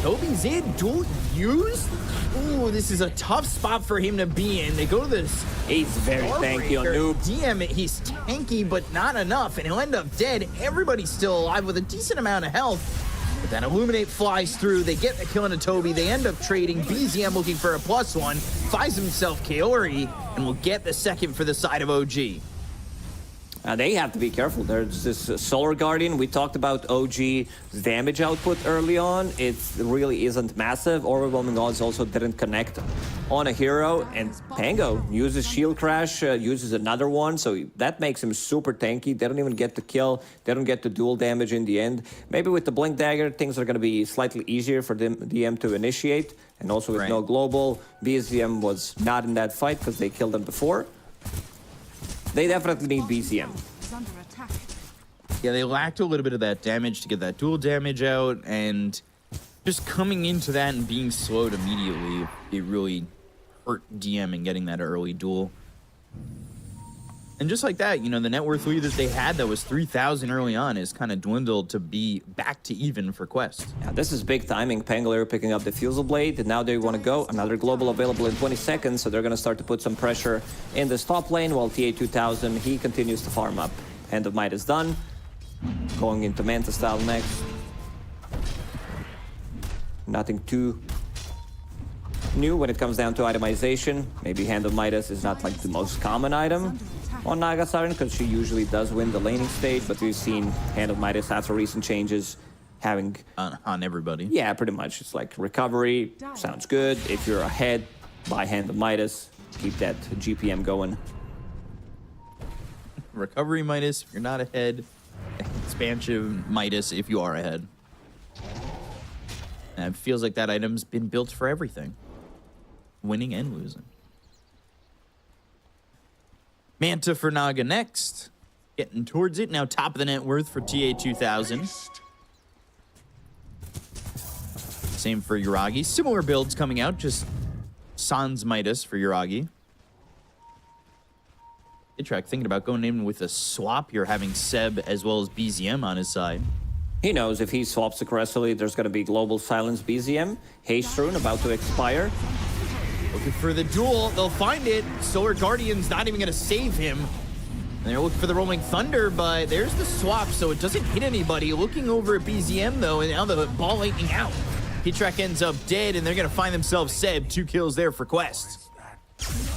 Toby's in. Dual use? Ooh, this is a tough spot for him to be in. They go to this. He's very tanky on Noob. DM, he's tanky, but not enough, and he'll end up dead. Everybody's still alive with a decent amount of health. But then Illuminate flies through. They get the kill into Toby. They end up trading. BZM looking for a +1. Finds himself Kaori, and will get the second for the side of OG. They have to be careful. There's this Solar Guardian. We talked about OG's damage output early on. It really isn't massive. Overwhelming Odds also didn't connect on a hero. And Pango uses Shield Crash, uses another one. So that makes him super tanky. They don't even get the kill. They don't get the dual damage in the end. Maybe with the Blink Dagger, things are going to be slightly easier for the DM to initiate. And also with no global, BZM was not in that fight because they killed him before. They definitely need BZM. Is under attack. Yeah, they lacked a little bit of that damage to get that dual damage out, and just coming into that and being slowed immediately, it really hurt DM and getting that early duel. And just like that, you know, the net worth lead that they had that was 3,000 early on is kind of dwindled to be back to even for Quest. Yeah, this is big timing. Pangolier picking up the Fusel Blade, and now they want to go. Another global available in 20 seconds, so they're going to start to put some pressure in this top lane, while TA2000, he continues to farm up. Hand of Might is done. Going into Manta style next. Nothing too new when it comes down to itemization. Maybe Hand of Midas is not like the most common item on Naga Siren, because she usually does win the laning stage, but we've seen Hand of Midas after recent changes having... On everybody. Yeah, pretty much. It's like recovery, sounds good. If you're ahead, buy Hand of Midas. Keep that GPM going. Recovery Midas if you're not ahead. Expansion Midas if you are ahead. And it feels like that item's been built for everything. Winning and losing. Manta for Naga next. Getting towards it. Now top of the net worth for TA2000. Same for Yuragi. Similar builds coming out. Just Sans Midas for Yuragi. Itrack thinking about going in with a swap. You're having Seb as well as BZM on his side. He knows if he swaps aggressively, there's going to be Global Silence BZM. Haste Rune about to expire. Looking for the duel. They'll find it. Solar Guardian's not even going to save him. And they're looking for the Rolling Thunder, but there's the swap, so it doesn't hit anybody. Looking over at BZM, though, and now the ball lightning out. Hitrak ends up dead, and they're going to find themselves Seb. 2 kills there for Quest.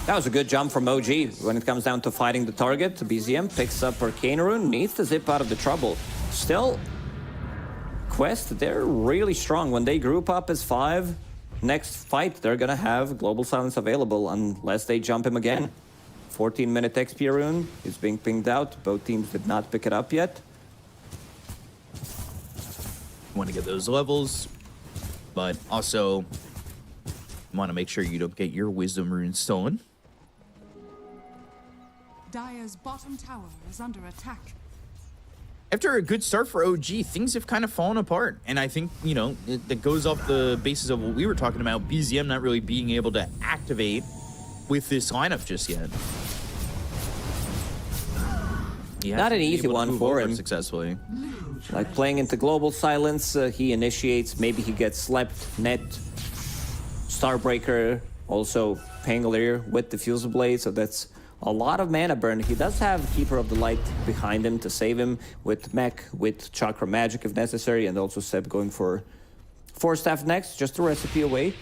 That was a good jump from OG. When it comes down to fighting the target, BZM picks up Arcane Rune, needs to zip out of the trouble. Still, Quest, they're really strong. When they group up as 5, next fight, they're gonna have Global Silence available unless they jump him again. 14-minute XP rune is being pinged out. Both teams did not pick it up yet. Want to get those levels, but also want to make sure you don't get your Wisdom rune stolen. Dire's bottom tower is under attack. After a good start for OG, things have kind of fallen apart. And I think, you know, it goes off the basis of what we were talking about, BZM not really being able to activate with this lineup just yet. Not an easy one for him. Successfully. Like playing into Global Silence, he initiates, maybe he gets slept, net, Starbreaker, also Pangolier with the Fusel Blade, so that's a lot of mana burn. He does have Keeper of the Light behind him to save him with Mech, with Chakra Magic if necessary, and also Seb going for Force Staff next, just a recipe away.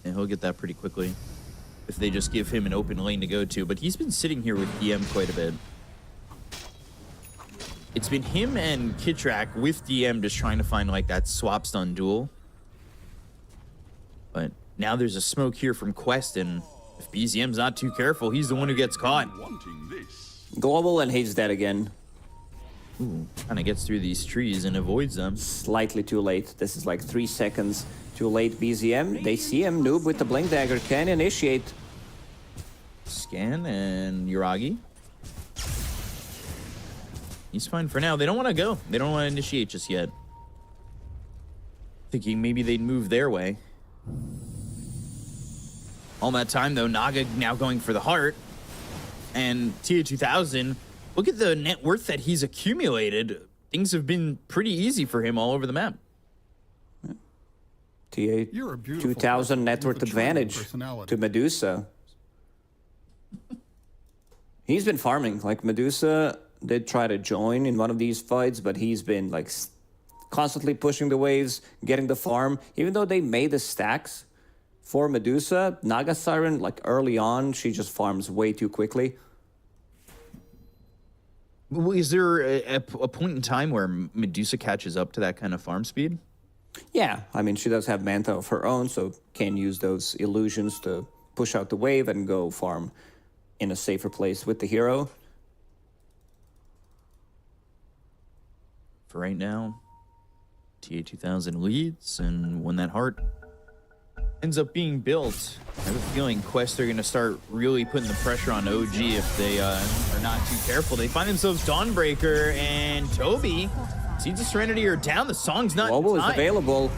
And he'll get that pretty quickly if they just give him an open lane to go to, but he's been sitting here with DM quite a bit. It's been him and Kitrak with DM just trying to find like that swap stun duel. But now there's a smoke here from Quest, and if BZM's not too careful, he's the one who gets caught. Global, and he's dead again. Ooh, kind of gets through these trees and avoids them. Slightly too late. This is like 3 seconds too late. BZM, they see him. Noob with the Blink Dagger can initiate. Scan and Yuragi. He's fine for now. They don't want to go. They don't want to initiate just yet. Thinking maybe they'd move their way. All that time, though, Naga now going for the heart. And TA2000, look at the net worth that he's accumulated. Things have been pretty easy for him all over the map. TA2000 net worth advantage to Medusa. He's been farming. Like, Medusa did try to join in one of these fights, but he's been, like, constantly pushing the waves, getting the farm. Even though they made the stacks for Medusa, Naga Siren, like early on, she just farms way too quickly. Is there a point in time where Medusa catches up to that kind of farm speed? Yeah, I mean, she does have Manta of her own, so can use those illusions to push out the wave and go farm in a safer place with the hero. For right now, TA2000 leads, and when that heart ends up being built, I have a feeling Quest are going to start really putting the pressure on OG if they are not too careful. They find themselves Dawnbreaker, and Toby, Seeds of Serenity are down. The song's not Global is available.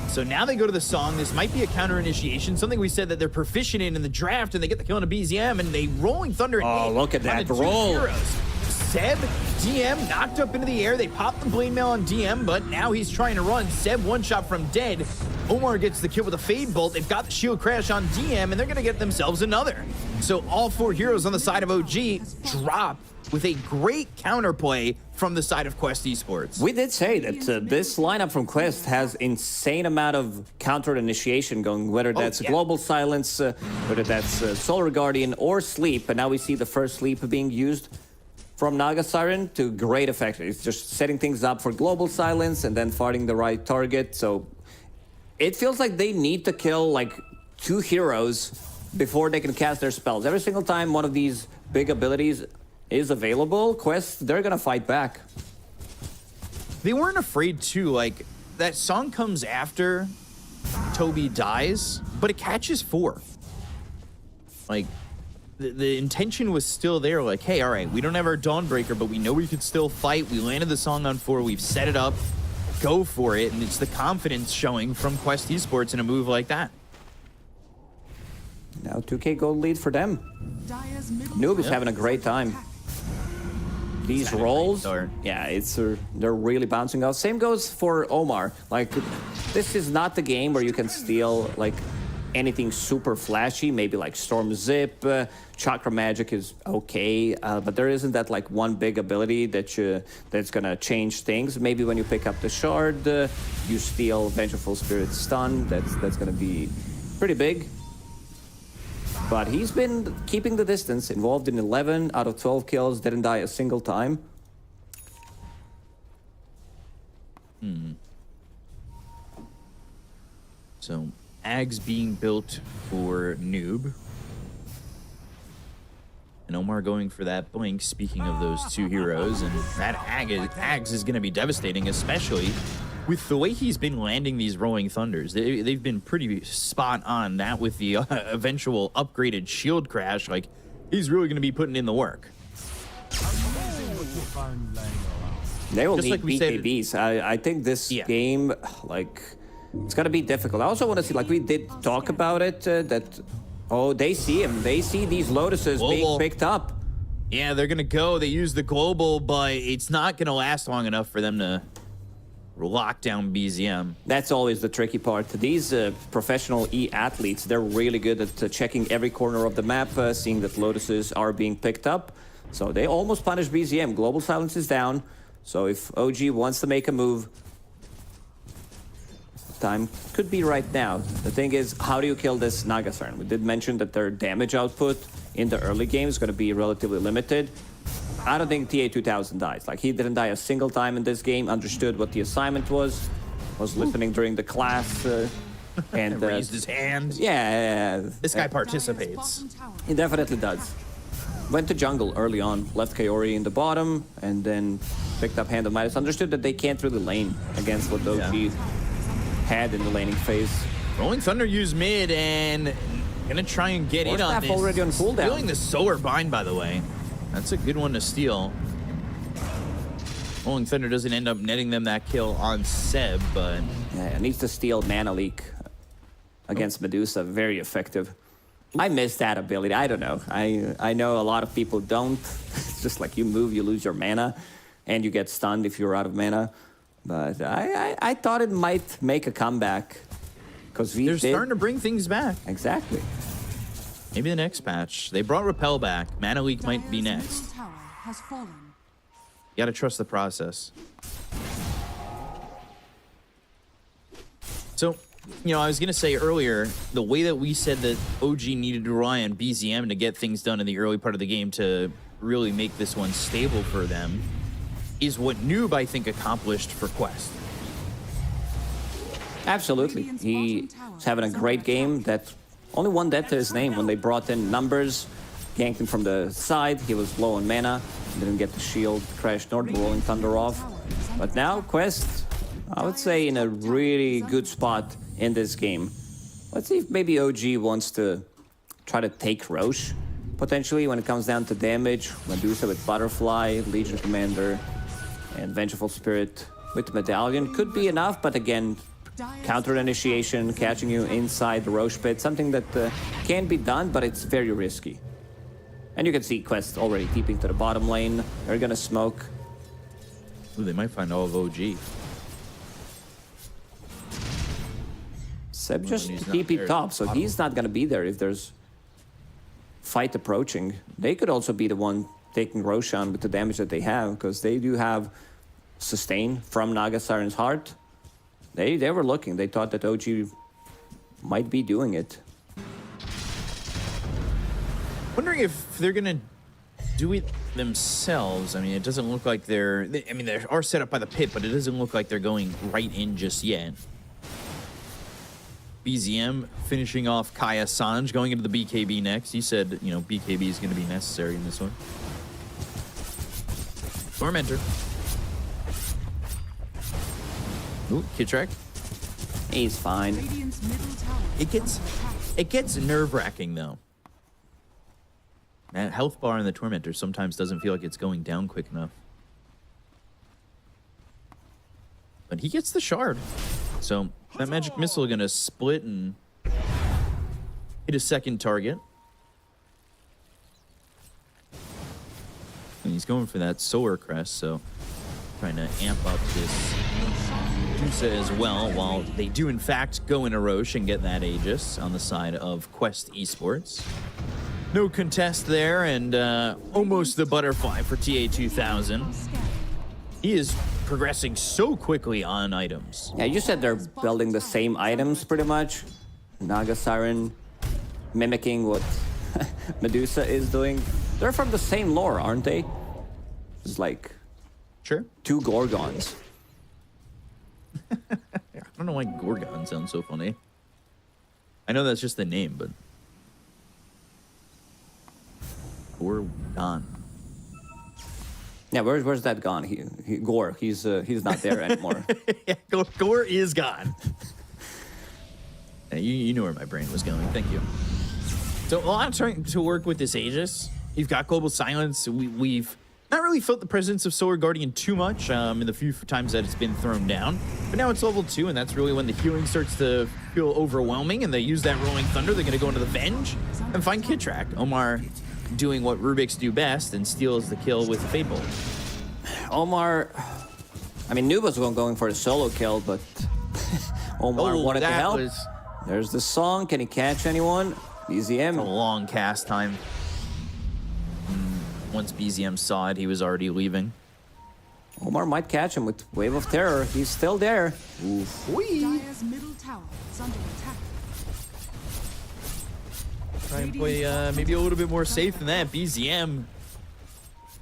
So now they go to the Song. This might be a counter initiation, something we said that they're proficient in the draft, and they get the kill on a BZM, and they Rolling Thunder. Oh, look at that on the two roll. heroes. Seb, DM knocked up into the air. They pop the blade mail on DM, but now he's trying to run. Seb one shot from dead. Omar gets the kill with a fade bolt. They've got the shield crash on DM, and they're going to get themselves another. So all 4 heroes on the side of OG drop with a great counterplay from the side of Quest Esports. We did say that this lineup from Quest has insane amount of counter initiation going, whether that's Global Silence, whether that's Solar Guardian or Sleep. And now we see the first Sleep being used from Naga Siren to great effect. It's just setting things up for Global Silence and then fighting the right target. So it feels like they need to kill like 2 heroes before they can cast their spells. Every single time one of these big abilities is available, Quest, they're gonna fight back. They weren't afraid to, like, that Song comes after Toby dies, but it catches 4. Like, the intention was still there, like, hey, all right, we don't have our Dawnbreaker, but we know we could still fight. We landed the Song on 4, we've set it up, go for it, and it's the confidence showing from Quest Esports in a move like that. Now 2K gold lead for them. Dire's middle Noob is having a great time. These rolls, start. yeah, they're really bouncing off. Same goes for Omar. Like, this is not the game where you can steal like anything super flashy. Maybe like Storm Zip, Chakra Magic is okay, but there isn't that like one big ability that's gonna change things. Maybe when you pick up the Shard, you steal Vengeful Spirit Stun. That's gonna be pretty big. But he's been keeping the distance, involved in 11 out of 12 kills, didn't die a single time. So, Ags being built for Noob. And Omar going for that blink, speaking of those 2 heroes. And that Ags is going to be devastating, especially with the way he's been landing these Rolling Thunders. They've been pretty spot on. That with the eventual upgraded shield crash, like, he's really going to be putting in the work. They will Just need like we said- BKBs. I think this game, like, it's gonna be difficult. I also want to see, like we did talk about it, that, oh, they see him. They see these Lotuses being picked up. Yeah, they're going to go. They use the global, but it's not going to last long enough for them to lock down BZM. That's always the tricky part. These professional E-athletes, they're really good at checking every corner of the map, seeing that Lotuses are being picked up. So they almost punish BZM. Global Silence is down. So if OG wants to make a move, time could be right now. The thing is, how do you kill this Naga Siren? We did mention that their damage output in the early game is going to be relatively limited. I don't think TA2000 dies. Like, he didn't die a single time in this game, understood what the assignment was listening during the class, and raised his hand. Yeah. This guy Dire's participates. bottom tower He definitely does. Went to jungle early on, left Kaori in the bottom, and then picked up Hand of Midas. Understood that they can't really lane against what OG had in the laning phase. Rolling Thunder used mid and gonna try and get in on Staff this. already on cooldown. Stealing the Solar Bind, by the way. That's a good one to steal. Rolling Thunder doesn't end up netting them that kill on Seb, but Yeah, needs to steal Mana Leak against Medusa. Very effective. I miss that ability. I don't know. I know a lot of people don't. It's just like you move, you lose your mana, and you get stunned if you're out of mana. But I thought it might make a comeback. Because they're starting to bring things back. Exactly. Maybe the next patch. They brought Repel back. Mana Leak might be Dire's next. middle tower has fallen. You gotta trust the process. So, you know, I was gonna say earlier, the way that we said that OG needed to rely on BZM to get things done in the early part of the game to really make this one stable for them is what Noob, I think, accomplished for Quest. Absolutely. He's having a great game. That only one death to his name when they brought in numbers, ganked him from the side. He was low on mana, didn't get the shield crash nor the Rolling Thunder off. But now Quest, I would say, in a really good spot in this game. Let's see if maybe OG wants to try to take Roche, potentially, when it comes down to damage. Medusa with Butterfly, Legion Commander, and Vengeful Spirit with the Medallion. Could be enough, but again, counter initiation, catching you inside the Roche pit, something that can be done, but it's very risky. And you can see Quest already deeping to the bottom lane. They're gonna smoke. Ooh, they might find all of OG. Seb just he's not TP there. top, so he's not gonna be there if there's fight approaching. They could also be the one taking Roshan with the damage that they have, because they do have sustain from Naga Siren's heart. They were looking. They thought that OG might be doing it. Wondering if they're gonna do it themselves. I mean, it doesn't look like they are set up by the pit, but it doesn't look like they're going right in just yet. BZM finishing off Kaya Sanj, going into the BKB next. You said, you know, BKB is going to be necessary in this one. Tormentor. Ooh, Kitrak. He's fine. Radiant's middle tower. It gets nerve-wracking though. That health bar in the Tormentor sometimes doesn't feel like it's going down quick enough. But he gets the shard. So that magic missile is gonna split and hit a second target. And he's going for that solar crest, so trying to amp up this Medusa as well, while they do in fact go in a Roche and get that Aegis on the side of Quest Esports. No contest there, and almost the butterfly for TA2000. He is progressing so quickly on items. Yeah, you said they're building the same items pretty much. Naga Siren mimicking what Medusa is doing. They're from the same lore, aren't they? It's like Sure. 2 Gorgons. I don't know why Gorgon sounds so funny. I know that's just the name, but Gorgon. Yeah, where's that gone? Gore, he's not there anymore. Yeah, Gore is gone. Yeah, you knew where my brain was going. Thank you. So a lot of trying to work with this Aegis. You've got Global Silence. We've not really felt the presence of Solar Guardian too much in the few times that it's been thrown down. But now it's level 2, and that's really when the healing starts to feel overwhelming, and they use that Rolling Thunder. They're going to go into the Venge and find Kitrak. Omar doing what Rubik's do best and steals the kill with Fable. Omar, I mean, Noob was going for a solo kill, but Omar wanted to help. There's the song. Can he catch anyone? BZM. A long cast time. Once BZM saw it, he was already leaving. Omar might catch him with Wave of Terror. He's still there. Oof. Dire's middle tower is under attack. Try and play maybe a little bit more safe than that. BZM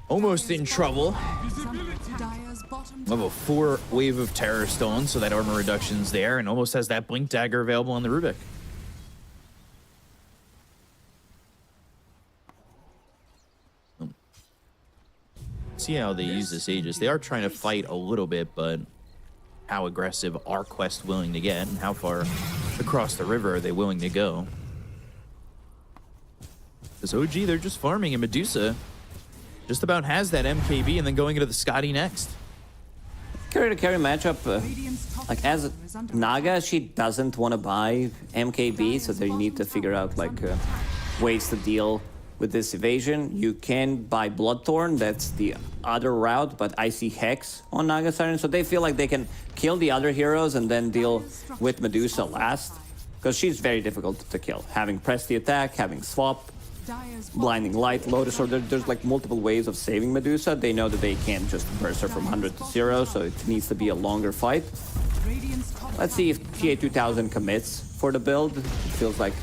almost in trouble. Dire's bottom Level 4 Wave of Terror Stone, so that armor reduction's there, and almost has that Blink Dagger available on the Rubik. See how they use this Aegis. They are trying to fight a little bit, but how aggressive are Quest willing to get, and how far across the river are they willing to go? Because OG, they're just farming, and Medusa just about has that MKB, and then going into the Scotty next. Carry to carry matchup. Like as Naga, she doesn't want to buy MKB, so they need to figure out like ways to deal with this evasion. You can buy Bloodthorn, that's the other route, but I see Hex on Naga Siren, so they feel like they can kill the other heroes and then deal with Medusa last, because she's very difficult to kill. Having press the attack, having swap, Blinding Light, Lotus Order, there's like multiple ways of saving Medusa. They know that they can't just burst her from 100 to 0, so it needs to be a longer fight. Let's see if TA2000 commits for the build. It feels like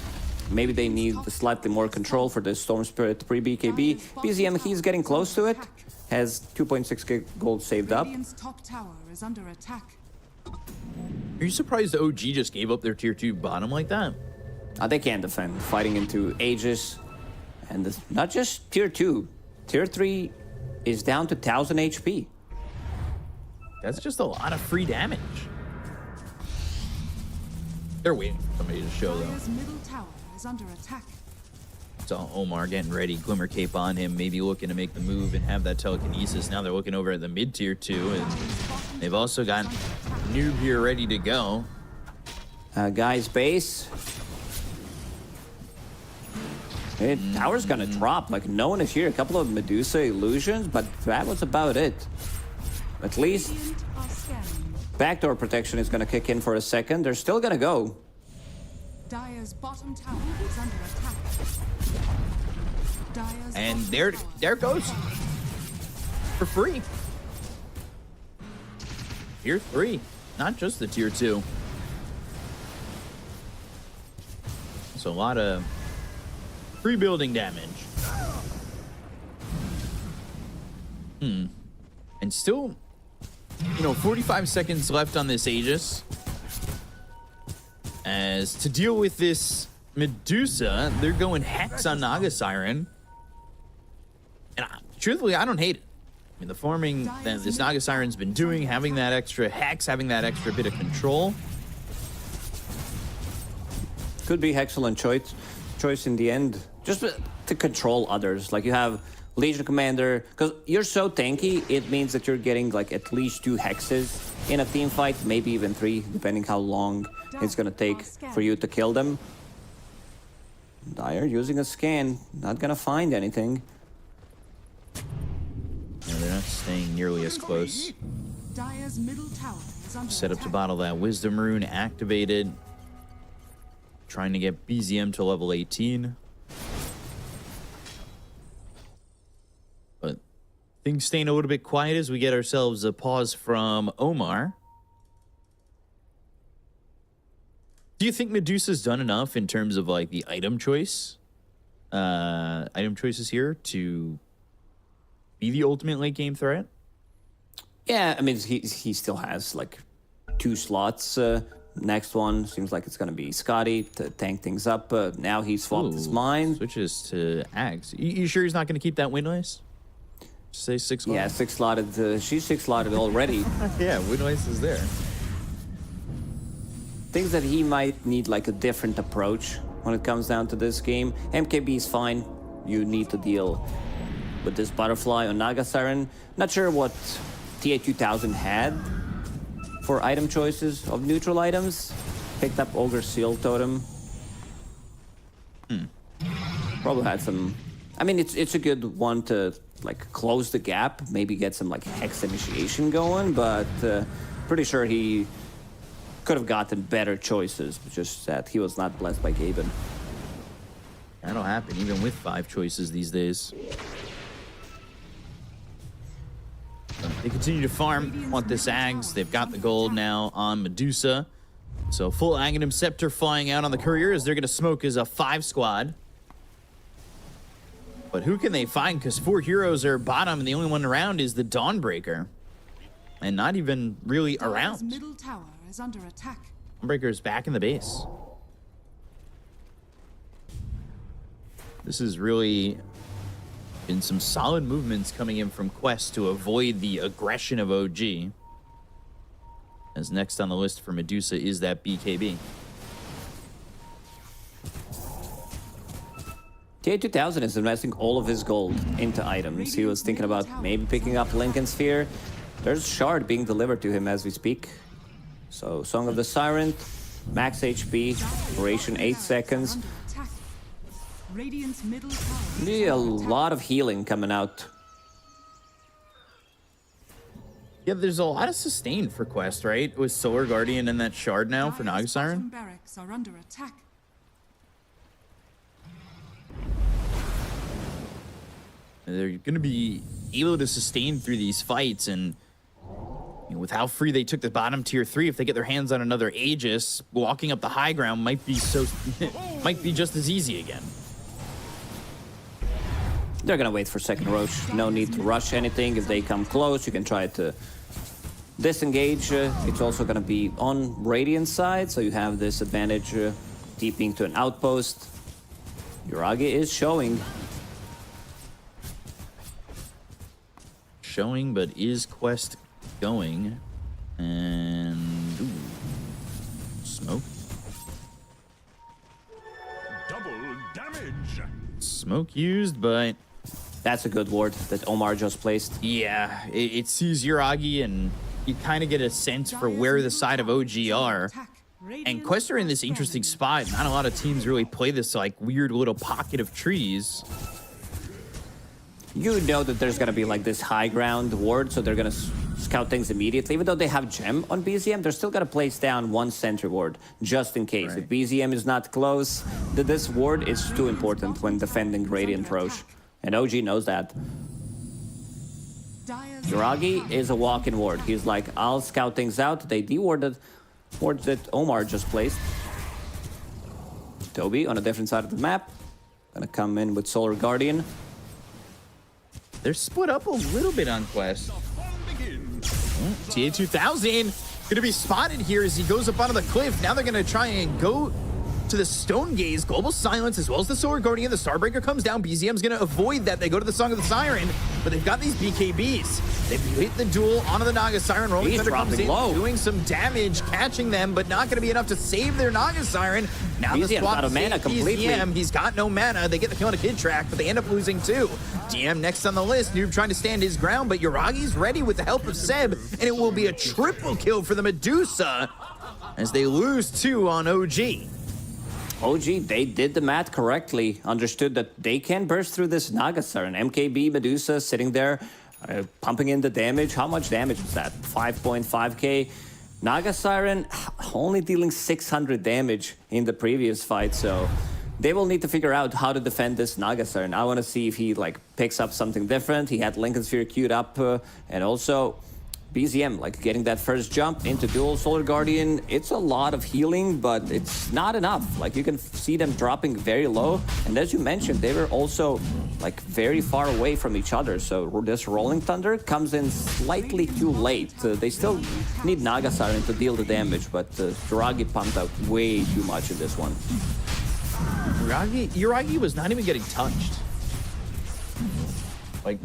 maybe they need slightly more control for the Storm Spirit pre-BKB. BZM, he's getting close to it. Has 2.6k gold saved up. top tower is under attack. Are you surprised OG just gave up their tier 2 bottom like that? They can't defend. Fighting into Aegis. And this, not just tier 2. Tier 3 is down to 1000 HP. That's just a lot of free damage. They're waiting for somebody to show, though. Dire's middle tower is under attack. Saw Omar getting ready, Glimmer Cape on him, maybe looking to make the move and have that telekinesis. Now they're looking over at the mid tier 2, and they've also got Noob here ready to go. Guy's base. Tower's gonna drop. Like, no one is here. A couple of Medusa illusions, but that was about it. At least Radiant are scanning. backdoor protection is gonna kick in for a second. They're still gonna go. Dire's bottom tower is under attack. Dire's And bottom there tower it goes. For free. Tier 3, not just the tier 2. So a lot of free building damage. And still, 45 seconds left on this Aegis. As to deal with this Medusa, they're going Hex on Naga Siren. And truthfully, I don't hate it. I mean, the farming that this Naga Siren's been doing, having that extra Hex, having that extra bit of control. Could be excellent choice in the end. Just to control others. Like, you have Legion Commander, because you're so tanky, it means that you're getting like at least 2 hexes in a team fight, maybe even 3, depending how long it's gonna take for you to kill them. Dire using a scan, not gonna find anything. No, they're not staying nearly as close. Dire's middle tower is under Set up to attack. bottle that Wisdom Rune, activated. Trying to get BZM to level 18. But things staying a little bit quiet as we get ourselves a pause from Omar. Do you think Medusa's done enough in terms of like the item choices here to be the ultimate late game threat? Yeah, I mean, he still has like 2 slots. Next one seems like it's gonna be Scotty to tank things up. Now he's swapped his mind. Switches to Axe. You sure he's not going to keep that Windlace? Say 6 Yeah, 6 slotted. She's 6 slotted already. Yeah, Windlace is there. Things that he might need like a different approach when it comes down to this game. MKB is fine. You need to deal with this butterfly on Naga Siren. Not sure what TA2000 had for item choices of neutral items. Picked up Ogre Seal Totem. Probably had some. I mean, it's a good one to like close the gap. Maybe get some like Hex initiation going, but pretty sure he could have gotten better choices. Just that he was not blessed by Gaben. That'll happen even with 5 choices these days. They continue to farm, want this Ags. They've got the gold now on Medusa. So full Aghanim Scepter flying out on the Courier as they're going to smoke as a 5 squad. But who can they find? Because 4 heroes are bottom and the only one around is the Dawnbreaker. And not even really Dire's around. middle tower is under attack. Dawnbreaker is back in the base. This has really been some solid movements coming in from Quest to avoid the aggression of OG. As next on the list for Medusa is that BKB. TA2000 is investing all of his gold into items. He was thinking about maybe picking up Lincoln Sphere. There's Shard being delivered to him as we speak. So, Song of the Siren, max HP, duration 8 seconds. Under attack. Radiant's middle tower is Be a under attack. lot of healing coming out. Yeah, there's a lot of sustain for Quest, right? With Solar Guardian and that Shard now for Dire's Naga Siren. bottom barracks are under attack. They're going to be able to sustain through these fights, and with how free they took the bottom tier 3, if they get their hands on another Aegis, walking up the high ground might be might be just as easy again. They're gonna wait for second Roach. No need to rush anything. If they come close, you can try to disengage. It's also gonna be on Radiant side, so you have this advantage deeping to an outpost. Yuragi is showing. Showing, but is Quest going? And ooh, smoke. Double damage. Smoke used, but That's a good ward that Omar just placed. yeah, it sees Yuragi, and you kind of get a sense for Dire's where the middle side of tower OG is under are. attack. And Quest are in this interesting spot. Not a lot of teams really play this like weird little pocket of trees. You know that there's gonna be like this high ground ward, so they're gonna scout things immediately. Even though they have gem on BZM, they're still gonna place down one sentry ward just in case. Right. If BZM is not close, this ward is too important when defending Radiant Roche, and OG knows that. Jiragi is a walk-in ward. He's like, I'll scout things out. They de-warded wards that Omar just placed. Toby on a different side of the map, gonna come in with Solar Guardian. They're split up a little bit on Quest. TA2000 gonna be spotted here as he goes up onto the cliff. Now they're gonna try and go to the Stone Gaze, Global Silence, as well as the Solar Guardian. The Starbreaker comes down. BZM's gonna avoid that. They go to the Song of the Siren, but they've got these BKBs. They've hit the duel onto the Naga Siren. Rolling Thunder comes in, doing some damage, catching them, but not gonna be enough to save their Naga Siren. Now the swap out of mana completely. BZM, he's got no mana. They get the kill on a Kid Track, but they end up losing too. DM next on the list. Noob trying to stand his ground, but Yuragi's ready with the help of Seb, and it will be a triple kill for the Medusa as they lose 2 on OG. OG, they did the math correctly, understood that they can burst through this Naga Siren. MKB Medusa sitting there, pumping in the damage. How much damage was that? 5.5k. Naga Siren only dealing 600 damage in the previous fight, so they will need to figure out how to defend this Naga Siren. I want to see if he like picks up something different. He had Lincoln Sphere queued up, and also BZM, like getting that first jump into dual Solar Guardian. It's a lot of healing, but it's not enough. Like you can see them dropping very low. And as you mentioned, they were also like very far away from each other. So this Rolling Thunder comes in slightly too late. They still need Naga Siren to deal the damage, but Jiragi pumped out way too much in this one. Yuragi was not even getting touched. Like,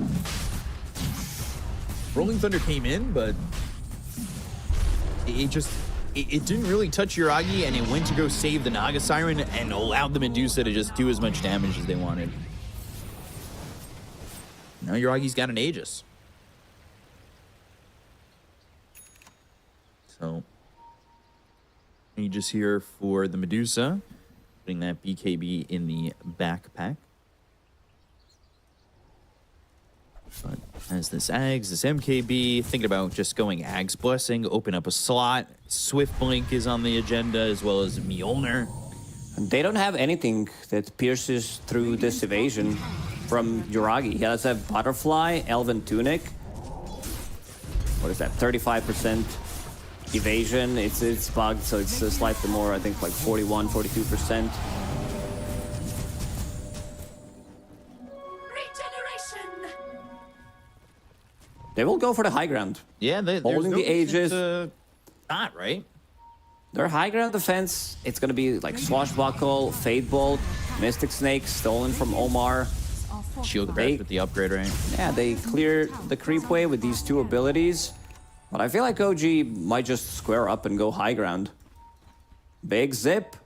Rolling Thunder came in, but it didn't really touch Yuragi, and it went to go save the Naga Siren and allowed the Medusa to just do as much damage as they wanted. Now Yuragi's got an Aegis. So, Aegis here for the Medusa, putting that BKB in the backpack. But as this Ags, this MKB, thinking about just going Ags Blessing, open up a slot. Swift Blink is on the agenda, as well as Mjolnir. They don't have anything that pierces through this evasion from Yuragi. He does have Butterfly, Elven Tunic. What is that, 35% evasion? It's bugged, so it's slightly more, I think like 41, 42%. They will go for the high ground. Yeah, holding the Aegis. Not right. Their high ground defense, it's gonna be like Swashbuckle, Fade Bolt, Mystic Snake, stolen from Omar. Shield Crash with the upgrade, right? Yeah, they clear the creep wave with these 2 abilities. But I feel like OG might just square up and go high ground. Big zip.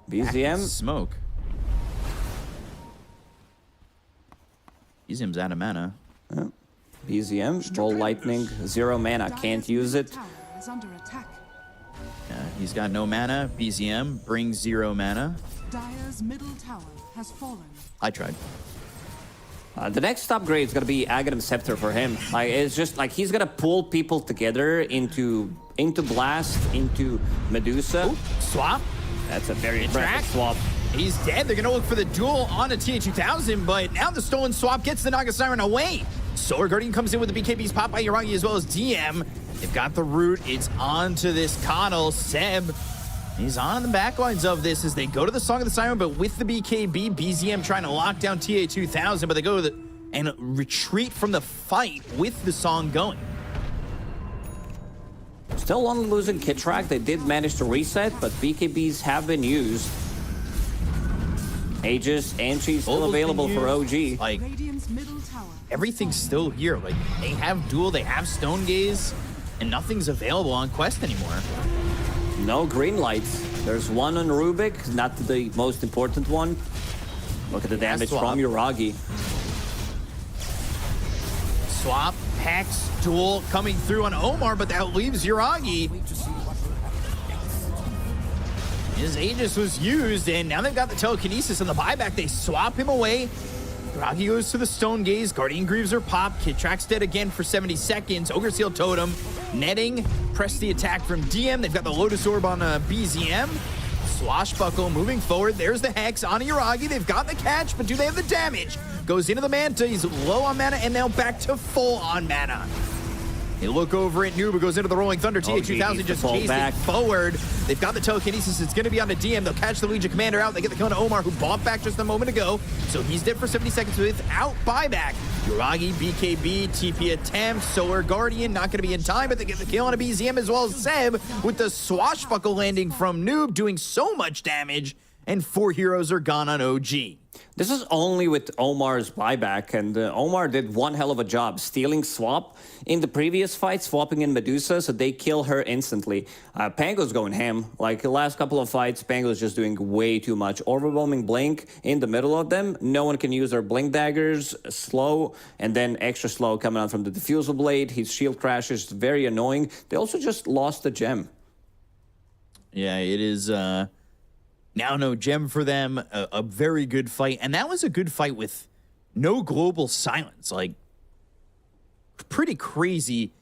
BZM. Smoke. BZM's out of mana. Yeah. BZM, Ball Lightning, 0 mana, can't use it. Yeah, he's got no mana. BZM brings 0 mana. Dire's middle tower has fallen. I tried. The next upgrade is gonna be Aghanim Scepter for him. Like it's just like he's gonna pull people together into Blast, into Medusa. Ooh, swap. That's a very impressive swap. He's dead. They're gonna look for the duel on a TA2000, but now the stolen swap gets the Naga Siren away. Solar Guardian comes in with the BKBs popped by Yuragi as well as DM. They've got the root. It's on to this Coddle. Seb, he's on the backlines of this as they go to the Song of the Siren, but with the BKB, BZM trying to lock down TA2000, but they go and retreat from the fight with the song going. Still on losing Kid Track. They did manage to reset, but BKBs have been used. Aegis, Anchi still available for OG. Like, everything's still here. Like, they have Duel, they have Stone Gaze, and nothing's available on Quest anymore. No green lights. There's one on Rubik, not the most important one. Look at the damage from Yuragi. Swap, Hex, Duel coming through on Omar, but that leaves Yuragi. His Aegis was used, and now they've got the telekinesis on the buyback. They swap him away. Rocky goes to the Stone Gaze. Guardian Greaves are popped. Kid Track's dead again for 70 seconds. Ogre Seal Totem. Netting. Press the attack from DM. They've got the Lotus Orb on BZM. Swashbuckle moving forward. There's the Hex on Yuragi. They've got the catch, but do they have the damage? Goes into the Manta. He's low on mana, and now back to full on mana. They look over at Noob, who goes into the Rolling Thunder. TA2000 just chasing forward. They've got the telekinesis. It's going to be on the DM. They'll catch the Legion Commander out. They get the kill on Omar, who bought back just a moment ago. So he's dead for 70 seconds without buyback. Yuragi, BKB, TP attempt. Solar Guardian, not going to be in time, but they get the kill on a BZM as well as Seb, with the Swashbuckle landing from Noob, doing so much damage. And 4 heroes are gone on OG. This is only with Omar's buyback, and Omar did one hell of a job stealing swap in the previous fight, swapping in Medusa, so they kill her instantly. Pango's going ham. Like the last couple of fights, Pango's just doing way too much. Overwhelming Blink in the middle of them. No one can use their Blink daggers. Slow, and then extra slow coming out from the Diffusal Blade. His shield crashes, very annoying. They also just lost the gem. Yeah, it is... Now no gem for them, a very good fight. And that was a good fight with no global silence. Like, pretty crazy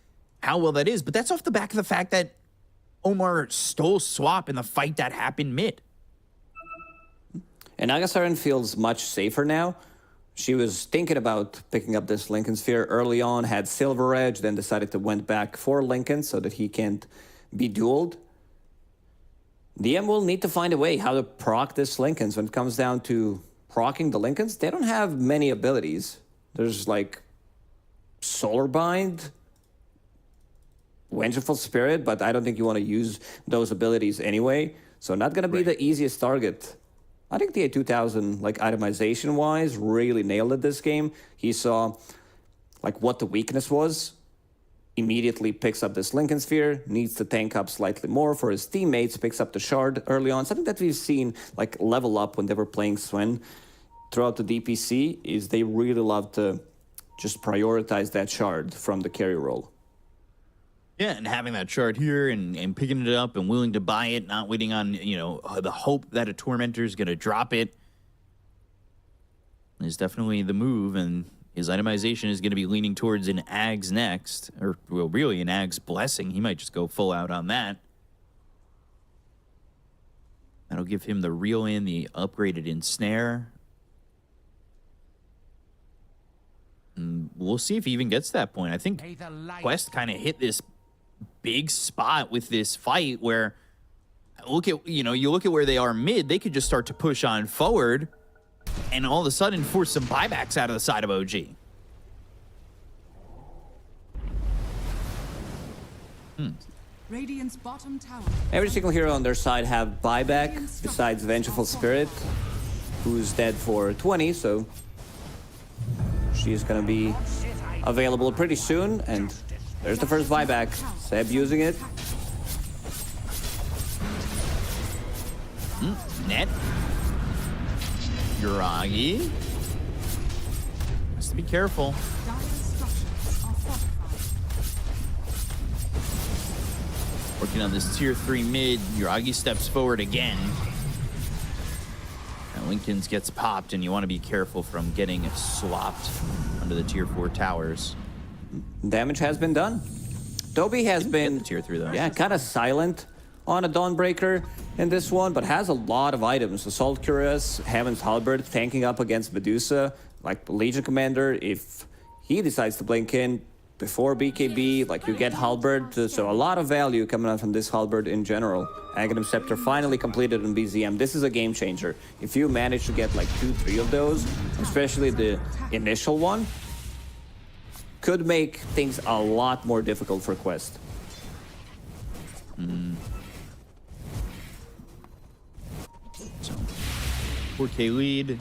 how well that is. But that's off the back of the fact that Omar stole swap in the fight that happened mid. And Agasaren feels much safer now. She was thinking about picking up this Lincoln Sphere early on, had Silver Edge, then decided to went back for Lincoln so that he can't be dueled. DM will need to find a way how to proc this Lincolns. When it comes down to procking the Lincolns, they don't have many abilities. There's like Solar Bind, Vengeful Spirit, but I don't think you want to use those abilities anyway. So not going to be the easiest target. I think the A2000, like itemization-wise, really nailed it this game. He saw like what the weakness was. Immediately picks up this Lincoln Sphere, needs to tank up slightly more for his teammates, picks up the Shard early on. Something that we've seen like level up when they were playing Swen throughout the DPC is they really love to just prioritize that Shard from the carry role. Yeah, and having that Shard here and picking it up and willing to buy it, not waiting on, you know, the hope that a Tormentor is going to drop it is definitely the move, and his itemization is going to be leaning towards an Ag's next, or well, really an Ag's Blessing. He might just go full out on that. That'll give him the reel in, the upgraded Ensnare. And we'll see if he even gets to that point. I think Quest kind of hit this big spot with this fight where, look at, you know, you look at where they are mid, they could just start to push on forward and all of a sudden force some buybacks out of the side of OG. Radiant's bottom tower. Every single hero on their side have buyback, besides Vengeful Spirit, who's dead for 20, so she's gonna be available pretty soon, and there's the first buyback. Seb using it. Net. Yuragi. Has to be careful. Dire structures are fortified. Working on this tier 3 mid. Yuragi steps forward again. And Lincoln's gets popped, and you want to be careful from getting swapped under the tier 4 towers. Damage has been done. Dobby has been tier 3 though. Yeah, kind of silent on a Dawnbreaker in this one, but has a lot of items. Assault Cuirass, Heaven's Halberd, tanking up against Medusa, like Legion Commander. If he decides to blink in before BKB, like you get Halberd, so a lot of value coming out from this Halberd in general. Aghanim Scepter finally completed on BZM. This is a game changer. If you manage to get like 2-3 of those, especially the initial one, could make things a lot more difficult for Quest. So, 4K lead.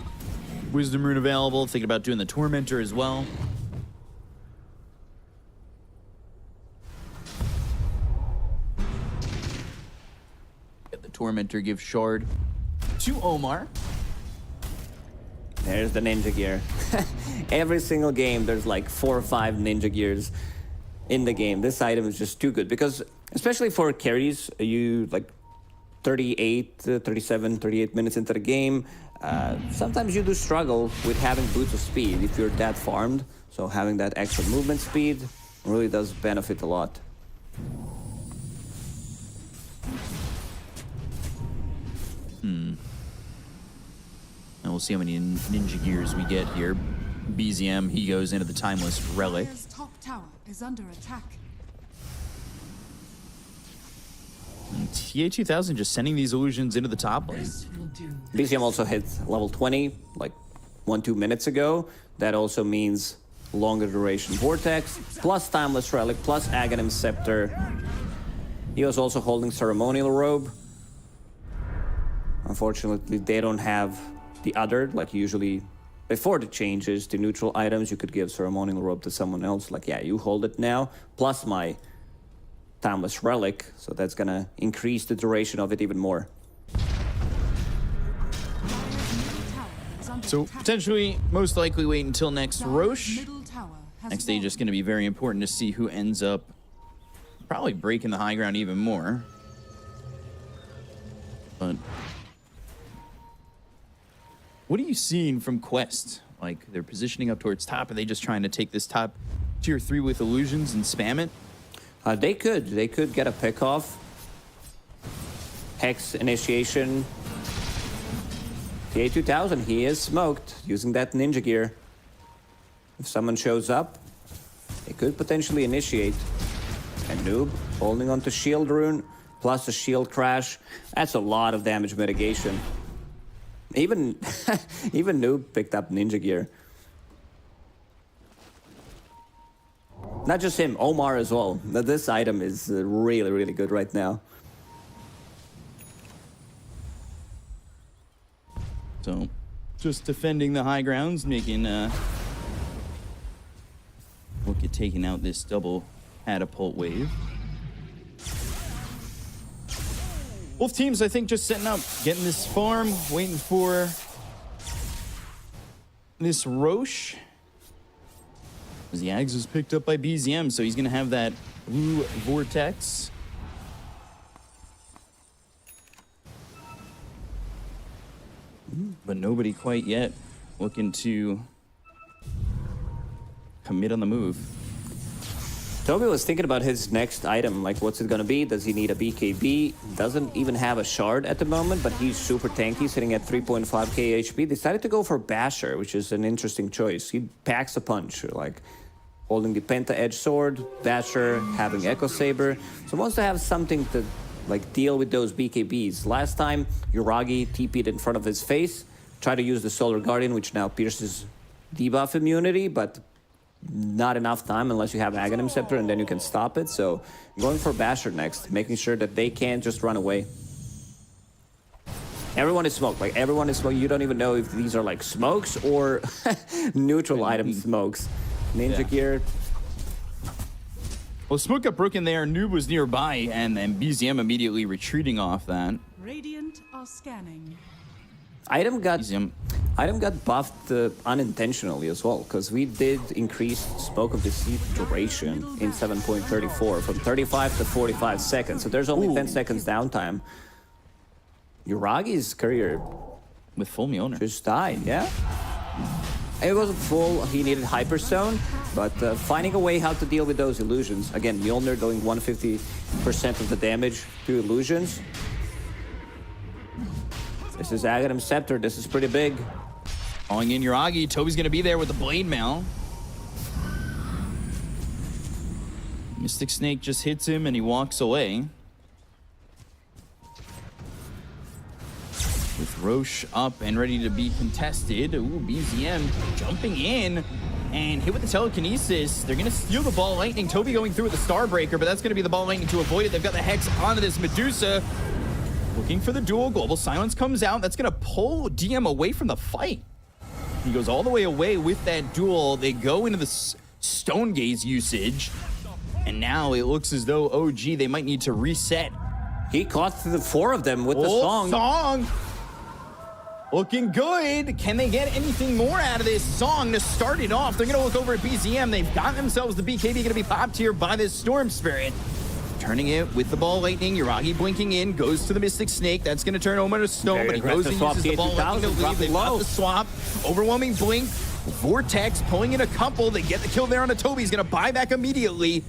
Wisdom Rune available. Thinking about doing the Tormentor as well. Get the Tormentor, give Shard to Omar. There's the Ninja Gear. Every single game, there's like 4 or 5 Ninja Gears in the game. This item is just too good because, especially for carries, you like 38 minutes into the game, sometimes you do struggle with having boots of speed if you're that farmed. So having that extra movement speed really does benefit a lot. And we'll see how many ninja gears we get here. BZM, he goes into the timeless relic. Dire's top tower is under attack. And TA2000 just sending these illusions into the top lane. BCM also hit level 20 like 1-2 minutes ago. That also means longer duration Vortex, plus Timeless Relic, plus Aghanim Scepter. He was also holding Ceremonial Robe. Unfortunately, they don't have the other, like usually before the changes to neutral items, you could give Ceremonial Robe to someone else. Like, yeah, you hold it now, plus my Timeless Relic, so that's gonna increase the duration of it even more. So potentially, most likely wait until next Roche. Next stage is going to be very important to see who ends up probably breaking the high ground even more. But what are you seeing from Quest? Like, they're positioning up towards top. Are they just trying to take this top tier 3 with illusions and spam it? They could get a pick off. Hex initiation. TA2000, he is smoked using that ninja gear. If someone shows up, they could potentially initiate. And Noob holding onto shield rune, plus a shield crash. That's a lot of damage mitigation. Even Noob picked up ninja gear. Not just him, Omar as well. This item is really, really good right now. So, just defending the high grounds, making look at taking out this double catapult wave. Both teams, I think, just setting up, getting this farm, waiting for this Roche. As the Ags was picked up by BZM, so he's going to have that blue Vortex. But nobody quite yet looking to commit on the move. Toby was thinking about his next item, like what's it gonna be? Does he need a BKB? Doesn't even have a shard at the moment, but he's super tanky, sitting at 3.5k HP. Decided to go for Basher, which is an interesting choice. He packs a punch, like holding the Penta Edge Sword, Basher, having Echo Saber. So wants to have something to like deal with those BKBs. Last time, Yuragi TP'd in front of his face, tried to use the Solar Guardian, which now pierces debuff immunity, but not enough time unless you have Aghanim Scepter, and then you can stop it. So going for Basher next, making sure that they can't just run away. Everyone is smoked. Like, everyone is smoked. You don't even know if these are like smokes or neutral item smokes. Ninja gear. Well, smoke got broken there. Noob was nearby, and then BZM immediately retreating off that. Radiant are scanning. Item got buffed unintentionally as well, because we did increase Smoke of Deceit duration in 7.34 from 35 to 45 seconds. So there's only 10 seconds downtime. Yuragi's career With full Mjolnir. just died, yeah? It wasn't full, he needed Hyperstone, but finding a way how to deal with those illusions. Again, Mjolnir doing 150% of the damage to illusions. This is Aghanim Scepter, this is pretty big. Calling in Yuragi, Toby's gonna be there with the Blade Mail. Mystic Snake just hits him and he walks away. With Roche up and ready to be contested. Ooh, BZM jumping in and hit with the telekinesis. They're gonna steal the Ball Lightning. Toby going through with the Starbreaker, but that's gonna be the Ball Lightning to avoid it. They've got the Hex onto this Medusa. Looking for the duel. Global Silence comes out. That's gonna pull DM away from the fight. He goes all the way away with that duel. They go into the Stone Gaze usage. And now it looks as though OG, they might need to reset. He caught the 4 of them with the song. Looking good. Can they get anything more out of this song to start it off? They're going to look over at BZM. They've got themselves the BKB going to be popped here by this Storm Spirit. turning it with the ball lightning. Yuragi blinking in, goes to the Mystic Snake. That's going to turn Omen to stone, Very but he goes and aggressive uses the swap, ball lightning to leave. dropping They've got low. the swap. Overwhelming blink. Vortex pulling in a couple. They get the kill there on a Toby. He's going to buy back immediately.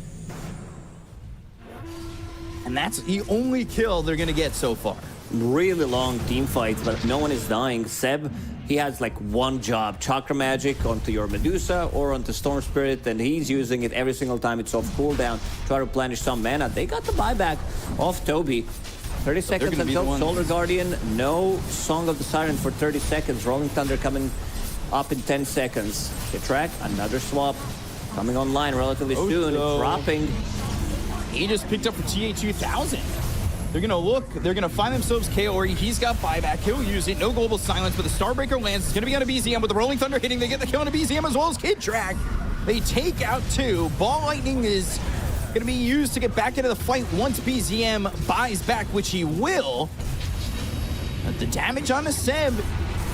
And that's the only kill they're going to get so far. Really long team fights, but no one is dying. Seb, he has like one job, Chakra Magic onto your Medusa or onto Storm Spirit, and he's using it every single time it's off cooldown. Try to replenish some mana. They got the buyback off Toby. 30 seconds until Solar Guardian. No Song of the Siren for 30 seconds. Rolling Thunder coming up in 10 seconds. Get track, another swap coming online relatively soon. no. Dropping. He just picked up for TA2000. They're going to look. They're going to find themselves Kaori. He's got buyback. He'll use it. No Global Silence, but the Starbreaker lands. It's going to be on a BZM with the Rolling Thunder hitting. They get the kill on a BZM as well as Kid Track. They take out 2. Ball Lightning is going to be used to get back into the fight once BZM buys back, which he will. But the damage on the Seb.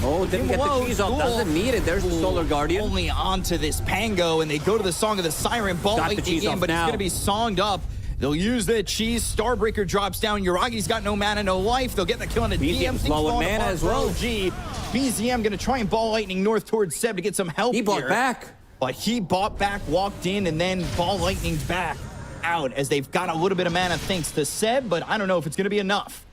Oh, didn't get the cheese off. Doesn't need it. There's the Solar Guardian. Only onto this Pango, and they go to the Song of the Siren. Ball Got the Lightning cheese in, off but he's now. going to be songed up. They'll use the cheese. Starbreaker drops down. Yuragi's got no mana, no life. They'll get the kill on the DM. BZM's low on mana as well. OG. BZM going to try and Ball Lightning north towards Seb to get some help He bought here. back. But he bought back, walked in, and then Ball Lightning's back out as they've got a little bit of mana thanks to Seb, but I don't know if it's going to be enough.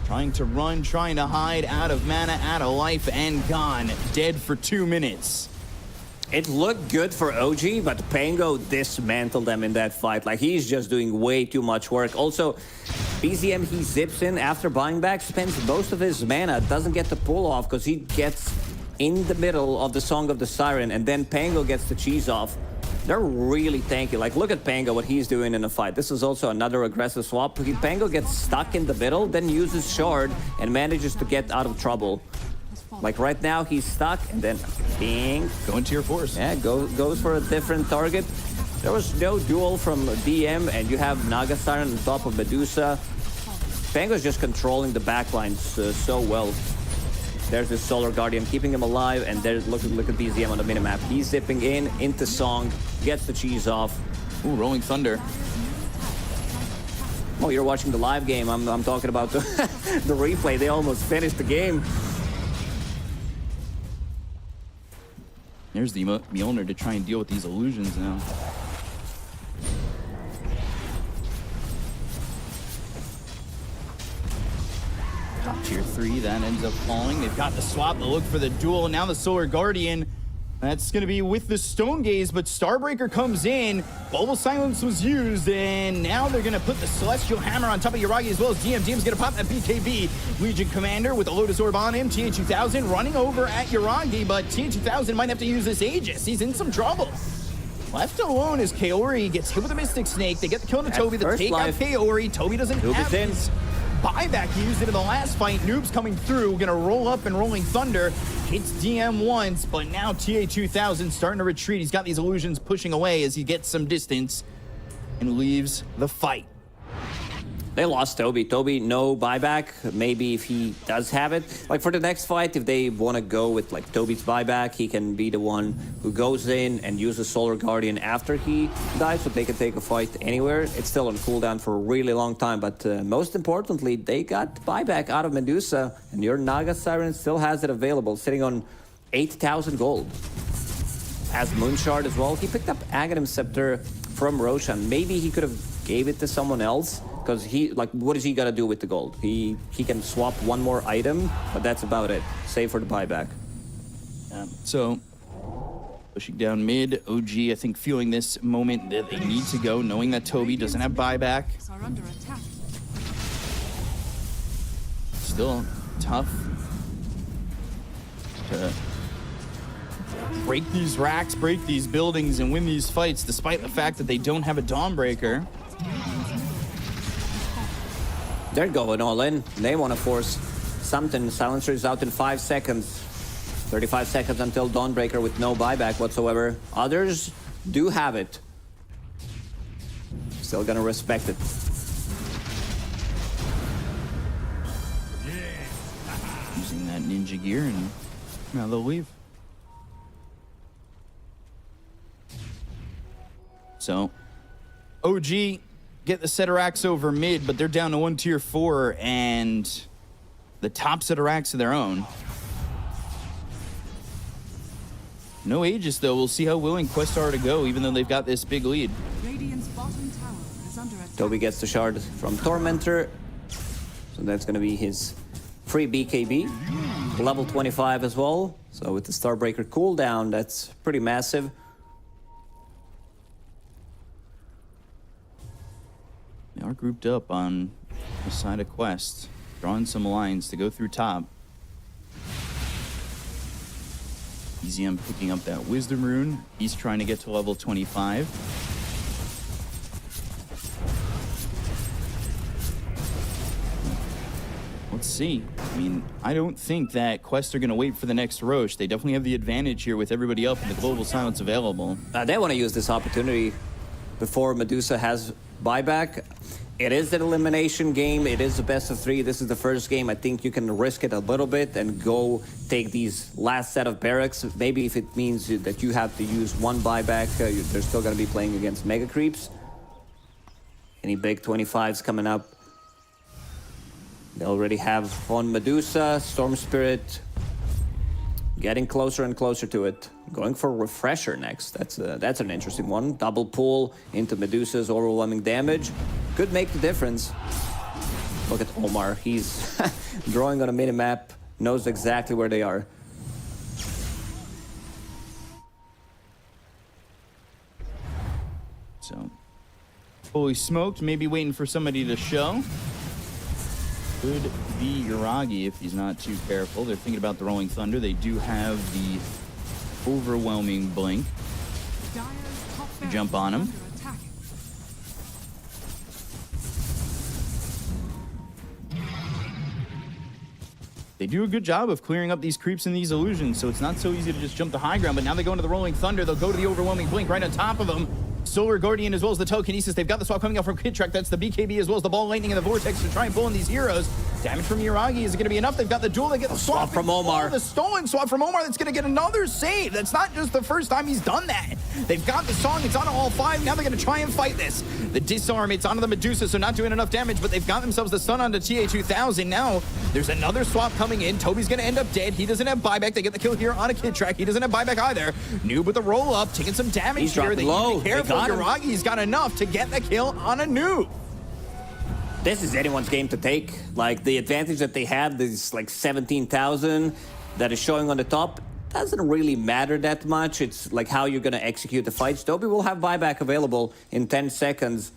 Trying to run, trying to hide, out of mana, out of life, and gone. Dead for 2 minutes. It looked good for OG, but Pango dismantled them in that fight. Like, he's just doing way too much work. Also, BZM, he zips in after buying back, spends most of his mana, doesn't get the pull off because he gets in the middle of the Song of the Siren, and then Pango gets the cheese off. They're really tanky. Like, look at Pango, what he's doing in the fight. This is also another aggressive swap. Pango gets stuck in the middle, then uses Shard and manages to get out of trouble. Like right now, he's stuck, and then bing. Going to your force. Yeah, goes for a different target. There was no duel from DM, and you have Naga Siren on top of Medusa. Pango's just controlling the backlines so well. There's this Solar Guardian keeping him alive, and there's look at BZM on the minimap. He's zipping in into Song, gets the cheese off. Ooh, Rolling Thunder. Oh, you're watching the live game. I'm talking about the, the replay. They almost finished the game. There's the Mjolnir to try and deal with these illusions now. Top tier 3, that ends up falling. They've got the swap, the look for the duel, and now the Solar Guardian. That's going to be with the Stone Gaze, but Starbreaker comes in. Global Silence was used, and now they're going to put the Celestial Hammer on top of Yuragi as well as DM. DM's going to pop that BKB. Legion Commander with the Lotus Orb on him. TA2000 running over at Yuragi, but TA2000 might have to use this Aegis. He's in some trouble. Left alone is Kaori. Gets hit with a Mystic Snake. They get the kill on the Toby. They take out Kaori. Toby doesn't have his buyback. He used it in the last fight. Noob's coming through. Gonna roll up and Rolling Thunder. Hits DM once, but now TA2000 starting to retreat. He's got these illusions pushing away as he gets some distance and leaves the fight. They lost Toby. Toby, no buyback. Maybe if he does have it. Like for the next fight, if they want to go with like Toby's buyback, he can be the one who goes in and uses Solar Guardian after he dies, so they can take a fight anywhere. It's still on cooldown for a really long time, but most importantly, they got buyback out of Medusa, and your Naga Siren still has it available, sitting on 8,000 gold. Has Moonshard as well. He picked up Aghanim Scepter from Roshan. Maybe he could have gave it to someone else, because he, like, what is he gonna do with the gold? He can swap one more item, but that's about it. Save for the buyback. So, pushing down mid, OG, I think, feeling this moment that they need to go, knowing that Toby doesn't have buyback. Are under attack. Still tough to break these racks, break these buildings, and win these fights, despite the fact that they don't have a Dawnbreaker. They're going all in. They want to force something. Silencer is out in 5 seconds. 35 seconds until Dawnbreaker with no buyback whatsoever. Others do have it. Still gonna respect it. Using that ninja gear, and now they'll leave. So, OG get the Seterax over mid, but they're down to 1 tier 4, and the top Seterax of their own. No Aegis, though. We'll see how willing Quest are to go, even though they've got this big lead. Radiant's bottom tower is under attack. Toby gets the shard from Tormentor. So that's going to be his free BKB. Level 25 as well. So with the Starbreaker cooldown, that's pretty massive. They are grouped up on the side of Quest, drawing some lines to go through top. EZM picking up that Wisdom Rune. He's trying to get to level 25. Let's see. I mean, I don't think that Quest are going to wait for the next Roche. They definitely have the advantage here with everybody up and the Global Silence available. They want to use this opportunity before Medusa has buyback. It is an elimination game. It is the best of 3. This is the first game. I think you can risk it a little bit and go take these last set of barracks. Maybe if it means that you have to use 1 buyback, they're still going to be playing against Mega Creeps. Any big 25s coming up? They already have on Medusa, Storm Spirit, getting closer and closer to it. Going for Refresher next. That's an interesting one. Double pull into Medusa's overwhelming damage. Could make the difference. Look at Omar. He's drawing on a minimap. Knows exactly where they are. So, fully smoked. Maybe waiting for somebody to show. Could be Yuragi if he's not too careful. They're thinking about the Rolling Thunder. They do have the overwhelming blink. Dire's top barracks Jump on is him. under attack. They do a good job of clearing up these creeps and these illusions, so it's not so easy to just jump the high ground, but now they go into the Rolling Thunder. They'll go to the overwhelming blink right on top of them. Solar Guardian as well as the Telekinesis. They've got the swap coming out from Kid Trek. That's the BKB as well as the Ball Lightning and the Vortex to try and pull in these heroes. Damage from Yuragi. Is it going to be enough? They've got the duel. They get the swap from Omar. Oh, the stolen swap from Omar. That's going to get another save. That's not just the first time he's done that. They've got the song. It's on all 5. Now they're going to try and fight this. The disarm. It's onto the Medusa, so not doing enough damage, but they've got themselves the stun onto TA2000. Now there's another swap coming in. Toby's going to end up dead. He doesn't have buyback. They get the kill here on a Kid Track. He doesn't have buyback either. Noob with the roll up, taking some damage He's here. dropping They low. need to be careful. They got him. Yuragi's got enough to get the kill on a Noob. This is anyone's game to take. Like, the advantage that they have, this like 17,000 that is showing on the top, doesn't really matter that much. It's like how you're going to execute the fights. Toby will have buyback available in 10 seconds.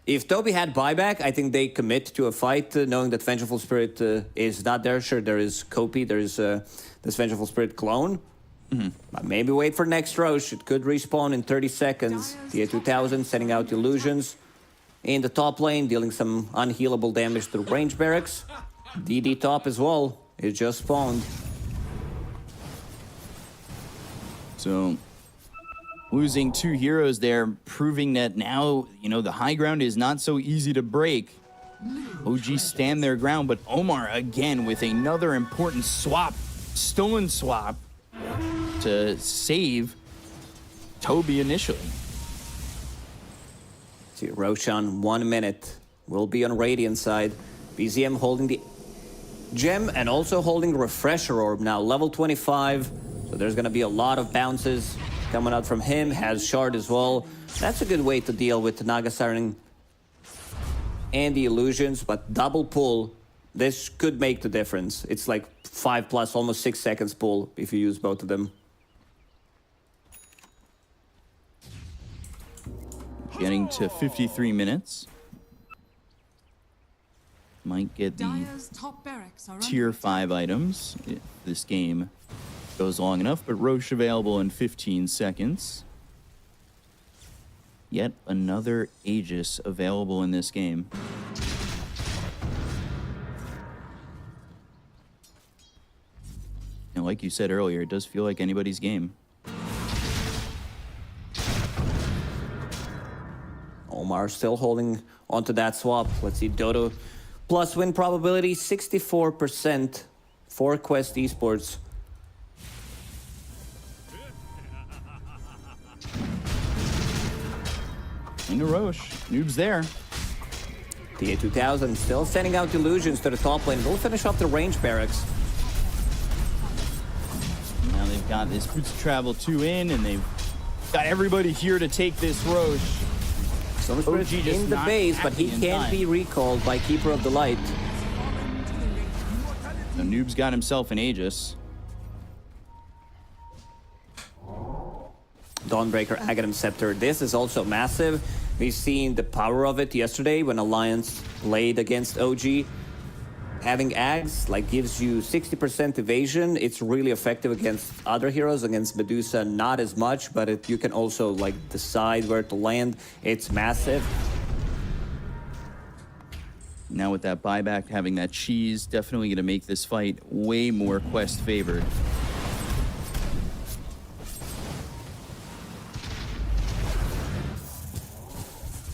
If Toby had buyback, I think they commit to a fight, knowing that Vengeful Spirit is not there. Sure, there is Kopi, there is this Vengeful Spirit clone. But maybe wait for next Roche. It could respawn in 30 seconds. TA2000 sending out illusions. In the top lane, dealing some unhealable damage to range barracks. DD top as well. It just spawned. So, losing 2 heroes there, proving that now, you know, the high ground is not so easy to break. OG stand their ground, but Omar again with another important swap, stolen swap, to save Toby initially. See, Roshan, 1 minute. Will be on Radiant side. BZM holding the gem and also holding Refresher Orb now, level 25. So there's going to be a lot of bounces coming out from him. Has Shard as well. That's a good way to deal with the Naga Siren and the illusions, but double pull, this could make the difference. It's like 5+, almost 6 seconds pull if you use both of them. Getting to 53 minutes. Might get the Dire's top barracks are under tier attack. 5 items if this game goes long enough, but Roche available in 15 seconds. Yet another Aegis available in this game. And like you said earlier, it does feel like anybody's game. Omar still holding onto that swap. Let's see, Dodo plus win probability 64% for Quest Esports. Into Roche. Noob's there. The A2000 still sending out illusions to the top lane. They'll finish off the range barracks. Now they've got this Boots of Travel 2 in, and they've got everybody here to take this Roche. Storm OG Spirit just in the not base, but he acting in can't time. be recalled by Keeper of the Light. So Noob's got himself an Aegis. Dawnbreaker, Aghanim Scepter. This is also massive. We've seen the power of it yesterday when Alliance played against OG. Having Ags like gives you 60% evasion. It's really effective against other heroes. Against Medusa, not as much, but you can also like decide where to land. It's massive. Now with that buyback, having that cheese, definitely going to make this fight way more quest favored.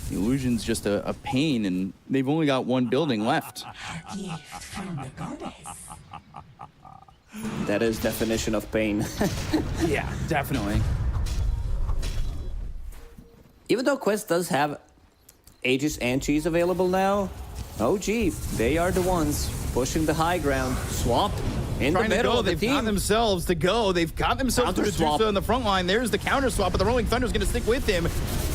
The illusion's just a pain, and they've only got one building left. That is definition of pain. Yeah, definitely. Even though Quest does have Aegis and Cheese available now, OG, they are the ones pushing the high ground. Swap in the Trying to middle go, of the they've team. got themselves to go. They've got themselves to Counter swap. Medusa in the front line. There's the counter swap, but the Rolling Thunder's going to stick with him.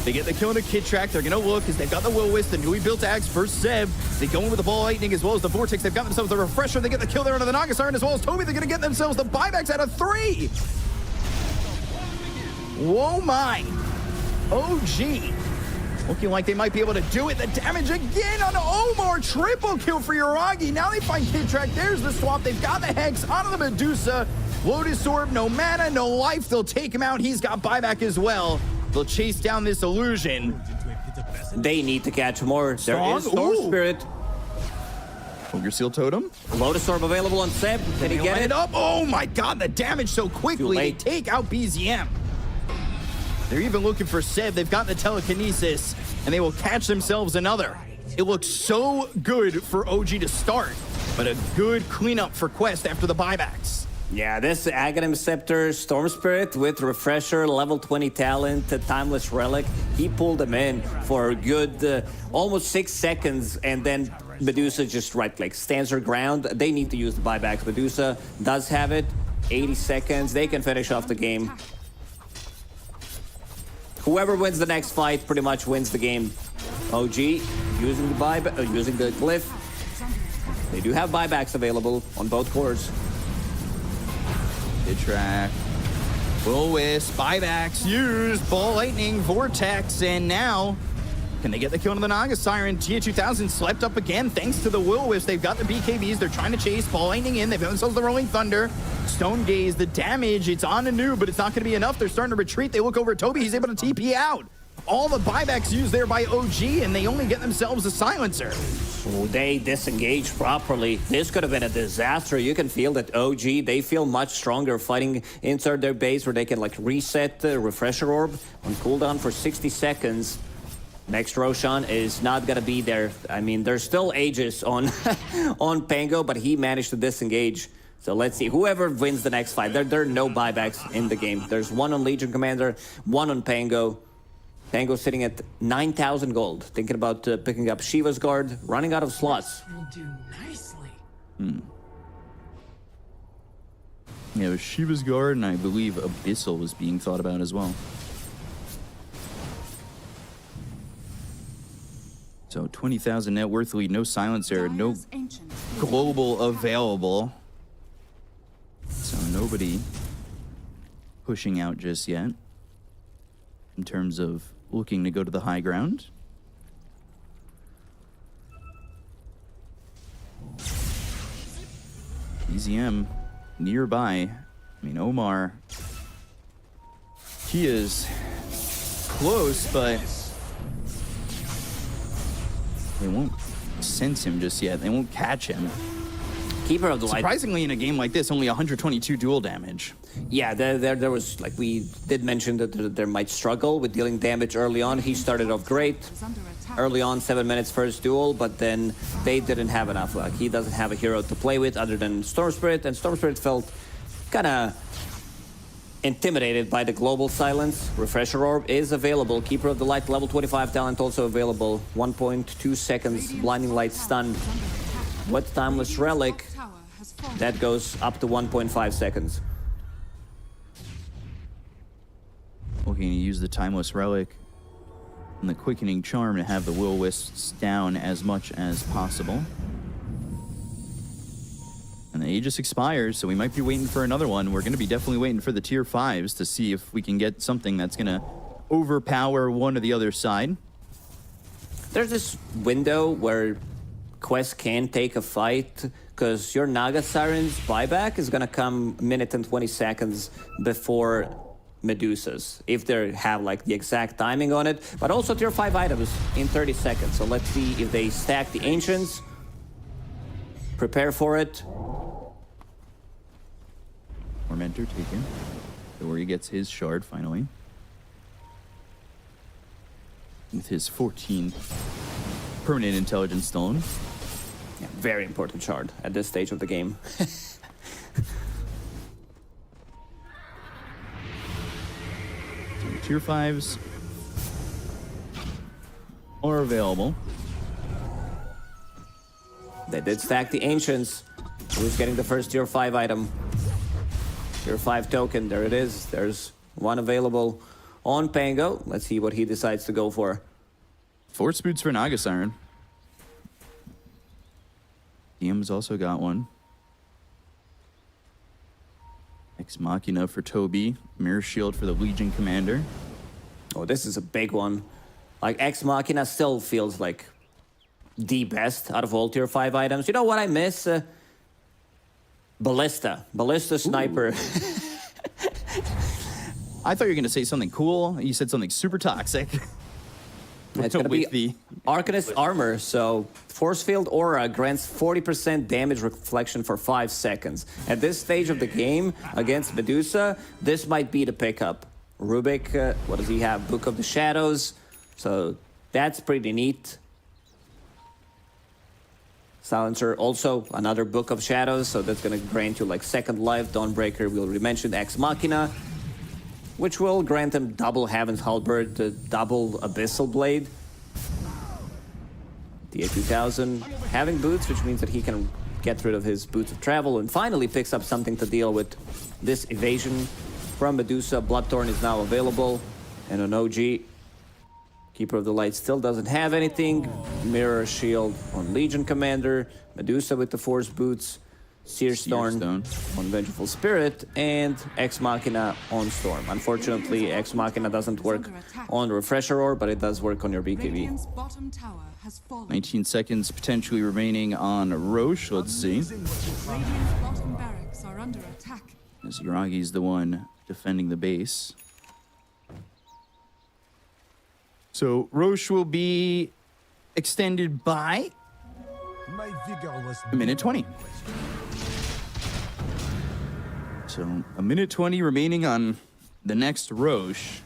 They get the kill on the Kid Track. They're going to look because they've got the Will-Wisp, the newly built Axe versus Zeb. They go in with the Ball Lightning as well as the Vortex. They've got themselves the Refresher. They get the kill there under the Naga Siren as well as Toby. They're going to get themselves the buybacks out of 3. Whoa, my. OG. Looking like they might be able to do it. The damage again on Omar. Triple kill for Yuragi. Now they find Kid Track. There's the swap. They've got the Hex onto the Medusa. Lotus Orb, no mana, no life. They'll take him out. He's got buyback as well. They'll chase down this illusion. They need to catch more. There is Storm Ooh. Spirit. Ogre Seal Totem. Lotus Orb available on Seb. Did he get Line it? up. Oh my god, the damage so quickly. They late. take out BZM. They're even looking for Seb. They've got the telekinesis, and they will catch themselves another. It looks so good for OG to start, but a good cleanup for Quest after the buybacks. Yeah, this Aghanim Scepter, Storm Spirit with Refresher, level 20 talent, Timeless Relic. He pulled them in for a good almost 6 seconds, and then Medusa just right-click, stands her ground. They need to use the buybacks. Medusa does have it. 80 seconds. They can finish off the game. Whoever wins the next fight pretty much wins the game. OG using the using the glyph. They do have buybacks available on both cores. Kid Track. Will-Wisp, buybacks used, Ball Lightning, Vortex, and now can they get the kill on the Naga Siren? Tia2000 slept up again thanks to the Will-Wisp. They've got the BKBs. They're trying to chase Ball Lightning in. They've got themselves the Rolling Thunder. Stone Gaze, the damage. It's on a new, but it's not going to be enough. They're starting to retreat. They look over at Toby. He's able to TP out. All the buybacks used there by OG, and they only get themselves a silencer. Oh, they disengaged properly. This could have been a disaster. You can feel that OG, they feel much stronger fighting inside their base where they can like reset the Refresher Orb on cooldown for 60 seconds. Next Roshan is not gonna be there. I mean, there's still Aegis on on Pango, but he managed to disengage. So let's see, whoever wins the next fight, there are no buybacks in the game. There's one on Legion Commander, one on Pango. Pango sitting at 9,000 gold. Thinking about picking up Shiva's Guard, running out of slots. Will do nicely. Yeah, it was Shiva's Guard, and I believe Abyssal was being thought about as well. So 20,000 net worth lead, no silencer, no Dyer's ancient global available. So nobody pushing out just yet in terms of looking to go to the high ground. BZM nearby. I mean, Omar, he is close, but they won't sense him just yet. They won't catch him. Keeper of the Light. Surprisingly, in a game like this, only 122 duel damage. Yeah, there was, like we did mention that there might struggle with dealing damage early on. He started off great. is under attack. Early on, 7 minutes first duel, but then they didn't have enough. Like, he doesn't have a hero to play with other than Storm Spirit, and Storm Spirit felt kind of intimidated by the global silence. Refresher Orb is available. Keeper of the Light level 25 talent also available. 1.2 seconds blinding light stun. With Timeless Relic, that goes up to 1.5 seconds. Looking to use the Timeless Relic and the Quickening Charm to have the Will-O-Wisps down as much as possible. And the Aegis expires, so we might be waiting for another one. We're going to be definitely waiting for the tier 5s to see if we can get something that's going to overpower one or the other side. There's this window where Quest can take a fight, because your Naga Siren's buyback is going to come a minute and 20 seconds before Medusa's, if they have like the exact timing on it, but also tier 5 items in 30 seconds. So let's see if they stack the Ancients. Prepare for it. Tormentor taken. So where he gets his shard finally. With his 14 permanent intelligence stone. Yeah, very important shard at this stage of the game. Tier 5s are available. They did stack the Ancients. Who's getting the first tier 5 item? Tier 5 token, there it is. There's one available on Pango. Let's see what he decides to go for. Force boots for Naga Siren. DM's also got one. Ex Machina for Toby. Mirror Shield for the Legion Commander. Oh, this is a big one. Like, Ex Machina still feels like the best out of all tier 5 items. You know what I miss? Ballista. Ballista Sniper. I thought you were going to say something cool. You said something super toxic. It's going to be the Arcanist Armor, so Force Field Aura grants 40% damage reflection for 5 seconds. At this stage of the game, against Medusa, this might be the pickup. Rubik, what does he have? Book of the Shadows, so that's pretty neat. Silencer, also another Book of Shadows, so that's going to grant you like second life. Dawnbreaker, we already mentioned. Ex Machina, which will grant him double Heaven's Halberd, double Abyssal Blade. The A2000 having boots, which means that he can get rid of his boots of travel, and finally picks up something to deal with this evasion from Medusa. Bloodthorn is now available, and on OG, Keeper of the Light still doesn't have anything. Mirror Shield on Legion Commander, Medusa with the Force Boots, Searstone on Vengeful Spirit, and Ex Machina on Storm. Unfortunately, Ex Machina doesn't work on Refresher Orb, but it does work on your BKB. Radiant's bottom tower has fallen. 19 seconds potentially remaining on Roche. Let's see. Radiant's bottom barracks are under attack. As Yuragi's the one defending the base. So Roche will be extended by a minute 20. So a minute 20 remaining on the next Roche.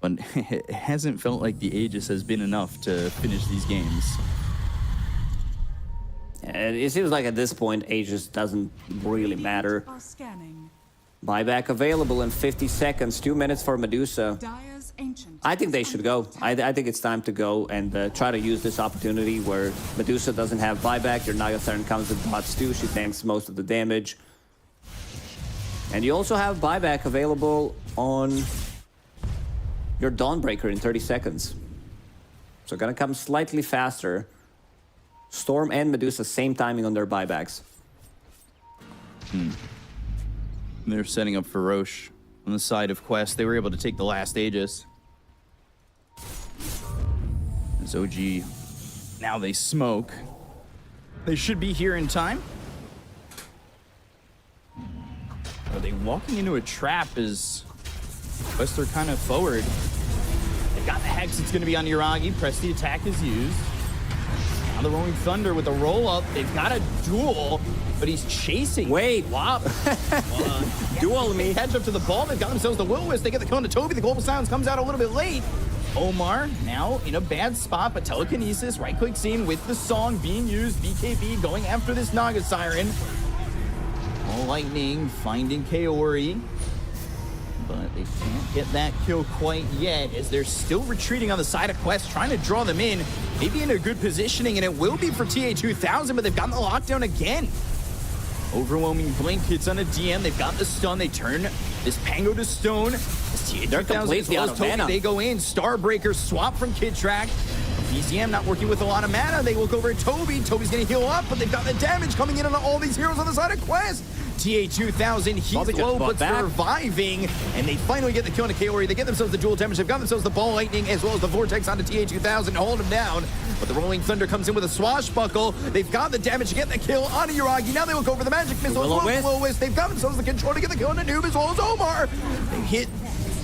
But it hasn't felt like the Aegis has been enough to finish these games. It seems like at this point, Aegis doesn't really matter. Are scanning. Buyback available in 50 seconds, 2 minutes for Medusa. Dire's ancient. I think they should go. I think it's time to go and try to use this opportunity where Medusa doesn't have buyback. Your Naga Siren comes with bots too. She tanks most of the damage. And you also have buyback available on your Dawnbreaker in 30 seconds. So gonna come slightly faster. Storm and Medusa, same timing on their buybacks. They're setting up for Roche on the side of Quest. They were able to take the last Aegis. As OG, now they smoke. They should be here in time. Are they walking into a trap as Quest are kind of forward? They've got the Hex. It's going to be on Yuragi. Press the attack is used. Now the Rolling Thunder with a roll-up. They've got a duel, but he's chasing. Wait. Wop. Duel me. Catch up to the ball. They've got themselves the Will-O-Wisp. They get the cone to Toby. The Global Silence comes out a little bit late. Omar now in a bad spot, but telekinesis, right-click scene with the song being used. BKB going after this Naga Siren. All Lightning finding Kaori. but they can't get that kill quite yet as they're still retreating on the side of Quest, trying to draw them in, maybe in a good positioning, and it will be for TA2000, but they've gotten the lockdown again. Overwhelming blink hits on a DM. They've got the stun. They turn this Pango to stone. This They're TA2000 completely as well out as of Toby, mana. they go in. Starbreaker swap from Kid Track. BZM not working with a lot of mana. They look over at Toby. Toby's going to heal up, but they've got the damage coming in on all these heroes on the side of Quest. TA2000, he's Toby just low, bought but back. surviving. And they finally get the kill on a Kaori. They get themselves the dual damage. They've got themselves the ball lightning as well as the vortex onto TA2000 to hold him down. But the Rolling Thunder comes in with a swashbuckle. They've got the damage to get the kill onto Yuragi. Now they look over the magic missile as well as Will-O-Wisp. They've got themselves the control to get the kill on the noob as well as Omar. They hit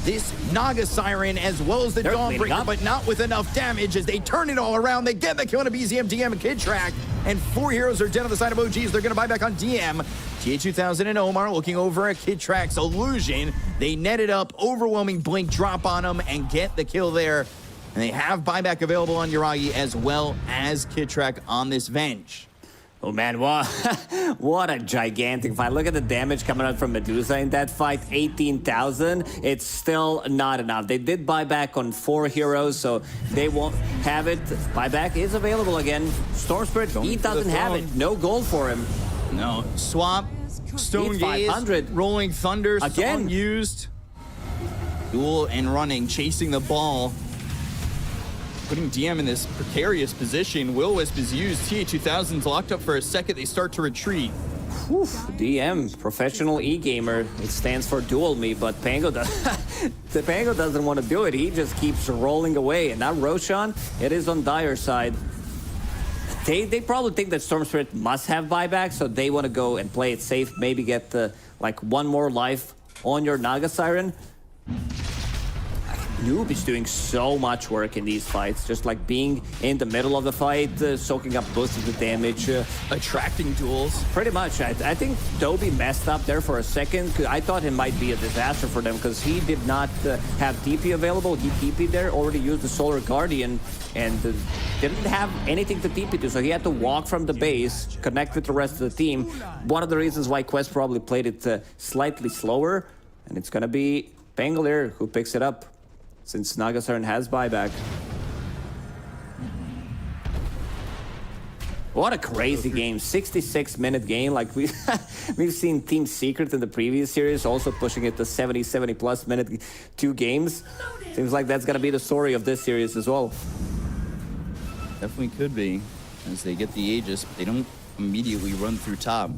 this Naga Siren as well as the They're cleaning Dawnbreaker, up. but not with enough damage as they turn it all around. They get the kill on a BZM, DM, and Kid Track. And 4 heroes are dead on the side of OGs. They're going to buy back on DM. TA2000 and Omar looking over at Kid Track's illusion. They net it up, overwhelming blink drop on them, and get the kill there. And they have buyback available on Yuragi as well as Kid Track on this Venge. Oh man, what a gigantic fight. Look at the damage coming out from Medusa in that fight, 18,000. It's still not enough. They did buy back on 4 heroes, so they won't have it. Buyback is available again. Storm Spirit, he doesn't have it. No gold for him. No, swap, Stone Need Gaze, 500. Rolling Thunder, Again. Song used. Duel and running, chasing the ball. Putting DM in this precarious position. Will-Wisp is used. TA2000's locked up for a second. They start to retreat. Whew, DM, professional e-gamer. It stands for duel me, but Pango the Pango doesn't want to do it. He just keeps rolling away. And now Roshan, it is on Dire's side. They probably think that Storm Spirit must have buyback, so they want to go and play it safe. Maybe get the like 1 more life on your Naga Siren. Noob is doing so much work in these fights, just like being in the middle of the fight, soaking up most of the damage. Attracting duels. Pretty much. I think Toby messed up there for a second. I thought it might be a disaster for them because he did not have TP available. He TP'd there, already used the Solar Guardian, and didn't have anything to TP to, so he had to walk from the base, connect with the rest of the team. One of the reasons why Quest probably played it slightly slower, and it's going to be Pangolier who picks it up, since Naga Siren has buyback. What a crazy game, 66-minute game. Like we've seen Team Secret in the previous series, also pushing it to 70 plus minute 2 games. Seems like that's gonna be the story of this series as well. Definitely could be, as they get the Aegis, but they don't immediately run through top.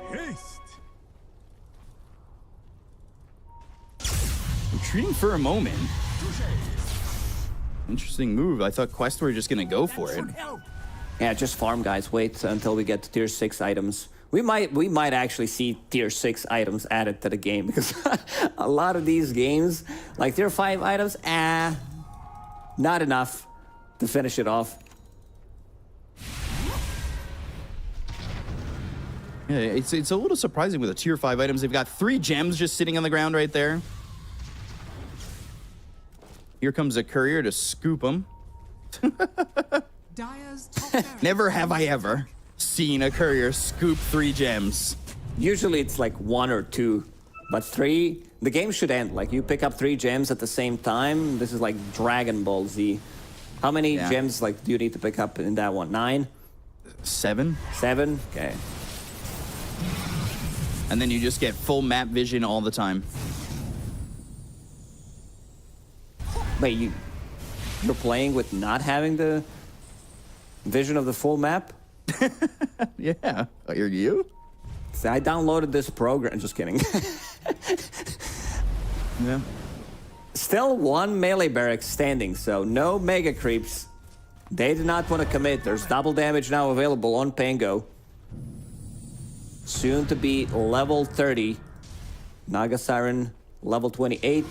Haste. Retreating for a moment. Interesting move. I thought Quest were just going to go for it. Yeah, just farm, guys. Wait until we get to tier 6 items. We might actually see tier 6 items added to the game, because a lot of these games, like tier 5 items, not enough to finish it off. Yeah, it's a little surprising with the tier 5 items. They've got 3 gems just sitting on the ground right there. Here comes a courier to scoop them. Dire's top barracks Never have I ever seen a courier scoop 3 gems. Usually it's like 1 or 2, but 3, the game should end. Like you pick up 3 gems at the same time. This is like Dragon Ball Z. How many gems like do you need to pick up in that one? 9? 7? 7? Okay. And then you just get full map vision all the time. Wait, you're playing with not having the vision of the full map? Yeah. Are you? See, I downloaded this program. Just kidding. Yeah. Still 1 melee barrack standing, so no mega creeps. They did not want to commit. There's double damage now available on Pango. Soon to be level 30. Naga Siren level 28.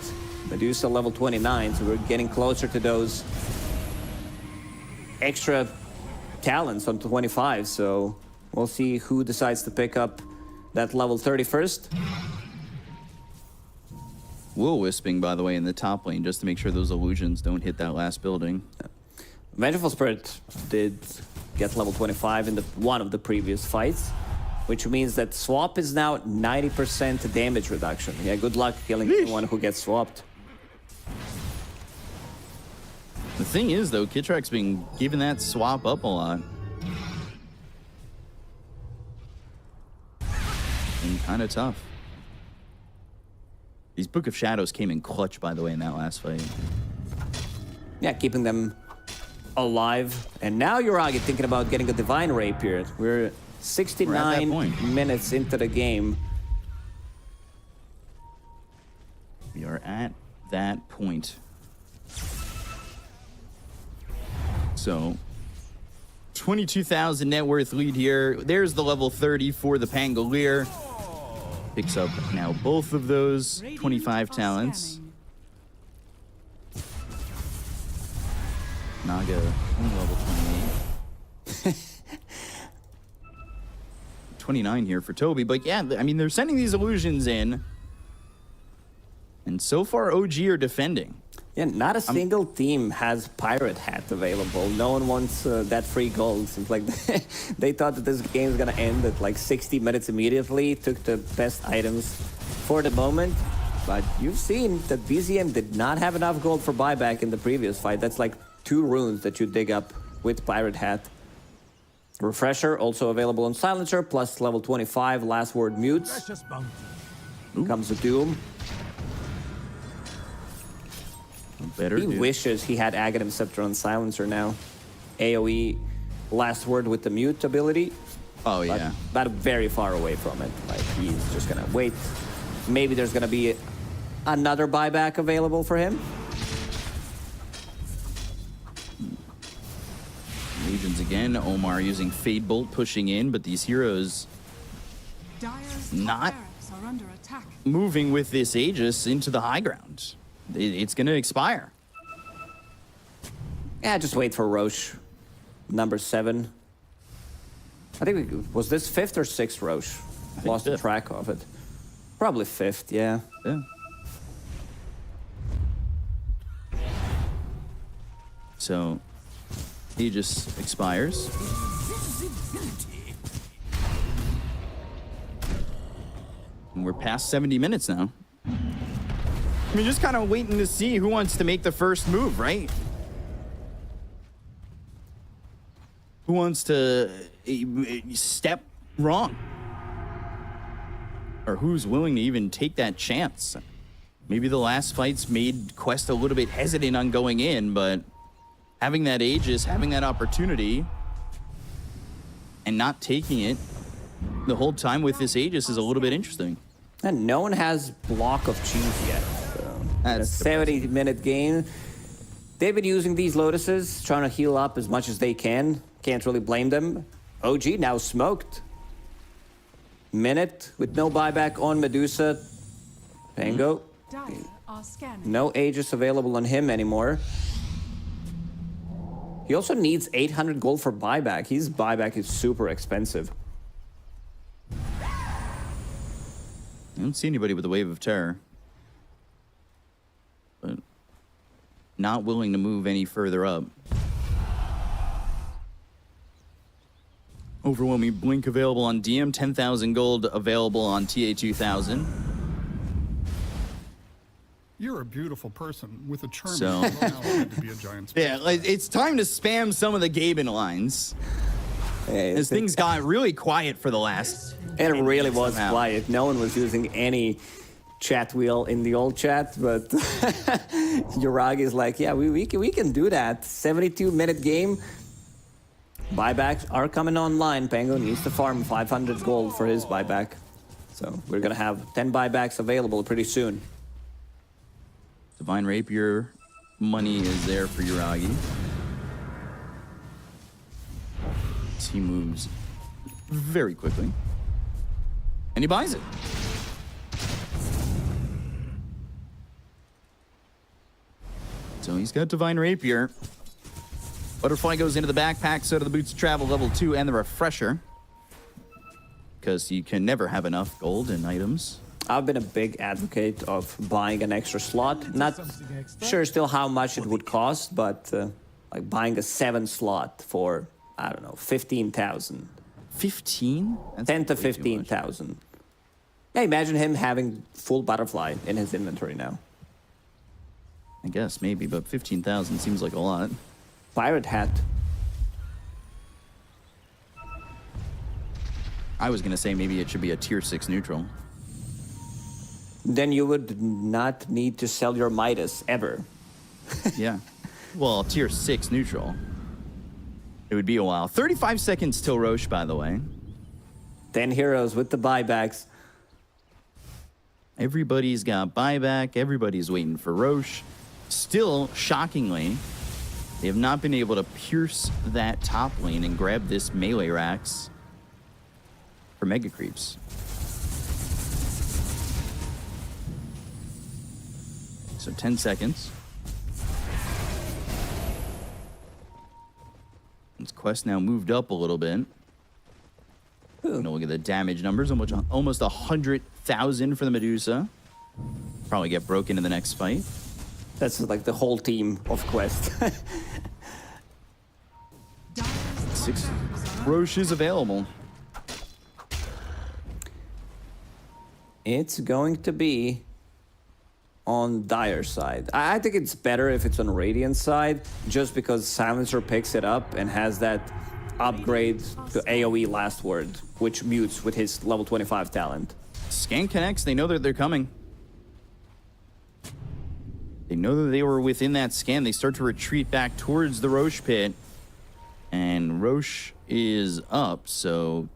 Medusa level 29, so we're getting closer to those extra talents on 25, so we'll see who decides to pick up that level 30 first. Will-Wisping, by the way, in the top lane, just to make sure those illusions don't hit that last building. Vengeful Spirit did get level 25 in one of the previous fights. which means that swap is now 90% damage reduction. Yeah, good luck killing anyone who gets swapped. The thing is, though, Kitrak's been giving that swap up a lot. And kind of tough. These Book of Shadows came in clutch, by the way, in that last fight. Yeah, keeping them alive. And now Yuragi thinking about getting a Divine Rapier. We're 69 minutes into the game. We are at that point. So, 22,000 net worth lead here. There's the level 30 for the Pangolier. Picks up now both of those 25 talents. Naga, only level 28. 29 here for Toby. But yeah, I mean, they're sending these illusions in. And so far, OG are defending. Yeah, not a single team has Pirate Hat available. No one wants that free gold. Seems like they thought that this game was gonna end at like 60 minutes immediately. Took the best items for the moment. But you've seen that BZM did not have enough gold for buyback in the previous fight. That's like 2 runes that you dig up with Pirate Hat. Refresher also available on Silencer, plus level 25, Last Word Mutes. Comes with Doom. He wishes he had Aghanim Scepter on Silencer now. AoE Last Word with the Mute ability. Oh, yeah. But very far away from it. Like, he's just gonna wait. Maybe there's gonna be another buyback available for him. Legions again. Omar using Fade Bolt, pushing in, but these heroes not moving with this Aegis into the high ground. It's going to expire. Yeah, just wait for Roche. Number 7. I think was this 5th or 6th Roche? Lost the track of it. Probably 5th, yeah. So, Aegis expires. And we're past 70 minutes now. I mean, just kind of waiting to see who wants to make the first move, right? Who wants to step wrong? Or who's willing to even take that chance? Maybe the last fights made Quest a little bit hesitant on going in, but having that Aegis, having that opportunity, and not taking it the whole time with this Aegis is a little bit interesting. And no one has block of cheese yet. That's a 70-minute game. They've been using these Lotuses, trying to heal up as much as they can. Can't really blame them. OG now smoked. Minute with no buyback on Medusa. Pango. No Aegis available on him anymore. He also needs 800 gold for buyback. His buyback is super expensive. I don't see anybody with a Wave of Terror. But not willing to move any further up. Overwhelming Blink available on DM, 10,000 gold available on TA 2000. You're a beautiful person with a charming personality to be a giant space. Yeah, like, it's time to spam some of the Gaben lines. As things got really quiet for the last. It really was quiet. No one was using any chat wheel in the old chat, but Yuragi is like, yeah, we can do that. 72-minute game. Buybacks are coming online. Pango needs to farm 500 gold for his buyback. So we're going to have 10 buybacks available pretty soon. Divine Rapier money is there for Yuragi. He moves very quickly. And he buys it. So he's got Divine Rapier. Butterfly goes into the backpack, so do the Boots of Travel level 2 and the Refresher. Because you can never have enough gold in items. I've been a big advocate of buying an extra slot. Not sure still how much it would cost, but like buying a 7 slot for, I don't know, 15,000. 15? That's 10 to way too much. 15,000. Yeah, imagine him having full butterfly in his inventory now. I guess, maybe, but 15,000 seems like a lot. Pirate hat. I was going to say maybe it should be a tier 6 neutral. Then you would not need to sell your Midas ever. Yeah. Well, tier 6 neutral. It would be a while. 35 seconds till Roche, by the way. 10 heroes with the buybacks. Everybody's got buyback. Everybody's waiting for Roche. Still, shockingly, they have not been able to pierce that top lane and grab this melee racks for Mega Creeps. So 10 seconds. This quest now moved up a little bit. Gonna look at the damage numbers. Almost 100,000 for the Medusa. Probably get broken in the next fight. That's like the whole team of Quest. 6 Roche is available. It's going to be on Dire side. I think it's better if it's on Radiant side, just because Silencer picks it up and has that upgrade to AoE last word, which mutes with his level 25 talent. Scan connects. They know that they're coming. They know that they were within that scan. They start to retreat back towards the Roche pit. And Roche is up, so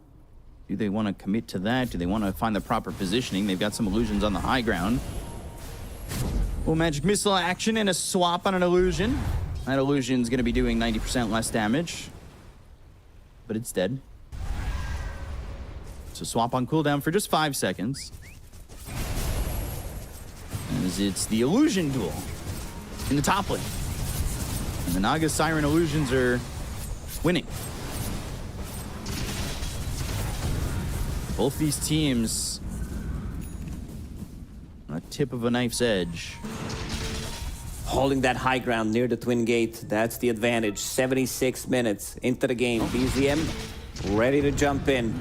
do they want to commit to that? Do they want to find the proper positioning? They've got some illusions on the high ground. Little magic missile action and a swap on an illusion. That illusion's going to be doing 90% less damage. But it's dead. So swap on cooldown for just 5 seconds. As it's the illusion duel in the top lane. And the Naga Siren illusions are winning. Both these teams on a tip of a knife's edge. Holding that high ground near the Twin Gate, that's the advantage. 76 minutes into the game. BZM ready to jump in.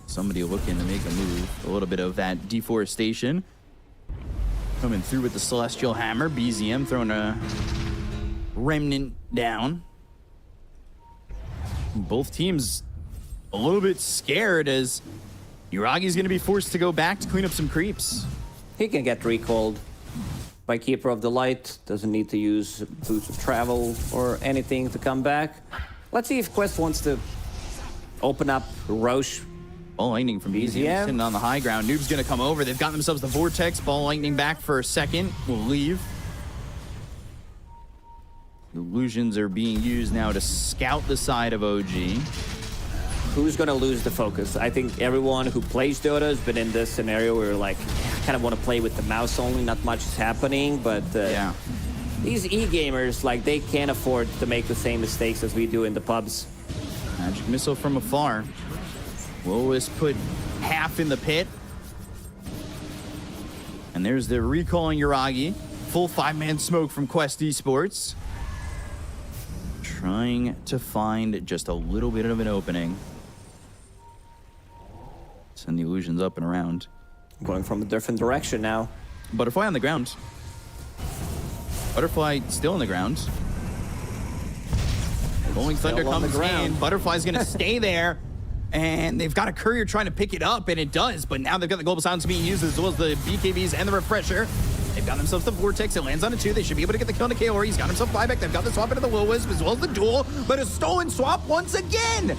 Somebody looking to make a move. A little bit of that deforestation. Coming through with the Celestial Hammer. BZM throwing a remnant down. Both teams a little bit scared as Uragi's going to be forced to go back to clean up some creeps. He can get recalled by Keeper of the Light. Doesn't need to use Boots of Travel or anything to come back. Let's see if Quest wants to open up Roche. Ball lightning from BZM sitting on the high ground. Noob's going to come over. They've got themselves the Vortex. Ball lightning back for a second. Will leave. Illusions are being used now to scout the side of OG. Who's going to lose the focus? I think everyone who plays Dota has been in this scenario where like, I kind of want to play with the mouse only. Not much is happening, but Yeah. these e-gamers, like, they can't afford to make the same mistakes as we do in the pubs. Magic missile from afar. Lois put half in the pit. And there's the recalling Uragi. Full 5-man smoke from Quest Esports. Trying to find just a little bit of an opening. Send the illusions up and around. Going from a different direction now. Butterfly on the ground. Butterfly still on the ground. Rolling Thunder Still on the comes ground. in. Butterfly's going to stay there. And they've got a courier trying to pick it up, and it does. But now they've got the Global Silence being used, as well as the BKBs and the Refresher. They've got themselves the Vortex. It lands on a 2. They should be able to get the kill to KO. He's got himself buyback. They've got the swap into the Will-Wisp, as well as the duel. But a stolen swap once again.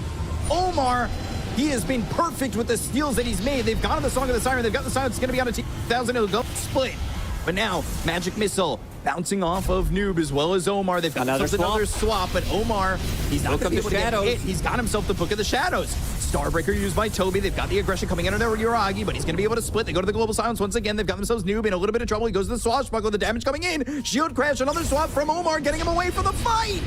Omar, he has been perfect with the steals that he's made. They've got the Song of the Siren. They've got the Silence. It's going to be on a 2,000. It'll go split. But now, Magic Missile bouncing off of Noob as well as Omar. They've got Another another swap, but Omar, he's not going to be able to get hit. He's got himself the Book of the Shadows. Starbreaker used by Toby. They've got the aggression coming in on Uragi, but he's going to be able to split. They go to the Global Silence once again. They've got themselves Noob in a little bit of trouble. He goes to the Swashbuckle. The damage coming in. Shield crash. Another swap from Omar, getting him away from the fight.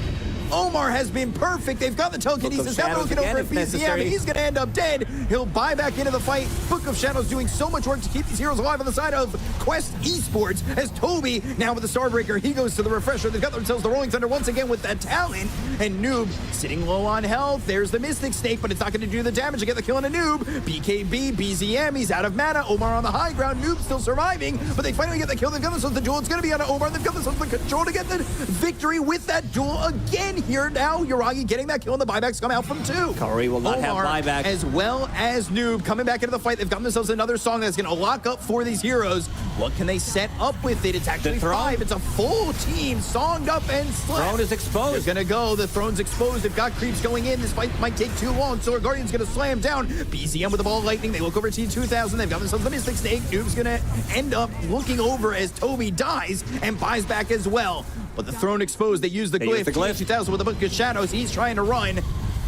Omar has been perfect. They've got the telekinesis. Now they're looking over at BCM. He's going to end up dead. He'll buy back into the fight. Book of Shadows doing so much work to keep these heroes alive on the side of Quest Esports. As Toby, now with the Starbreaker, he goes to the refresher. They've got themselves the Rolling Thunder once again with that talent. And Noob sitting low on health. There's the Mystic Snake, but it's not going to do the damage to get the kill on a Noob. BKB, BZM, he's out of mana. Omar on the high ground. Noob still surviving, but they finally get the kill. They've got themselves the duel. It's going to be on Omar. They've got themselves the control to get the victory with that duel again here. Now Yuragi getting that kill, and the buybacks come out from 2. Curry will not Omar, have buyback. as well as Noob coming back into the fight. They've got themselves another song that's going to lock up for these heroes. What can they set up with it? It's actually 5. It's a full team songed up and slept. Throne is exposed. They're going to go. The throne's exposed. They've got creeps going in. This fight might take too long. Solar Guardian's going to slam down. BZM with the ball of lightning. They look over T2000. They've got themselves the Mystic Snake. Noob's going to end up looking over as Toby dies and buys back as well. But the throne exposed. They use the glyph. T2000 with the Book of Shadows. He's trying to run.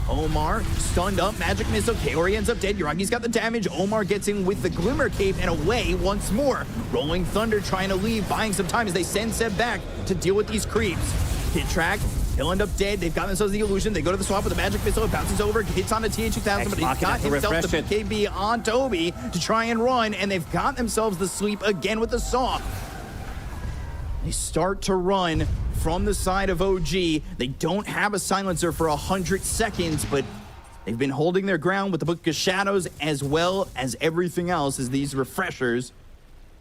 Omar stunned up, magic missile. Kaori ends up dead. Yuragi's got the damage. Omar gets in with the Glimmer Cape and away once more. Rolling Thunder trying to leave, buying some time as they send Seb back to deal with these creeps. Hit track. He'll end up dead. They've got themselves the illusion. They go to the swap with the magic missile. It bounces over, hits on the TH2000, but he's got himself the KB on Toby to try and run, and they've got themselves the sweep again with the saw. They start to run from the side of OG. They don't have a silencer for 100 seconds, but they've been holding their ground with the Book of Shadows as well as everything else as these refreshers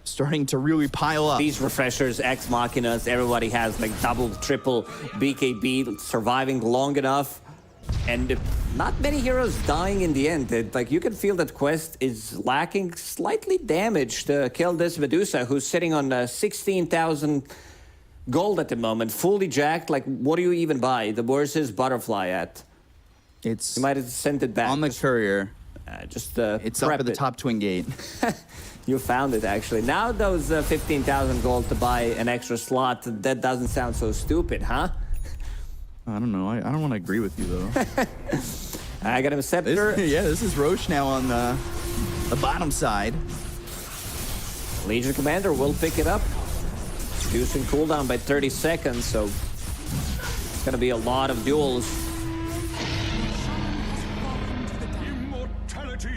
starting to really pile up. These refreshers, Ex Machinas, everybody has like double, triple BKB surviving long enough. And not many heroes dying in the end. Like you can feel that Quest is lacking slightly damage to kill this Medusa, who's sitting on 16,000 gold at the moment, fully jacked. Like, what do you even buy? Where's his butterfly at? It's you might have sent it back on the courier. It's up at the top twin gate. You found it actually. Now those 15,000 gold to buy an extra slot. That doesn't sound so stupid, huh? I don't know. I don't want to agree with you though. I got him a scepter. This is Roche now on the bottom side. Legion Commander will pick it up. Reducing cooldown by 30 seconds, so it's gonna be a lot of duels. Immortality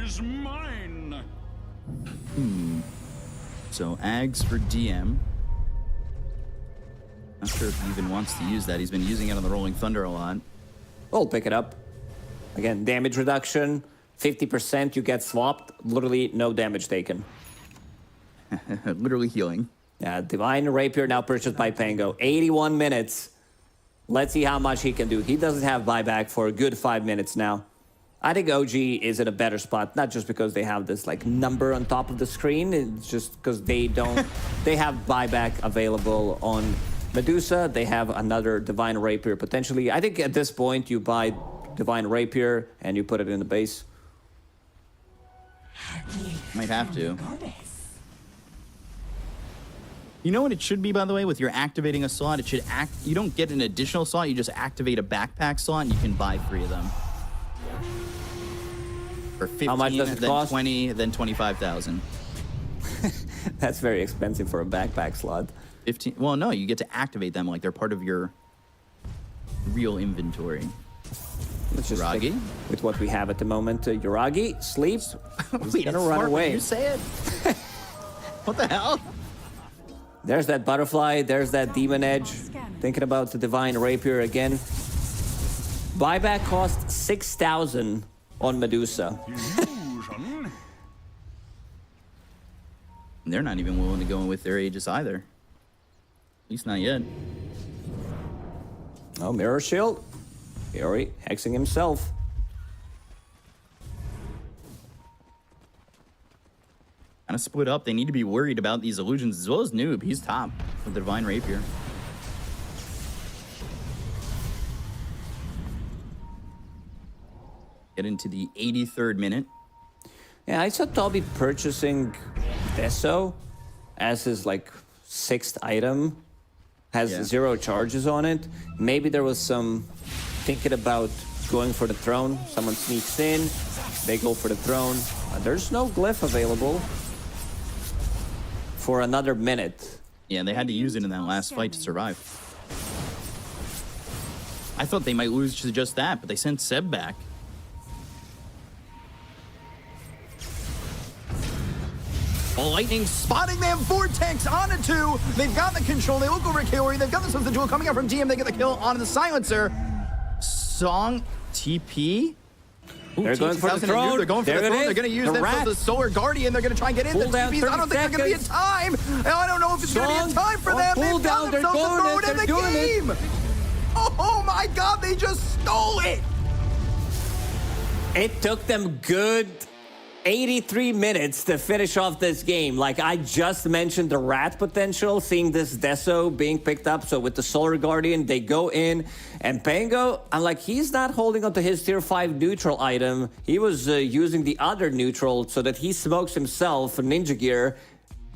is mine. So Ags for DM. Not sure if he even wants to use that. He's been using it on the Rolling Thunder a lot. We'll pick it up. Again, damage reduction, 50%, you get swapped. Literally no damage taken. Literally healing. Yeah, Divine Rapier now purchased by Pango. 81 minutes. Let's see how much he can do. He doesn't have buyback for a good 5 minutes now. I think OG is in a better spot, not just because they have this like number on top of the screen. It's just because they don't. They have buyback available on Medusa. They have another Divine Rapier potentially. I think at this point you buy Divine Rapier and you put it in the base. Might have to. You know what it should be, by the way, with your activating a slot? It should act. You don't get an additional slot. You just activate a backpack slot, and you can buy 3 of them. For 15, how much does it then cost? 20, then 25,000. That's very expensive for a backpack slot. 15. Well, no, you get to activate them like they're part of your real inventory. Let's just Yuragi? stick with what we have at the moment. Yuragi, sleep. He's gonna run away. You say it. What the hell? There's that butterfly. There's that demon edge. Thinking about the Divine Rapier again. Buyback cost 6,000 on Medusa. They're not even willing to go in with their Aegis either. At least not yet. Oh, Mirror Shield. Kaori hexing himself. Kind of split up. They need to be worried about these illusions as well as Noob. He's top with the Divine Rapier. Get into the 83rd minute. Yeah, I saw Toby purchasing Deso as his like 6th item. Has 0 charges on it. Maybe there was some thinking about going for the throne. Someone sneaks in, they go for the throne. There's no glyph available for another minute. Yeah, they had to use it in that last fight to survive. I thought they might lose to just that, but they sent Seb back. Lightning spotting them. Vortex on a 2. They've got the control. They look over at Kaori. They've got themselves the duel coming out from TM. They get the kill on the silencer. Song TP. Ooh, They're going for the throne. They're going for the throne. They're going to use the Solar Guardian. They're going to try and get in. The TPs, I don't think they're going to be in time. I don't know if it's going to be in time for them. They've got themselves the throne in the game. Oh my God, they just stole it. It took them good 83 minutes to finish off this game. Like, I just mentioned the rat potential, seeing this Deso being picked up. So with the Solar Guardian, they go in. And Pango, I'm like, he's not holding on to his tier 5 neutral item. He was using the other neutral so that he smokes himself for Ninja Gear.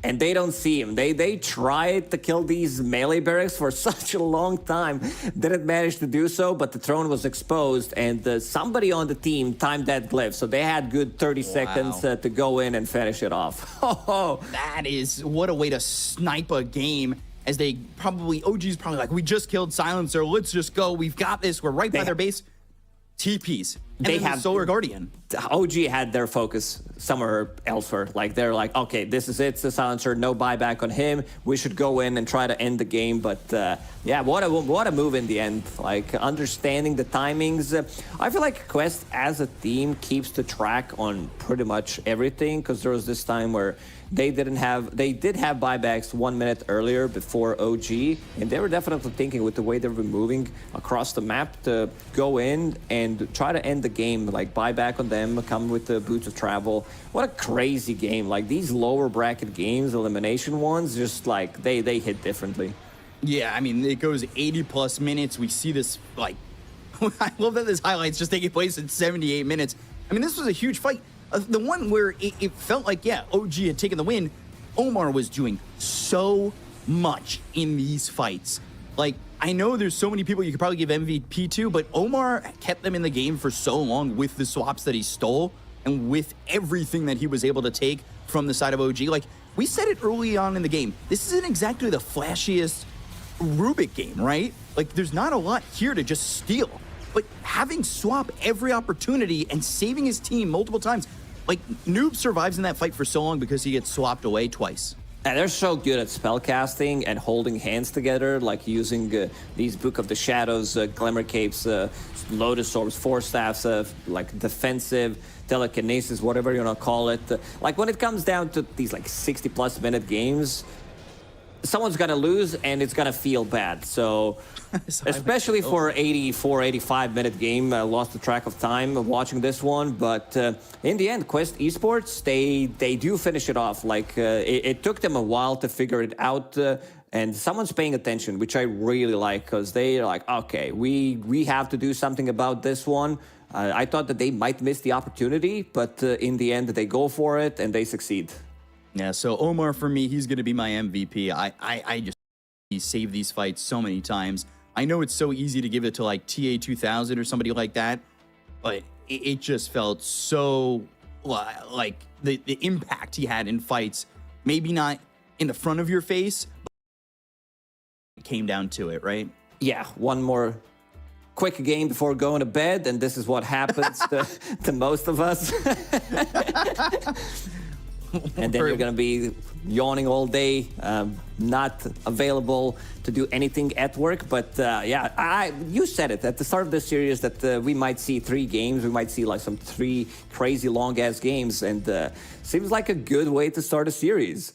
And they don't see him. They tried to kill these melee barracks for such a long time. Didn't manage to do so, but the throne was exposed, and somebody on the team timed that glyph. So they had good 30 seconds to go in and finish it off. That is, what a way to snipe a game. As they probably, OG's probably like, we just killed Silencer. Let's just go. We've got this. We're right by their base. TPs. And they have the Solar Guardian. OG had their focus somewhere elsewhere. Like, they're like, okay, this is it. It's the Silencer. No buyback on him. We should go in and try to end the game. But yeah, what a move in the end. Like, understanding the timings. I feel like Quest as a team keeps the track on pretty much everything, because there was this time where they did have buybacks 1 minute earlier before OG, and they were definitely thinking, with the way they were moving across the map, to go in and try to end the game, like buyback on them, come with the boots of travel. What a crazy game. Like, these lower bracket games, elimination ones, just like they hit differently. Yeah, I mean, it goes 80 plus minutes. We see this, like, I love that this highlight's just taking place in 78 minutes. I mean, this was a huge fight. The one where it felt like, yeah, OG had taken the win. Omar was doing so much in these fights. Like, I know there's so many people you could probably give MVP to, but Omar kept them in the game for so long with the swaps that he stole and with everything that he was able to take from the side of OG. Like, we said it early on in the game, this isn't exactly the flashiest Rubik game, right? Like, there's not a lot here to just steal. But having Swap every opportunity and saving his team multiple times, like, Noob survives in that fight for so long because he gets swapped away twice. And they're so good at spellcasting and holding hands together, like using these Book of the Shadows, Glimmer Capes, Lotus Orbs, Force Staffs, like defensive, telekinesis, whatever you want to call it. Like, when it comes down to these like 60+ minute games, someone's gonna lose and it's gonna feel bad. So especially for 84, 85 minute game, I lost the track of time watching this one. But in the end, Quest Esports, they do finish it off. Like, it took them a while to figure it out. And someone's paying attention, which I really like, because they're like, okay, we have to do something about this one. I thought that they might miss the opportunity, but in the end, they go for it and they succeed. Yeah, so Omar, for me, he's going to be my MVP. I just, he saved these fights so many times. I know it's so easy to give it to, like, TA2000 or somebody like that, but it just felt so, like, the impact he had in fights, maybe not in the front of your face, but it came down to it, right? Yeah, one more quick game before going to bed, and this is what happens to most of us. And then you're going to be yawning all day, not available to do anything at work. But yeah, you said it at the start of this series that we might see 3 games. We might see like some 3 crazy long-ass games. And seems like a good way to start a series.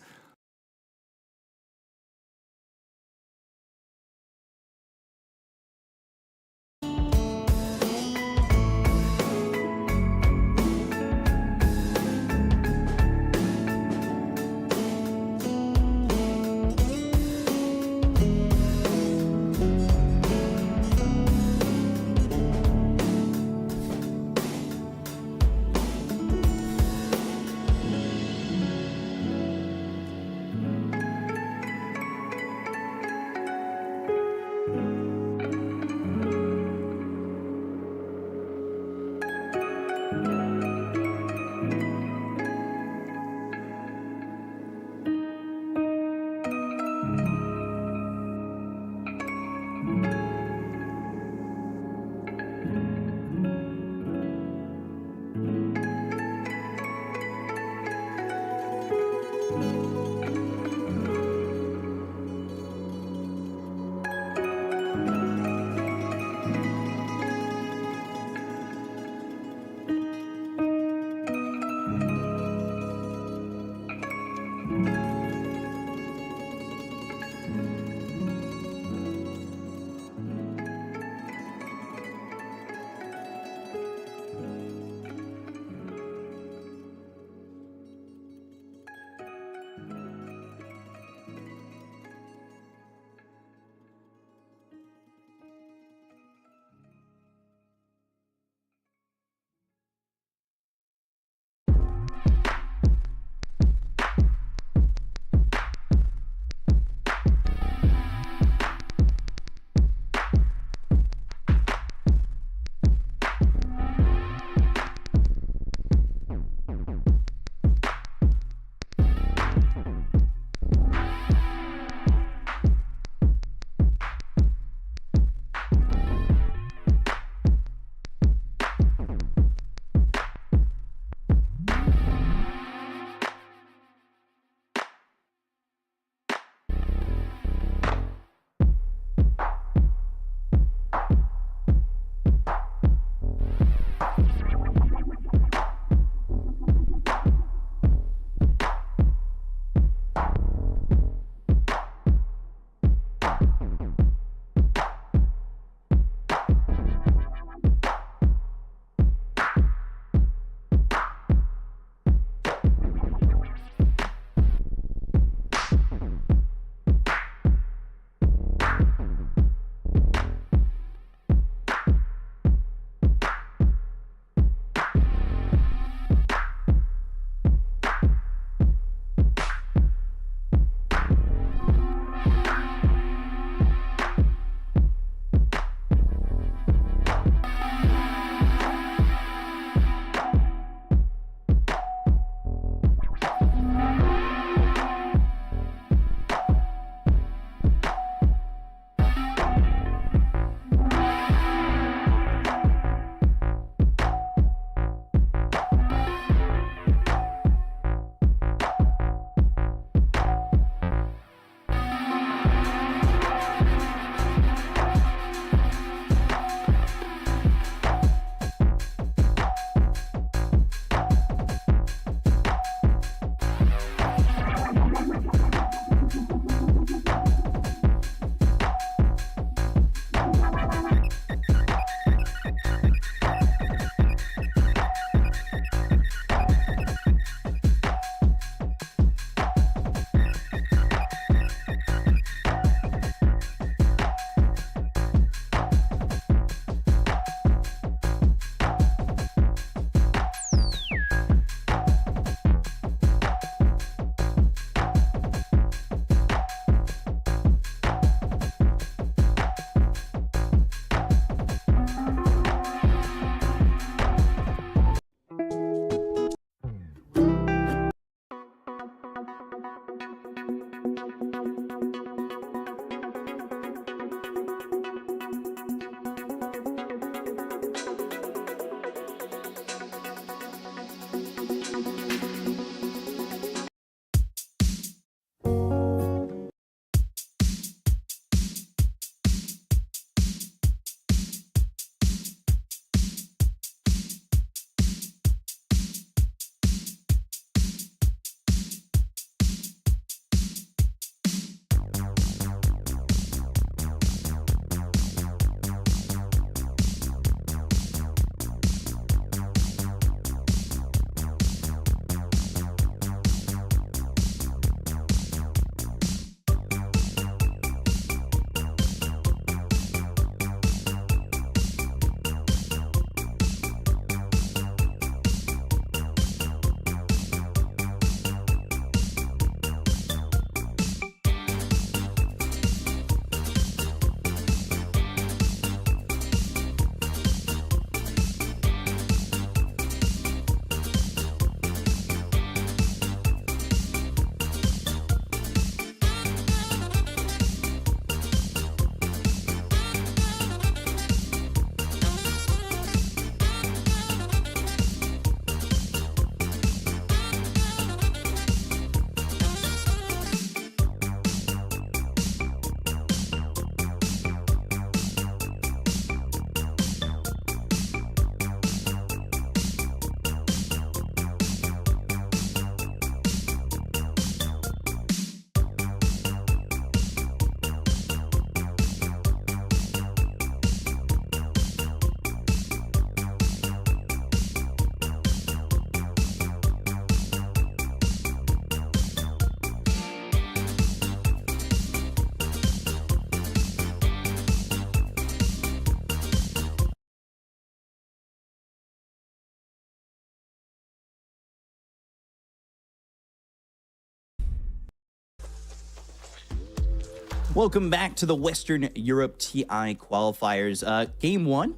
Welcome back to the Western Europe TI qualifiers. Game 1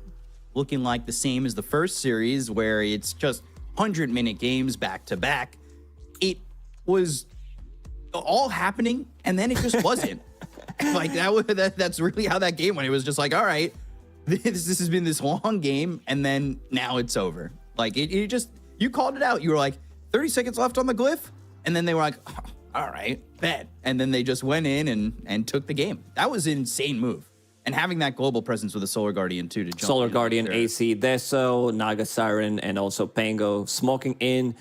looking like the same as the first series, where it's just 100-minute games back to back. It was all happening, and then it just wasn't. Like that's really how that game went. It was just like, all right, this has been this long game, and then now it's over. Like it just, you called it out. You were like, 30 seconds left on the glyph, and then they were like, oh, all right, bet. And then they just went in and took the game. That was an insane move. And having that global presence with a Solar Guardian too to jump Solar in Guardian, there. AC, Deso, Naga Siren, and also Pango smoking in,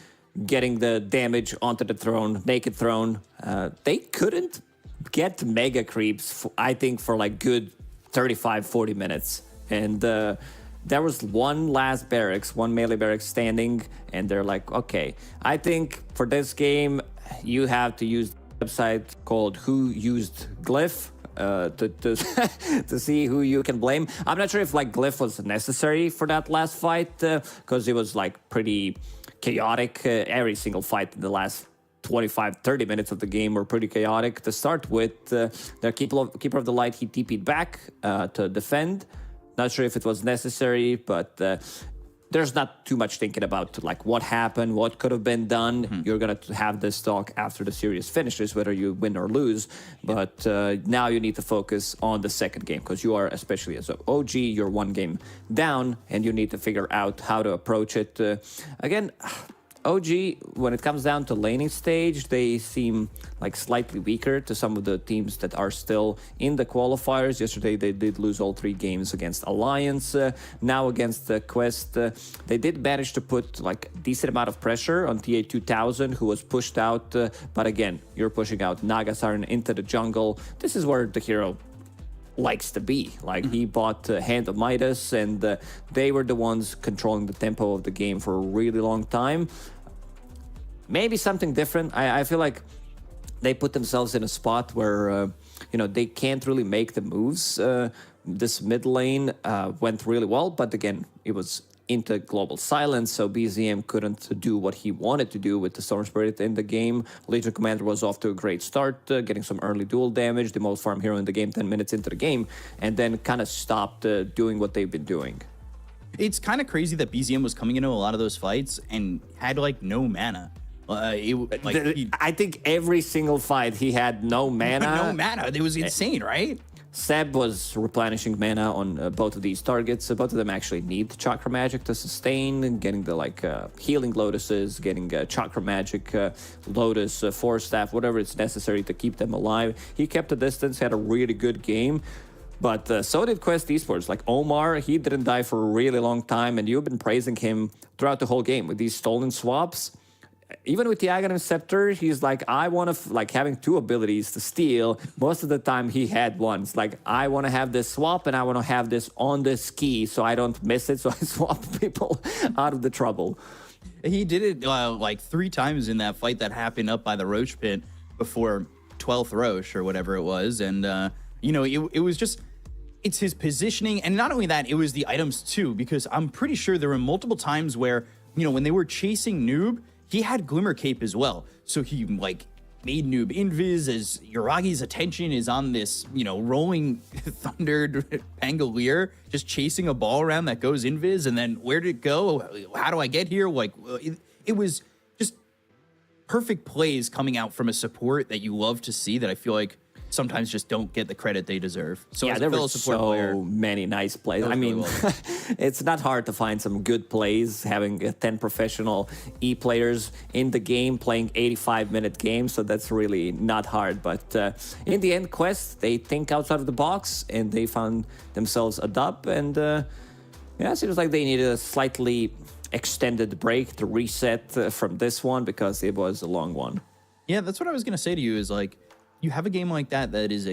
getting the damage onto the throne, naked throne. They couldn't get mega creeps, I think, for like good 35, 40 minutes. And there was one last barracks, one melee barracks standing, and they're like, okay, I think for this game, you have to use the website called Who Used Glyph to see who you can blame. I'm not sure if like Glyph was necessary for that last fight, because it was like pretty chaotic. Every single fight in the last 25, 30 minutes of the game were pretty chaotic. To start with, the Keeper of the Light, he TP'd back to defend. Not sure if it was necessary, but there's not too much thinking about like what happened, what could have been done. You're going to have this talk after the series finishes, whether you win or lose. But now you need to focus on the second game, because you are, especially as an OG, you're one game down, and you need to figure out how to approach it. Again, OG, when it comes down to laning stage, they seem like slightly weaker to some of the teams that are still in the qualifiers. Yesterday, they did lose all 3 games against Alliance. Now against Quest, they did manage to put like a decent amount of pressure on TA 2000, who was pushed out. But again, you're pushing out Naga Siren into the jungle. This is where the hero likes to be. Like he bought Hand of Midas, and they were the ones controlling the tempo of the game for a really long time. Maybe something different. I feel like they put themselves in a spot where they can't really make the moves. This mid lane went really well, but again, it was into global silence, so BZM couldn't do what he wanted to do with the Storm Spirit in the game. Legion Commander was off to a great start, getting some early duel damage, the most farm hero in the game 10 minutes into the game, and then kind of stopped doing what they've been doing. It's kind of crazy that BZM was coming into a lot of those fights and had like no mana. I think every single fight he had no mana. No mana. It was insane, right? Seb was replenishing mana on both of these targets. Both of them actually need Chakra Magic to sustain, and getting the healing Lotuses, getting Chakra Magic, Lotus, Force Staff, whatever is necessary to keep them alive. He kept the distance, had a really good game. But so did Quest Esports. Like Omar, he didn't die for a really long time, and you've been praising him throughout the whole game with these stolen swaps. Even with the Aghanim Scepter, he's like, I want to, having 2 abilities to steal. Most of the time he had one. It's like, I want to have this swap, and I want to have this on the ski so I don't miss it, so I swap people out of the trouble. He did it 3 times in that fight that happened up by the Roche pit before 12th Roche or whatever it was. And, it was just, it's his positioning. And not only that, it was the items too, because I'm pretty sure there were multiple times where, when they were chasing Noob, he had Glimmer Cape as well. So he made Noob invis as Yuragi's attention is on this, rolling thundered Pangolier, just chasing a ball around that goes invis. And then where did it go? How do I get here? It was just perfect plays coming out from a support that you love to see, that I feel like sometimes just don't get the credit they deserve. So yeah, as a there fellow were support so player, many nice plays. I mean, it's not hard to find some good plays, having 10 professional E-players in the game playing 85-minute games, so that's really not hard. But in the end, Quest, they think outside of the box, and they found themselves a dub, and it seems like they needed a slightly extended break to reset from this one, because it was a long one. Yeah, that's what I was going to say to you, is you have a game like that is